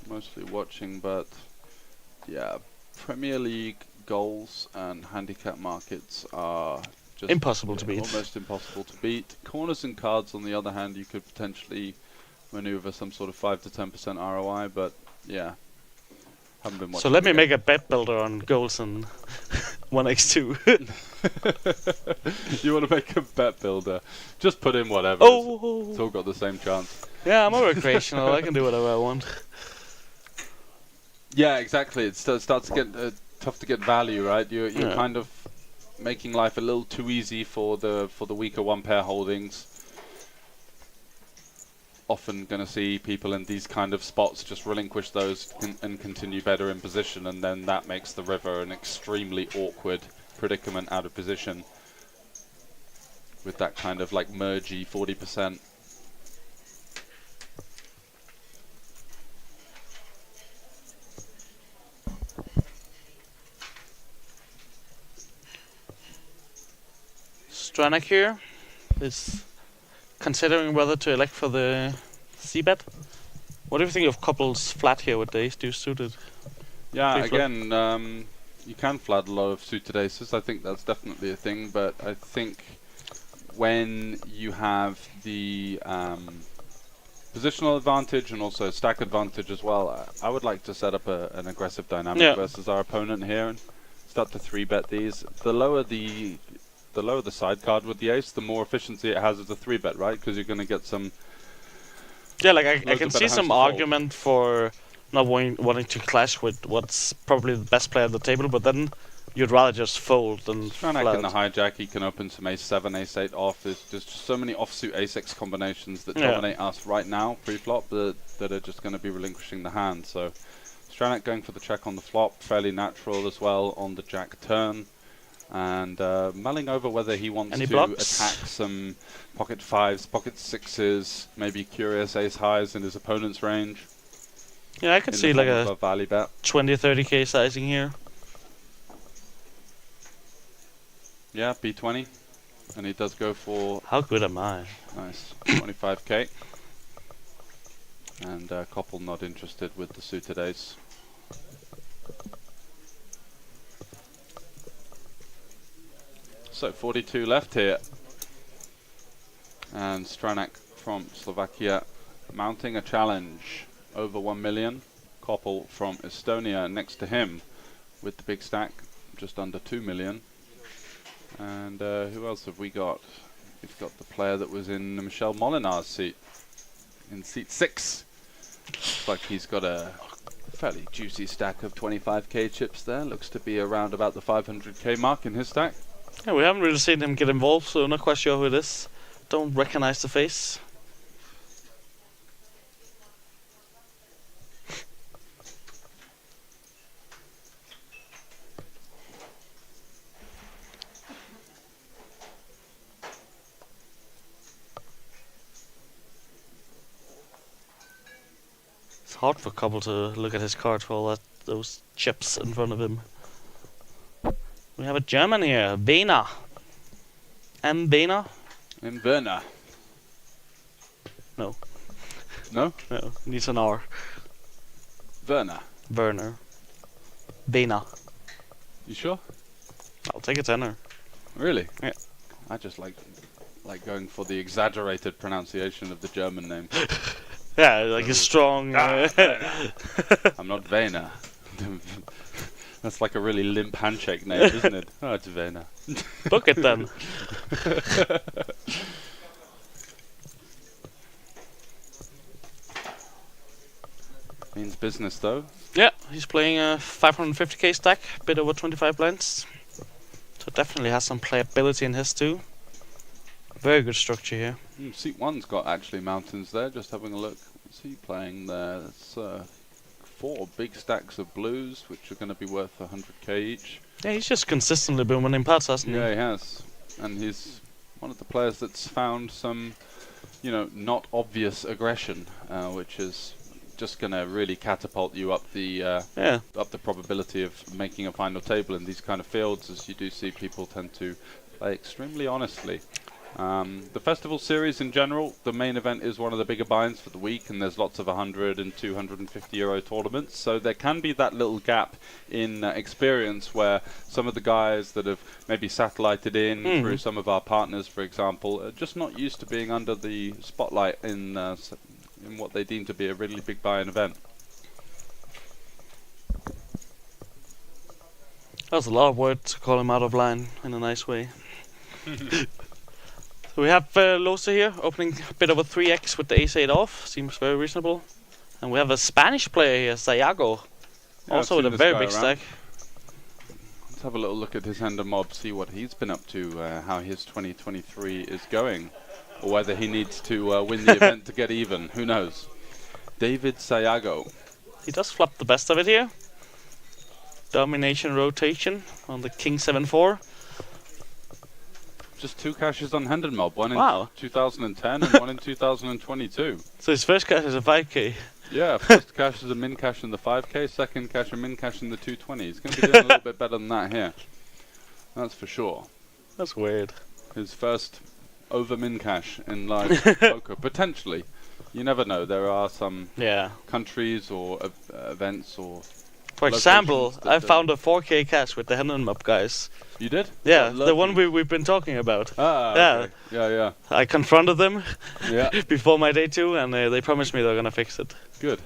mostly watching, but yeah, Premier League goals and handicap markets are just impossible to beat. Almost impossible to beat. Corners and cards, on the other hand, you could potentially maneuver some sort of 5 to 10% ROI, but yeah, haven't been watching. So let me make a bet builder on goals and 1x2. You want to make a bet builder? Just put in whatever. Oh! It's all got the same chance. Yeah, I'm a recreational. I can do whatever I want. Yeah, exactly. It starts to get tough to get value, right? You're kind of making life a little too easy for the weaker one pair holdings. Often going to see people in these kind of spots just relinquish those and continue better in position, and then that makes the river an extremely awkward predicament out of position with that kind of like mergy 40%. Stranak here is considering whether to elect for the c-bet. What do you think of Koppel's flat here with the ace-deuce suited? Yeah, again, you can flat a lot of suited aces. I think that's definitely a thing, but I think when you have the positional advantage and also stack advantage as well, I would like to set up an aggressive dynamic versus our opponent here and start to 3-bet these. The lower the side card with the ace, the more efficiency it has as a 3-bet, right? Because you're going to get some... Yeah, like I can see some argument for not wanting to clash with what's probably the best player at the table, but then you'd rather just fold than Stranak in the hijack, he can open some ace-7, ace-8 off. There's just so many offsuit ace-6 combinations that dominate us right now, pre-flop, that are just going to be relinquishing the hand. So Stranek going for the check on the flop, fairly natural as well on the jack turn. And mulling over whether he wants Any to blocks? attack some pocket 5s, pocket 6s, maybe curious ace highs in his opponent's range. Yeah, I could in see the like form of a a value bet. 20-30k sizing here. Yeah, B20. And he does go for How good am I? nice 25k. And Koppel not interested with the suited ace. So 42 left here. And Stranek from Slovakia mounting a challenge over 1 million. Koppel from Estonia next to him with the big stack, just under 2 million. And who else have we got? We've got the player that was in Michel Molinar's seat, in seat 6. Looks like he's got a fairly juicy stack of 25k chips there. Looks to be around about the 500k mark in his stack. Yeah, we haven't really seen him get involved, so not quite sure who it is. Don't recognize the face. It's hard for Koppel to look at his card for all those chips in front of him. We have a German here, Wiener. M. Wiener? In Werner. No. No? No, needs an R. Werner. Werner. Wiener. You sure? I'll take a tenner. Really? Yeah. I just like going for the exaggerated pronunciation of the German name. Yeah, like a strong... I'm not Werner. That's like a really limp handshake name, isn't it? Oh, it's Werner. Book it then. Means business though. Yeah, he's playing a 550k stack, bit over 25 blinds. So definitely has some playability in his too. Very good structure here. Seat 1's got actually mountains there, just having a look. What's he playing there? That's 4 big stacks of blues, which are going to be worth 100k each. Yeah, he's just consistently been winning pots, hasn't Yeah, he has. And he's one of the players that's found some, not obvious aggression, which is just going to really catapult you up the up the probability of making a final table in these kind of fields, as you do see people tend to play extremely honestly. The festival series in general, the main event is one of the bigger buy-ins for the week, and there's lots of 100 and 250 euro tournaments, so there can be that little gap in experience where some of the guys that have maybe satellited in through some of our partners, for example, are just not used to being under the spotlight in what they deem to be a really big buy-in event. That was a lot of words to call him out of line in a nice way. So we have Losa here, opening a bit over 3x with the ace-8 off. Seems very reasonable. And we have a Spanish player here, Sayago. Yeah, also with a very big stack. Let's have a little look at his hand and mob, see what he's been up to, how his 2023 is going. Or whether he needs to win the event to get even, who knows. David Sayago. He does flop the best of it here. Domination rotation on the King 7-4. Just 2 cashes on hand and mob, one Wow. in 2010 and one in 2022. So his first cash is a 5k. Yeah, first cash is a min cash in the 5k, second cash a min cash in the 220. He's going to be doing a little bit better than that here. That's for sure. That's weird. His first over min cash in live poker, potentially. You never know. There are some countries or events or... For example, I found a 4k cash with the Hendon Mob guys. You did? Yeah, the one we've been talking about. Ah, yeah. Okay. Yeah. I confronted them Yeah. before my day 2, and they promised me they're gonna fix it. Good.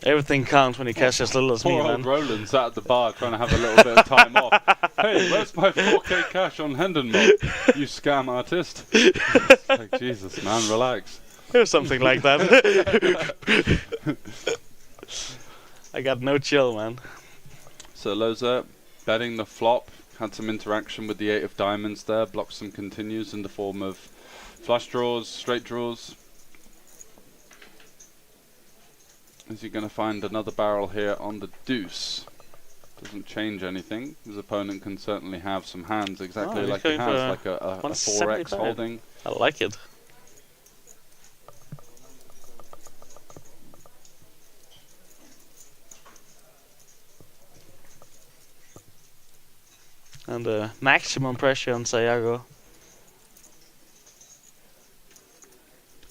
Everything counts when you cash as little as me, Poor man. old Roland sat at the bar trying to have a little bit of time off. Hey, where's my 4k cash on Hendon Mob? You scam artist. It's like, Jesus, man, relax. Or something like that. I got no chill, man. So Loza betting the flop, had some interaction with the 8 of diamonds there, blocked some continues in the form of flush draws, straight draws. Is he going to find another barrel here on the deuce? Doesn't change anything. His opponent can certainly have some hands exactly he's like he going has, for like a 4x 175. holding. I like it. And maximum pressure on Sayago.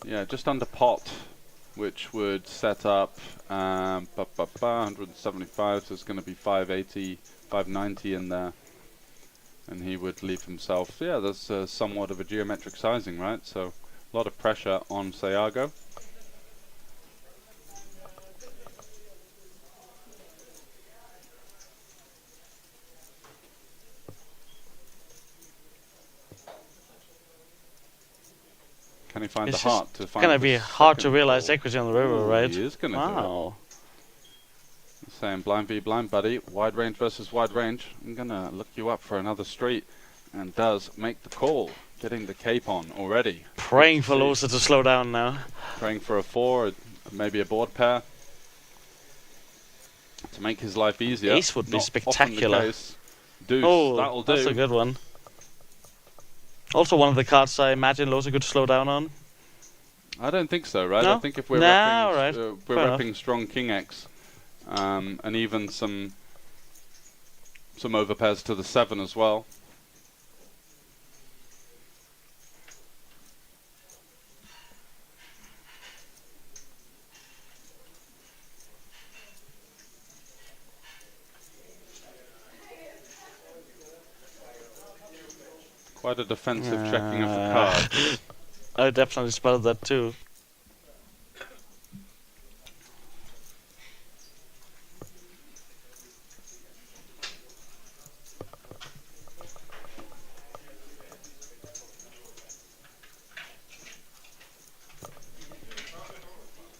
Yeah, just under pot, which would set up 175, so it's going to be 580, 590 in there. And he would leave himself, yeah, that's somewhat of a geometric sizing, right? So a lot of pressure on Sayago. Can he find It's the heart to find gonna the be hard to second realize goal? equity on the river, Ooh, right? He is going to do it. Wow. Saying blind v blind, buddy. Wide range versus wide range. I'm going to look you up for another street. And does make the call. Getting the cape on already. Praying for Losa to slow down now. Praying for a 4, maybe a board pair. To make his life easier. Ace would be Not often the spectacular. case. Deuce, Oh, that'll do. that's a good one. Also one of the cards I imagine Losa could slow down on. I don't think so, right? No? I think if we're Nah, repping, alright. we're Fair enough. repping strong King X, and even some overpairs to the 7 as well. Quite a defensive checking of the card. I definitely spotted that too.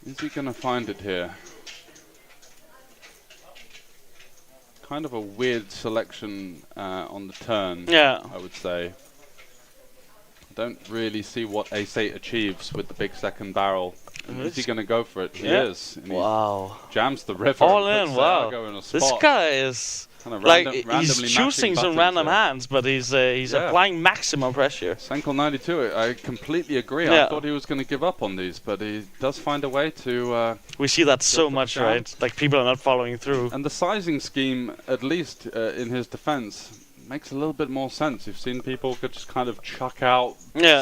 Is he going to find it here? Kind of a weird selection on the turn, Yeah. I would say. Don't really see what Ace-8 achieves with the big second barrel. Is he going to go for it? He is. And he Wow. jams the river. All and in, puts wow. Sayago in a This spot. guy is Kind of like randomly he's mashing choosing some buttons random here. hands, but he's applying maximum pressure. Senkel 92, I completely agree. Yeah. I thought he was going to give up on these, but he does find a way to... We see that so for much, jam. right? Like people are not following through. and the sizing scheme, at least in his defense, makes a little bit more sense. You've seen people could just kind of chuck out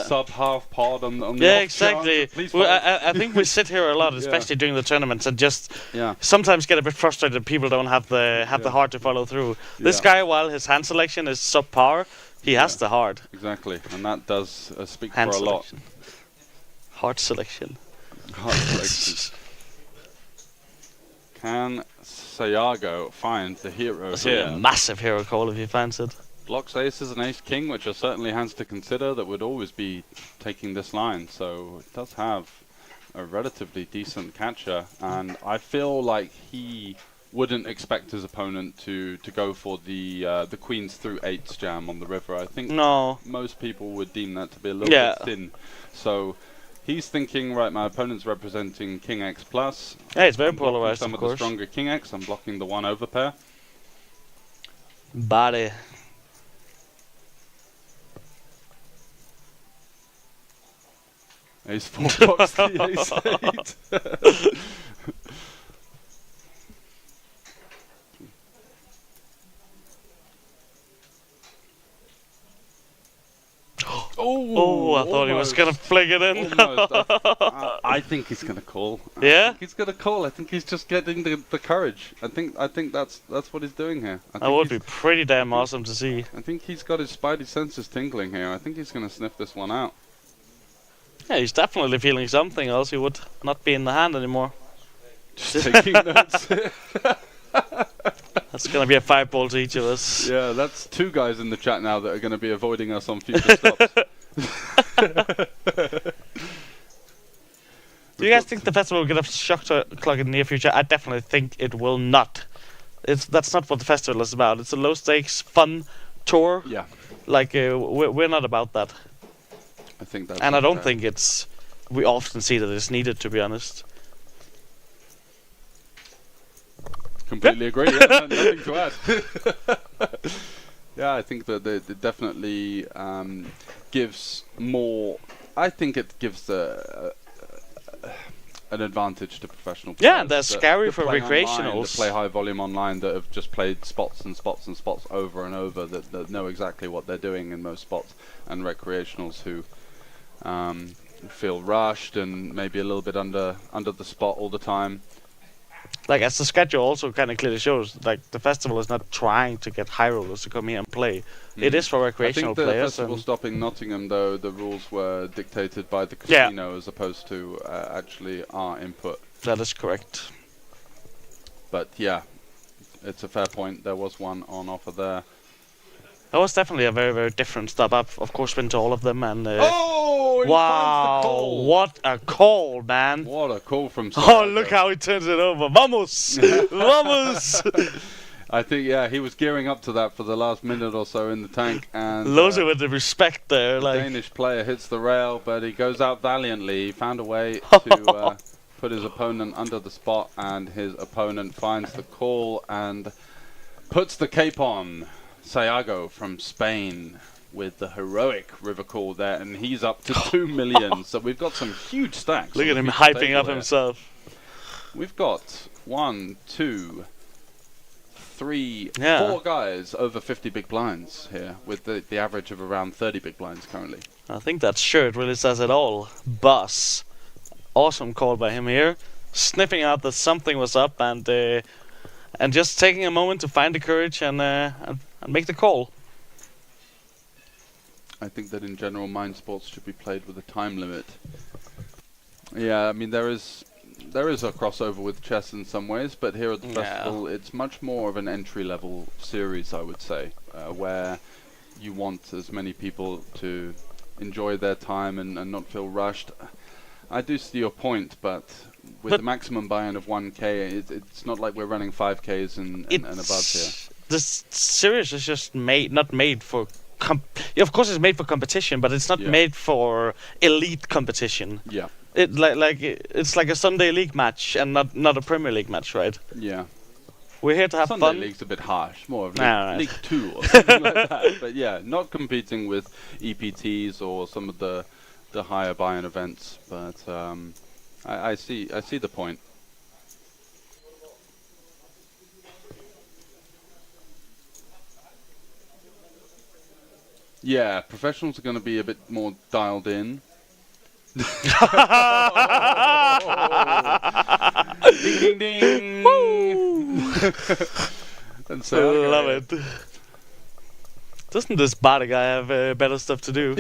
sub-half pod on the Yeah, off exactly. chance. Please Well, fold. I think we sit here a lot, especially during the tournaments, and just Yeah. sometimes get a bit frustrated. People don't have the heart to follow through. This Yeah. guy, while his hand selection is subpar, he has the heart. Exactly, and that does speak Hand for a lot. selection. Heart selection. Heart selection. Can Sayago find the hero That's here? a massive hero call if he finds it. Blocks aces and ace king, which are certainly hands to consider that would always be taking this line. So it does have a relatively decent catcher, and I feel like he wouldn't expect his opponent to go for the queens through eights jam on the river. I think most people would deem that to be a little bit thin. So he's thinking, right, my opponent's representing King X plus. Yeah, it's very I'm blocking polarized, some of of the course. stronger King X. I'm blocking the one over pair. Body. Ace 4 blocks the ace 8. Oh, I thought he was going to flick it in. I think he's going to call. Yeah? I think he's going to call. I think he's just getting the courage. I think that's what he's doing here. That would be pretty damn awesome to see. I think he's got his spidey senses tingling here. I think he's going to sniff this one out. Yeah, he's definitely feeling something, else he would not be in the hand anymore. Just taking notes. That's going to be a 5-ball to each of us. Yeah, that's 2 guys in the chat now that are going to be avoiding us on future stops. Do you guys think the festival will get a shock clock in the near future? I definitely think it will not. That's not what the festival is about. It's a low stakes, fun tour. Yeah. Like we're not about that. I think that's. And I don't think we often see that it's needed, to be honest. Completely agree. Yeah, nothing to add. Yeah, I think that it definitely gives more. I think it gives an advantage to professional players. Yeah, that's scary for play online, recreationals. that play high volume online, that have just played spots and spots and spots over and over, that know exactly what they're doing in most spots, and recreationals who feel rushed and maybe a little bit under the spot all the time. Like, as the schedule also kind of clearly shows, like, the festival is not trying to get high rollers to come here and play. It is for recreational I think the players. festival stopped in Nottingham, though, the rules were dictated by the casino as opposed to actually our input. That is correct. But yeah, it's a fair point. There was one on offer there. That was definitely a very, very different stop. I've, of course, been to all of them, and Oh! He finds the wow, call. what a call, man! What a call from Oh, Santiago. look how he turns it over. Vamos! Vamos! I think, yeah, he was gearing up to that for the last minute or so in the tank, and Loads with the respect there, the like. Danish player hits the rail, but he goes out valiantly. He found a way to put his opponent under the spot, and his opponent finds the call and puts the cape on. Sayago from Spain with the heroic river call there, and he's up to 2 million. So we've got some huge stacks. Look on at the him feature hyping table up there. himself. We've got 1, 2, 3, Yeah. 4 guys over 50 big blinds here, with the average of around 30 big blinds currently. I think that shirt really says it all. Boss. Awesome call by him here. Sniffing out that something was up, and just taking a moment to find the courage and make the call. I think that in general, mind sports should be played with a time limit. Yeah, I mean there is a crossover with chess in some ways, but here at the festival, it's much more of an entry-level series, I would say, where you want as many people to enjoy their time and not feel rushed. I do see your point, but with the maximum buy-in of 1k, it's not like we're running 5ks and above here. This series is just not made for. Of course, it's made for competition, but it's not made for elite competition. Yeah. It's like a Sunday league match and not a Premier League match, right? Yeah. We're here to have Sunday fun. League's a bit harsh, more of Nah, League 2 or something like that. But yeah, not competing with EPTs or some of the higher buy-in events. But I see the point. Yeah, professionals are going to be a bit more dialed in. Ding, ding, ding. And so, Love it. Doesn't this body guy have better stuff to do?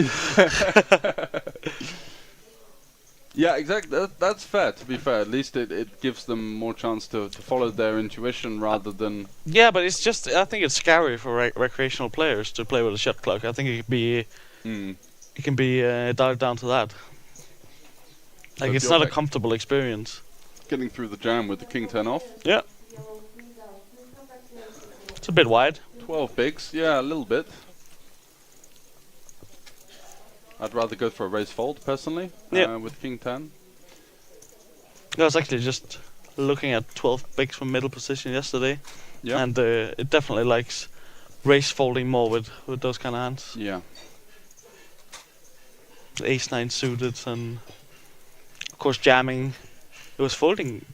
Yeah, exactly. That's fair, to be fair. At least it gives them more chance to follow their intuition rather than... Yeah, but it's just... I think it's scary for recreational players to play with a shot clock. I think it can be dialed down to that. Like, So it's not a comfortable experience. Getting through the jam with the king 10 off. Yeah. It's a bit wide. 12 bigs, yeah, a little bit. I'd rather go for a raise fold, personally, with king 10. I was actually just looking at 12 bigs from middle position yesterday. Yeah. And it definitely likes raise folding more with those kind of hands. Yeah. Ace-9 suited and... Of course, jamming. It was folding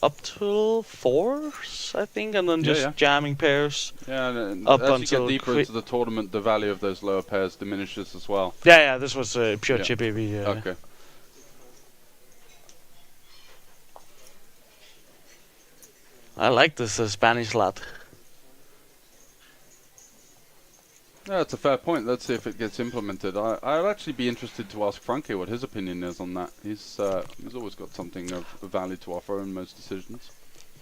up till 4s, I think, and then just jamming pairs. Yeah, and up as you until get deeper into the tournament, the value of those lower pairs diminishes as well. Yeah, this was pure chippy V. Okay. I like this Spanish lad. Yeah, it's a fair point. Let's see if it gets implemented. I'd actually be interested to ask Frankie what his opinion is on that. He's always got something of value to offer in most decisions.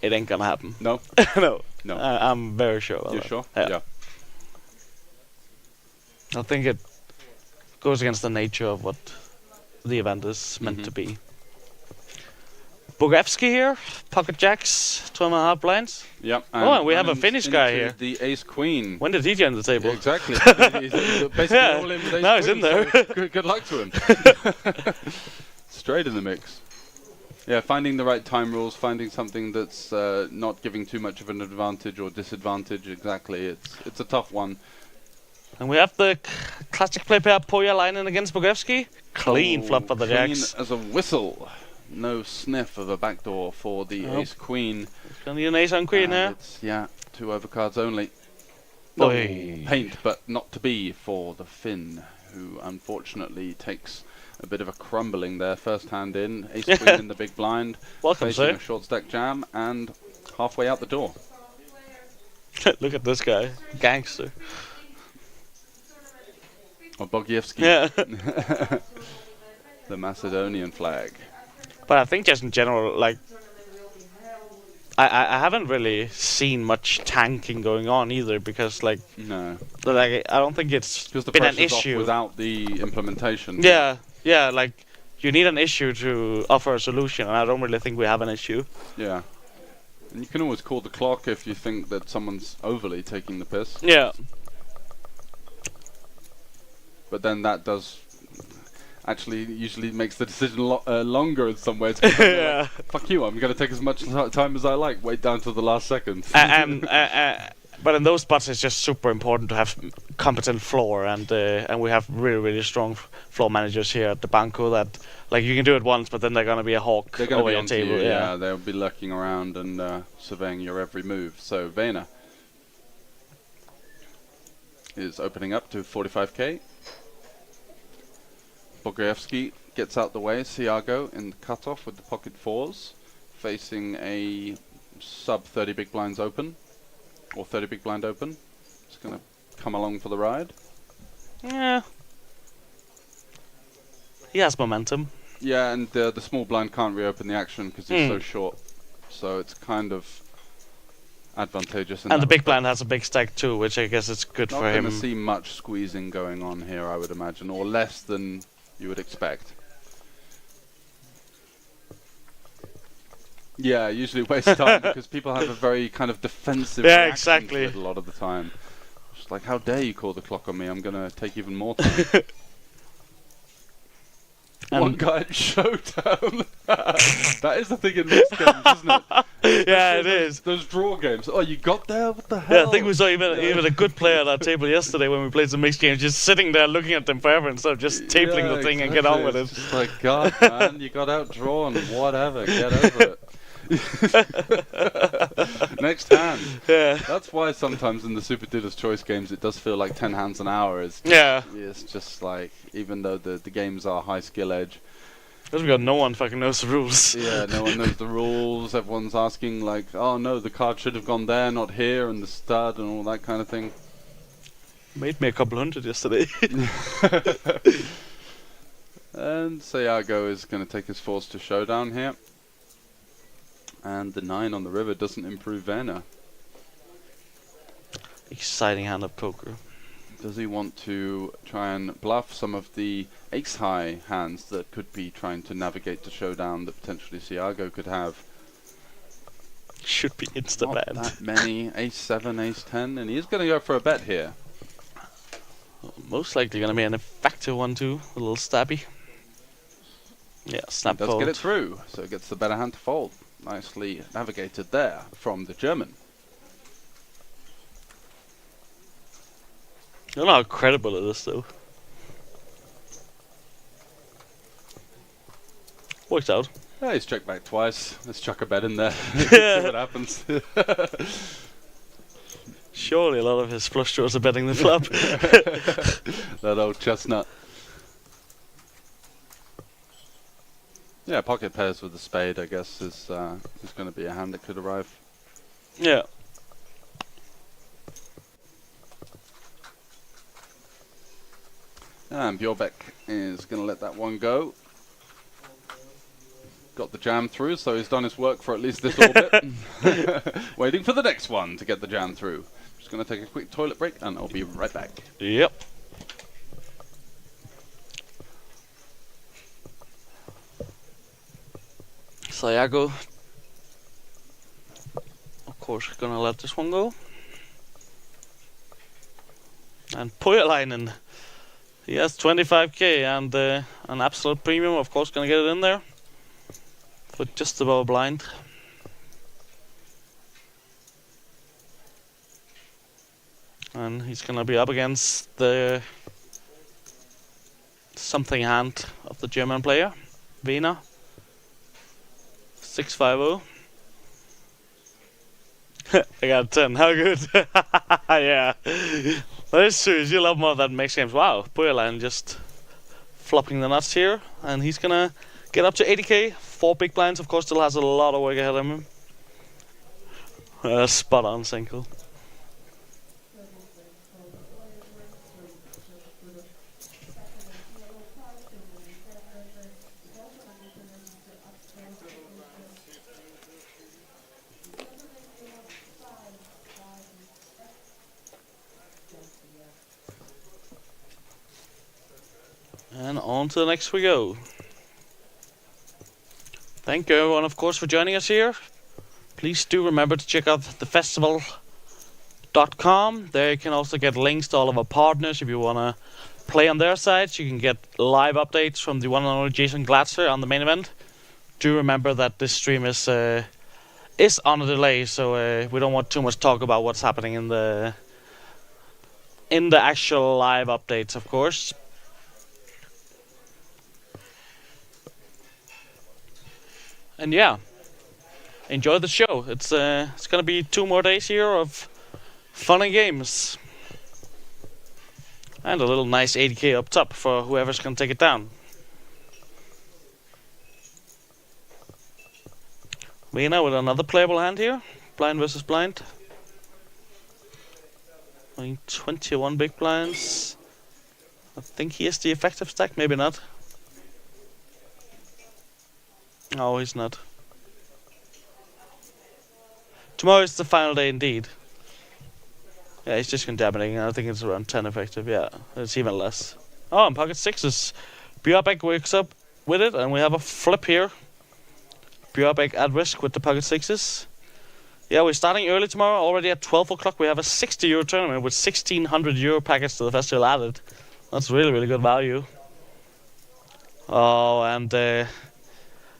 It ain't gonna happen. No? No. No. I'm very sure about You're that. sure? Yeah. I think it goes against the nature of what the event is meant to be. Bogevsky here, pocket jacks, 12.5 blinds. Yep. And we have a Finnish guy here. The ace queen. When did he join the table? Yeah, exactly. He's basically all in with ace now he's queen, in there. so good luck to him. Straight in the mix. Yeah, finding the right time rules, finding something that's not giving too much of an advantage or disadvantage. Exactly, it's a tough one. And we have the classic play pair Pohjalainen against Bogevsky. Clean flop for the clean jacks. as a whistle. No sniff of a backdoor for the Nope. ace queen. It's gonna be an ace on queen And here. it's, yeah, 2 overcards only. Oi. Paint, but not to be for the Finn, who unfortunately takes a bit of a crumbling there. First hand in, ace queen in the big blind, Welcome, facing sir. a short stack jam, and halfway out the door. Look at this guy, gangster. Or Bogievsky, Yeah. the Macedonian flag. But I think just in general, like, I haven't really seen much tanking going on either, because like No, I don't think it's because the been an pressure's off issue. without the implementation. Yeah, like you need an issue to offer a solution, and I don't really think we have an issue. Yeah. And you can always call the clock if you think that someone's overly taking the piss. Yeah. But then that does actually usually makes the decision longer in some ways. 'Cause then you're like, fuck you, I'm going to take as much time as I like, wait down to the last second. But in those spots, it's just super important to have competent floor, and we have really strong floor managers here at the Banco that, like, you can do it once, but then they're gonna be a hawk They're going to over be your on table. you, yeah, they'll be lurking around and surveying your every move. So Vena is opening up to 45k. Bogojevsky gets out the way. Siago in the cutoff with the pocket fours, facing a sub 30 big blinds open, or 30 big blind open. It's going to come along for the ride. Yeah. He has momentum. Yeah, and the small blind can't reopen the action because he's so short. So it's kind of advantageous. In And that the big respect. blind has a big stack too, which I guess it's good Not for going him. to see much squeezing going on here, I would imagine, or less than you would expect. Yeah, usually waste time because people have a very kind of defensive Yeah, reaction exactly. to it a lot of the time. Just like, how dare you call the clock on me? I'm going to take even more time. One guy at Showdown. That is the thing in mixed games, isn't it? Yeah, it is. Those draw games. Oh, you got there? What the hell? Yeah, I think we saw even a good player at our table yesterday when we played some mixed games, just sitting there looking at them forever instead of just tabling the thing and get on with it. It's just like, God, man, you got outdrawn. Whatever, get over it. Next hand. Yeah. That's why sometimes in the Super Dealer's Choice games it does feel like 10 hands an hour. It's just like, even though the games are high skill edge. Because we got no one fucking knows the rules. Yeah, no one knows the rules. Everyone's asking like, oh no, the card should have gone there, not here, and the stud and all that kind of thing. Made me a couple hundred yesterday. And Sayago is going to take his force to Showdown here. And the 9 on the river doesn't improve Vena. Exciting hand of poker. Does he want to try and bluff some of the ace-high hands that could be trying to navigate to Showdown that potentially Siago could have? Should be Not insta-banned. that many. Ace-7, ace-10, and he's going to go for a bet here. Most likely going to be an effective one too. A little stabby. Yeah, snap Does fold. get it through, so it gets the better hand to fold. Nicely navigated there from the German. I don't know how credible it is though. Works out. Yeah, he's checked back twice. Let's chuck a bet in there. See what happens. Surely a lot of his flush draws are betting the flop. That old chestnut. Yeah, pocket pairs with the spade, I guess, is going to be a hand that could arrive. Yeah. And Bjorbeck is going to let that one go. Got the jam through, so he's done his work for at least this orbit. Waiting for the next one to get the jam through. Just going to take a quick toilet break, and I'll be right back. Yep. Sayago, of course, gonna let this one go. And Pohjalainen, he has 25k and an absolute premium, of course, gonna get it in there. but just above blind. And he's gonna be up against the something hand of the German player, Wiener. 650. I got a 10. How good? Yeah. That's true. You love more of that mix games. Wow. Buyerland just flopping the nuts here. And he's gonna get up to 80k. 4 big blinds. Of course, still has a lot of work ahead of him. Spot on single. And on to the next we go. Thank you everyone, of course, for joining us here. Please do remember to check out thefestival.com. There you can also get links to all of our partners. If you want to play on their sites, you can get live updates from the one and only Jason Glatzer on the main event. Do remember that this stream is on a delay, so we don't want too much talk about what's happening in the actual live updates, of course. And yeah, enjoy the show. It's gonna be 2 more days here of fun and games, and a little nice 80k up top for whoever's gonna take it down. Lena with another playable hand here, blind versus blind. 21 big blinds. I think he has the effective stack, maybe not. No, he's not. Tomorrow is the final day indeed. Yeah, he's just contaminating. I think it's around 10 effective. Yeah, it's even less. Oh, and pocket 6s. Björbeck wakes up with it, and we have a flip here. Björbeck at risk with the pocket 6s. Yeah, we're starting early tomorrow. Already at 12 o'clock, we have a 60 euro tournament with 1,600 euro packets to the festival added. That's really, really good value. Oh, and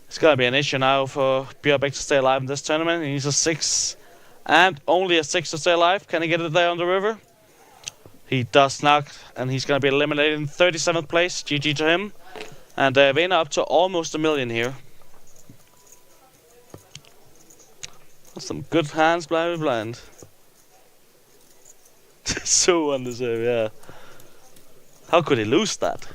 it's gonna be an issue now for Björbeck to stay alive in this tournament. He needs a 6 and only a 6 to stay alive. Can he get it there on the river? He does not, and he's gonna be eliminated in 37th place. GG to him. And Vena up to almost 1 million here. Some good hands, blind. So undeserved, yeah. How could he lose that?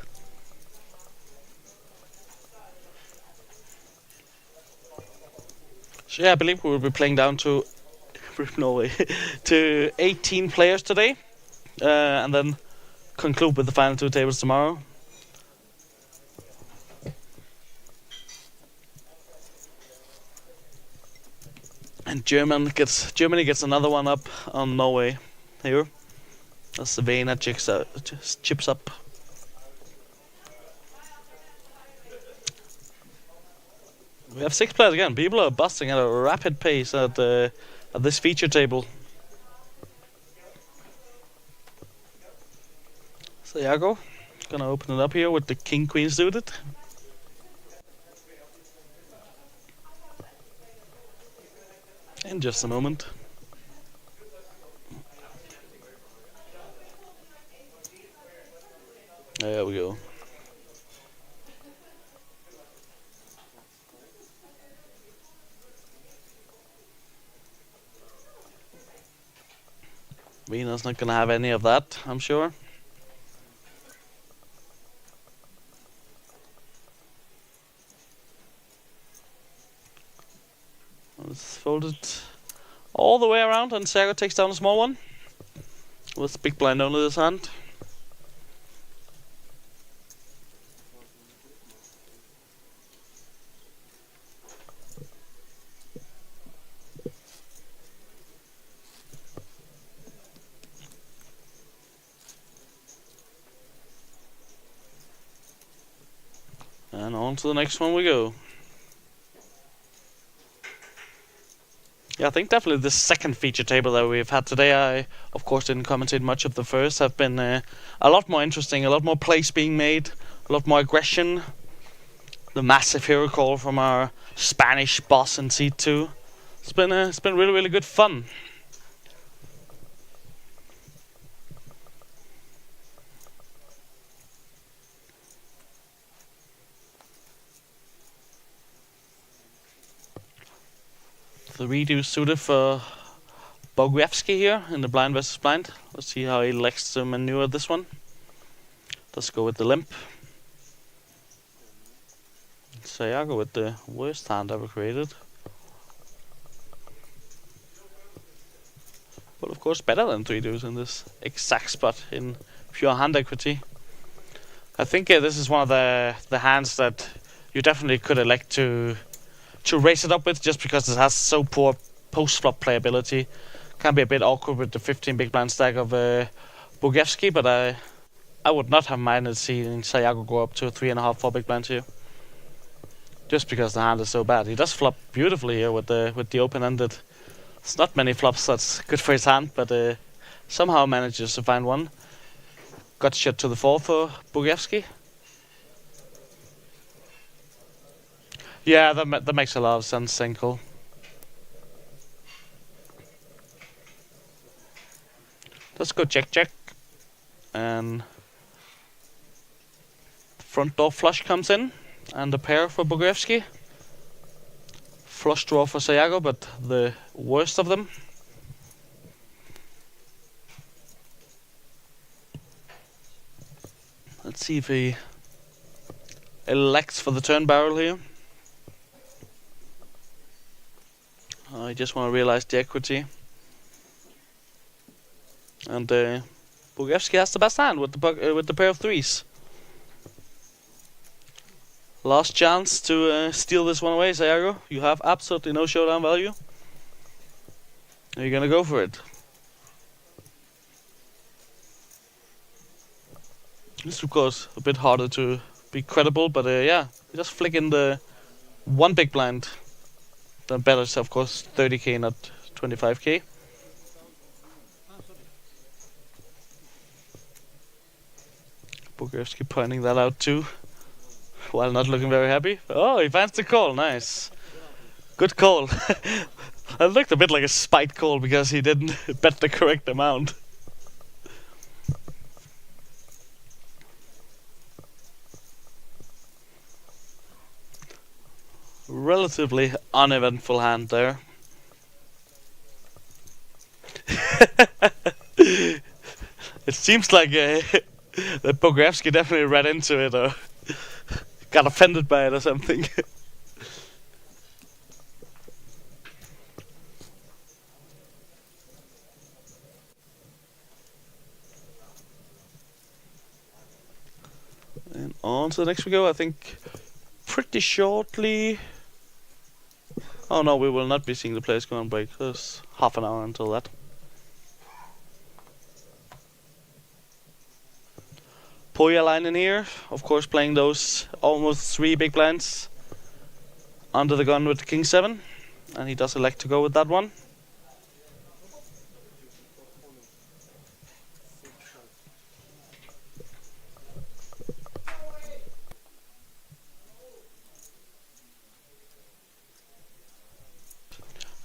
So yeah, I believe we will be playing down to Norway to 18 players today, and then conclude with the final 2 tables tomorrow. And Germany gets another one up on Norway here. As Savena chips up. We have 6 players again. People are busting at a rapid pace at this feature table. So Jago gonna open it up here with the king queen suited. In just a moment. There we go. Vena's not gonna have any of that, I'm sure. It's folded all the way around, and Sago takes down a small one with big blind only this hand. And on to the next one we go. Yeah, I think definitely the second feature table that we've had today, I of course didn't commentate much of the first, have been a lot more interesting, a lot more plays being made, a lot more aggression. the massive hero call from our Spanish boss in seat 2. It's been really good fun. The redo suited for Bogojevski here in the blind versus blind. Let's see how he likes to maneuver this one. Let's go with the limp. Sayago with the worst hand ever created. But of course better than 3-2s in this exact spot in pure hand equity. I think this is one of the hands that you definitely could elect to raise it up with, just because it has so poor post-flop playability. Can be a bit awkward with the 15 big blind stack of Bogojevski, but I would not have minded seeing Sayago go up to 3.5, 4 big blinds here. Just because the hand is so bad. He does flop beautifully here with the open-ended. It's not many flops that's good for his hand, but somehow manages to find one. Got shot to the 4 for Bogojevski. Yeah, that makes a lot of sense, Senko. Let's go check. And the front door flush comes in. And the pair for Bogojevski. Flush draw for Sayago, but the worst of them. Let's see if he elects for the turn barrel here. I just want to realize the equity. And Bogojevski has the best hand with the pair of 3s. Last chance to steal this one away, Sayago. You have absolutely no showdown value. Are you gonna go for it? This is of course a bit harder to be credible, but yeah, just flick in the 1 big blind. Then better is of course 30k, not 25k. Bogojevski pointing that out too, while not looking very happy. Oh, he finds the call, nice. Good call. It looked a bit like a spite call because he didn't bet the correct amount. Relatively uneventful hand there. It seems like that Bogojevski definitely read into it or got offended by it or something. And on to the next we go, I think pretty shortly. Oh no, we will not be seeing the players go on break. There's half an hour until that. Pohjalainen here, of course playing those almost 3 big blinds under the gun with the King 7. And he does elect to go with that one.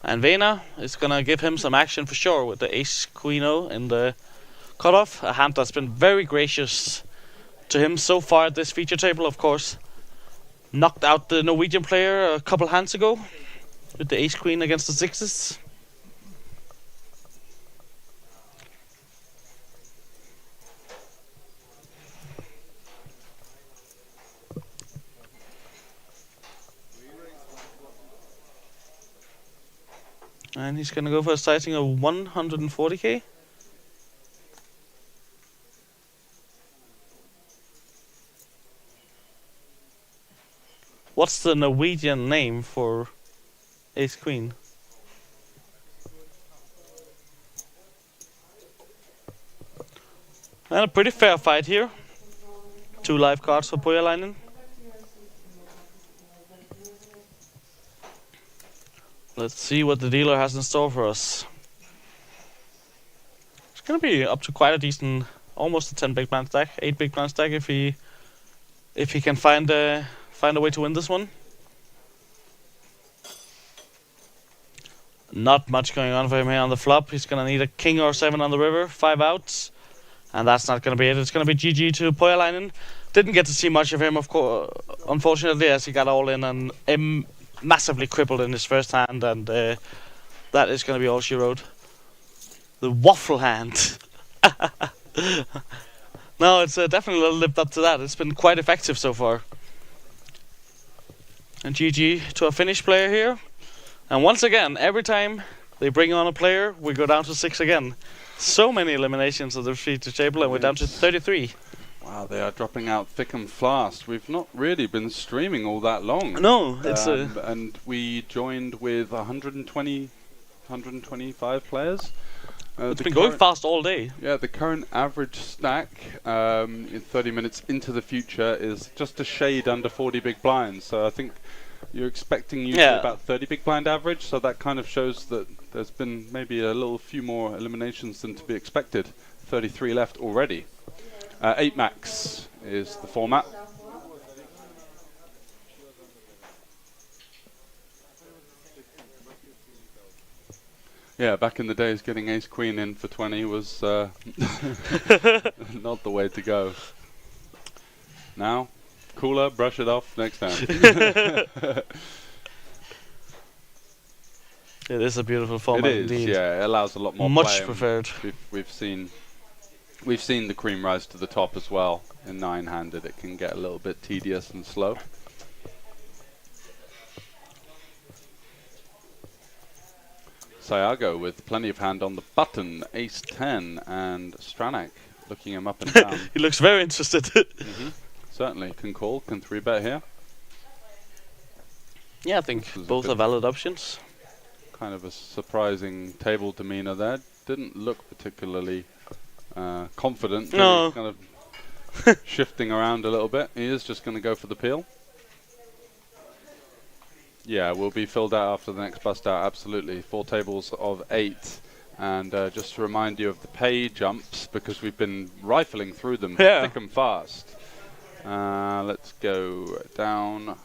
And Vena is gonna give him some action for sure with the Ace Queen O in the cutoff. A hand that's been very gracious to him so far at this feature table, of course. Knocked out the Norwegian player a couple hands ago with the Ace Queen against the 6s. And he's gonna go for a sizing of 140k. What's the Norwegian name for Ace Queen? And a pretty fair fight here. 2 live cards for Pohjalainen. Let's see what the dealer has in store for us. It's gonna be up to quite a decent, almost a 10 big blind stack, 8 big blind stack if he can find find a way to win this one. Not much going on for him here on the flop. He's going to need a king or 7 on the river. 5 outs. And that's not going to be it. It's going to be GG to Pojalainen. Didn't get to see much of him, of course, unfortunately, as he got all in and massively crippled in his first hand. And that is going to be all she wrote. The waffle hand. No, it's definitely lived up to that. It's been quite effective so far. And GG to a Finnish player here. And once again, every time they bring on a player, we go down to 6 again. So many eliminations of the feature table, and we're down to 33. Wow, they are dropping out thick and fast. We've not really been streaming all that long. No, it's and we joined with 120, 125 players. It's been going fast all day. Yeah, the current average stack in 30 minutes into the future is just a shade under 40 big blinds. So I think you're expecting usually about 30 big blind average. So that kind of shows that there's been maybe a little few more eliminations than to be expected. 33 left already. 8 max is the format. Yeah, back in the days, getting ace queen in for 20 was not the way to go. Now, cooler, brush it off next time. It is a beautiful format. It is, indeed. yeah. It allows a lot more Much play. preferred. We've seen the cream rise to the top as well. In 9-handed, it can get a little bit tedious and slow. Sayago with plenty of hand on the button, ace 10, and Stranak looking him up and down. He looks very interested. Certainly, can call, can 3-bet here. Yeah, I think both are valid options. Kind of a surprising table demeanor there. Didn't look particularly confident. No. Kind of shifting around a little bit. He is just going to go for the peel. Yeah, we'll be filled out after the next bust out, absolutely. 4 tables of 8. And just to remind you of the pay jumps, because we've been rifling through them thick and fast. Let's go down.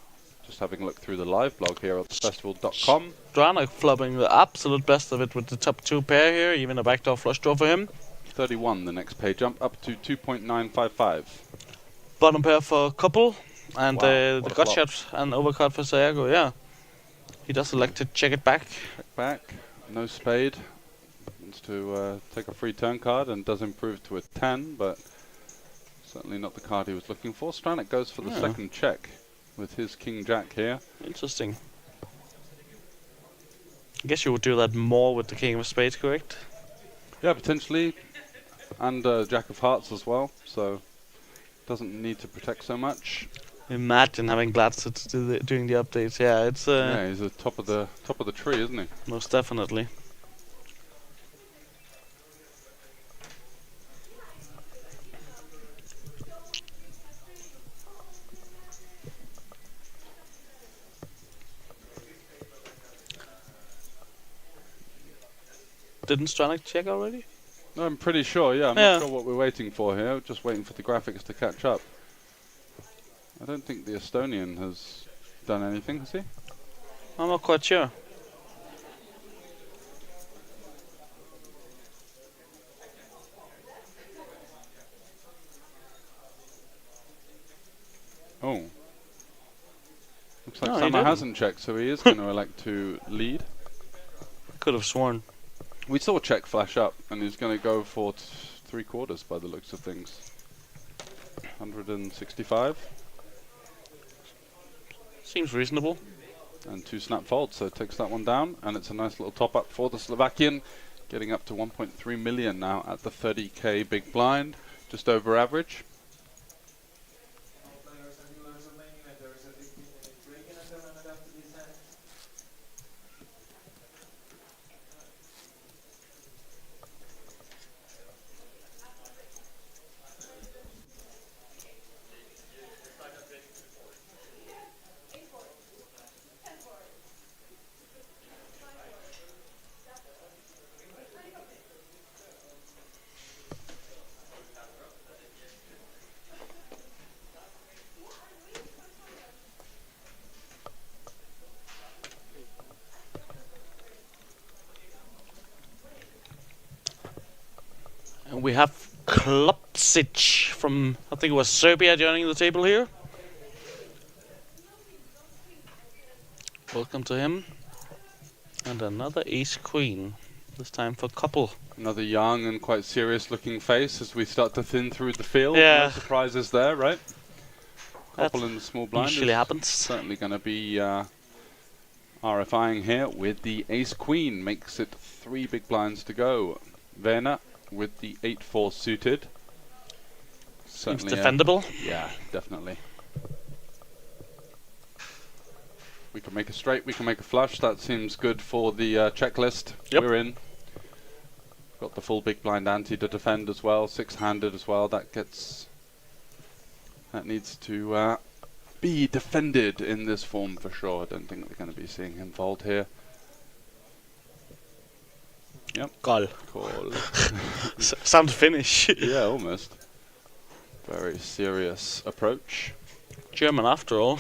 Just having a look through the live blog here at thefestival.com. Stranak flopping the absolute best of it with the top 2 pair here, even a backdoor flush draw for him. 31 the next pay jump, up to 2.955. Bottom pair for couple, and the what a gut flop. shot and overcard for Sayago, yeah. He does elect to check it back. Check back, no spade. Wants to take a free turn card and does improve to a 10, but certainly not the card he was looking for. Stranak goes for the second check with his king-jack here. Interesting. I guess you would do that more with the king of spades, correct? Yeah, potentially. And jack of hearts as well, so doesn't need to protect so much. Imagine having Gladstone doing the updates. Yeah, it's Yeah, he's at top of the tree, isn't he? most definitely. Didn't Stranak check already? No, I'm pretty sure, yeah. I'm not sure what we're waiting for here. Just waiting for the graphics to catch up. I don't think the Estonian has done anything, has he? I'm not quite sure. Oh. Looks like No, he Sama didn't. hasn't checked, so he is going to elect to lead. Could have sworn. We saw check flash up, and he's going to go for 3/4 by the looks of things. 165. Seems reasonable. And 2 snap folds, so it takes that one down, and it's a nice little top up for the Slovakian, getting up to 1.3 million now at the 30k big blind, just over average. And we have Klopsic from, I think it was Serbia, joining the table here. Welcome to him. And another ace-queen, this time for couple. Another young and quite serious-looking face as we start to thin through the field. Yeah. No surprises there, right? Couple That in the small blind usually is happens. certainly going to be RFIing here with the ace-queen. Makes it 3 big blinds to go. Werner with the 8-4 suited. Seems Certainly defendable. yeah, definitely. We can make a straight, we can make a flush. That seems good for the checklist. Yep. We're in. Got the full big blind ante to defend as well, 6-handed as well. That needs to be defended in this form for sure. I don't think we're going to be seeing him fold here. Yep. Call. Call. Sound finish. Yeah, almost. Very serious approach. German after all.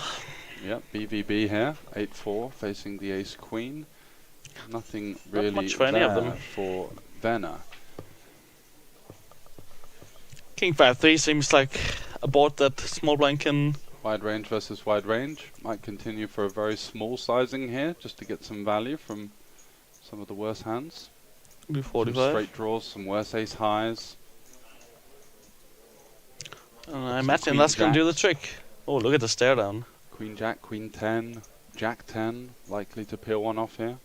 Yep, BVB here, 8-4, facing the ace-queen. Nothing really much for any of them. for Werner. King 5-3 seems like a board that small blind can... Wide range versus wide range. Might continue for a very small sizing here, just to get some value from some of the worse hands. do Some 45. straight draws, some worse ace highs. And I Some imagine queen that's going to do the jacks. trick. Oh, look at the stare down. Queen jack, queen 10, jack 10, likely to peel one off here.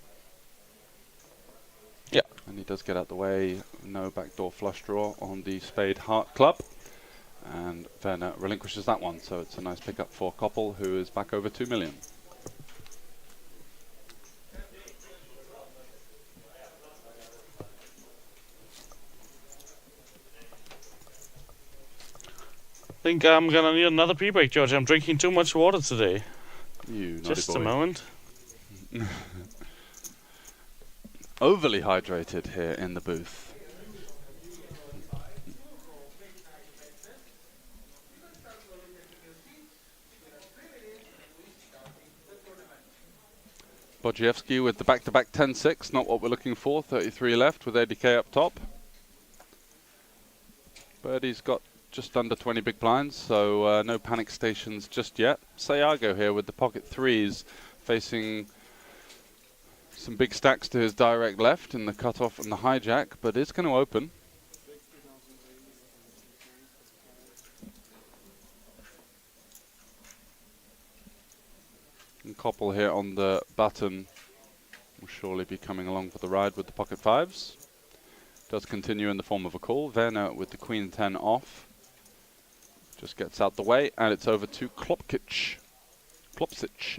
Yeah. And he does get out the way, no backdoor flush draw on the spade heart club. And Werner relinquishes that one, so it's a nice pickup for Koppel, who is back over 2 million. I think I'm going to need another pre-break, George. I'm drinking too much water today. You naughty Just boy. a moment. Overly hydrated here in the booth. Bodziewski with the back-to-back 10-6, not what we're looking for. 33 left with ADK up top. Birdie's got just under 20 big blinds, so no panic stations just yet. Sayago here with the pocket threes, facing some big stacks to his direct left in the cutoff and the hijack, but it's going to open. And Koppel here on the button will surely be coming along for the ride with the pocket fives. Does continue in the form of a call. Werner with the queen 10 off. Just gets out the way, and it's over to Klopsic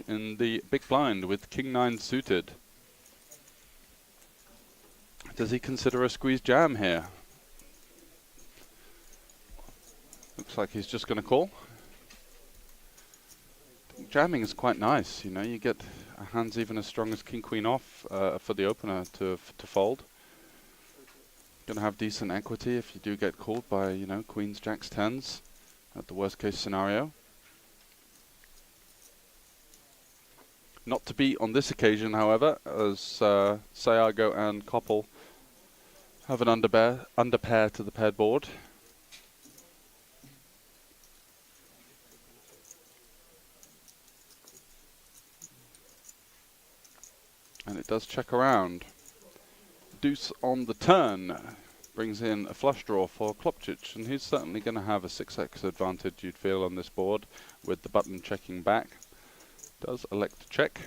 in the big blind with king 9 suited. Does he consider a squeeze jam here? Looks like he's just going to call. Jamming is quite nice, you know, you get hands even as strong as king queen off for the opener to fold. Going to have decent equity if you do get called by, you know, queens, jacks, tens at the worst case scenario. Not to be on this occasion, however, as Sayago and Koppel have an underpair to the paired board. And it does check around. Deuce on the turn brings in a flush draw for Klopsic, and he's certainly going to have a 6x advantage, you'd feel, on this board with the button checking back. Does elect to check.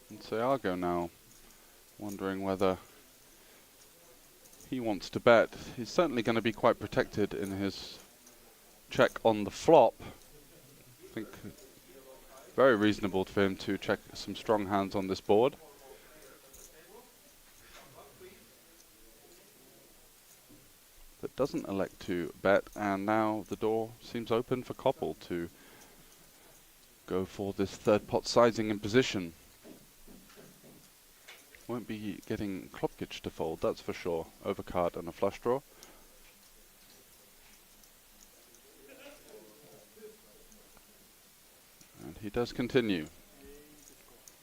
And Sayago now wondering whether he wants to bet. He's certainly going to be quite protected in his check on the flop. I think very reasonable for him to check some strong hands on this board. But doesn't elect to bet, and now the door seems open for Koppel to go for this third pot sizing in position. Won't be getting Klopsic to fold, that's for sure. Overcard and a flush draw. he does continue,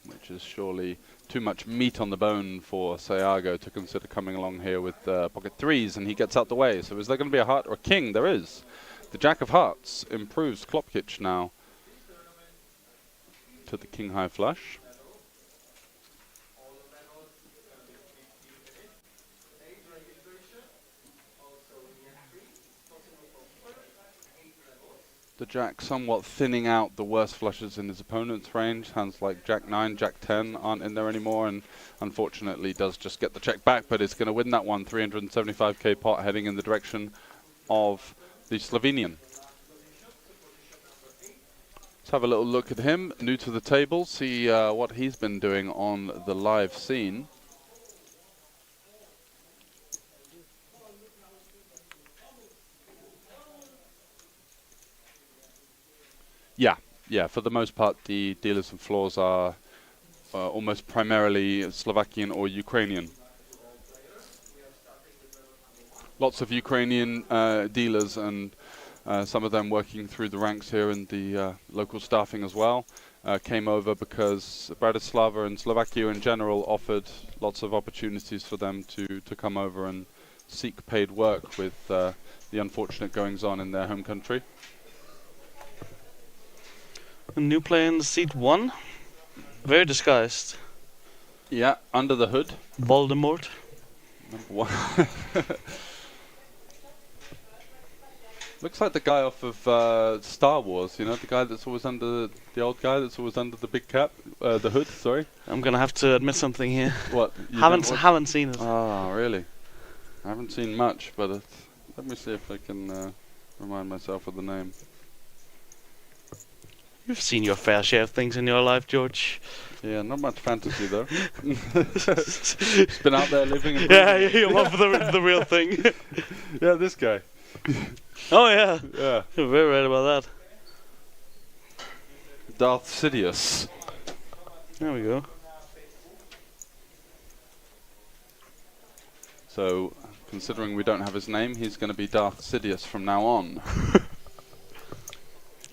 which is surely too much meat on the bone for Sayago to consider coming along here with pocket threes, and he gets out the way. So is there going to be a heart or a king? There is. The Jack of Hearts improves Klopkic now to the king high flush. The Jack somewhat thinning out the worst flushes in his opponent's range. Hands like Jack 9, Jack 10 aren't in there anymore, and unfortunately does just get the check back, but it's going to win that one. 375k pot heading in the direction of the Slovenian. Let's have a little look at him, new to the table, see what he's been doing on the live scene. Yeah, for the most part, the dealers and floors are almost primarily Slovakian or Ukrainian. Lots of Ukrainian dealers, and some of them working through the ranks here in the local staffing as well. Came over because Bratislava and Slovakia in general offered lots of opportunities for them to come over and seek paid work with the unfortunate goings-on in their home country. A new player in the seat 1. Very disguised. Yeah, under the hood. Voldemort. Number 1. Looks like the guy off of Star Wars, you know, the guy that's always under, the old guy that's always under the big cap, the hood, sorry. I'm gonna have to admit something here. What? Haven't seen it. Oh, really? I haven't seen much, but let me see if I can remind myself of the name. You've seen your fair share of things in your life, George. Yeah, not much fantasy though. Just been out there living and breathing. Yeah, you're one for the real thing. Yeah, this guy. Oh yeah. Yeah. You're very right about that. Darth Sidious. There we go. So, considering we don't have his name, he's going to be Darth Sidious from now on.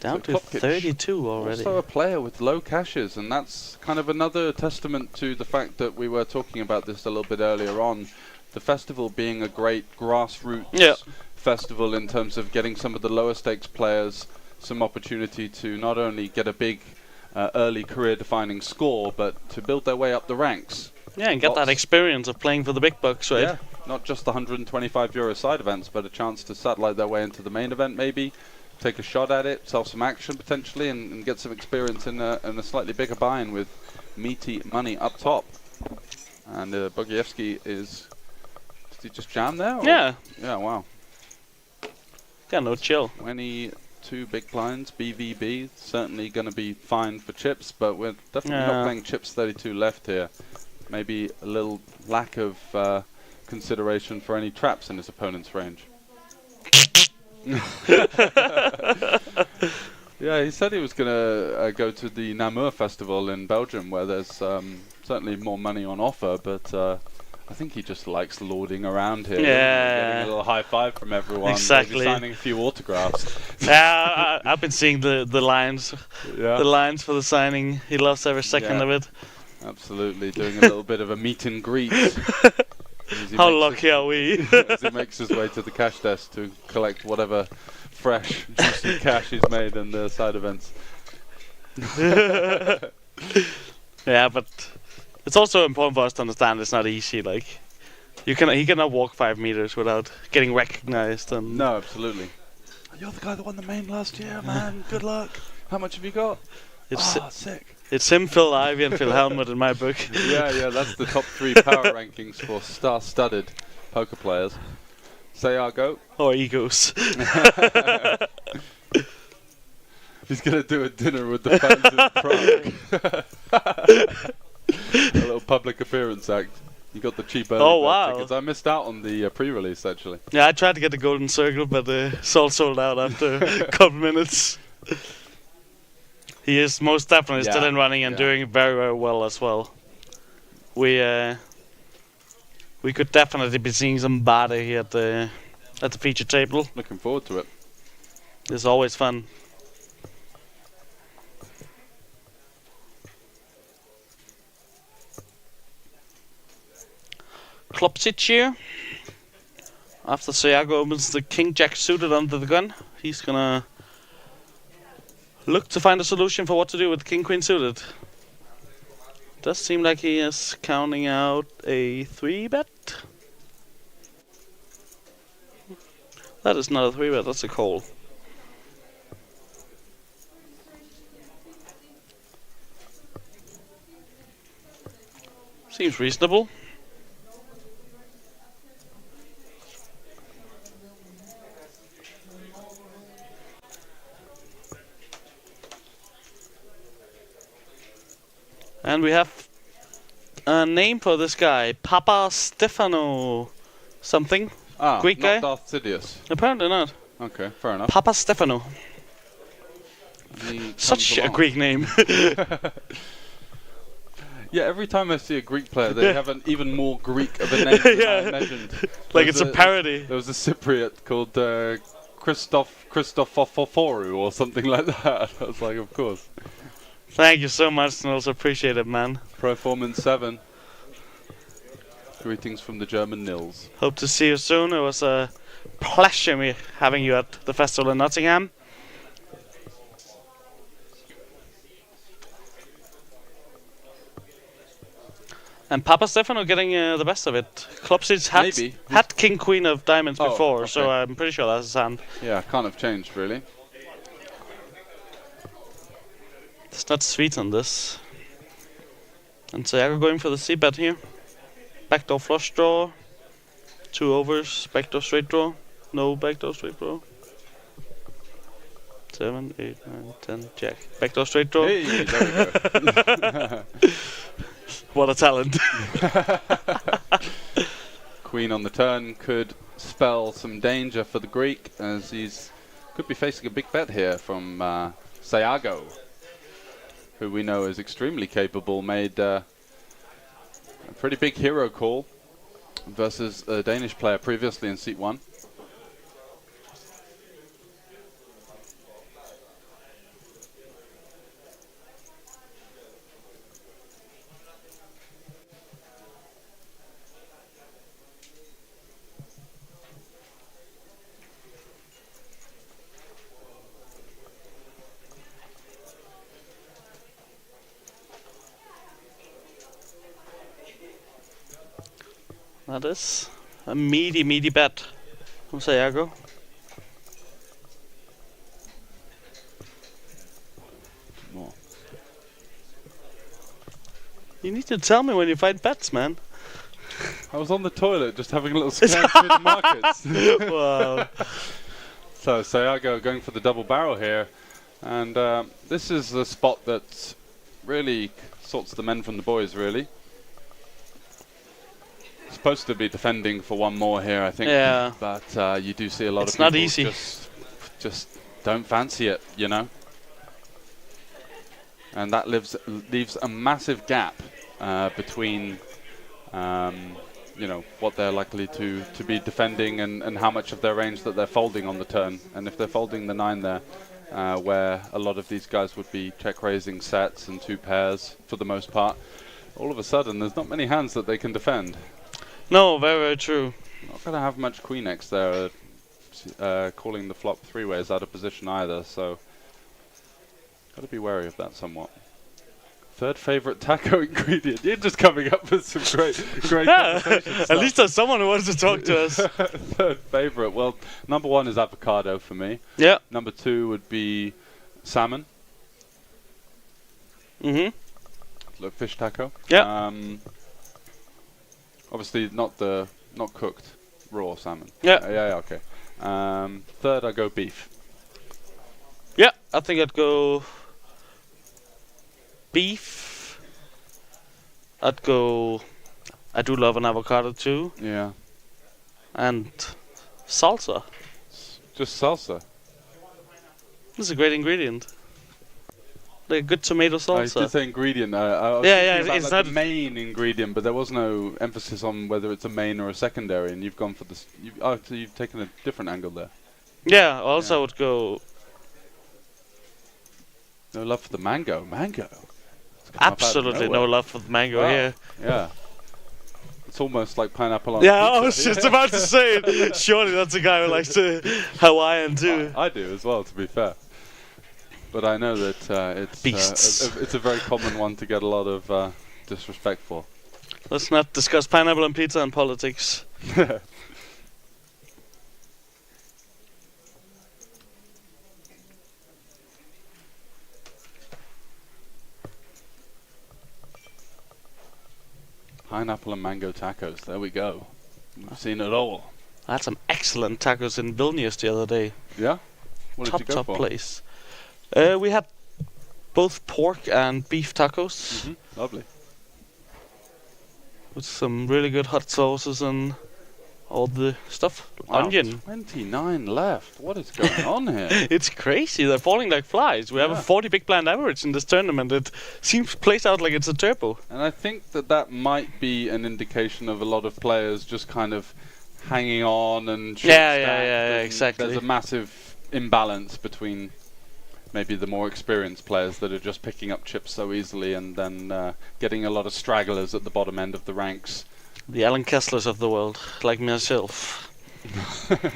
Down So to Klopkic 32 already. Also a player with low cashes, and that's kind of another testament to the fact that we were talking about this a little bit earlier on. The festival being a great grassroots festival in terms of getting some of the lower stakes players some opportunity to not only get a big early career defining score, but to build their way up the ranks. Yeah, and get that experience of playing for the big bucks, right? Yeah, not just the €125 side events, but a chance to satellite their way into the main event maybe, take a shot at it, sell some action potentially, and get some experience in a slightly bigger buy-in with meaty money up top. And Bogievski is... Did he just jam there? Or? Yeah. Yeah, wow. Yeah, no chill. 22 big blinds, BVB, certainly going to be fine for chips, but we're definitely not playing chips 32 left here. Maybe a little lack of consideration for any traps in his opponent's range. Yeah, he said he was going to go to the Namur festival in Belgium, where there's certainly more money on offer, but I think he just likes lording around here. Yeah. Getting a little high five from everyone. Exactly. Maybe signing a few autographs. Yeah, I've been seeing the lines. Yeah. The lines for the signing. He loves every second of it. Absolutely, doing a little bit of a meet and greet. How lucky are we? As he makes his way to the cash desk to collect whatever fresh, juicy cash he's made in the side events. Yeah, but it's also important for us to understand it's not easy. Like, he cannot walk 5 meters without getting recognized. And No, absolutely. You're the guy that won the main last year, man. Good luck. How much have you got? it's Sick. it's him, Phil Ivey, and Phil Helmut in my book. Yeah, that's the top 3 power rankings for star-studded poker players. Sayago. Or egos. He's going to do a dinner with the fans in Prague. A little public appearance act. You got the cheap early bird tickets. I missed out on the pre-release, actually. Yeah, I tried to get the golden circle, but it's all sold out after a couple minutes. He is most definitely still in running and doing very, very well as well. We could definitely be seeing some Bade here at the feature table. Looking forward to it. It's always fun. Klopsic here. After Sayago opens the king-jack suited under the gun, he's gonna look to find a solution for what to do with king-queen suited. Does seem like he is counting out a 3-bet. That is not a 3-bet, that's a call. Seems reasonable. And we have a name for this guy, Papa Stefano something. Greek not guy? Darth Sidious. Apparently not. Okay, fair enough. Papa Stefano. He Such comes a along. Greek name. Yeah, every time I see a Greek player, they have an even more Greek of a name than I imagined. Like it's a parody. There was a Cypriot called Christofoforou or something like that. I was like, of course. Thank you so much, and also appreciate it, man. Proformance 7. Greetings from the German Nils. Hope to see you soon. It was a pleasure having you at the festival in Nottingham. And Papa Stefano getting the best of it. Klopsic had king queen of diamonds before, okay. so I'm pretty sure that's his hand. Yeah, can't have changed really. It's not sweet on this. And Sayago going for the c-bet here. Backdoor flush draw. 2 overs. Backdoor straight draw. No backdoor straight draw. 7, 8, 9, 10, jack. Backdoor straight draw. Hey, there we go. What a talent. Queen on the turn could spell some danger for the Greek, as he's could be facing a big bet here from Sayago, who we know is extremely capable. Made a pretty big hero call versus a Danish player previously in seat 1. That is a meaty bet from Sayago. More. You need to tell me when you find bets, man. I was on the toilet just having a little scan through the markets. Wow. So Sayago going for the double barrel here, and this is the spot that really sorts the men from the boys, really. Supposed to be defending for one more here, I think. Yeah. But you do see a lot It's of people not easy. just don't fancy it, you know. And that leaves a massive gap between, you know, what they're likely to be defending and how much of their range that they're folding on the turn. And if they're folding the 9 there, where a lot of these guys would be check raising sets and 2 pairs for the most part, all of a sudden there's not many hands that they can defend. No, very, very true. Not going to have much Queen X there, calling the flop 3-ways out of position either, so got to be wary of that somewhat. Third favorite taco ingredient. You're just coming up with some great conversation At stuff. least there's someone who wants to talk to us. Third favorite. Well, number 1 is avocado for me. Yeah. Number 2 would be salmon. Look, fish taco. Yeah. Obviously not cooked raw salmon. Yeah. Yeah. Okay. Third, I go beef. Yeah, I think I'd go beef. I do love an avocado too. Yeah. And salsa. Just salsa. This is a great ingredient. Like a good tomato I salsa. did say ingredient. I was Yeah, thinking yeah, about, it's like, not the main ingredient, but there was no emphasis on whether it's a main or a secondary, and you've gone for this. So you've taken a different angle there. Yeah, also I would go No love for the mango. Mango. absolutely no love for the mango Wow. here. Yeah. It's almost like pineapple on Yeah, pizza. I was just about to say it. Surely that's a guy who likes to Hawaiian too. I do as well, to be fair. But I know that Beasts. it's a very common one to get a lot of disrespect for. Let's not discuss pineapple on pizza and politics. Pineapple and mango tacos. There we go. We've seen it all. I had some excellent tacos in Vilnius the other day. Yeah? What did you go Top for? place. We had both pork and beef tacos Lovely. with some really good hot sauces and all the stuff. Wow, Onion. 29 left. What is going on here? It's crazy. They're falling like flies. We have a 40 big blind average in this tournament. It seems plays out like it's a turbo. And I think that might be an indication of a lot of players just kind of hanging on and Yeah, exactly. There's a massive imbalance between maybe the more experienced players that are just picking up chips so easily and then getting a lot of stragglers at the bottom end of the ranks. The Alan Kesslers of the world, like myself. I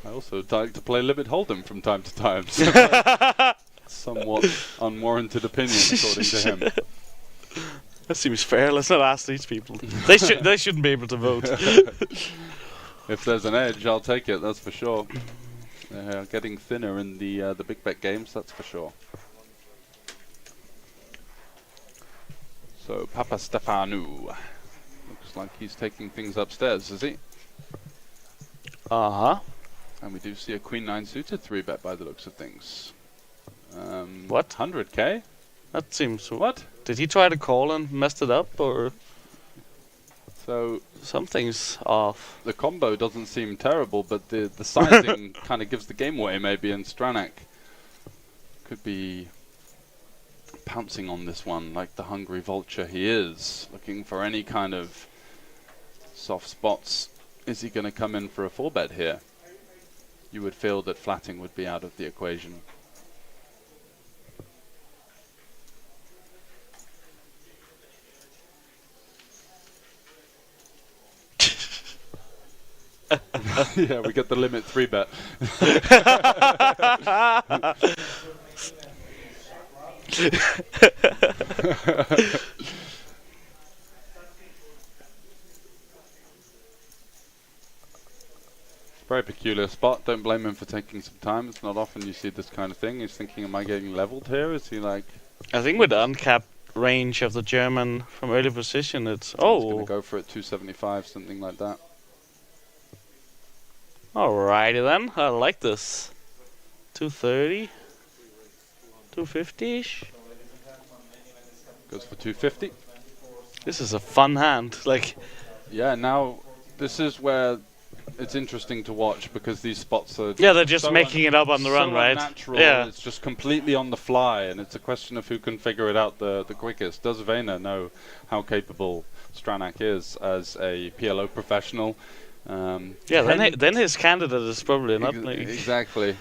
also like to play Limit Hold'em from time to time. So somewhat unwarranted opinion, according to him. That seems fair. Let's not ask these people. They shouldn't be able to vote. If there's an edge, I'll take it. That's for sure. They're getting thinner in the big bet games. That's for sure. So Papa Stefanu looks like he's taking things upstairs, is he? Uh-huh. And we do see a Queen 9 suited 3-bet by the looks of things. What? 100k? That seems... What? Did he try to call and messed it up, or... So Something's off. the combo doesn't seem terrible, but the sizing kind of gives the game away maybe, and Stranak could be pouncing on this one like the hungry vulture he is, looking for any kind of soft spots. Is he going to come in for a 4-bet here? You would feel that flatting would be out of the equation. Yeah, we get the limit 3-bet. Very peculiar spot. Don't blame him for taking some time. It's not often you see this kind of thing. He's thinking, am I getting leveled here? Is he like... I think with the uncapped range of the German from early position, it's... He's going Oh! to go for it 275, something like that. Alrighty then. I like this. 230? 250-ish? Goes for 250. This is a fun hand. Like... Yeah, now this is where it's interesting to watch, because these spots are... Yeah, they're just so making it up on the run, so right? unnatural. Yeah. It's just completely on the fly, and it's a question of who can figure it out the quickest. Does Vayner know how capable Stranak is as a PLO professional? Yeah, then his candidate is probably not... like Exactly.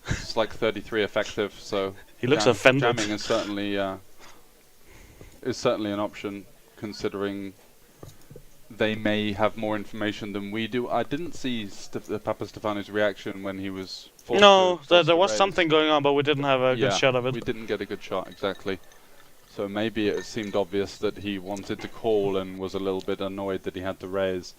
It's like 33 effective, so... He looks offended. Jamming is certainly an option, considering they may have more information than we do. I didn't see Papa Stefano's reaction when he was forced No, to there was raise. something going on, but we didn't have a good shot of it. We didn't get a good shot, exactly. So maybe it seemed obvious that he wanted to call and was a little bit annoyed that he had to raise.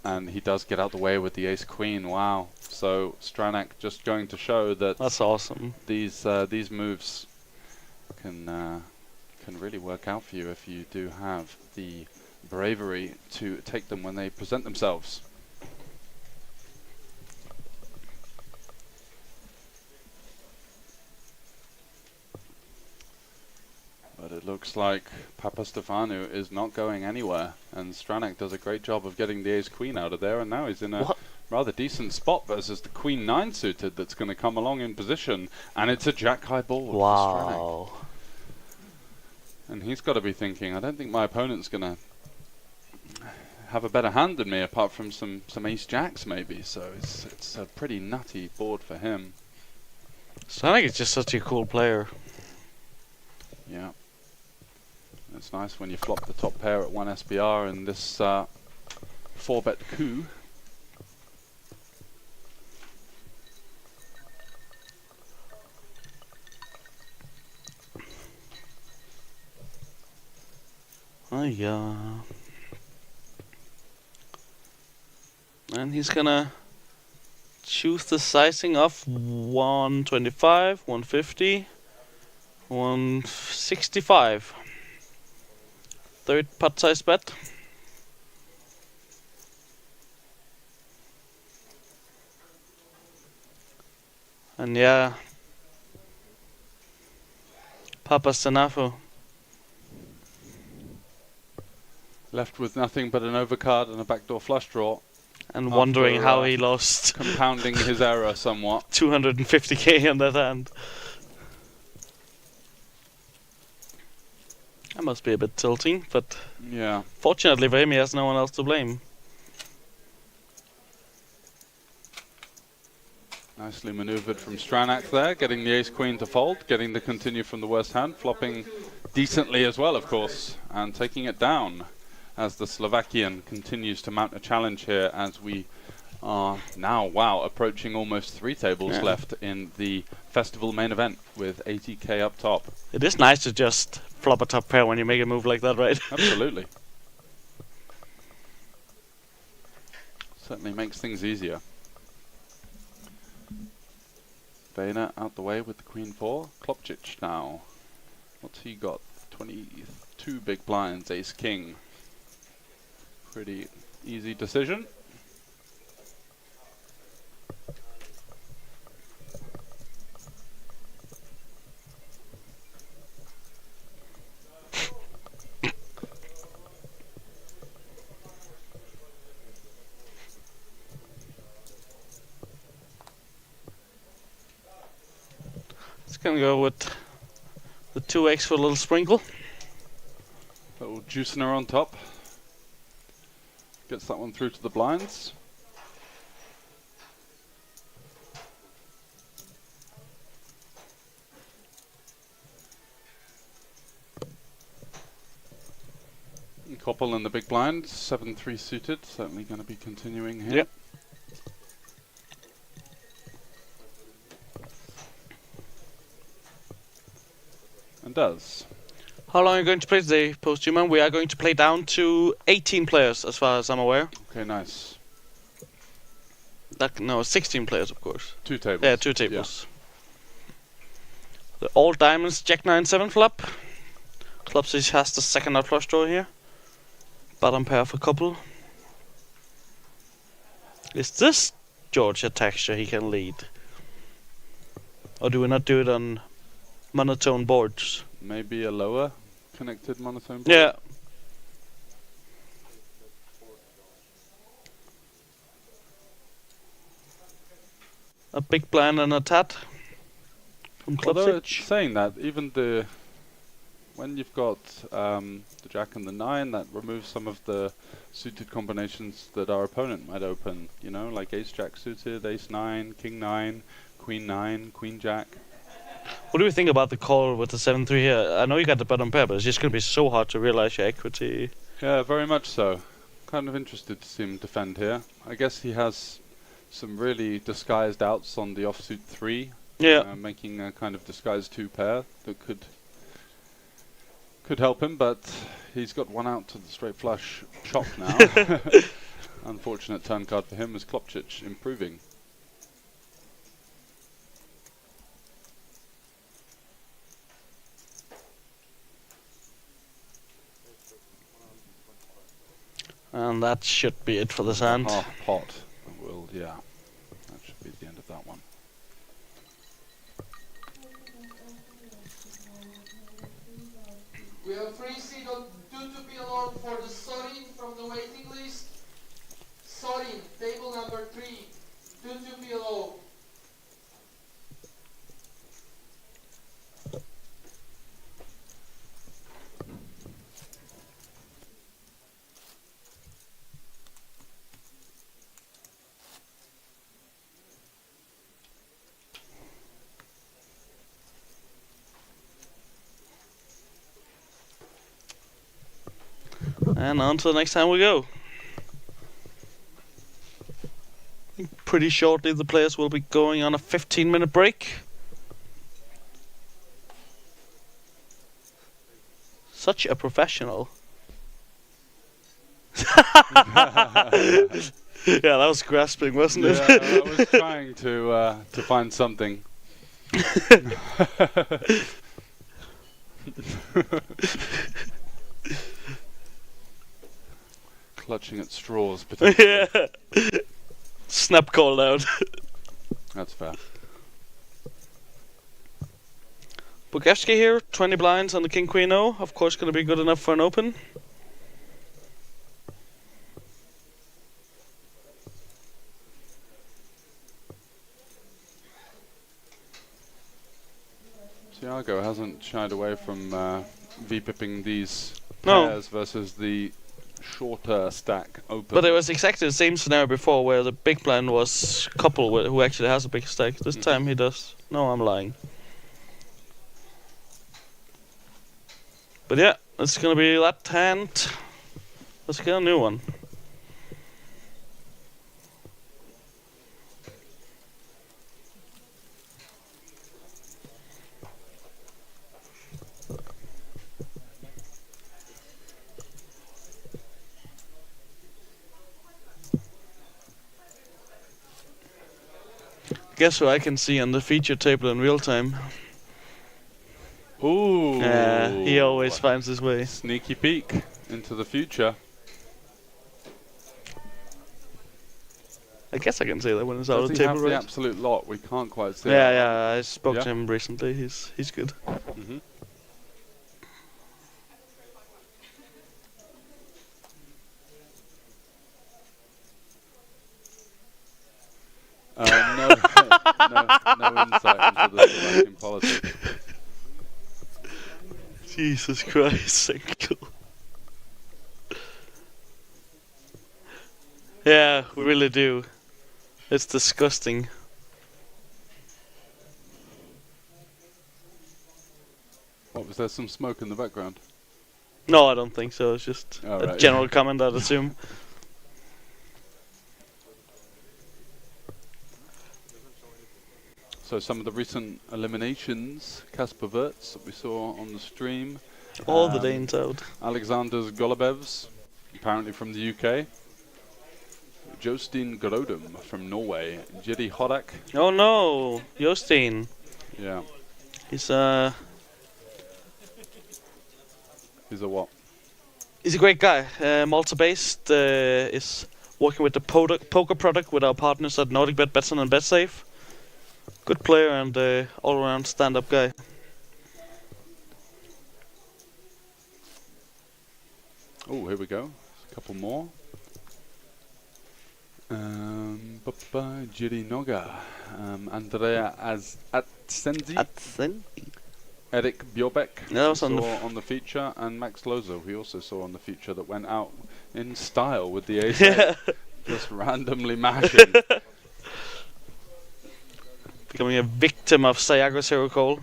And he does get out the way with the ace-queen. Wow. So Stranak just going to show that That's awesome. these moves can really work out for you if you do have the bravery to take them when they present themselves. But it looks like Papa Stefanu is not going anywhere, and Stranak does a great job of getting the ace-queen out of there, and now he's in a rather decent spot versus the Queen 9 suited that's going to come along in position, and it's a jack-high board for Stranak. Wow. And he's got to be thinking, I don't think my opponent's going to have a better hand than me, apart from some ace-jacks maybe, so it's a pretty nutty board for him. Stranak is just such a cool player. Yeah. It's nice when you flop the top pair at 1 SPR in this 4-bet coup. Oh yeah. And he's gonna choose the sizing of 125, 150, 165. Third pot size bet. And yeah, Papa Stanafo. Left with nothing but an overcard and a backdoor flush draw. And wondering After, how he lost compounding his error somewhat. 250k on that hand. That must be a bit tilting, but Yeah. fortunately for him, he has no one else to blame. Nicely maneuvered from Stranak there, getting the ace-queen to fold, getting the continue from the worst hand, flopping decently as well, of course, and taking it down as the Slovakian continues to mount a challenge here as we are now, wow, approaching almost 3 tables left in the festival main event with 80k up top. It is nice to just flop a top pair when you make a move like that, right? Absolutely. Certainly makes things easier. Vena out the way with the queen 4. Klopčić now. What's he got? 22 big blinds, ace king. Pretty easy decision. It's gonna go with the 2x for a little sprinkle. Little juicener on top. Gets that one through to the blinds. And Koppel in the big blind, 7-3 suited, certainly going to be continuing here. Yep. And does. How long are you going to play today, Posthuman? We are going to play down to 18 players, as far as I'm aware. Okay, nice. No, 16 players, of course. 2 tables. Yeah, 2 tables. The all diamonds Jack 9-7 flop. Klopčić has the second nut flush draw here. Bottom pair for couple. Is this Georgia texture he can lead? Or do we not do it on monotone boards? Maybe a lower connected monotone board. Yeah. A big blind and a tat from Although it's Klopčić. saying that, even when you've got the jack and the 9, that removes some of the suited combinations that our opponent might open. You know, like ace jack suited, ace 9, king 9, queen jack. What do you think about the call with the 7-3 here? I know you got the bottom pair, but it's just going to be so hard to realize your equity. Yeah, very much so. Kind of interested to see him defend here. I guess he has some really disguised outs on the offsuit 3. Yeah. Making a kind of disguised 2 pair that could help him, but he's got one out to the straight flush chop now. Unfortunate turn card for him as Klopčić improving. And that should be it for this hand. Half pot. Well, yeah. That should be the end of that one. We have free seat on due to be allowed for the Sorin from the waiting list. Sorin, table number 3, due to be allowed. And on to the next time we go. Pretty shortly the players will be going on a 15-minute break. Such a professional. Yeah, that was grasping, wasn't it? Yeah, I was trying to find something. Clutching at straws, potentially. Yeah. Snap called out. That's fair. Bukevski here, 20 blinds on the King Queen O. Of course, going to be good enough for an open. Thiago hasn't shied away from V-pipping these No. pairs versus the shorter stack open. But it was exactly the same scenario before, where the big blind was couple with who actually has a big stack. This time he does. No, I'm lying. But yeah, it's gonna be that hand. Let's get a new one. Guess who I can see on the feature table in real time? Ooh. Yeah, he always finds his way. Sneaky peek into the future. I guess I can say that when it's out Does of he the have table, the right? absolute lot? We can't quite see Yeah, it. yeah. I spoke Yeah. to him recently. He's good. Mm-hmm. No insight into the Slovakian politics. Jesus Christ, Uncle. Yeah, we really do. It's disgusting. What, was there some smoke in the background? No, I don't think so. It's just Oh, a right. general comment, I'd assume. So some of the recent eliminations, Kasper Wirtz that we saw on the stream. All the Danes out. Alexander Golubevs, apparently from the UK. Jostein Grodum from Norway. Jiri Horak. Oh no, Jostein. Yeah. He's a what? He's a great guy. Malta-based. Is working with the poker product with our partners at NordicBet, Betson and BetSafe. Good player and all-around stand-up guy. Oh, here we go. A couple more. Jiri Noga. Andrea Atsenzi. Eric Bjorbeck, Yeah, that was on the on the feature, and Max Lozo, we also saw on the feature, that went out in style with the ace, Yeah. just randomly mashing. Becoming a victim of Sayago's hero call.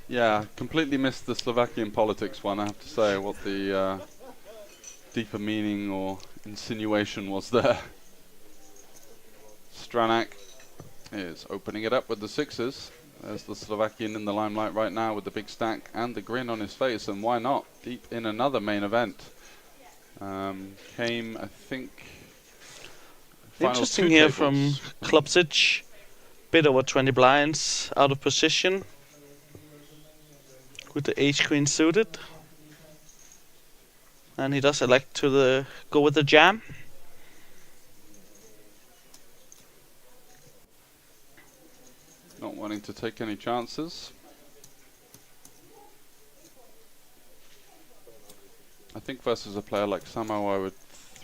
Yeah, completely missed the Slovakian politics one, I have to say, what the deeper meaning or insinuation was there. Stranak is opening it up with the sixes. There's the Slovakian in the limelight right now with the big stack and the grin on his face, and why not? Deep in another main event. Came, I think, final Interesting two here tables. from Klopsic. Bit over 20 blinds, out of position. With the H-Queen suited. And he does elect to go with the jam. Not wanting to take any chances. I think versus a player like Samo, I would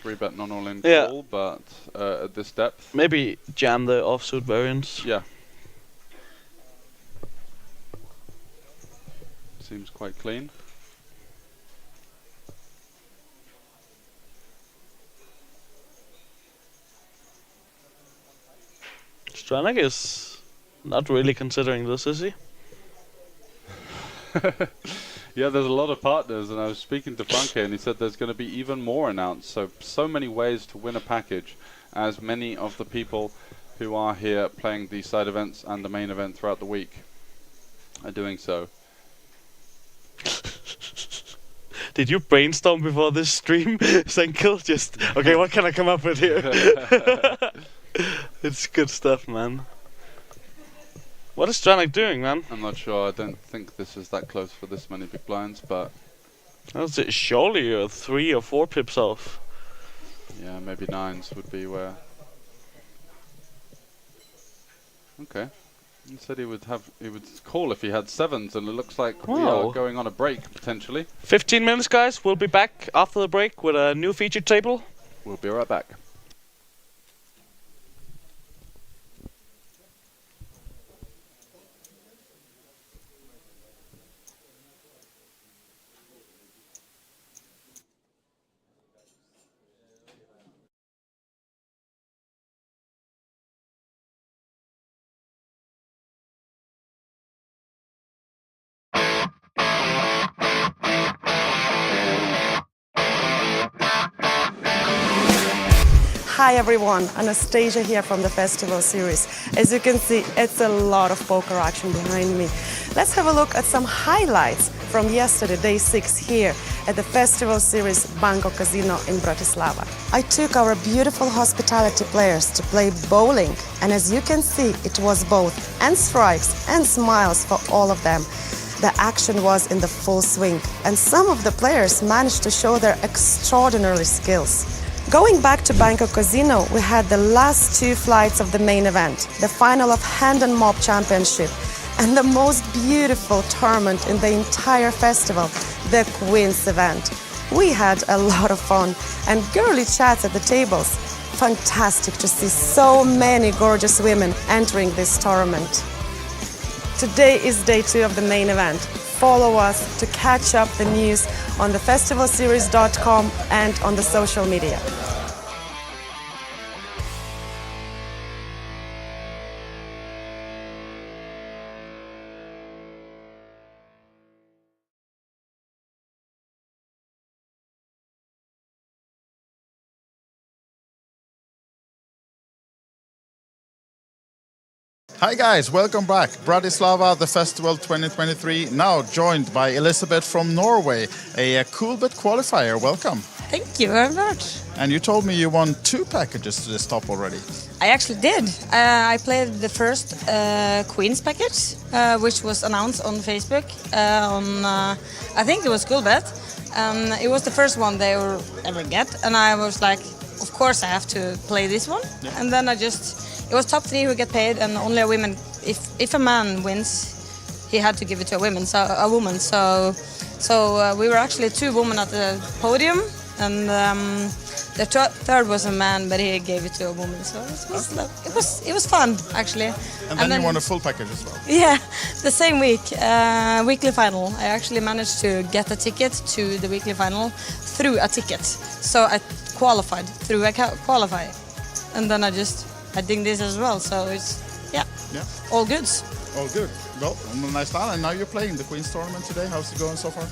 3-bet non-all-in Yeah. call, but at this depth, Maybe jam the offsuit variants. yeah. Seems quite clean. Stranak is not really considering this, is he? Yeah, there's a lot of partners, and I was speaking to Franke, and he said there's going to be even more announced. So many ways to win a package, as many of the people who are here playing the side events and the main event throughout the week are doing so. Did you brainstorm before this stream, Senkel? Just, okay, what can I come up with here? It's good stuff, man. What is Stranik doing, man? I'm not sure. I don't think this is that close for this many big blinds, but That's it. Surely you're 3 or 4 pips off. yeah, maybe 9s would be where. Okay. He said he would call if he had 7s, and it looks like we Wow. are going on a break potentially. 15 minutes, guys. We'll be back after the break with a new featured table. We'll be right back. Hi everyone, Anastasia here from the festival series. As you can see, it's a lot of poker action behind me. Let's have a look at some highlights from yesterday, day 6 here at the festival series Bangkok Casino in Bratislava. I took our beautiful hospitality players to play bowling, and as you can see, it was both and strikes and smiles for all of them. The action was in the full swing, and some of the players managed to show their extraordinary skills. Going back to Bangkok Casino, we had the last 2 flights of the main event, the final of Hand and Mop Championship, and the most beautiful tournament in the entire festival, the Queen's event. We had a lot of fun and girly chats at the tables. Fantastic to see so many gorgeous women entering this tournament. Today is day 2 of the main event. Follow us to catch up the news on thefestivalseries.com and on the social media. Hi guys, welcome back. Bratislava, the festival 2023, now joined by Elizabeth from Norway, a Coolbet qualifier. Welcome. Thank you very much. And you told me you won 2 packages to this top already. I actually did. I played the first Queen's package, which was announced on Facebook. I think it was Coolbet. It was the first one they will ever get, and I was like, of course I have to play this one. Yeah. And then it was top 3 who get paid, and only a woman. If a man wins, he had to give it to a woman. So we were actually 2 women at the podium, and the third was a man, but he gave it to a woman. So it was fun actually. And then you won a full package as well. Yeah, the same week, weekly final. I actually managed to get a ticket to the weekly final through a ticket. So I qualified through a qualify, and then I did this as well. So it's all good. All good. Well, nice style. And now you're playing the Queen's tournament today. How's it going so far?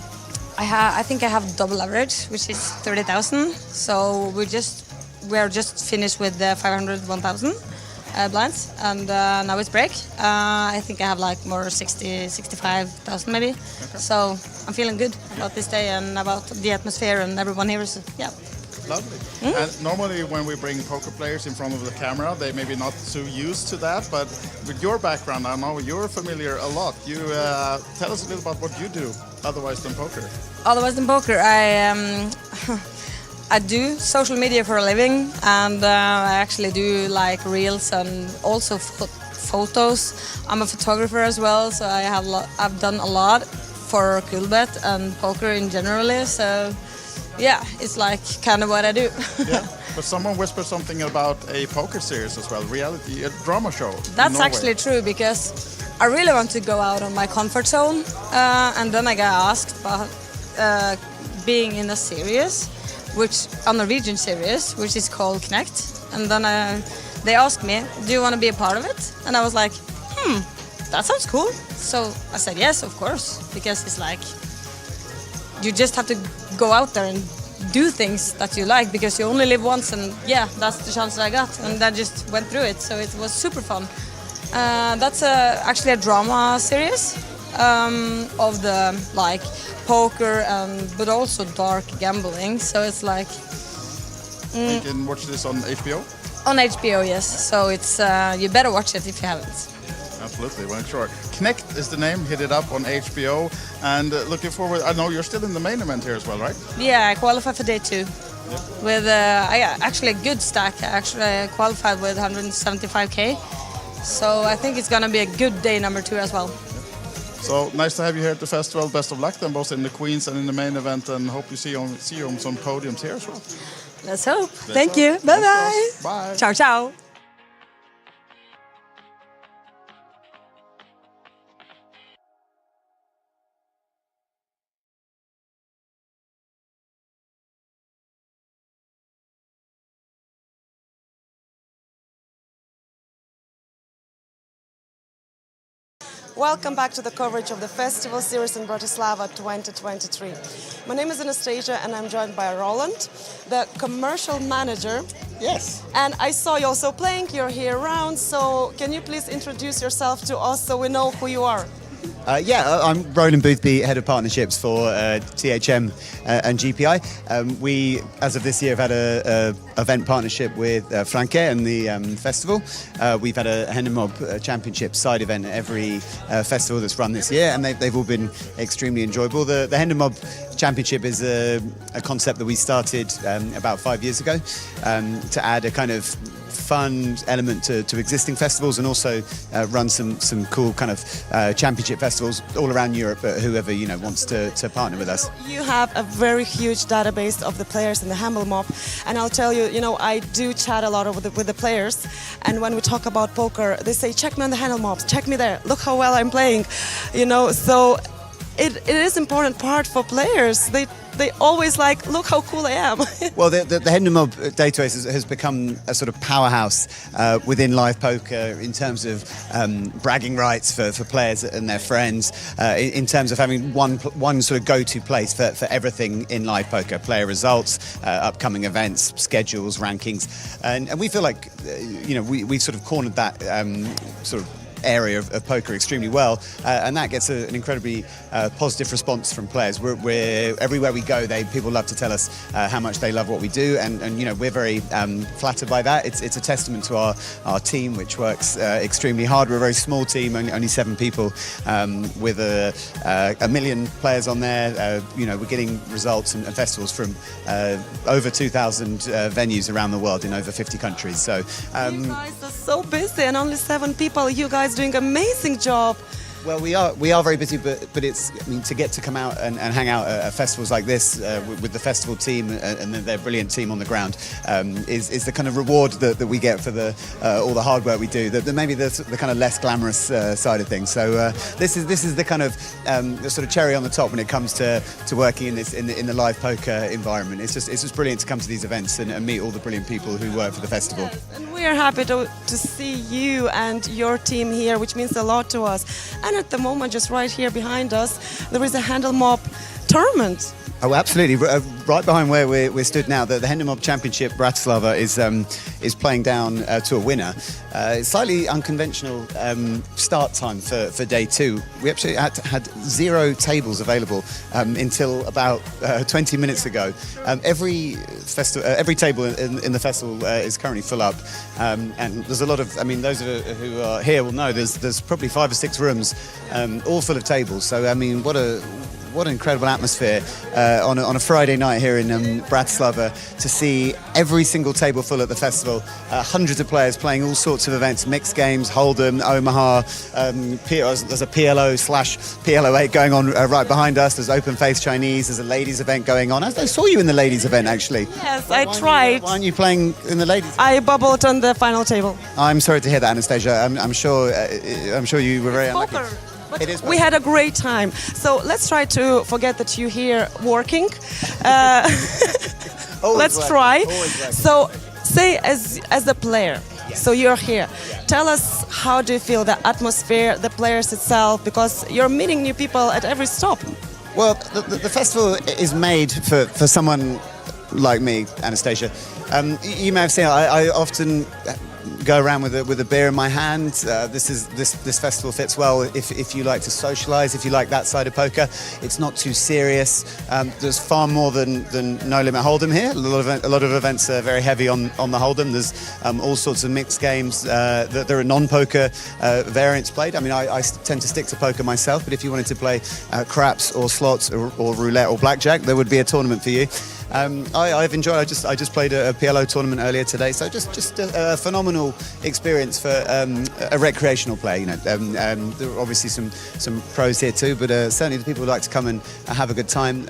I think I have double average, which is 30,000. So we are just finished with the 500, 1,000 blinds, and now it's break. I think I have like more 60, 65,000 maybe. Okay. So I'm feeling good about this day and about the atmosphere and everyone here. So, yeah. Lovely. And normally when we bring poker players in front of the camera, they may be not so used to that, but with your background, I know you're familiar a lot. You tell us a little about what you do, otherwise than poker. Otherwise than poker, I do social media for a living, and I actually do like reels and also photos. I'm a photographer as well, so I've done a lot for Coolbet and poker in general. So yeah, it's like kind of what I do. Yeah, but someone whispered something about a poker series as well, reality, a drama show. That's actually true, because I really want to go out of my comfort zone, and then I got asked about being in a series, a Norwegian series, which is called Connect, and then they asked me, do you want to be a part of it? And I was like, that sounds cool. So I said yes, of course, because it's like you just have to go out there and do things that you like, because you only live once, and yeah, that's the chance that I got, and I just went through it, so it was super fun. That's actually a drama series of the like poker, but also dark gambling, so it's like You can watch this on HBO? on HBO, yes, so it's you better watch it if you haven't. Absolutely, well, sure. Connect is the name. Hit it up on HBO, and looking forward. I know you're still in the main event here as well, right? Yeah, I qualified for day 2 with actually a good stack. I actually qualified with 175k, so I think it's gonna be a good day number 2 as well. So nice to have you here at the festival. Best of luck then, both in the Queens and in the main event, and hope you see you on some podiums here as well. Let's hope. Thank you. Bye bye. Bye. Ciao ciao. Welcome back to the coverage of the Festival Series in Bratislava 2023. My name is Anastasia and I'm joined by Roland, the commercial manager. Yes. And I saw you also playing, you're here around, so can you please introduce yourself to us so we know who you are? I'm Roland Boothby, Head of Partnerships for THM and GPI. We, as of this year, have had a event partnership with Franke and the festival. We've had a Hand and Mob Championship side event at every festival that's run this year, and they've all been extremely enjoyable. The Hand and Mob Championship is a concept that we started about 5 years ago to add a kind of fun element to existing festivals, and also run some cool kind of championship festivals all around Europe. Whoever wants to partner with us. You have a very huge database of the players in the Handball Mob, and I'll tell you, I do chat a lot with the players, and when we talk about poker, they say, check me on the Handball Mobs, check me there, look how well I'm playing, so it is important part for players. They always like, look how cool I am. Well, the Hand and Mob database has become a sort of powerhouse within live poker in terms of bragging rights for players and their friends, in terms of having one sort of go-to place for everything in live poker: player results, upcoming events, schedules, rankings, and we feel like we sort of cornered that sort of area of poker extremely well, and that gets an incredibly positive response from players. We're everywhere we go, people love to tell us how much they love what we do, and we're very flattered by that. It's a testament to our team, which works extremely hard. We're a very small team, only 7 people, with a million players on there. We're getting results and festivals from over 2,000 venues around the world in over 50 countries. So you guys are so busy, and only 7 people. You guys doing an amazing job. Well, we are very busy, but it's, to get to come out and hang out at festivals like this with the festival team and their brilliant team on the ground is the kind of reward that we get for all the hard work we do. Maybe the kind of less glamorous side of things. So this is the kind of the sort of cherry on the top when it comes to working in the live poker environment. It's just brilliant to come to these events and meet all the brilliant people who work for the festival. Yes, and we are happy to see you and your team here, which means a lot to us. And at the moment, just right here behind us, there is a Handle Mob tournament. Oh, absolutely! Right behind where we're stood now, the Hand and Mob Championship Bratislava is playing down to a winner. It's slightly unconventional start time for day 2. We actually had 0 tables available until about 20 minutes ago. Every table in the festival is currently full up, and there's a lot of. Those who are here will know there's probably 5 or 6 rooms, all full of tables. So what an incredible atmosphere on a Friday night here in Bratislava, to see every single table full at the festival. Hundreds of players playing all sorts of events, mixed games, Hold'em, Omaha. There's a PLO/PLO8 going on right behind us. There's open face Chinese. There's a ladies event going on. I saw you in the ladies event, actually. Yes, I tried. Why aren't you playing in the ladies? I bubbled on the final table. I'm sorry to hear that, Anastasia. I'm sure you were very unlucky. Poker. But we had a great time. So let's try to forget that you're here working. Let's try. So say as a player, so you're here. Tell us, how do you feel the atmosphere, the players itself, because you're meeting new people at every stop? Well, the festival is made for someone like me, Anastasia. You may have seen I often go around with a beer in my hand. This festival fits well if you like to socialise, if you like that side of poker. It's not too serious. There's far more than No Limit Hold'em here. A lot of events are very heavy on the Hold'em. There's all sorts of mixed games. There are non-poker variants played. I mean, I tend to stick to poker myself, but if you wanted to play craps or slots or roulette or blackjack, there would be a tournament for you. I've enjoyed. I just played a PLO tournament earlier today, so just a phenomenal experience for a recreational player. You know, there are obviously some pros here too, but certainly the people who like to come and have a good time.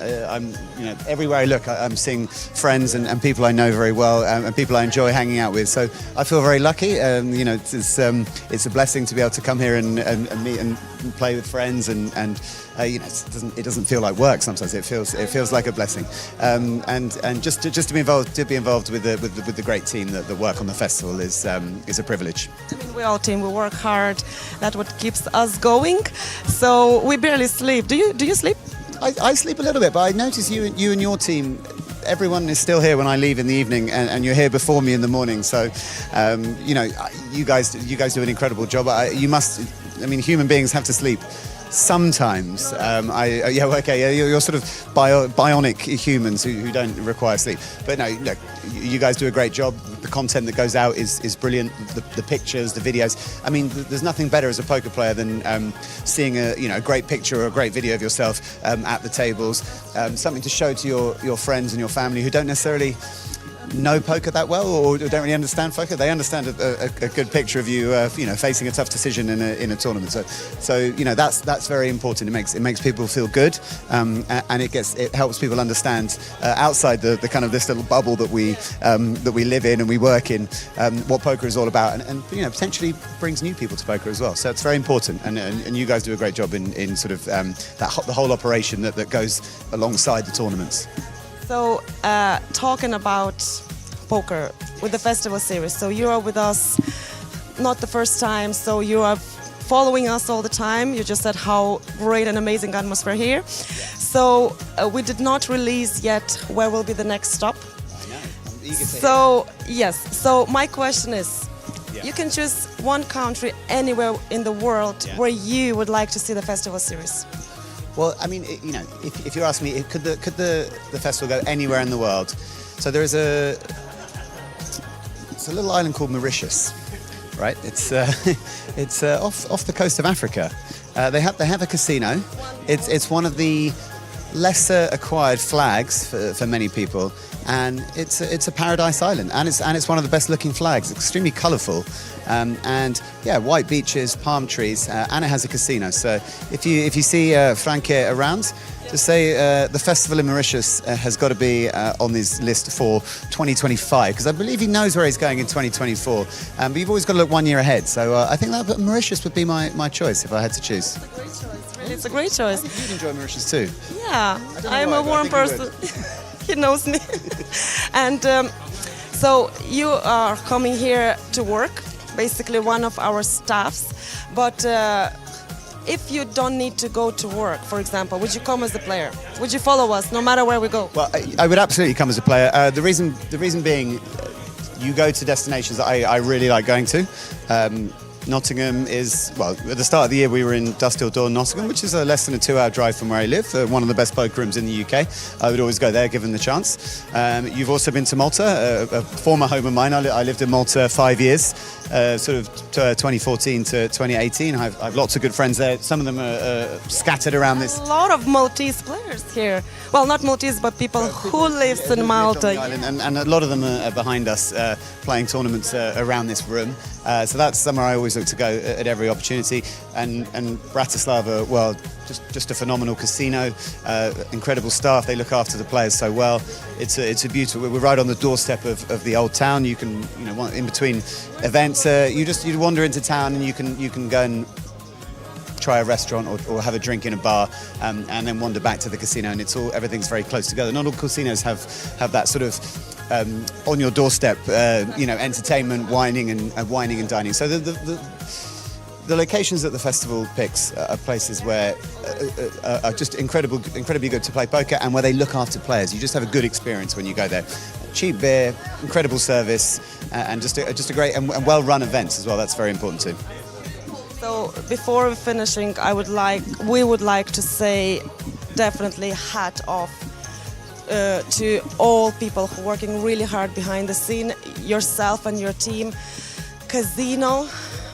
Everywhere I look, I'm seeing friends and people I know very well, and people I enjoy hanging out with. So I feel very lucky. It's a blessing to be able to come here and meet and play with friends and. It doesn't feel like work sometimes. It feels like a blessing, and just to be involved with the great team that work on the festival is a privilege. I mean, we're all team. We work hard. That's what keeps us going. So we barely sleep. Do you sleep? I sleep a little bit, but I notice you and your team. Everyone is still here when I leave in the evening, and you're here before me in the morning. So, you guys do an incredible job. Human beings have to sleep. Sometimes, you're sort of bionic humans who don't require sleep. But no, you guys do a great job. The content that goes out is brilliant. The pictures, the videos. I mean, there's nothing better as a poker player than seeing a great picture or a great video of yourself at the tables. Something to show to your friends and your family who don't necessarily know poker that well or don't really understand poker. They understand a good picture of you, facing a tough decision in a tournament. So that's very important. It makes people feel good, and it helps people understand outside the kind of this little bubble that we live in and we work in, what poker is all about, and potentially brings new people to poker as well. So it's very important, and you guys do a great job in sort of the whole operation that goes alongside the tournaments. So, talking about poker with the festival series, so you are with us not the first time, so you are following us all the time. You just said how great and amazing atmosphere here. So, we did not release yet where will be the next stop. I know, I'm eager to so, yes, so my question is, you can choose one country anywhere in the world where you would like to see the festival series. Well, I mean, if you're asking me, could the festival go anywhere in the world? So there is it's a little island called Mauritius, right? It's off the coast of Africa. They have a casino. It's one of the lesser acquired flags for many people, and it's a paradise island, and it's one of the best looking flags. Extremely colourful, and white beaches, palm trees, and it has a casino. So if you see Franke around, just say the festival in Mauritius has got to be on this list for 2025, because I believe he knows where he's going in 2024. But you've always got to look 1 year ahead. So I think that Mauritius would be my choice if I had to choose. It's a great choice. You'd enjoy Mauritius too. Yeah, I'm a warm person. He knows me. And so you are coming here to work, basically one of our staffs. But if you don't need to go to work, for example, would you come as a player? Would you follow us no matter where we go? Well, I would absolutely come as a player. The reason being, you go to destinations that I really like going to. Nottingham is, well, at the start of the year we were in Dust Hill Dawn, Nottingham, which is less than a 2-hour drive from where I live, one of the best poker rooms in the UK. I would always go there given the chance. You've also been to Malta, a former home of mine. I lived in Malta 5 years, sort of 2014 to 2018. I've lots of good friends there. Some of them are scattered around this. A lot of Maltese players here. Well, not Maltese, but people who live in Malta. And a lot of them are behind us playing tournaments around this room. So that's somewhere I always look to go at every opportunity. And Bratislava, well, just a phenomenal casino, incredible staff. They look after the players so well. It's a beautiful. We're right on the doorstep of the old town. You can, in between events, you wander into town and you can go and try a restaurant or have a drink in a bar, and then wander back to the casino. And everything's very close together. Not all casinos have that sort of on your doorstep, entertainment, wining and dining. So the the locations that the festival picks are places where are just incredibly good to play poker, and where they look after players. You just have a good experience when you go there. Cheap beer, incredible service, and just a great and well-run events as well. That's very important too. So before finishing, we would like to say definitely hat off to all people who are working really hard behind the scene, yourself and your team, casino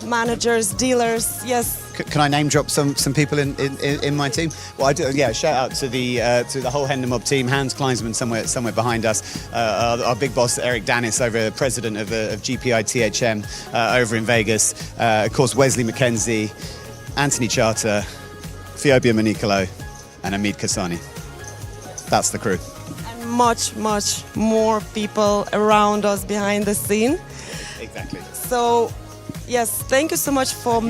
managers, dealers. Yes. Can I name drop some people in my team? Well, I do. Yeah, shout out to the whole Hendon Mob team. Hans Kleinsman somewhere behind us. Our big boss Eric Danis, president of GPI THM over in Vegas. Of course, Wesley McKenzie, Anthony Charter, Fiobia Manicolo, and Hamid Kasani. That's the crew. And much more people around us behind the scene. Exactly. So. Yes, thank you so much for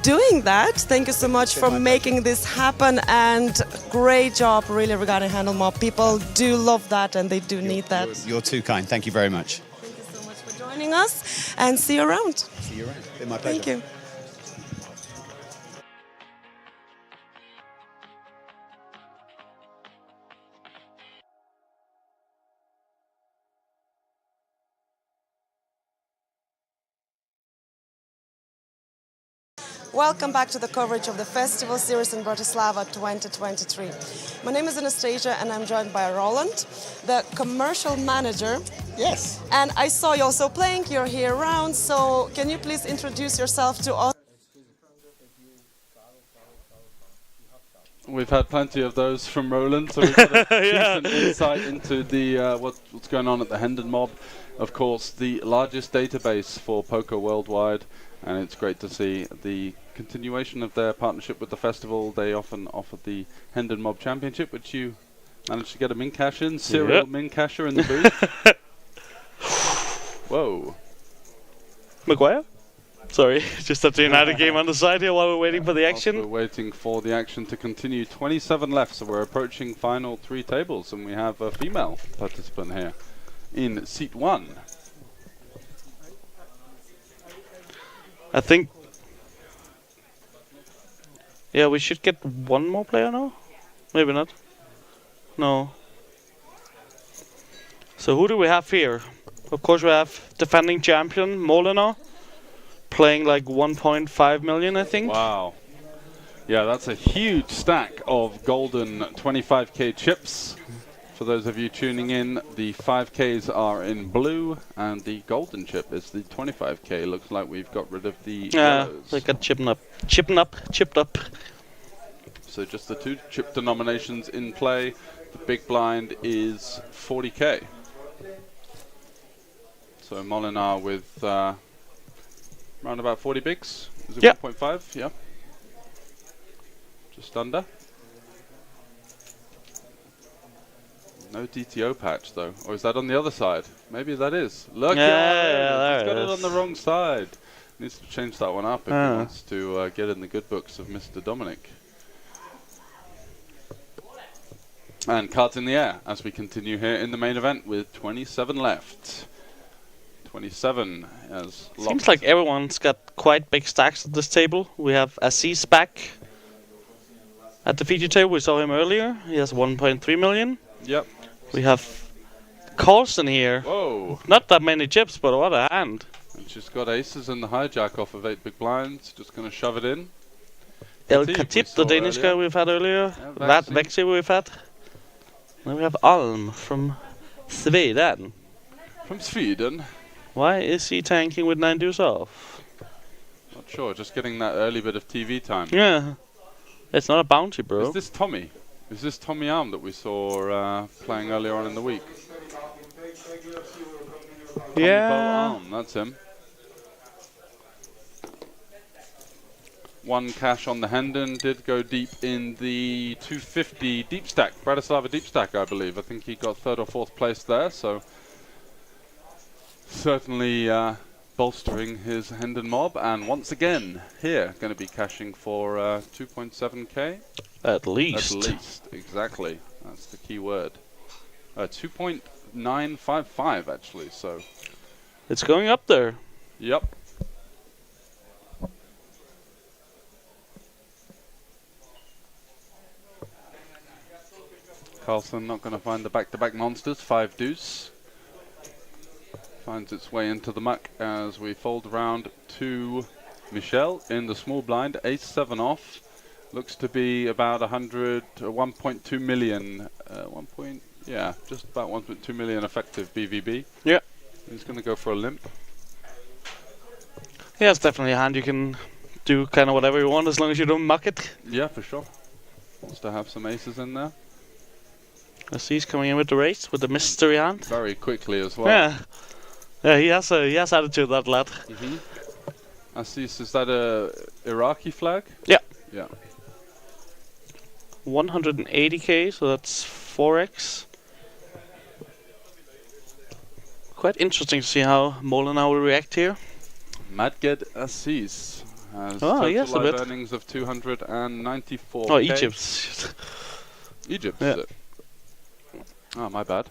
doing that. Thank you so much for making this happen, and great job really regarding Hendon Mob. People do love that and they do need that. You're too kind. Thank you very much. Thank you so much for joining us, and see you around. See you around. It's been my pleasure. Thank you. Welcome back to the coverage of the Festival Series in Bratislava 2023. My name is Anastasia and I'm joined by Roland, the commercial manager. Yes. And I saw you also playing, you're here around, so can you please introduce yourself to us? We've had plenty of those from Roland, so we've got a decent insight into the what's going on at the Hendon Mob. Of course, the largest database for poker worldwide, and it's great to see the continuation of their partnership with the festival. They often offer the Hendon Mob Championship, which you managed to get a min cash in. Serial min casher in the booth. Whoa. Maguire? Sorry, just have to another game on the side here while we're waiting for the action. We're waiting for the action to continue. 27 left, so we're approaching final 3 tables, and we have a female participant here in seat 1. I think... Yeah, we should get one more player now? Maybe not. No. So who do we have here? Of course we have defending champion Molinar, playing like 1.5 million, I think. Wow. Yeah, that's a huge stack of golden 25k chips. For those of you tuning in, the 5Ks are in blue, and the golden chip is the 25K. Looks like we've got rid of the yellows. They got chipped up. So just the 2 chip denominations in play. The big blind is 40k. So Molinar with around about 40 bigs. Is it 1.5? Yeah. Just under. No DTO patch though, or is that on the other side? Maybe that is. Look, yeah, he's got it on the wrong side. Needs to change that one up if he wants to get in the good books of Mr. Dominic. And cards in the air as we continue here in the main event with 27 left. 27 as seems like everyone's got quite big stacks at this table. We have Aziz back at the feature table. We saw him earlier. He has 1.3 million. Yep. We have Carlson here. Whoa. Not that many chips, but what a hand. And she's got aces and the hijack off of 8 big blinds. Just going to shove it in. El Khatib, the Danish guy we've had earlier. That Vexi we've had. Then we have Alm from Sweden. From Sweden? Why is he tanking with 9 deuce off? Not sure, just getting that early bit of TV time. Yeah. It's not a bounty, bro. Is this Tommy? Is this Tommy Arm that we saw playing earlier on in the week? Yeah. Tommy Arm, that's him. 1 cash on the Hendon, did go deep in the 250 deep stack, Bratislava deep stack, I believe. I think he got 3rd or 4th place there, so certainly bolstering his Hendon Mob. And once again, here, going to be cashing for 2.7k. At least. At least, exactly. That's the key word. 2.955 actually, so. It's going up there. Yep. Carlsen not going to find the back-to-back monsters. 5 deuce. Finds its way into the muck as we fold around to Michel in the small blind. Ace 7 off. Looks to be about 1.2 million. Just about 1.2 million effective BVB. Yeah. He's going to go for a limp. Yeah, it's definitely a hand you can do kind of whatever you want as long as you don't muck it. Yeah, for sure. Wants to have some aces in there. I see he's coming in with the race with the mystery hand. Very quickly as well. Yeah. Yeah, he has attitude, that lad. Assis, is that a Iraqi flag? Yeah. Yeah. 180k, so that's 4x. Quite interesting to see how Molenaar will react here. Madged Assis has yes, total a live bit. earnings of 294. Oh, Egypt. Egypt, Yeah. is it? Oh, my bad.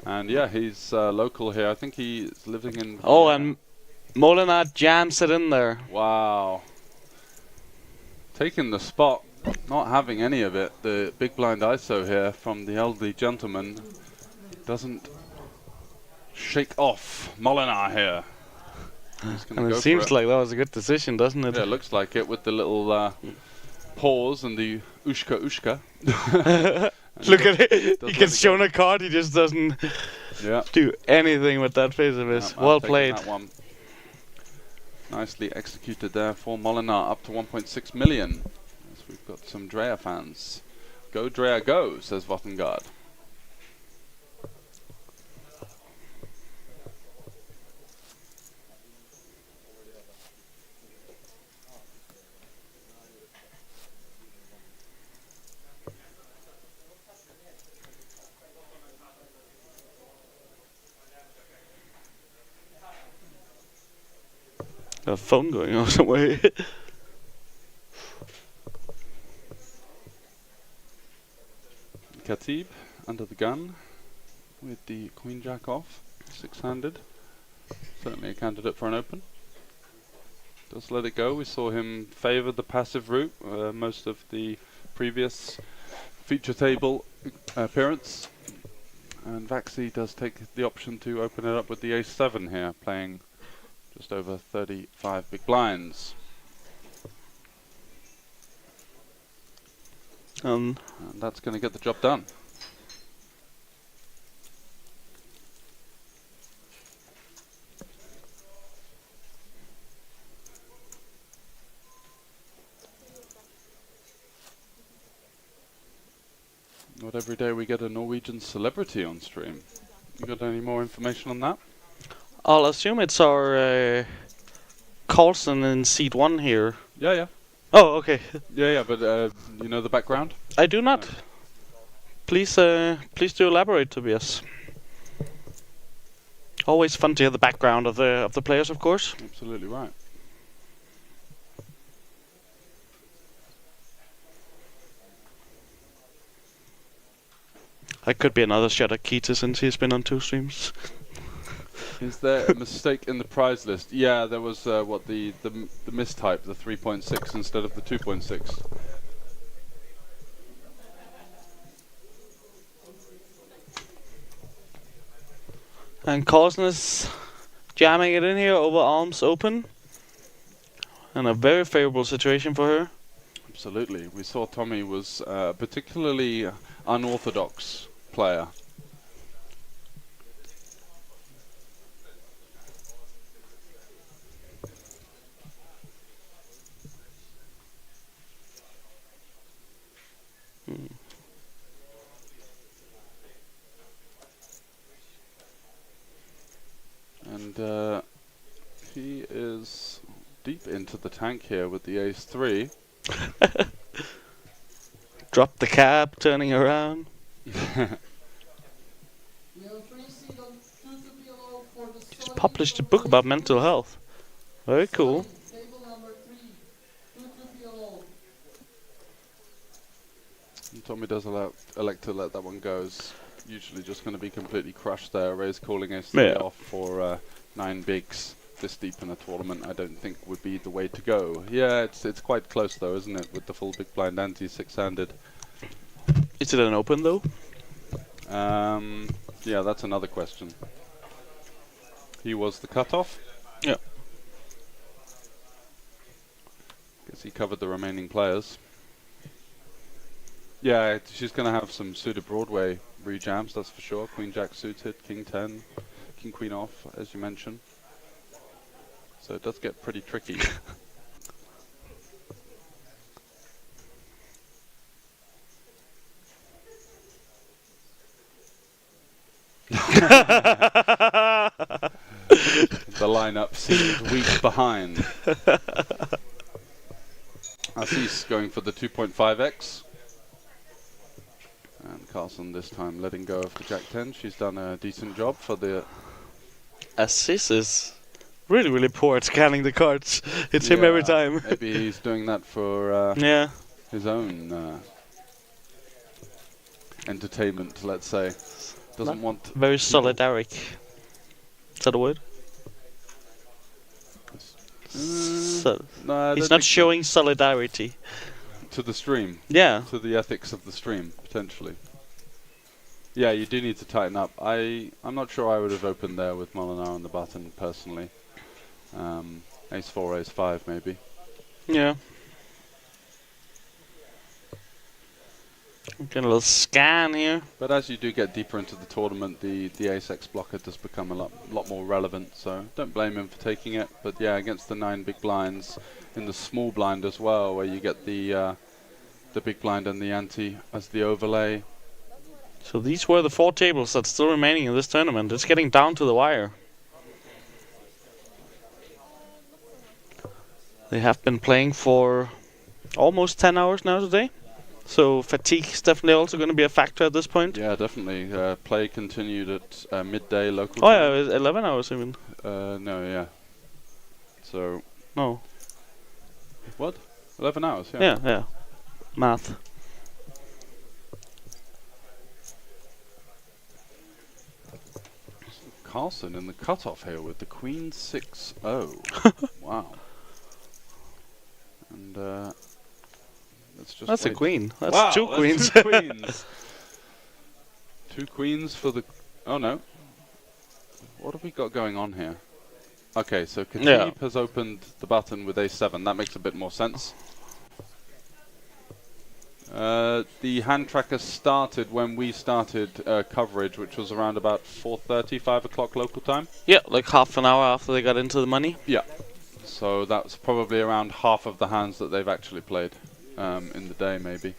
And yeah, he's local here. I think he's living in... Oh, and Molenaar jams it in there. Wow. Taking the spot, not having any of it. The big blind ISO here from the elderly gentleman doesn't shake off Molenaar here. He's gonna And go it for seems like that was a good decision, doesn't it? Yeah, it looks like it with the little pause and the ushka. Look at it. He Does gets it shown again. a card, he just doesn't Yeah. do anything with that face of his. I've Well taken played. that one. Nicely executed there for Molenaar, up to 1.6 million. As we've got some Drea fans. Go Drea go, says Vottengard. A phone going on somewhere. Khatib under the gun with the queen jack off, 6-handed. Certainly a candidate for an open. Does let it go. We saw him favour the passive route most of the previous feature table appearance. And Vaxi does take the option to open it up with the ace-7 here, playing just over 35 big blinds. And that's going to get the job done. Not every day we get a Norwegian celebrity on stream. You got any more information on that? I'll assume it's our Carlsen in seat 1 here. Yeah. Oh, okay. Yeah, but you know the background? I do not. Please do elaborate, Tobias. Always fun to hear the background of the players, of course. Absolutely right. That could be another shot at Keita since he's been on 2 streams. Is there a mistake in the prize list? Yeah, there was the mistype, the 3.6 instead of the 2.6. And Carlsen is jamming it in here over arms open. And a very favourable situation for her. Absolutely. We saw Tommy was a particularly unorthodox player. And he is deep into the tank here with the ace-3. Drop the cab, turning around. We have free seat on 2 to below for the He's Sunny published a from book the about waiting mental list. health. Very cool. Sunny, table number 3, 2 to below. And Tommy does elect to let that one go. It's usually just going to be completely crushed there. Ray's calling ace-3 Yeah. off for 9 bigs. This deep in a tournament, I don't think would be the way to go. Yeah, it's quite close though, isn't it? With the full big blind ante 6-handed. Is it an open though? Yeah, that's another question. He was the cutoff. Yeah. Guess he covered the remaining players. Yeah, she's going to have some suited Broadway rejams, that's for sure. Queen Jack suited, King 10, King Queen off, as you mentioned. So it does get pretty tricky. The lineup seemed weak behind. Assis going for the 2.5x. And Carlson this time letting go of the Jack 10. She's done a decent job for the... Assis is really, really poor at scanning the cards. It's him every time. Maybe he's doing that for Yeah. his own entertainment, let's say. Doesn't want... Very solidaric. Is that a word? No, I he's don't not think showing solidarity. to the stream. Yeah. To the ethics of the stream, potentially. Yeah, you do need to tighten up. I'm not sure I would have opened there with Molinar on the button, personally. Ace 4, Ace 5, maybe. Yeah. Getting a little scan here. But as you do get deeper into the tournament, the Ace-X blocker does become a lot more relevant, so don't blame him for taking it. But yeah, against the 9 big blinds, in the small blind as well, where you get the big blind and the ante as the overlay. So these were the 4 tables that's still remaining in this tournament. It's getting down to the wire. They have been playing for almost 10 hours now today. So fatigue is definitely also going to be a factor at this point. Yeah, definitely. Play continued at midday local Oh time. yeah, it was 11 hours even. No, yeah. So... No. What? 11 hours, yeah. Yeah, yeah. Math. Carlson in the cutoff here with the Queen 6-0. Wow. And let's just That's wait. a queen. That's Wow, 2 queens. 2 queens. 2 queens for the... Oh no. What have we got going on here? Okay, so Khatib has opened the button with A7. That makes a bit more sense. The hand tracker started when we started coverage, which was around about 4:30, 5 o'clock local time. Yeah, like half an hour after they got into the money. Yeah. So that's probably around half of the hands that they've actually played in the day, maybe.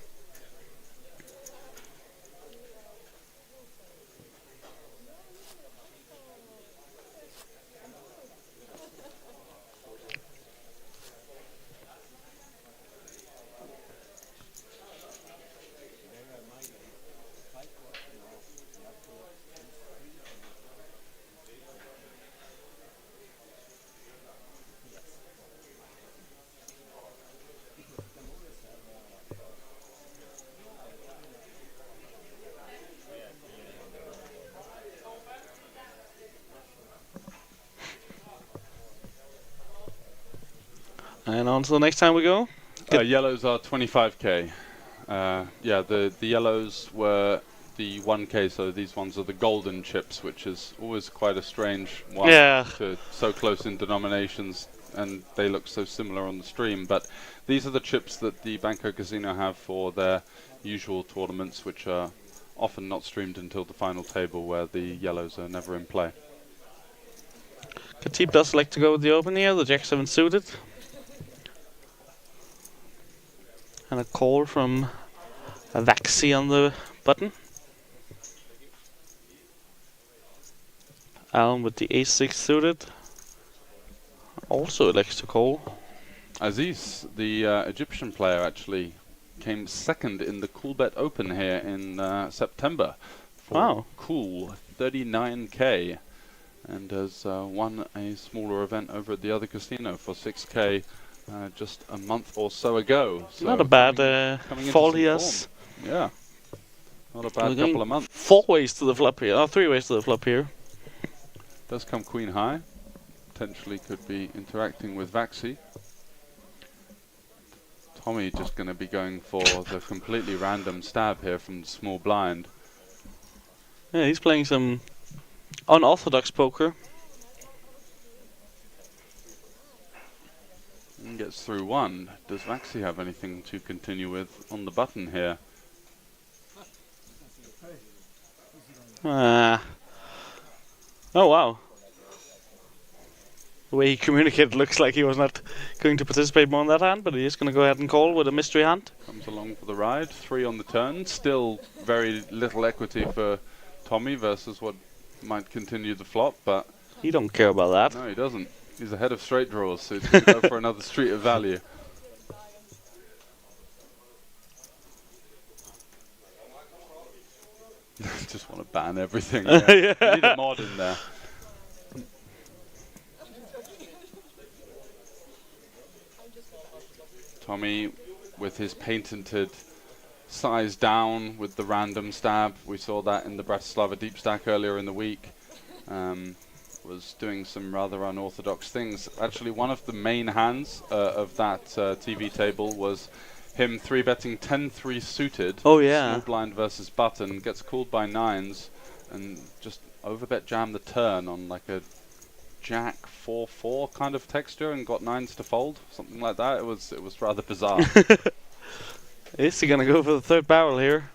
And on to the next time we go. Yellows are 25k. Yeah, the yellows were the 1k, so these ones are the golden chips, which is always quite a strange one. Yeah. To so close in denominations, and they look so similar on the stream. But these are the chips that the Banco Casino have for their usual tournaments, which are often not streamed until the final table, where the yellows are never in play. Khatib does like to go with the open here, the Jack 7 suited. And a call from Vaxi on the button. Alan with the A6 suited. Also elects to call. Aziz, the Egyptian player, actually came second in the Coolbet Open here in September. For cool 39k. And has won a smaller event over at the other casino for 6k. Just a month or so ago. So not a bad coming fall into he some has. form. Yeah. Not a bad couple of months. 4 ways to the flop here. Oh, 3 ways to the flop here. Does come queen high. Potentially could be interacting with Vaxi. Tommy just going to be going for the completely random stab here from the small blind. Yeah, he's playing some unorthodox poker. And gets through one. Does Vaxi have anything to continue with on the button here? Oh wow. The way he communicated looks like he was not going to participate more in that hand, but he is going to go ahead and call with a mystery hand. Comes along for the ride. 3 on the turn. Still very little equity for Tommy versus what might continue the flop, but He don't care about that. no, he doesn't. He's ahead of straight draws, so he's going to go for another street of value. Just want to ban everything. Yeah. You need a mod in there. Tommy with his patented size down with the random stab. We saw that in the Bratislava deep stack earlier in the week. Was doing some rather unorthodox things. Actually, one of the main hands of that TV table was him 3-betting 10-3 suited. Oh, yeah. Small blind versus button. Gets called by 9s and just overbet jam the turn on like a Jack 4-4 kind of texture and got 9s to fold. Something like that. It was rather bizarre. Is he going to go for the third barrel here?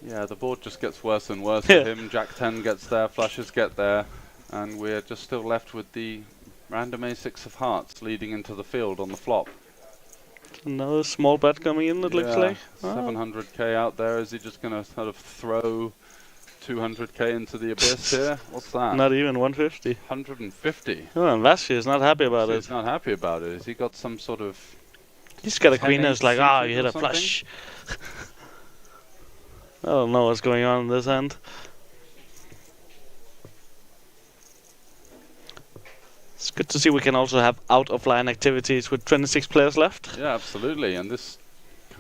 Yeah, the board just gets worse and worse for him. Jack 10 gets there, flushes get there, and we're just still left with the random A6 of hearts leading into the field on the flop. Another small bet coming in, it looks like. 700k out there. Is he just going to sort of throw 200k into the abyss here? What's that? Not even 150. 150. Oh, and Vashi is not happy about He's it. not happy about it. Has he got some sort of... He's got a queen 10-8 that's like, suited you hit or a something? flush. I don't know what's going on in this end. It's good to see we can also have out-of-line activities with 26 players left. Yeah, absolutely. And this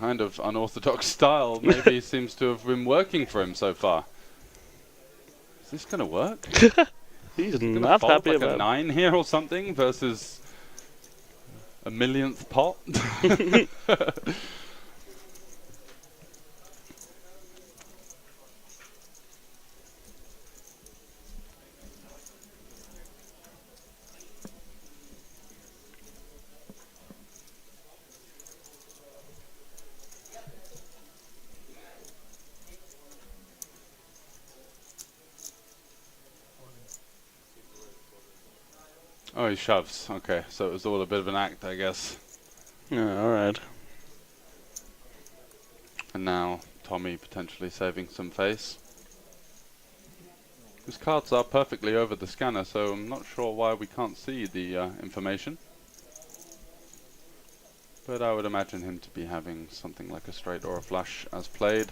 kind of unorthodox style maybe seems to have been working for him so far. Is this going to work? He's Gonna not fold happy like about a it. 9 here or something versus a millionth pot. Oh, he shoves. Okay, so it was all a bit of an act, I guess. Yeah, alright. And now Tommy potentially saving some face. His cards are perfectly over the scanner, so I'm not sure why we can't see the information. But I would imagine him to be having something like a straight or a flush as played.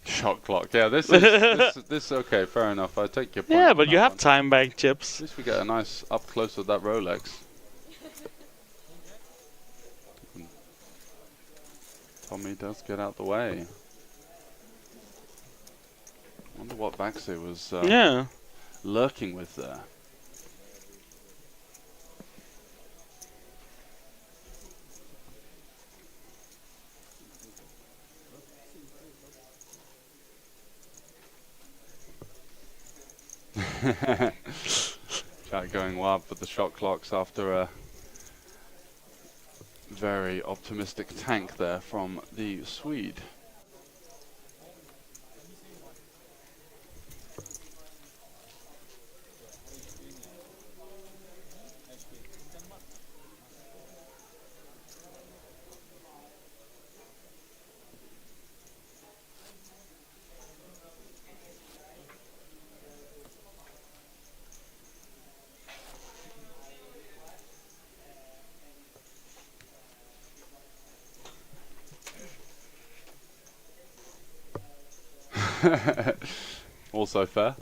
Shot clock. Yeah, this is this okay. Fair enough. I take your point. Yeah, on but you that have one. time bank chips. At least we get a nice up close with that Rolex. Tommy does get out the way. Wonder what Vaxi was Yeah. lurking with there. Chat going wild with the shot clocks after a very optimistic tank there from the Swede. Also fair.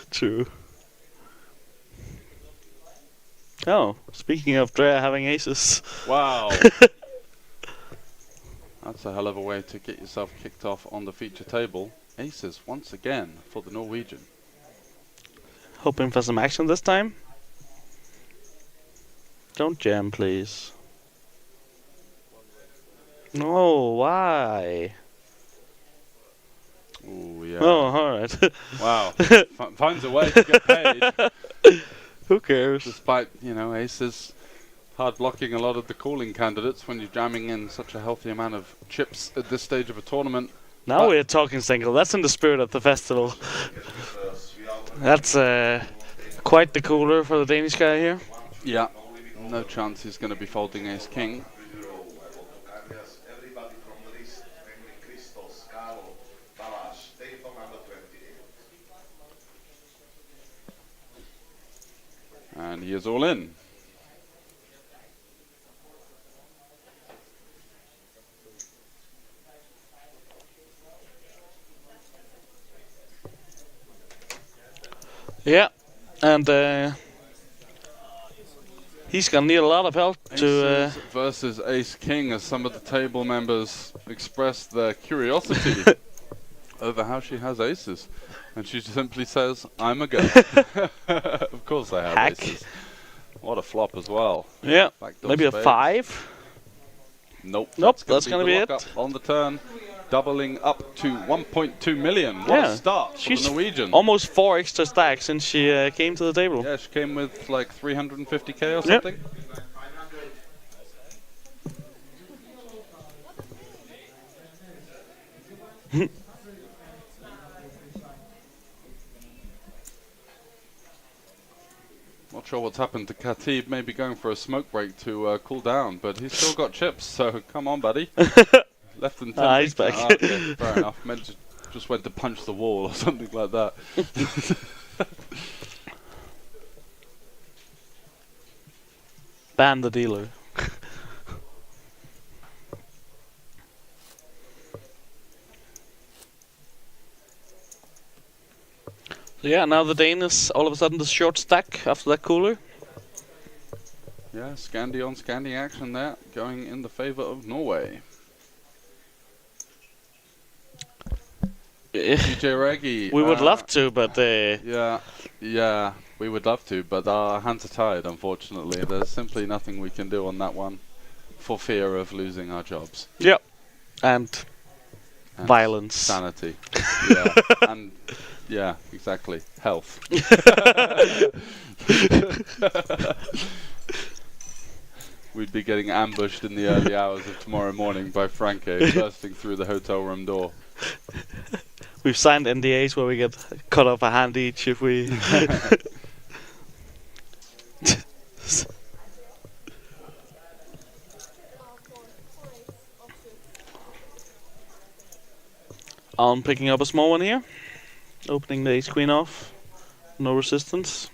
True. Oh, speaking of Drea having aces. Wow. That's a hell of a way to get yourself kicked off on the feature table. Aces once again for the Norwegian. Hoping for some action this time. Don't jam, please. No, why? Ooh, yeah. Oh, alright. Wow. Finds a way to get paid. Who cares? Despite, you know, aces hard blocking a lot of the calling candidates when you're jamming in such a healthy amount of chips at this stage of a tournament. Now we're talking single. That's in the spirit of the festival. That's quite the cooler for the Danish guy here. Yeah. No chance he's going to be folding ace-king. And he is all in. Yeah, and he's gonna need a lot of help to. Aces versus ace-king, as some of the table members express their curiosity over how she has aces. And she simply says, I'm a girl. Of course I have aces. What a flop as well. Yeah, Backdoor maybe spades. a 5. Nope. That's gonna be the it. lockup on the turn, doubling up to 1.2 million. What Yeah. a start for She's the Norwegian. almost 4 extra stacks since she came to the table. Yeah, she came with like 350k or something. Not sure what's happened to Khatib. Maybe going for a smoke break to cool down, but he's still got chips. So come on, buddy. Left than 10. He's back. Okay, fair enough. Meant to just went to punch the wall or something like that. Ban the dealer. Yeah, now the Dane is all of a sudden the short stack after that cooler. Yeah, Scandi on Scandi action there, going in the favor of Norway. DJ Reggie. We would love to, but Yeah, we would love to, but our hands are tied, unfortunately. There's simply nothing we can do on that one for fear of losing our jobs. Yep. And violence. Sanity. Yeah. And yeah, exactly. Health. We'd be getting ambushed in the early hours of tomorrow morning by Franke bursting through the hotel room door. We've signed NDAs where we get cut off a hand each if we... I'm picking up a small one here. Opening the ace-queen off. No resistance.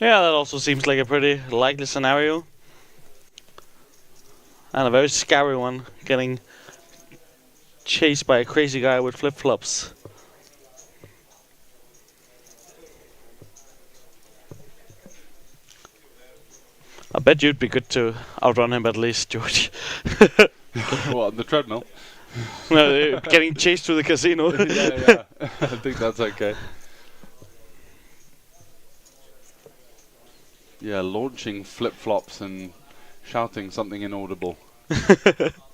Yeah, that also seems like a pretty likely scenario. And a very scary one, getting chased by a crazy guy with flip-flops. I bet you'd be good to outrun him at least, George. What, on the treadmill? No, getting chased through the casino. Yeah. I think that's okay. Yeah, launching flip-flops and shouting something inaudible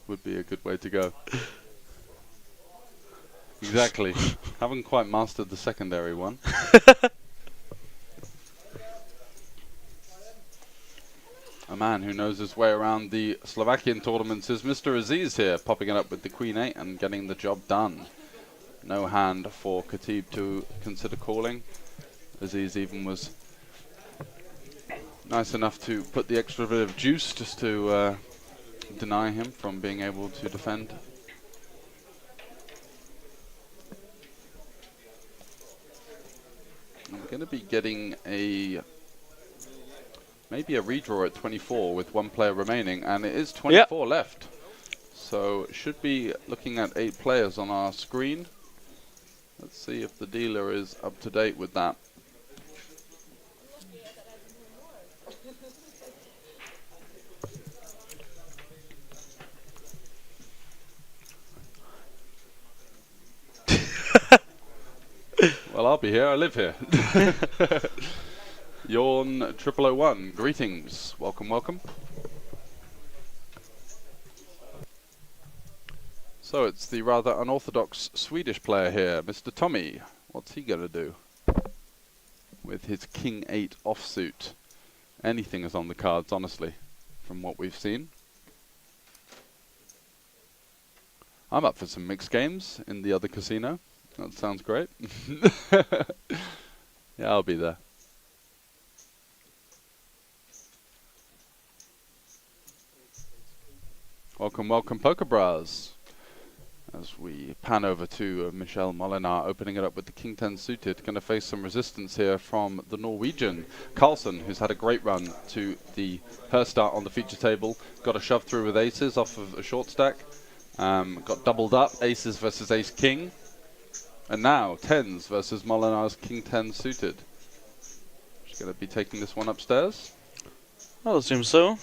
would be a good way to go. Exactly. Haven't quite mastered the secondary one. A man who knows his way around the Slovakian tournaments is Mr. Aziz here, popping it up with the Queen 8 and getting the job done. No hand for Khatib to consider calling. Aziz even was nice enough to put the extra bit of juice just to deny him from being able to defend. I'm going to be getting maybe a redraw at 24 with one player remaining, and it is 24 left. So should be looking at 8 players on our screen. Let's see if the dealer is up to date with that. Well, I'll be here. I live here. Yawn 0001. Greetings. Welcome, welcome. So it's the rather unorthodox Swedish player here, Mr. Tommy. What's he going to do with his King 8 offsuit? Anything is on the cards, honestly, from what we've seen. I'm up for some mixed games in the other casino. That sounds great. Yeah, I'll be there. Welcome, welcome, Poker Bras. As we pan over to Michel Molinar, opening it up with the King 10 suited. Going to face some resistance here from the Norwegian Carlsen, who's had a great run to her start on the feature table. Got a shove through with aces off of a short stack. Got doubled up, aces versus ace king. And now 10s versus Molinar's King 10 suited. She's going to be taking this one upstairs. I'll assume so.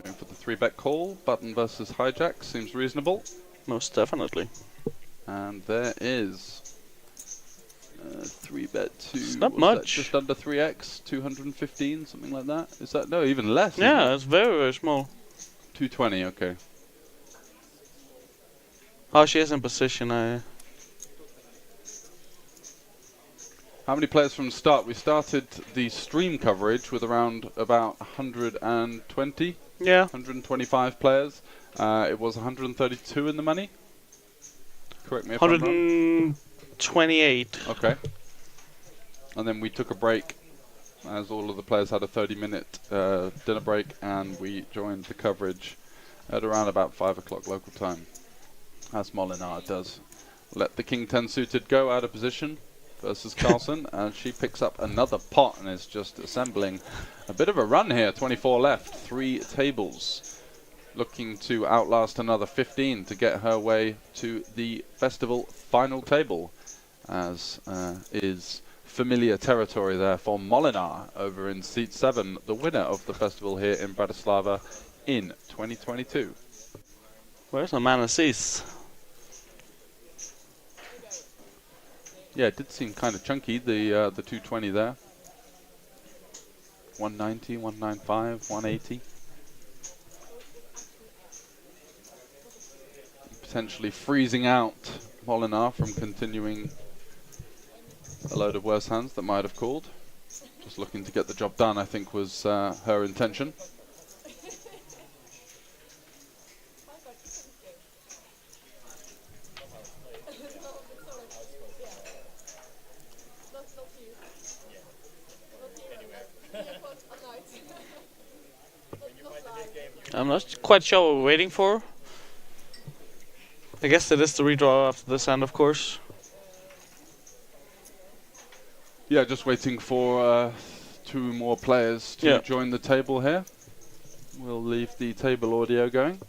Going for the 3-bet call. Button versus hijack seems reasonable. Most definitely. And there is 3-bet to It's not much. Just under 3x, 215, something like that. Is that no, even less? Yeah, it's very, very small. 220, okay. Oh, she is in position. How many players from the start? We started the stream coverage with around about 120. Yeah. 125 players. It was 132 in the money. Correct me if I'm wrong. 128. Okay. And then we took a break as all of the players had a 30-minute dinner break, and we joined the coverage at around about 5 o'clock local time, as Molinar does. Let the King 10 suited go out of position versus Carlsen, and she picks up another pot and is just assembling a bit of a run here. 24 left, 3 tables. Looking to outlast another 15 to get her way to the festival final table, as is familiar territory there for Molinar over in seat 7, the winner of the festival here in Bratislava in 2022. Where's the man aces? Yeah, it did seem kind of chunky, the 220 there. 190, 195, 180. Potentially freezing out Molinar from continuing a load of worse hands that might have called. Just looking to get the job done, I think, was her intention. I'm not quite sure what we're waiting for. I guess it is the redraw after this hand, of course. Yeah, just waiting for 2 more players to join the table here. We'll leave the table audio going.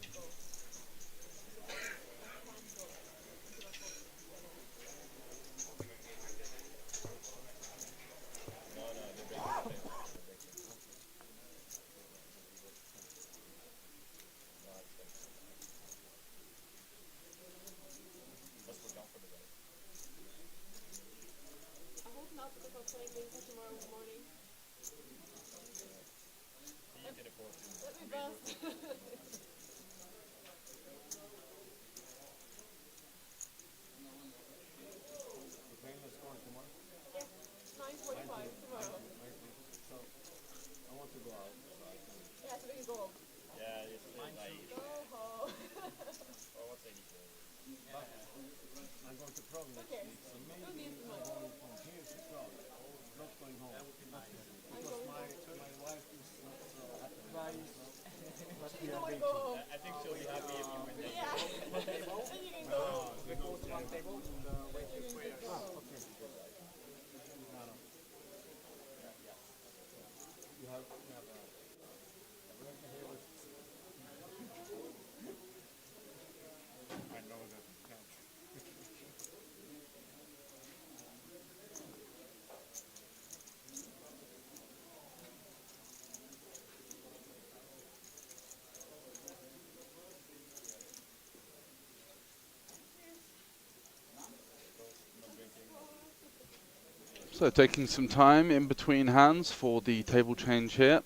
So taking some time in between hands for the table change here.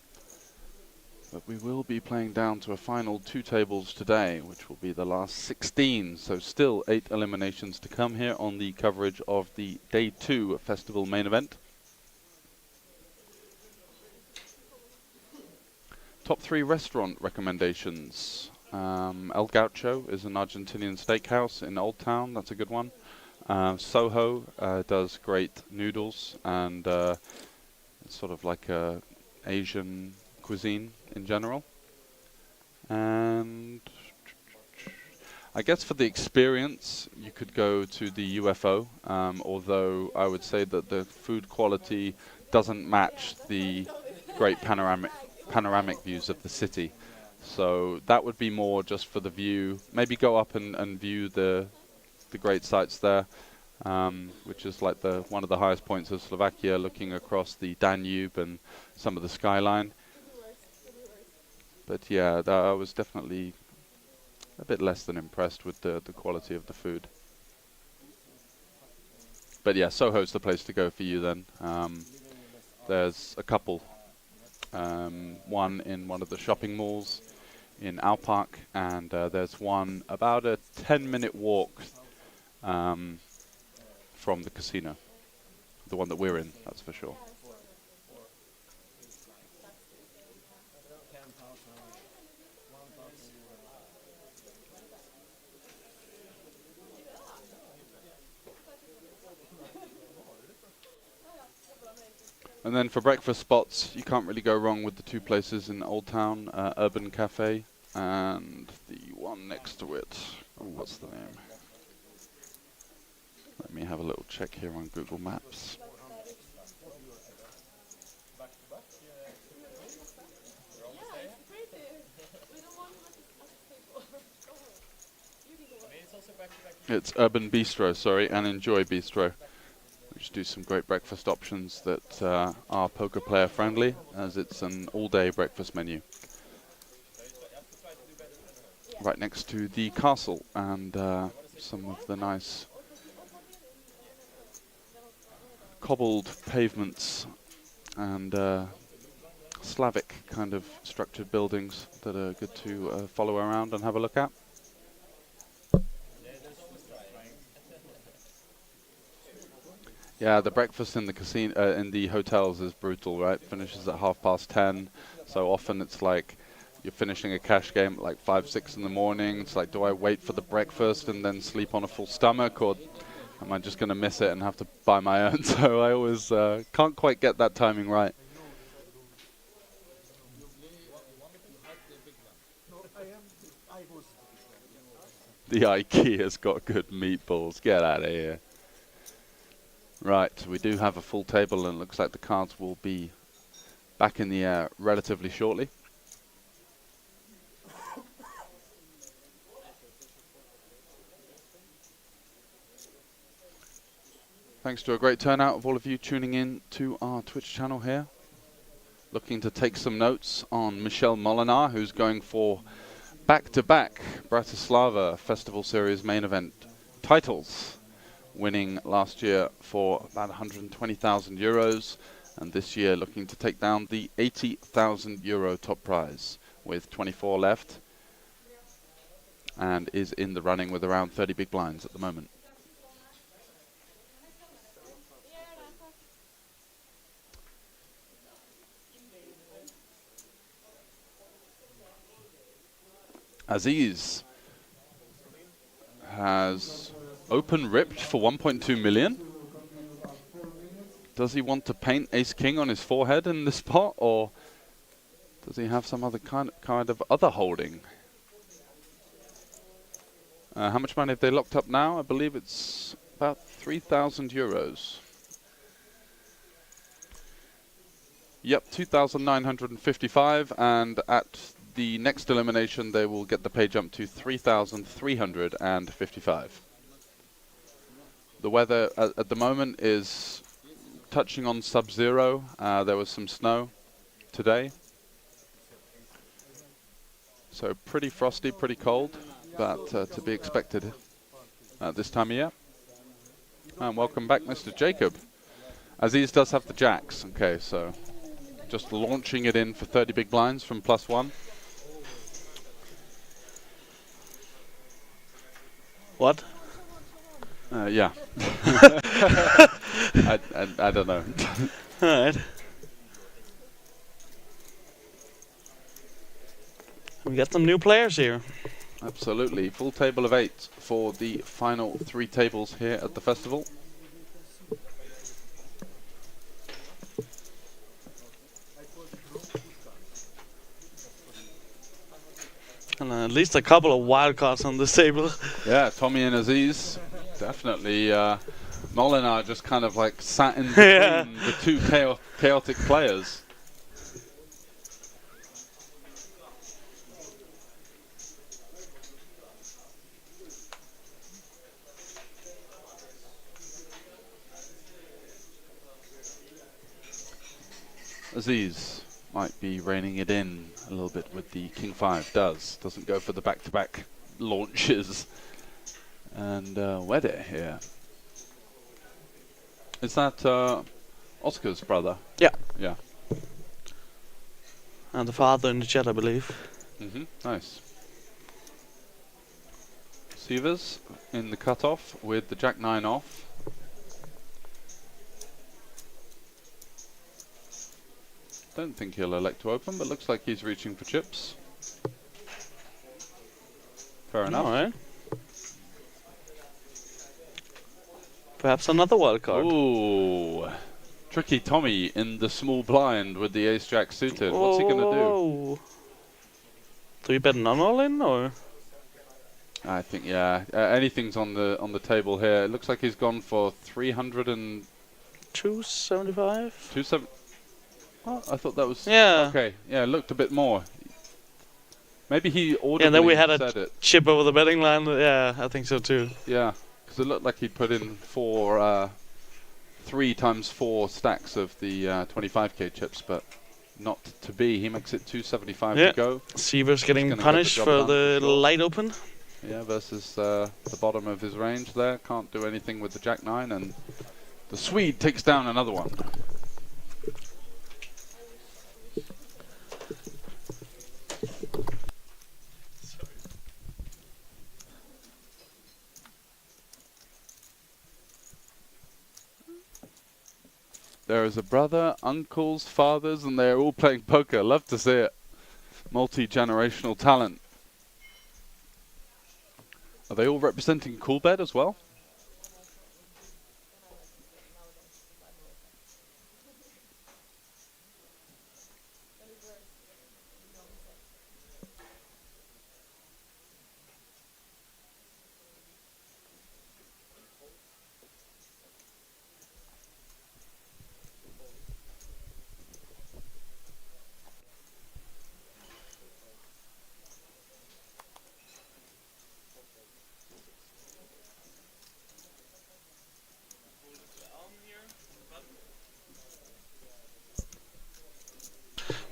But we will be playing down to a final 2 tables today, which will be the last 16. So still 8 eliminations to come here on the coverage of the Day 2 Festival main event. Top 3 restaurant recommendations. El Gaucho is an Argentinian steakhouse in Old Town. That's a good one. Soho does great noodles and it's sort of like a Asian cuisine in general. And I guess for the experience, you could go to the UFO, although I would say that the food quality doesn't match the great panoramic views of the city. So that would be more just for the view. Maybe go up and view the great sights there, which is like one of the highest points of Slovakia, looking across the Danube and some of the skyline. But yeah, I was definitely a bit less than impressed with the quality of the food. But yeah, Soho's the place to go for you then. There's a couple. One in one of the shopping malls in Aupark, and there's one about a 10-minute walk from the casino. The one that we're in, that's for sure. And then for breakfast spots, you can't really go wrong with the 2 places in Old Town, Urban Cafe and the one next to it. Ooh, what's the name? Let me have a little check here on Google Maps. It's Urban Bistro, sorry, and Enjoy Bistro, which do some great breakfast options that are poker player friendly, as it's an all-day breakfast menu. Right next to the castle and some of the nice cobbled pavements and Slavic kind of structured buildings that are good to follow around and have a look at. Yeah, the breakfast in the casino, in the hotels is brutal, right? Finishes at 10:30, so often it's like you're finishing a cash game at like 5, 6 in the morning. It's like, do I wait for the breakfast and then sleep on a full stomach, or am I just going to miss it and have to buy my own? So I always can't quite get that timing right. The IKEA's got good meatballs. Get out of here. Right, we do have a full table, and it looks like the cards will be back in the air relatively shortly. Thanks to a great turnout of all of you tuning in to our Twitch channel here. Looking to take some notes on Michel Molinar, who's going for back-to-back Bratislava Festival Series main event titles, winning last year for about 120,000 euros, and this year looking to take down the 80,000 euro top prize with 24 left, and is in the running with around 30 big blinds at the moment. Aziz has open ripped for 1.2 million. Does he want to paint Ace-King on his forehead in this pot, or does he have some other kind of other holding? How much money have they locked up now? I believe it's about 3,000 euros. Yep, 2,955, and at the next elimination they will get the pay jump to 3,355. The weather at the moment is touching on sub-zero. There was some snow today, so pretty frosty, pretty cold, but to be expected at this time of year. And welcome back, Mr. Jacob. Aziz does have the jacks. Okay, so just launching it in for 30 big blinds from +1. What? Yeah. I don't know. All right. We got some new players here. Absolutely. Full table of 8 for the final 3 tables here at the festival. And at least a couple of wild cards on this table. Yeah, Tommy and Aziz. Definitely. Molinar just kind of like sat in between the two chaotic players. Aziz might be reining it in a little bit with the King 5. Doesn't go for the back-to-back launches. And Wede here. Is that Oscar's brother? Yeah. Yeah. And the father in the chat, I believe. Nice. Sievers in the cutoff with the Jack 9 off. Don't think he'll elect to open, but looks like he's reaching for chips. Fair enough. All right. Perhaps another wild card. Ooh. Tricky Tommy in the small blind with the ace-jack suited. What's he going to do? Do you bet none all in, or? I think, yeah. Anything's on the table here. It looks like he's gone for 300 and... 275? 27. Oh, I thought that was... Yeah. Okay, yeah, it looked a bit more. Maybe he audibly and then we had said a it. chip over the betting line. Yeah, I think so too. Yeah, because it looked like he put in 3 times 4 stacks of the 25k chips, but not to be. He makes it 275 to go. Sievers getting gonna punished get the job for the done for sure. light open. Yeah, versus the bottom of his range there. Can't do anything with the Jack 9, and the Swede takes down another one. There is a brother, uncles, fathers, and they are all playing poker. Love to see it. Multi-generational talent. Are they all representing Coolbet as well?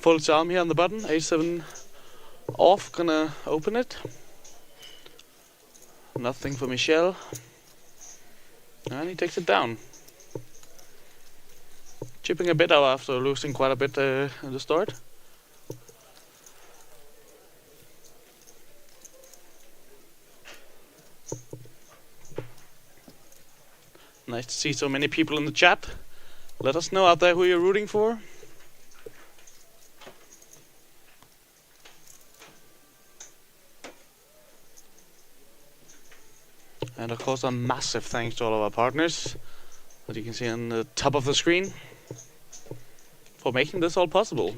Fold to arm here on the button. A7 off. Gonna open it. Nothing for Michel. And he takes it down. Chipping a bit out after losing quite a bit at the start. Nice to see so many people in the chat. Let us know out there who you're rooting for. And of course a massive thanks to all of our partners that you can see on the top of the screen for making this all possible.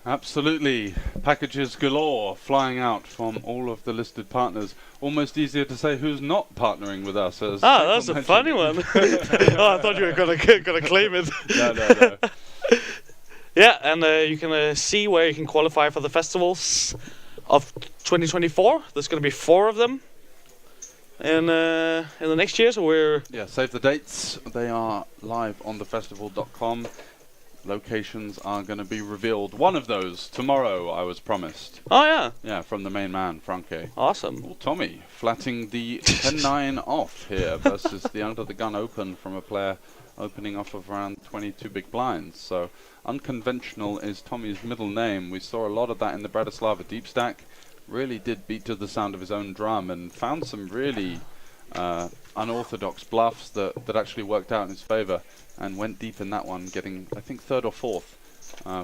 Absolutely. Packages galore flying out from all of the listed partners. Almost easier to say who's not partnering with us. As that's a funny one. Oh, I thought you were gonna claim it. No. Yeah, and you can see where you can qualify for the festivals of 2024. There's gonna be 4 of them in the next year, so we're... Yeah, save the dates. They are live on thefestival.com. locations are going to be revealed. One of those tomorrow, I was promised. Oh yeah, Yeah, from the main man, Franke. awesome. Well, Tommy flatting the 10-9 off here versus the under the gun open from a player opening off of around 22 big blinds. So unconventional is Tommy's middle name. We saw a lot of that in the Bratislava deep stack. Really did beat to the sound of his own drum and found some really unorthodox bluffs that actually worked out in his favor and went deep in that one, getting I think third or fourth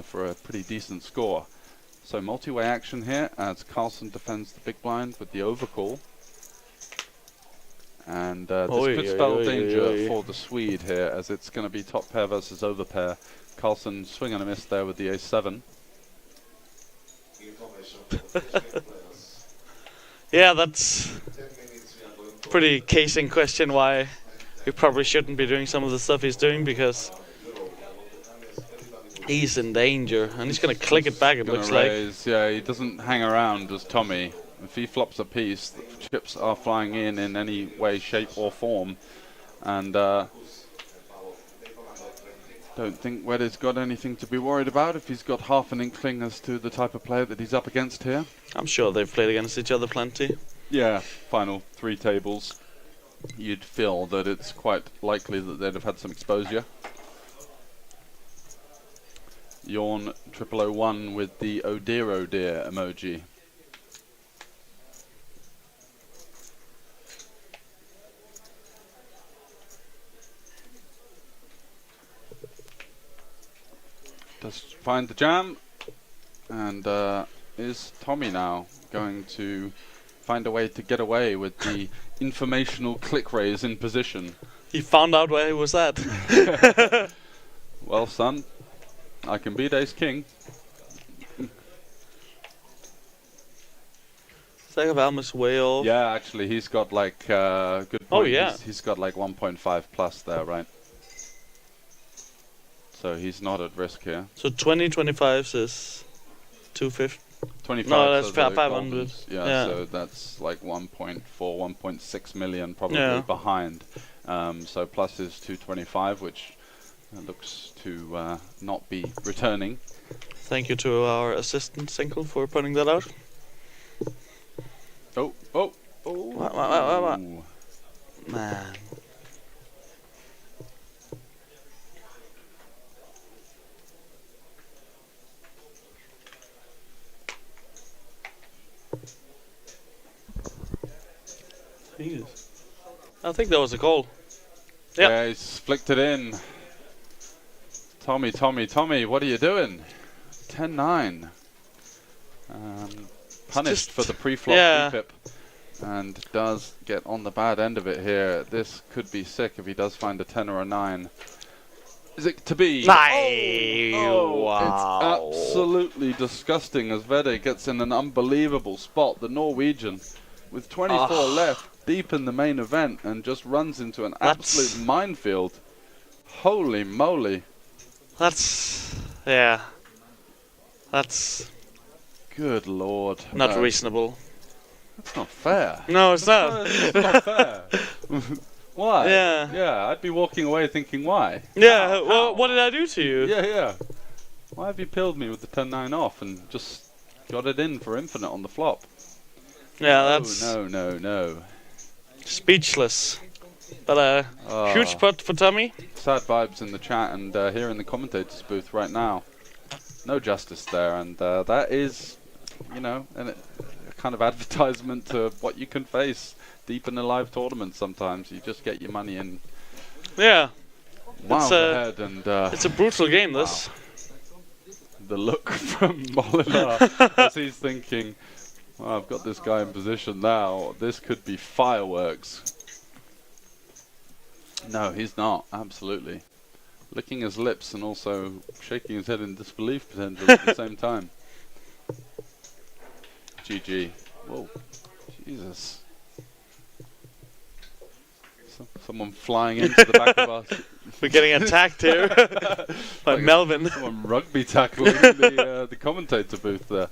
for a pretty decent score. So multi-way action here as Carlsen defends the big blind with the overcall. And this could spell danger for the Swede here, as it's going to be top pair versus over pair. Carlsen swing and a miss there with the ace-7. Yeah, that's pretty casing question why he probably shouldn't be doing some of the stuff he's doing, because he's in danger and he's going to click it back, it looks raise. Yeah, he doesn't hang around as Tommy. If he flops a piece, the chips are flying in any way, shape or form. And don't think Wedder's got anything to be worried about if he's got half an inkling as to the type of player that he's up against here. I'm sure they've played against each other plenty. Yeah, final 3 tables. You'd feel that it's quite likely that they'd have had some exposure. Yawn 0001 with the oh dear emoji. Does find the jam, and is Tommy now going to find a way to get away with the informational click raise in position? He found out where he was at. Well, son, I can beat ace king. Almost way off. Yeah, actually, he's got like good point. Oh yeah, he's got like 1.5 plus there, right? So he's not at risk here. So 2025 is 250. 25. No, that's so the 500. goldens. Yeah, so that's like 1.4, 1.6 million probably behind. So plus is 225, which looks to not be returning. Thank you to our assistant Sinkel for pointing that out. Oh. What? Man. Jesus. I think that was a call. Yep. Yeah, he's flicked it in. Tommy, what are you doing? 10-9. Punished for the pre-flop pip, and does get on the bad end of it here. This could be sick if he does find a 10 or a 9. Is it to be? Wow. It's absolutely disgusting as Vede gets in an unbelievable spot. The Norwegian, with 24 left, deep in the main event, and just runs into an absolute minefield. Holy moly. That's good lord. Not reasonable. That's not fair. No, it's not. It's not fair. Why? Yeah, I'd be walking away thinking why. Yeah, well, what did I do to you? Yeah. Why have you pilled me with the 10-9 off and just got it in for infinite on the flop? Yeah, that's... No. Speechless. But huge putt for Tommy. Sad vibes in the chat and here in the commentator's booth right now. No justice there, and that is, a kind of advertisement to what you can face deep in a live tournament sometimes. You just get your money in. Yeah. Miles ahead, and it's a brutal game, this. The look from Molinar as he's thinking, well, I've got this guy in position now. This could be fireworks. No, he's not. Absolutely. Licking his lips and also shaking his head in disbelief potentially at the same time. GG. Whoa. Jesus. Someone flying into the back of us. We're getting attacked here by like Melvin. Someone rugby tackling the commentator booth there.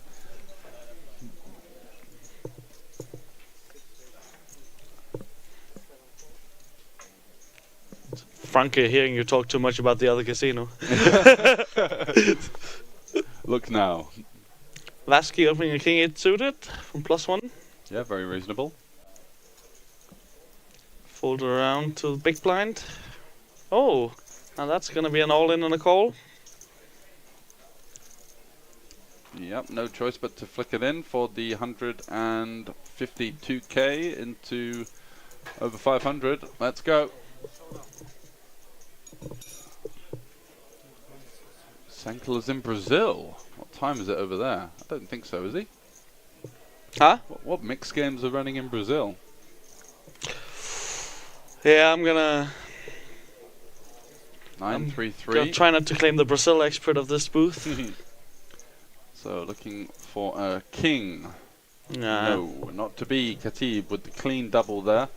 Franke, hearing you talk too much about the other casino. Look now. Lasky opening a king 8 suited from +1. Yeah, very reasonable. Fold around to the big blind. Oh, and that's gonna be an all-in and a call. Yep, no choice but to flick it in for the 152k into over 500. Let's go. Senkel is in Brazil. What time is it over there? I don't think so, is he? Huh? What mixed games are running in Brazil? Yeah, I'm gonna 933. try not to claim the Brazil expert of this booth. So looking for a king. Nah. No, not to be. Khatib with the clean double there.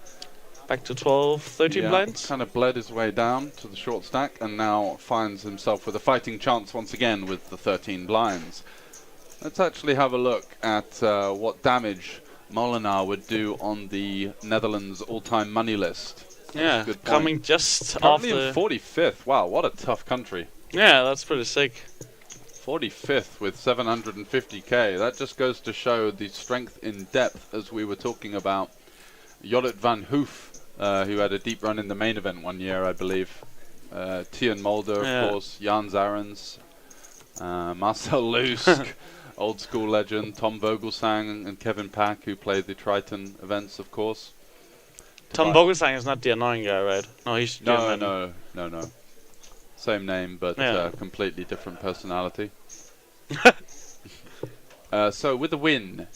Back to 12, 13 blinds. Kind of bled his way down to the short stack and now finds himself with a fighting chance once again with the 13 blinds. Let's actually have a look at what damage Molenaar would do on the Netherlands all-time money list. Yeah, Good point. coming just off Currently the... in 45th. Wow, what a tough country. Yeah, that's pretty sick. 45th with 750k. That just goes to show the strength in depth, as we were talking about. Jorrit van Hoof, who had a deep run in the main event one year, I believe. Tian Mulder, of course. Jan Zarens. Marcel Lusk, old school legend. Tom Vogelsang and Kevin Pack, who played the Triton events, of course. Tom Vogelsang is not the annoying guy, right? No, he's German. No. Same name, but completely different personality. So with the win,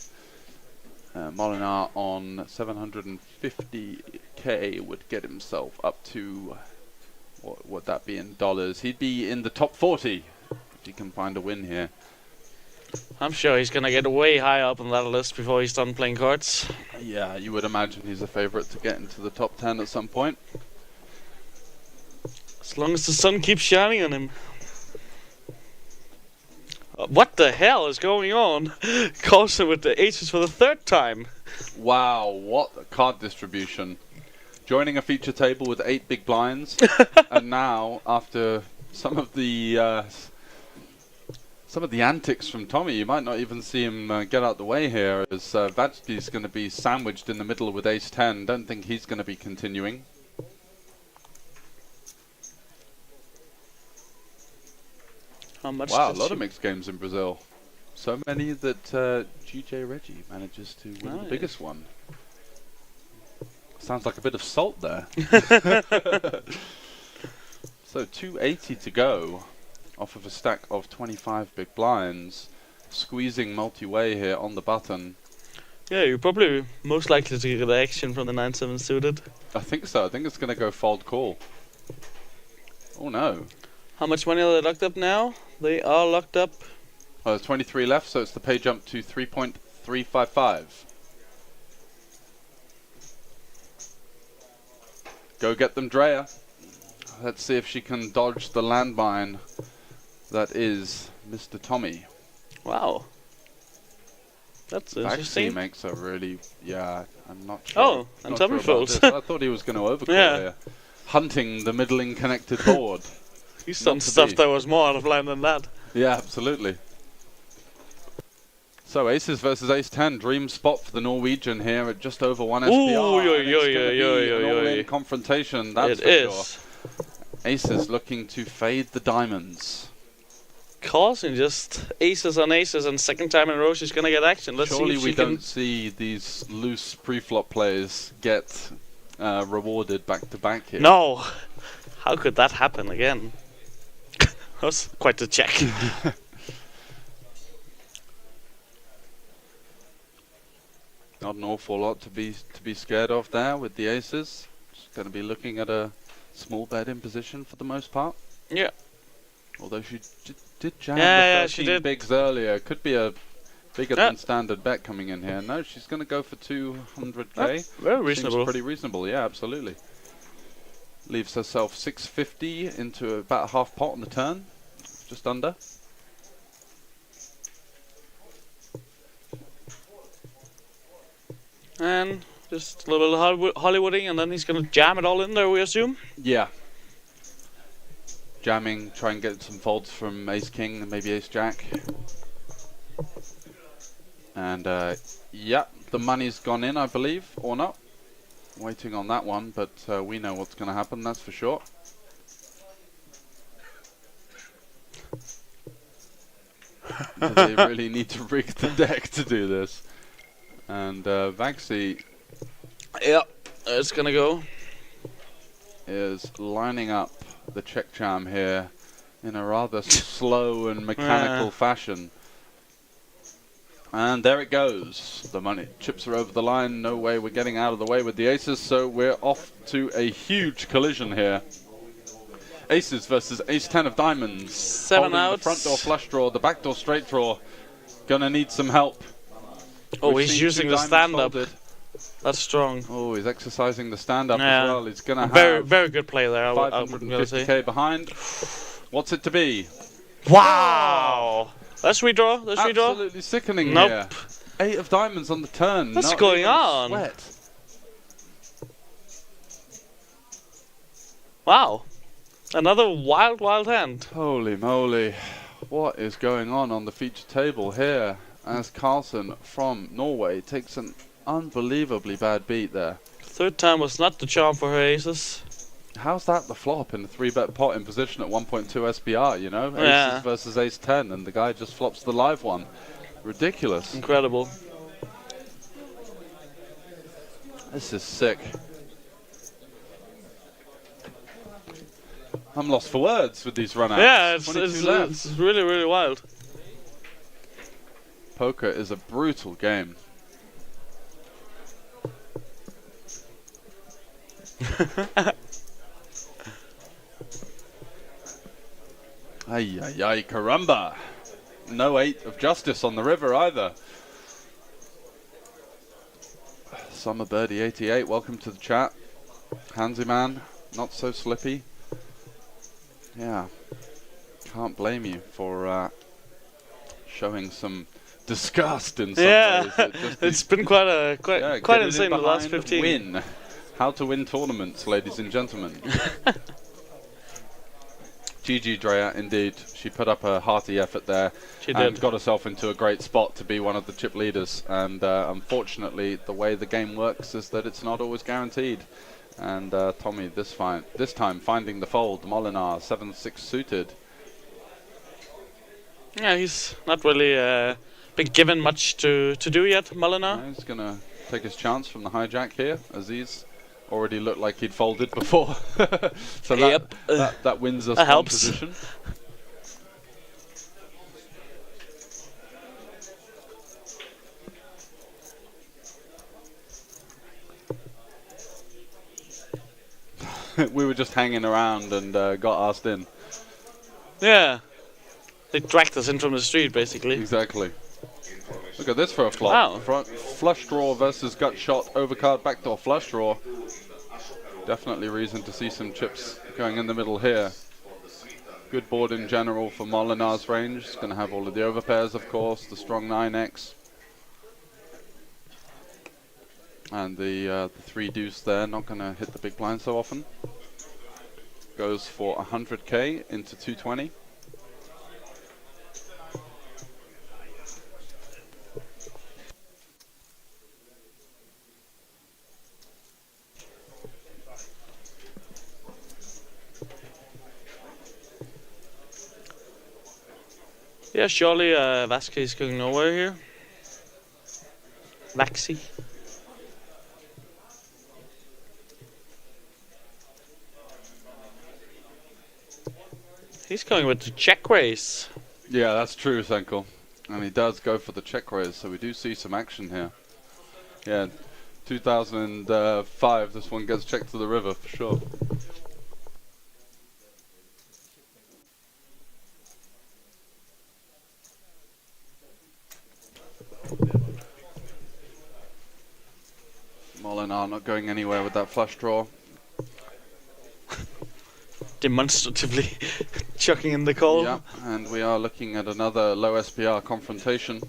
Molenaar on 750k would get himself up to, what would that be in dollars? He'd be in the top 40 if he can find a win here. I'm sure he's gonna get way high up on that list before he's done playing cards. Yeah, you would imagine he's a favorite to get into the top 10 at some point. As long as the sun keeps shining on him. What the hell is going on? Carlsen with the aces for the 3rd time. Wow, what a card distribution. Joining a feature table with 8 big blinds. And now, after some of the antics from Tommy, you might not even see him get out the way here, as Vajty's going to be sandwiched in the middle with ace-10. Don't think he's going to be continuing. How much? Wow, a lot of mixed games in Brazil. So many that GJ Reggie manages to win the biggest one. Sounds like a bit of salt there. So 280 to go off of a stack of 25 big blinds. Squeezing multi-way here on the button. Yeah, you're probably most likely to get the action from the 9-7 suited. I think so. I think it's going to go fold call. Oh no. How much money are they locked up now? They are locked up. Well, there's 23 left, so it's the pay jump to 3.355. Go get them, Drea. Let's see if she can dodge the landmine that is Mr. Tommy. Wow. That's interesting. Actually makes a really, I'm not sure. Oh, and Tommy folds. I thought he was going to overcall here. Hunting the middling connected board. He's done stuff that was more out of line than that. Yeah, absolutely. So aces versus ace-10, dream spot for the Norwegian here at just over 1 SPR. All-in confrontation, that's for sure. Aces looking to fade the diamonds. Causing just aces on aces, and 2nd time in a row she's gonna get action. Let's Surely see if we she don't can see these loose pre-flop plays get rewarded back to back here. No! How could that happen again? That was quite a check. Not an awful lot to be scared of there with the aces. Just going to be looking at a small bet in position for the most part. Yeah. Although she did jam Yeah, the 13 bigs earlier. Could be a bigger than standard bet coming in here. No, she's going to go for 200k. That's very reasonable. Seems pretty reasonable, yeah, absolutely. Leaves herself 650 into about a half pot on the turn. Just under. And just a little Hollywooding, and then he's going to jam it all in there, we assume? Yeah. jamming, try and get some folds from Ace King and maybe Ace Jack. And yeah, the money's gone in, I believe, or not. Waiting on that one, but we know what's going to happen, that's for sure. Do they really need to rig the deck to do this? And Vaxi, Yep, it's gonna go. is lining up the check jam here in a rather slow and mechanical fashion. And there it goes. The money chips are over the line. No way we're getting out of the way with the aces, so we're off to a huge collision here. Aces versus ace 10 of diamonds. 7 Holding outs. the front door flush draw, the back door straight draw. Gonna need some help. Oh, We've he's seen using two the diamonds stand-up. folded. That's strong. Oh, he's exercising the stand-up Yeah. as well. He's gonna Very, have very good play there, I would really say. 550k behind. What's it to be? Wow! Let's redraw, let's redraw. Absolutely sickening Nope. here. 8 of diamonds on the turn. What's not going even a on? Sweat. Wow. Another wild, wild hand. Holy moly. What is going on the feature table here as Carlsen from Norway takes an unbelievably bad beat there. Third time was not the charm for her aces. How's that the flop in a 3-bet pot in position at 1.2 SPR, you know? Yeah. Aces versus ace 10 and the guy just flops the live one. Ridiculous. Incredible. This is sick. I'm lost for words with these run-outs. Yeah, 22 left. it's really, really wild. Poker is a brutal game. Ay, ay, ay, caramba. No 8 of justice on the river either. Summer Birdie 88, welcome to the chat. Handsy man, not so slippy. Yeah, can't blame you for showing some disgust in some ways. It's been quite get it insane in the last behind, 15. Win. How to win tournaments, ladies and gentlemen. GG Drea, indeed. She put up a hearty effort there. She and did. got herself into a great spot to be one of the chip leaders. And unfortunately, the way the game works is that it's not always guaranteed. And Tommy, this time finding the fold. Molinar 7-6 suited. Yeah, he's not really been given much to do yet, Molinar. He's gonna take his chance from the hijack here, as he's already looked like he'd folded before. So Yep. that wins us That one helps. position. We were just hanging around and got asked in. Yeah. They dragged us in from the street, basically. Exactly. Look at this for a flop. Wow. Front flush draw versus gut shot, overcard backdoor flush draw. Definitely reason to see some chips going in the middle here. Good board in general for Molinar's range. It's going to have all of the overpairs, of course, the strong 9x. And the 3 deuce there, not going to hit the big blind so often. Goes for 100k into 220. Yeah, surely Vasquez is going nowhere here. Vaxi. He's going with the check raise. Yeah, that's true, Senkel. And he does go for the check raise, so we do see some action here. Yeah, 2005, this one gets checked to the river for sure. Molinar not going anywhere with that flush draw. Demonstratively chucking in the call. Yeah, and we are looking at another low SPR confrontation.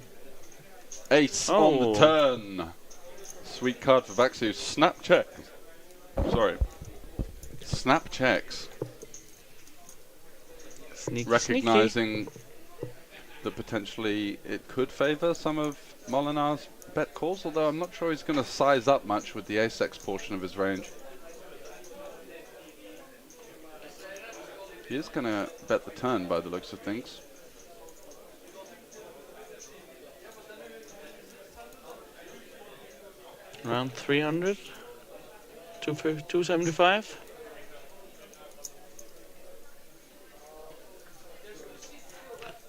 Ace on the turn. Sweet card for Vaxu. Snap check. Sorry. Snap checks. Sneaky, recognizing that potentially it could favor some of Molinar's bet calls, although I'm not sure he's going to size up much with the ace-x portion of his range. He is going to bet the turn by the looks of things. Around 300, 275.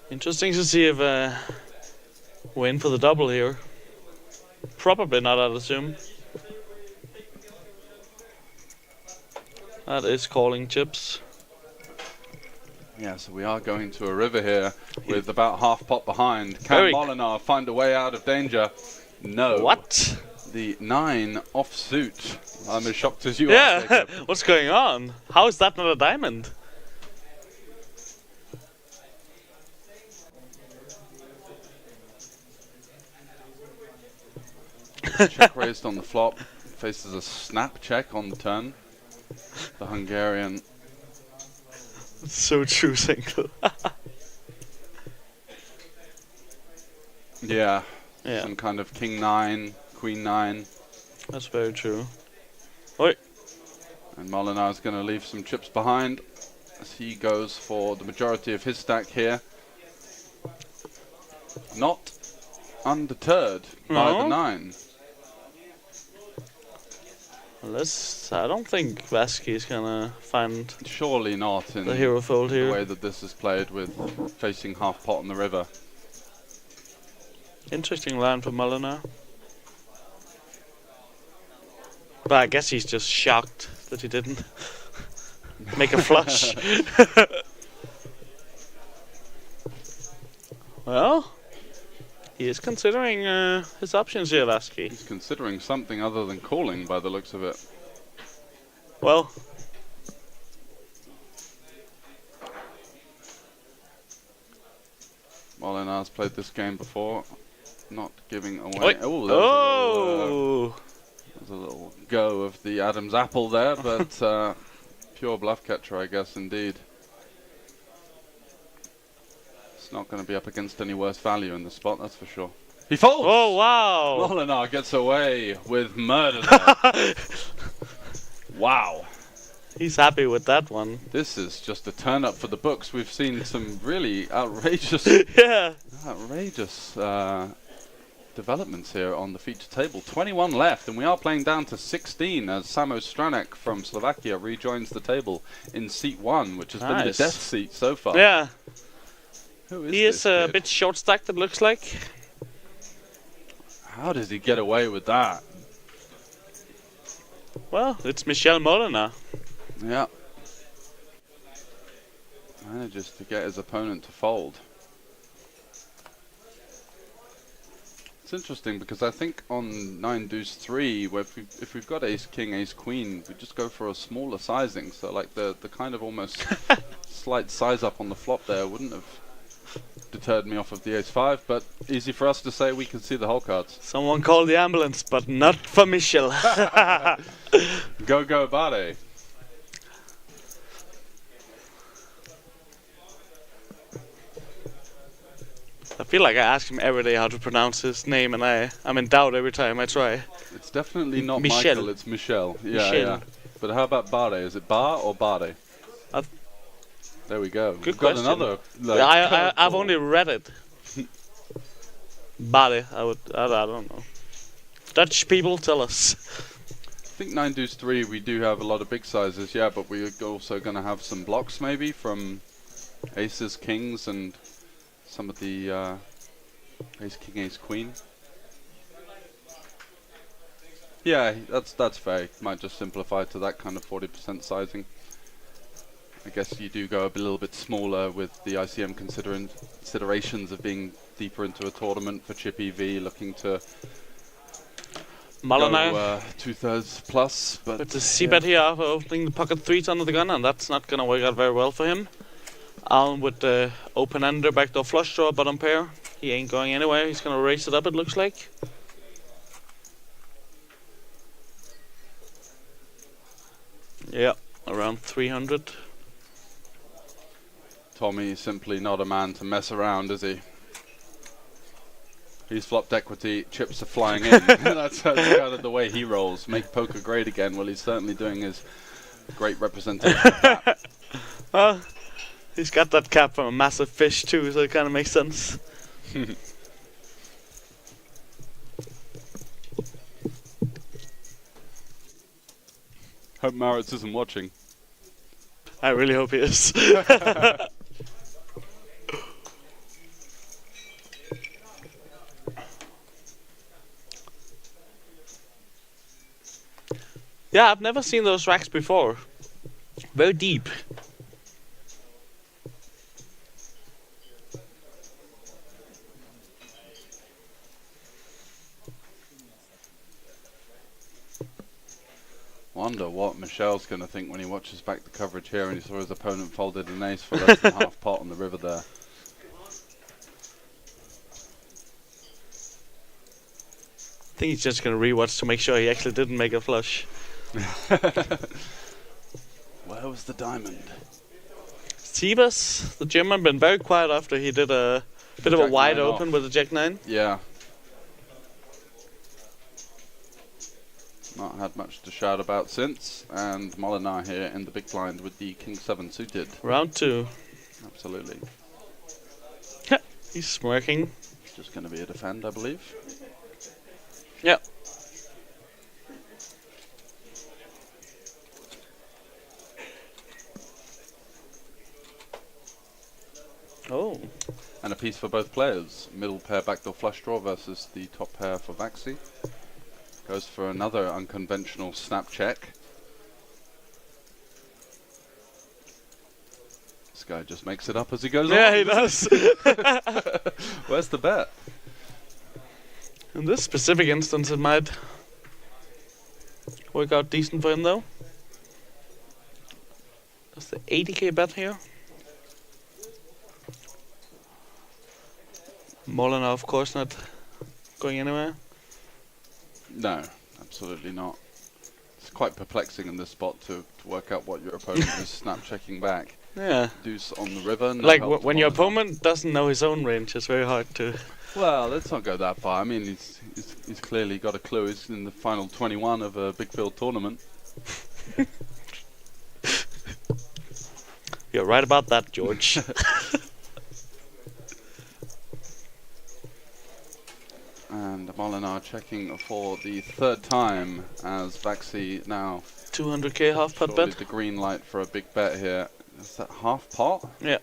Interesting to see if we're in for the double here. Probably not, I'd assume. That is calling chips. Yeah, so we are going to a river here with about half pot behind. Can Molinar find a way out of danger? No. What? The 9 offsuit. I'm as shocked as you are. Jacob. What's going on? How is that not a diamond? Check raised on the flop. Faces a snap check on the turn. The Hungarian. So true, single. Yeah. Yeah. Some kind of king 9, queen 9. That's very true. Oi. And Molinar's going to leave some chips behind as he goes for the majority of his stack here. Not undeterred by the 9. Unless I don't think Vasky is gonna find Surely not in the hero fold the here. way that this is played with facing half pot on the river. Interesting line for Molinar. But I guess he's just shocked that he didn't make a flush. Well, he is considering his options here, Vasky. He's considering something other than calling by the looks of it. Well, Molinar's played this game before, not giving away. Oh, there's a little go of the Adam's apple there, but pure bluff catcher, I guess, indeed. It's not going to be up against any worse value in the spot, that's for sure. He folds! Oh, wow! Molinar gets away with murder there. Wow. He's happy with that one. This is just a turn up for the books. We've seen some really outrageous, Yeah. outrageous developments here on the feature table. 21 left, and we are playing down to 16 as Samo Stranek from Slovakia rejoins the table in seat 1, which has been the death seat so far. Yeah. Who is He this is a kid? bit short stacked, it looks like. How does he get away with that? Well, it's Michel Molinar. Yeah. Manages to get his opponent to fold. It's interesting because I think on 9 deuce 3, where if we've got ace king, ace queen, we just go for a smaller sizing. So like the kind of almost slight size up on the flop there wouldn't have deterred me off of the ace 5, but easy for us to say we can see the whole cards. Someone called the ambulance, but not for Michel. Go Bade. I feel like I ask him every day how to pronounce his name, and I'm in doubt every time I try. It's definitely not Michel. Michael, it's Michel. Yeah, Michel. yeah. But how about Bade? Is it Bar or Bade? There we go. Good We've got question. another. I've only read it. Bade, I don't know. Dutch people, tell us. I think 9 deuce 3 we do have a lot of big sizes, yeah, but we're also going to have some blocks maybe from aces, kings, and some of the ace, king, ace, queen. Yeah, that's fair. Might just simplify to that kind of 40% sizing. I guess you do go a little bit smaller with the ICM considerations of being deeper into a tournament for Chip EV, looking to Molinar go 2/3 plus. But with the c-bet here after opening the pocket 3s under the gun, and that's not going to work out very well for him. Allen with the open-ender backdoor flush draw bottom pair. He ain't going anywhere. He's going to raise it up, it looks like. Yeah, around 300. Tommy simply not a man to mess around, is he? He's flopped equity, chips are flying in. That's kind of the way he rolls. Make poker great again. Well, he's certainly doing his great representation of that. Well, he's got that cap from a massive fish too, so it kind of makes sense. Hope Maritz isn't watching. I really hope he is. Yeah, I've never seen those racks before. Very deep. Wonder what Michel's going to think when he watches back the coverage here and he saw his opponent folded an ace for less than half pot on the river there. I think he's just gonna rewatch to make sure he actually didn't make a flush. Where was the diamond? Sivas, the German, been very quiet after he did a bit of a Jack wide nine open off. with the Jack 9. Yeah. Not had much to shout about since, and Molinar here in the big blind with the King 7 suited. Round 2. Absolutely. He's smirking. Just going to be a defend, I believe. Yeah. Oh. And a piece for both players. Middle pair backdoor flush draw versus the top pair for Vaxi. Goes for another unconventional snap check. This guy just makes it up as he goes on. Yeah, he does. Where's the bet? In this specific instance, it might work out decent for him, though. That's the 80k bet here. Molinar, of course, not going anywhere. No, absolutely not. It's quite perplexing in this spot to work out what your opponent is snap checking back. Yeah. Deuce on the river. No Like, help to when your Molinar. opponent doesn't know his own range, it's very hard to... Well, let's not go that far. I mean, he's clearly got a clue. He's in the final 21 of a big field tournament. You're right about that, George. And Molinar checking for the third time as Vaxi now 200k half pot surely bet. the green light for a big bet here. Is that half pot? Yeah.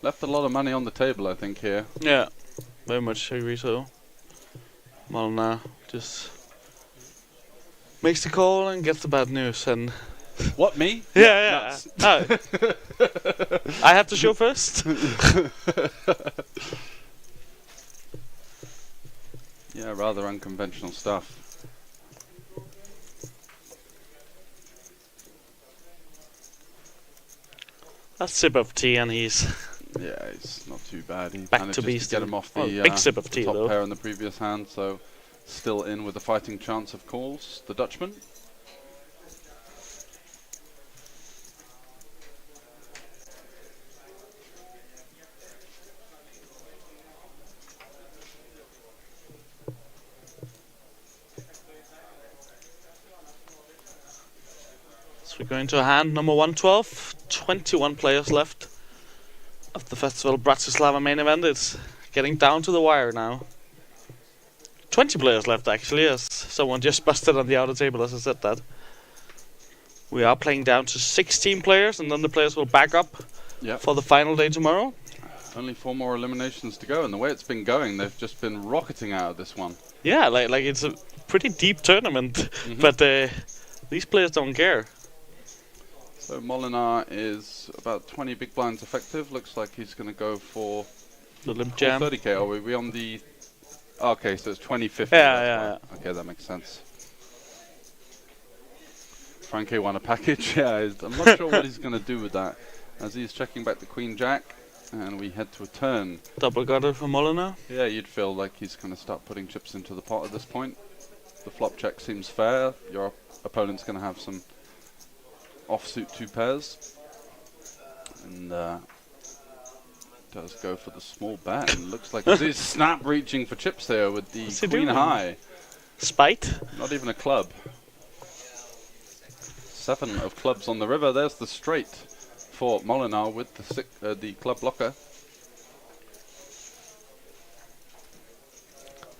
Left a lot of money on the table, I think, here. Yeah. Very much agree so. Molinar just makes the call and gets the bad news, and What, me? yeah. Oh. I have to show first. Yeah, rather unconventional stuff. A sip of tea and he's Yeah, it's not too bad. He Back to manages beast to get and- him off well, the, big sip of tea, top though. pair in the previous hand, so still in with a fighting chance of calls, the Dutchman. So we're going to hand number 112. 21 players left of the festival Bratislava main event. It's getting down to the wire now. 20 players left, actually, as someone just busted on the outer table as I said that. We are playing down to 16 players, and then the players will back up Yep. for the final day tomorrow. Only 4 more eliminations to go, and the way it's been going, they've just been rocketing out of this one. Yeah, like it's a pretty deep tournament, but these players don't care. So Molinar is about 20 big blinds effective. Looks like he's going to go for The limp full jam. 30k. Are we on the... Okay, so it's 20-50. Yeah. Okay, that makes sense. Frankie won a package. Yeah, I'm not sure what he's going to do with that. As he's checking back the Queen Jack, and we head to a turn. Double gutter for Molinar. Yeah, you'd feel like he's going to start putting chips into the pot at this point. The flop check seems fair. Your opponent's going to have some offsuit 2 pairs. And does go for the small bet. And looks like he's snap reaching for chips here with the queen high. Spite? Not even a club. 7 of clubs on the river. There's the straight for Molinar with the club blocker.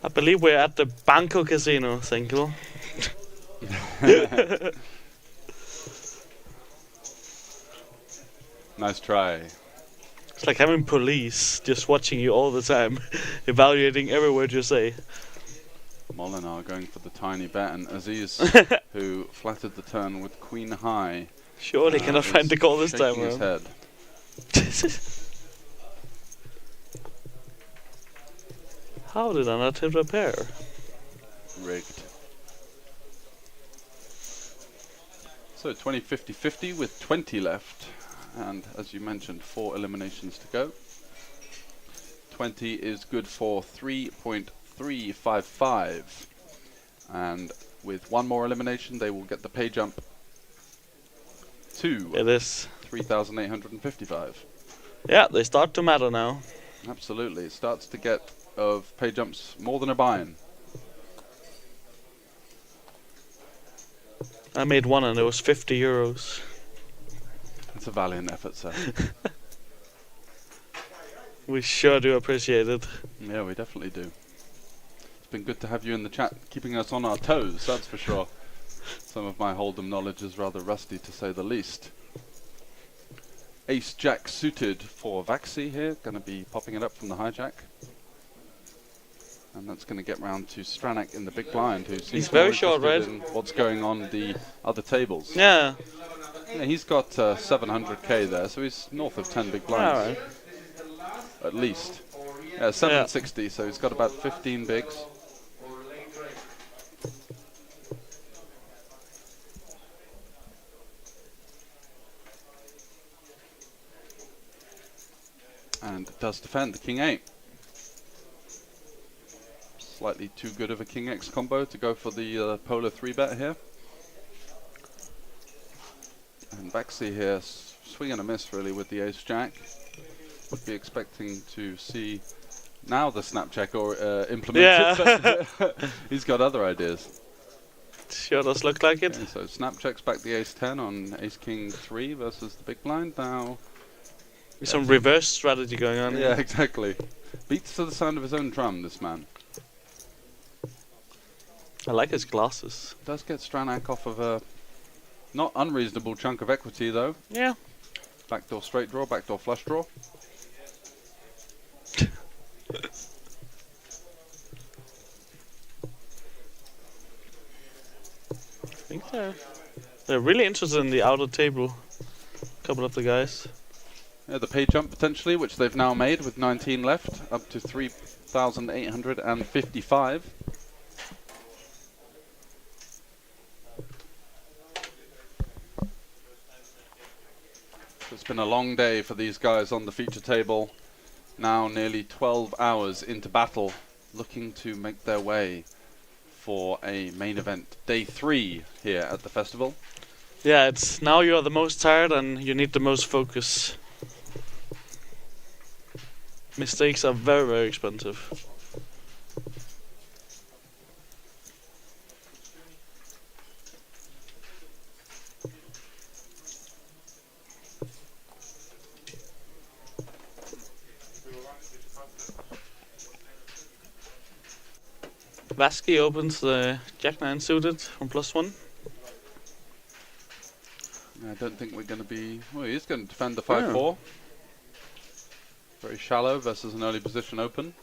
I believe we're at the Banco Casino, Senkel. Nice try. It's like having police just watching you all the time, evaluating every word you say. Molinar going for the tiny bet, and Aziz, who flattered the turn with queen high. Surely cannot find the call this time his around. head. How did I not hit a pair? Rigged. So 20-50-50 with 20 left. And as you mentioned, 4 eliminations to go. 20 is good for 3.355. And with 1 more elimination, they will get the pay jump to It is. 3,855. Yeah, they start to matter now. Absolutely. It starts to get of pay jumps more than a buy-in. I made 1 and it was 50 euros. It's a valiant effort, sir. We sure do appreciate it. Yeah, we definitely do. It's been good to have you in the chat, keeping us on our toes, that's for sure. Some of my Hold'em knowledge is rather rusty, to say the least. Ace-Jack suited for Vaxi here, going to be popping it up from the hijack. And that's going to get round to Stranak in the big blind, who seems very short, right? in what's going on the other tables. Yeah. Yeah, he's got 700k there, so he's north of 10 big blinds. Alright. At least. Yeah, 760, so he's got about 15 bigs. And does defend the King 8. Slightly too good of a King X combo to go for the polar 3-bet here. And Vaxi here, swing and a miss really with the Ace-Jack. Would be expecting to see now the snap check or implemented. But he's got other ideas. Sure does look like it. Okay, so snap checks back the Ace-10 on Ace-King 3 versus the big blind now. There's some reverse strategy going on. Yeah, exactly. Beats to the sound of his own drum, this man. I like his glasses. Does get Stranak off of a not unreasonable chunk of equity though. Yeah. Backdoor straight draw, backdoor flush draw. I think they're really interested in the outer table. A couple of the guys. Yeah, the pay jump potentially, which they've now made with 19 left, up to 3,855. It's been a long day for these guys on the feature table. Now nearly 12 hours into battle, looking to make their way for a main event. Day 3 here at the festival. Yeah, it's now you are the most tired and you need the most focus. Mistakes are very, very expensive. Vasky opens the Jack-9 suited from +1. I don't think we're going to be... Well, he's going to defend the 5-4. Very shallow versus an early position open.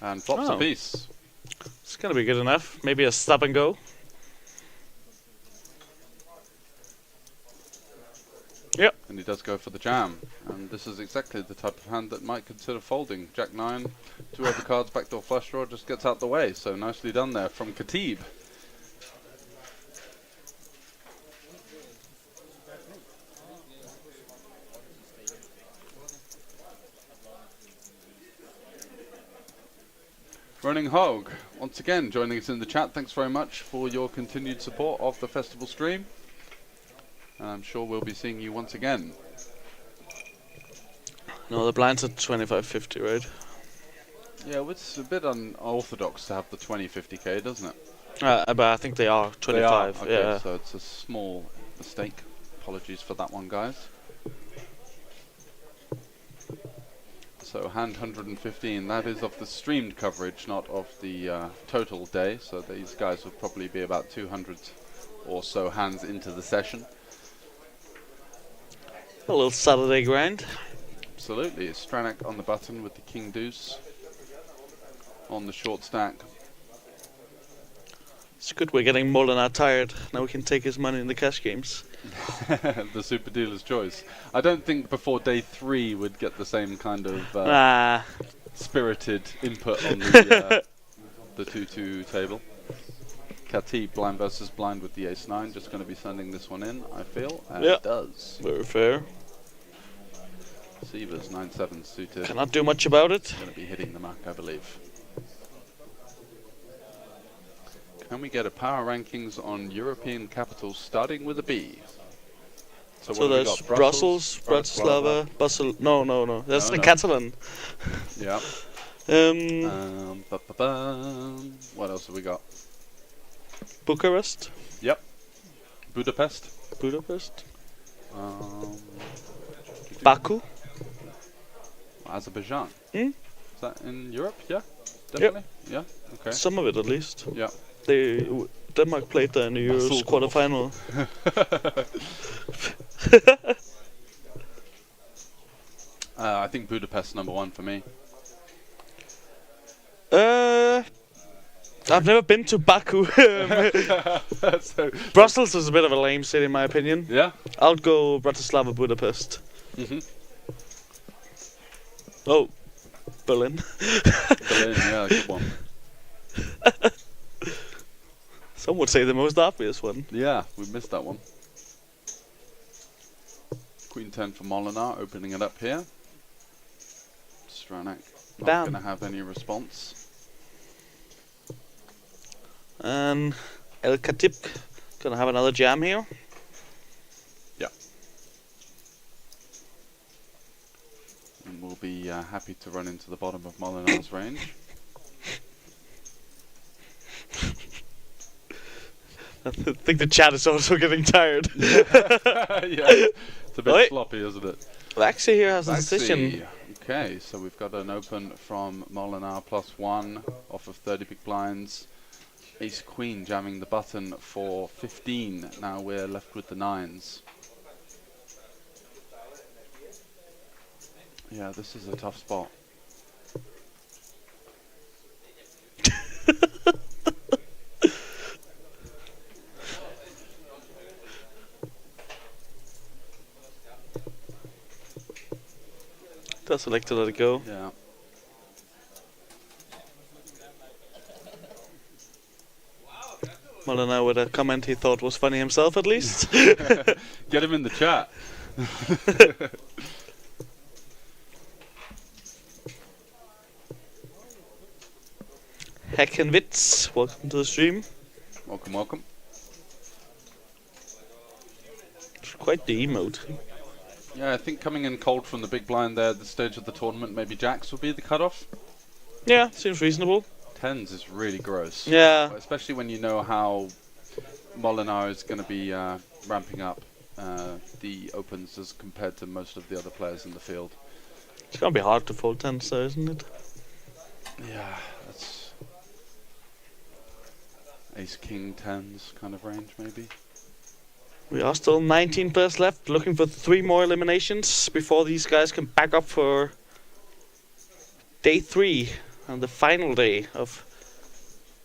And flops a piece. It's going to be good enough. Maybe a stop and go. Yep. And he does go for the jam. And this is exactly the type of hand that might consider folding. Jack-9, 2 overcards, backdoor flush draw, just gets out the way. So nicely done there from Khatib. Running Hog, once again joining us in the chat. Thanks very much for your continued support of the festival stream. And I'm sure we'll be seeing you once again. No, the blind's at 25.50, right? Yeah, well, it's a bit unorthodox to have the 20-50k, doesn't it? But I think they are 25. They are. Okay, yeah. so it's a small mistake. Apologies for that one, guys. So hand 115, that is of the streamed coverage, not of the total day. So these guys would probably be about 200 or so hands into the session. A little Saturday grind. Absolutely. Stranak on the button with the king deuce on the short stack. It's good we're getting Molinar tired. Now we can take his money in the cash games. The super dealer's choice. I don't think before day 3 would get the same kind of spirited input on the 2-2 table. Kati blind versus blind with the ace-9. Just going to be sending this one in, I feel. And it does. Very fair. Sievers 9-7 suited. Cannot do much about it. Going to be hitting the mark, I believe. Can we get a power rankings on European capitals starting with a B? So what have we there's got? Brussels, Bratislava, No. That's the Catalan. Yeah. What else have we got? Bucharest. Yep. Budapest. Baku. Azerbaijan. Hmm? Is that in Europe? Yeah. Definitely. Yeah. Okay. Some of it at least. Yeah. Denmark played there in the Euros quarterfinal. I think Budapest #1 for me. I've never been to Baku. Brussels is a bit of a lame city in my opinion. Yeah. I'll go Bratislava, Budapest. Oh, Berlin. Berlin, yeah, good one. Some would say the most obvious one. Yeah, we missed that one. Queen 10 for Molinar, opening it up here. Stranak not going to have any response. And El Khatib gonna have another jam here. Yeah. And we'll be happy to run into the bottom of Molinar's range. I think the chat is also getting tired. Yeah, it's a bit sloppy, isn't it? Vaxi here has a decision. Okay, so we've got an open from Molinar +1 off of 30 big blinds. Ace Queen jamming the button for 15. Now we're left with the 9s. Yeah, this is a tough spot. Does select to let it go. Yeah. Molinar with a comment he thought was funny himself at least. Get him in the chat. Heckenwitz, welcome to the stream. Welcome, welcome. It's quite the emote. Yeah, I think coming in cold from the big blind there at the stage of the tournament, maybe jacks will be the cutoff. Yeah, seems reasonable. 10s is really gross. Yeah. Especially when you know how Molinar is going to be ramping up the opens as compared to most of the other players in the field. It's gonna be hard to fold 10s though, isn't it? Yeah, that's ace king 10s kind of range maybe. We are still 19 players left, looking for 3 more eliminations before these guys can back up for day 3 and the final day of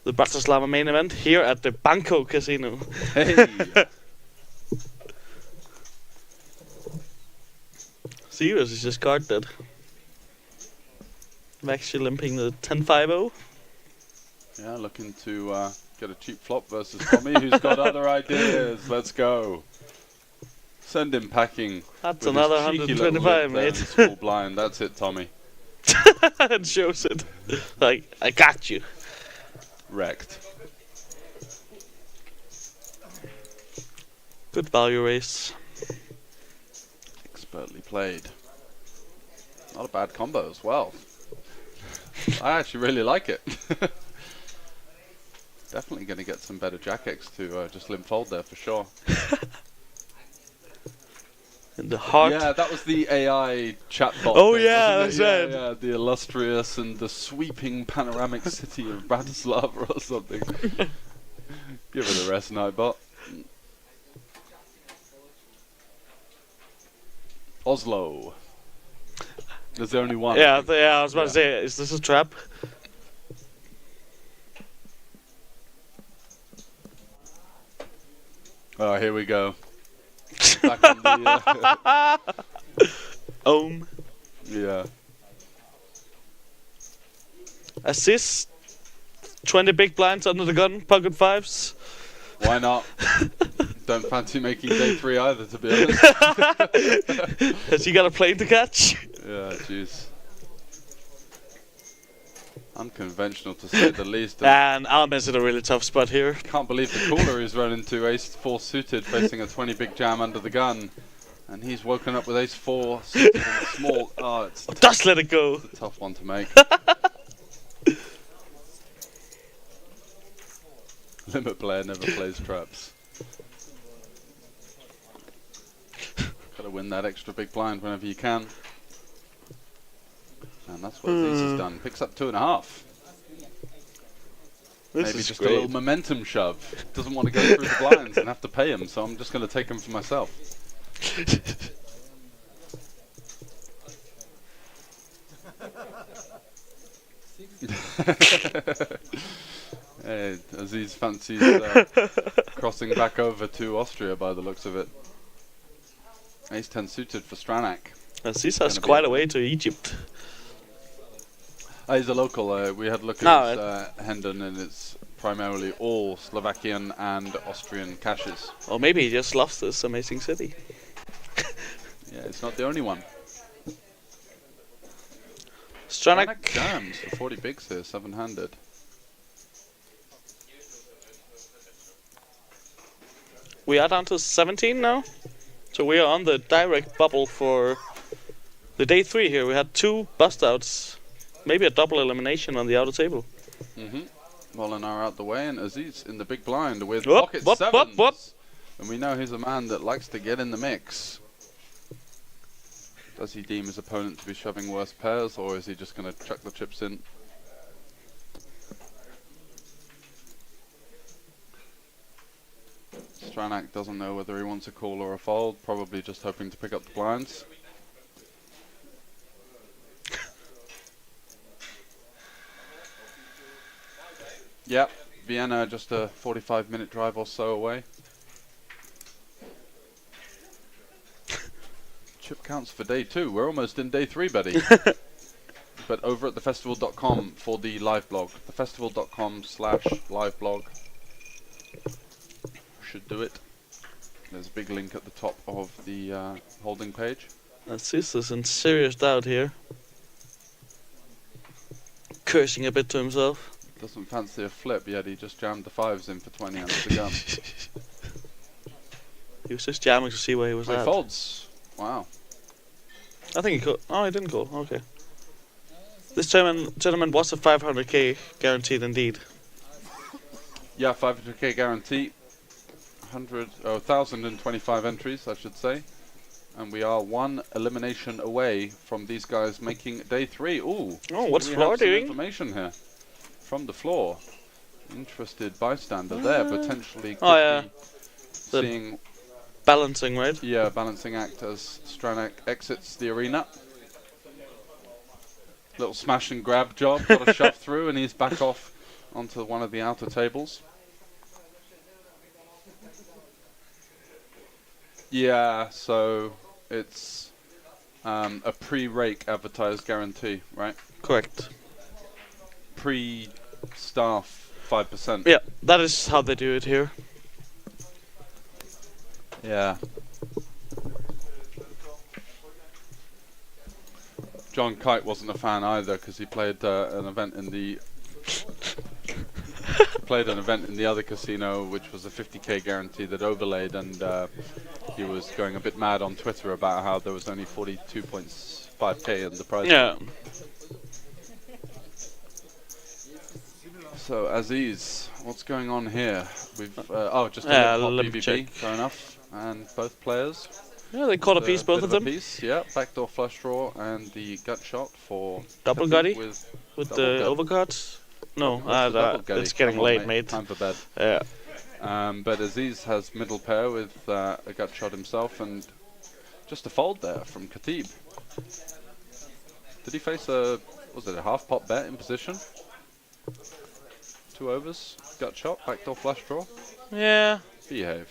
the Bratislava main event here at the Banco Casino. Hey! Serious is just card dead. I'm actually limping the 10-5-0. Yeah, looking to get a cheap flop versus Tommy, who's got other ideas. Let's go. Send him packing. That's another 125, mate. Small blind. That's it, Tommy. And shows it. Like, I got you. Wrecked. Good value race. Expertly played. Not a bad combo as well. I actually really like it. Definitely going to get some better jack-X to just limp fold there for sure. In the heart. Yeah, that was the AI chatbot. Oh thing, yeah, wasn't that's it? right. Yeah, the illustrious and the sweeping panoramic city of Bratislava or something. Give it a rest, Nightbot. Oslo. There's only one. Yeah, I was about to say, is this a trap? Oh, here we go. Back on the, yeah. Assist. 20 big blinds under the gun, pocket fives. Why not? Don't fancy making day 3 either, to be honest. Has he got a plane to catch? Yeah, jeez. Unconventional to say the least. And Almen's in a really tough spot here. Can't believe the cooler he's run into ace-4 suited, facing a 20 big jam under the gun. And he's woken up with ace-4 suited and small. Oh, it's Just let it go. a tough one to make. Limit player never plays traps. Gotta win that extra big blind whenever you can. And that's what Aziz has done. Picks up 2.5. Maybe just great. a little momentum shove. Doesn't want to go through the blinds and have to pay him, so I'm just going to take him for myself. Hey, Aziz fancies crossing back over to Austria by the looks of it. Ace-10 suited for Stranak. Aziz has quite a way to Egypt. He's a local. We had a look at his Hendon, and it's primarily all Slovakian and Austrian caches. Or maybe he just loves this amazing city. Yeah, it's not the only one. Stranak. Jams for 40 bigs here, 7-handed. We are down to 17 now. So we are on the direct bubble for the day 3 here. We had 2 bust outs. Maybe a double elimination on the outer table. Molinar out the way, and Aziz in the big blind with pocket sevens. And we know he's a man that likes to get in the mix. Does he deem his opponent to be shoving worse pairs, or is he just going to chuck the chips in? Stranak doesn't know whether he wants a call or a fold, probably just hoping to pick up the blinds. Yep, Vienna just a 45-minute drive or so away. Chip counts for day 2. We're almost in day 3, buddy. But over at thefestival.com for the live blog. Thefestival.com/live blog. Should do it. There's a big link at the top of the holding page. Aziz is in serious doubt here. Cursing a bit to himself. Doesn't fancy a flip, yet he just jammed the 5s in for 20 under the gun. He was just jamming to see where he was He at. folds. Wow. I think he called. Oh, he didn't call. Okay. This gentleman was a 500k guaranteed indeed. Yeah, 500k guarantee. 1,025 entries, I should say. And we are 1 elimination away from these guys making day 3. Ooh. Oh, what's we Floor have some doing? Information here from the floor. Interested bystander there, potentially could be The seeing balancing, right? Yeah, balancing act as Stranak exits the arena. Little smash and grab job, got a shove through, and he's back off onto one of the outer tables. Yeah, so it's a pre-rake advertised guarantee, right? Correct. Pre-staff 5%. Yeah, that is how they do it here. Yeah. John Kite wasn't a fan either because he played an event in the played an event in the other casino, which was a 50k guarantee that overlaid, and he was going a bit mad on Twitter about how there was only 42.5k in the prize. Yeah. So Aziz, what's going on here? We've just a let me PvP, check. fair enough, and both players. Yeah, they caught a piece, both Bit of them. A piece, yeah. Backdoor flush draw and the gut shot for Double Khatib gutty with with double the gut. overcuts. No, What's the double gutty? it's getting Come on, late, mate. Time for bed. Yeah. But Aziz has middle pair with a gut shot himself, and just a fold there from Khatib. Did he face a half pot bet in position? 2 overs, gut shot, backdoor flush draw. Yeah. Behave.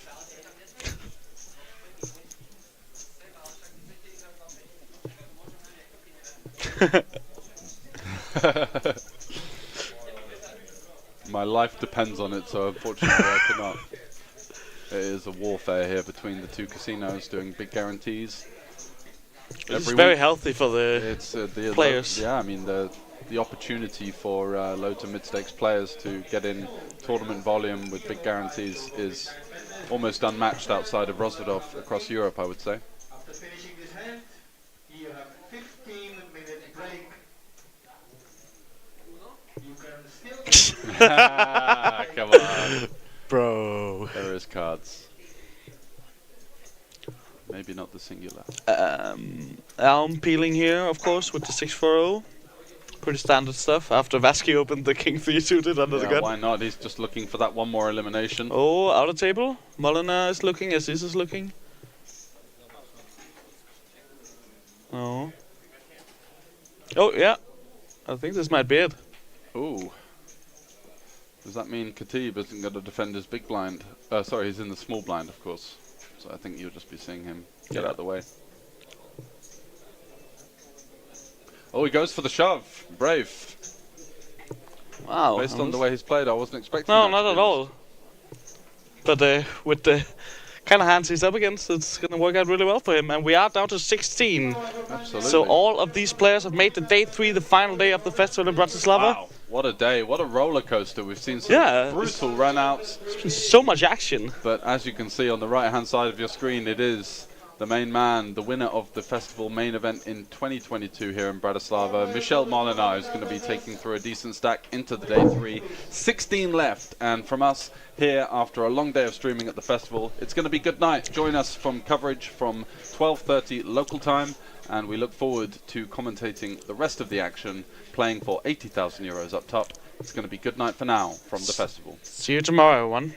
My life depends on it, so unfortunately I cannot. It is a warfare here between the two casinos doing big guarantees. It's very healthy for the players. Yeah, I mean the opportunity for low to mid stakes players to get in tournament volume with big guarantees is almost unmatched outside of Rozvadov across Europe, I would say. After finishing this hand, you have 15-minute break. You can still Come on. Bro. There is cards. Maybe not the singular. I'm peeling here, of course, with the 6-4-0. Pretty standard stuff. After Vasky opened the King 3 suited under the gun. Why not? He's just looking for that one more elimination. Oh, out of table. Molina is looking, Aziz is looking. Oh. Oh, yeah. I think this might be it. Ooh. Does that mean Khatib isn't going to defend his big blind? Sorry, he's in the small blind, of course. So I think you'll just be seeing him get out of the way. Oh, he goes for the shove. Brave. Wow. Based on the way he's played, I wasn't expecting No, that, not to at be all. But with the kind of hands he's up against, it's going to work out really well for him. And we are down to 16. honest. Absolutely. So all of these players have made the day 3, the final day of the festival in Bratislava. Wow, what a day. What a roller coaster. We've seen some brutal run-outs. There's been so much action. But as you can see on the right-hand side of your screen, it is the main man, the winner of the festival main event in 2022 here in Bratislava, Michel Molinar, is going to be taking through a decent stack into the day 3. 16 left, and from us here after a long day of streaming at the festival, it's going to be good night. Join us from coverage from 12:30 local time, and we look forward to commentating the rest of the action, playing for €80,000 up top. It's going to be good night for now from the festival. See you tomorrow, everyone.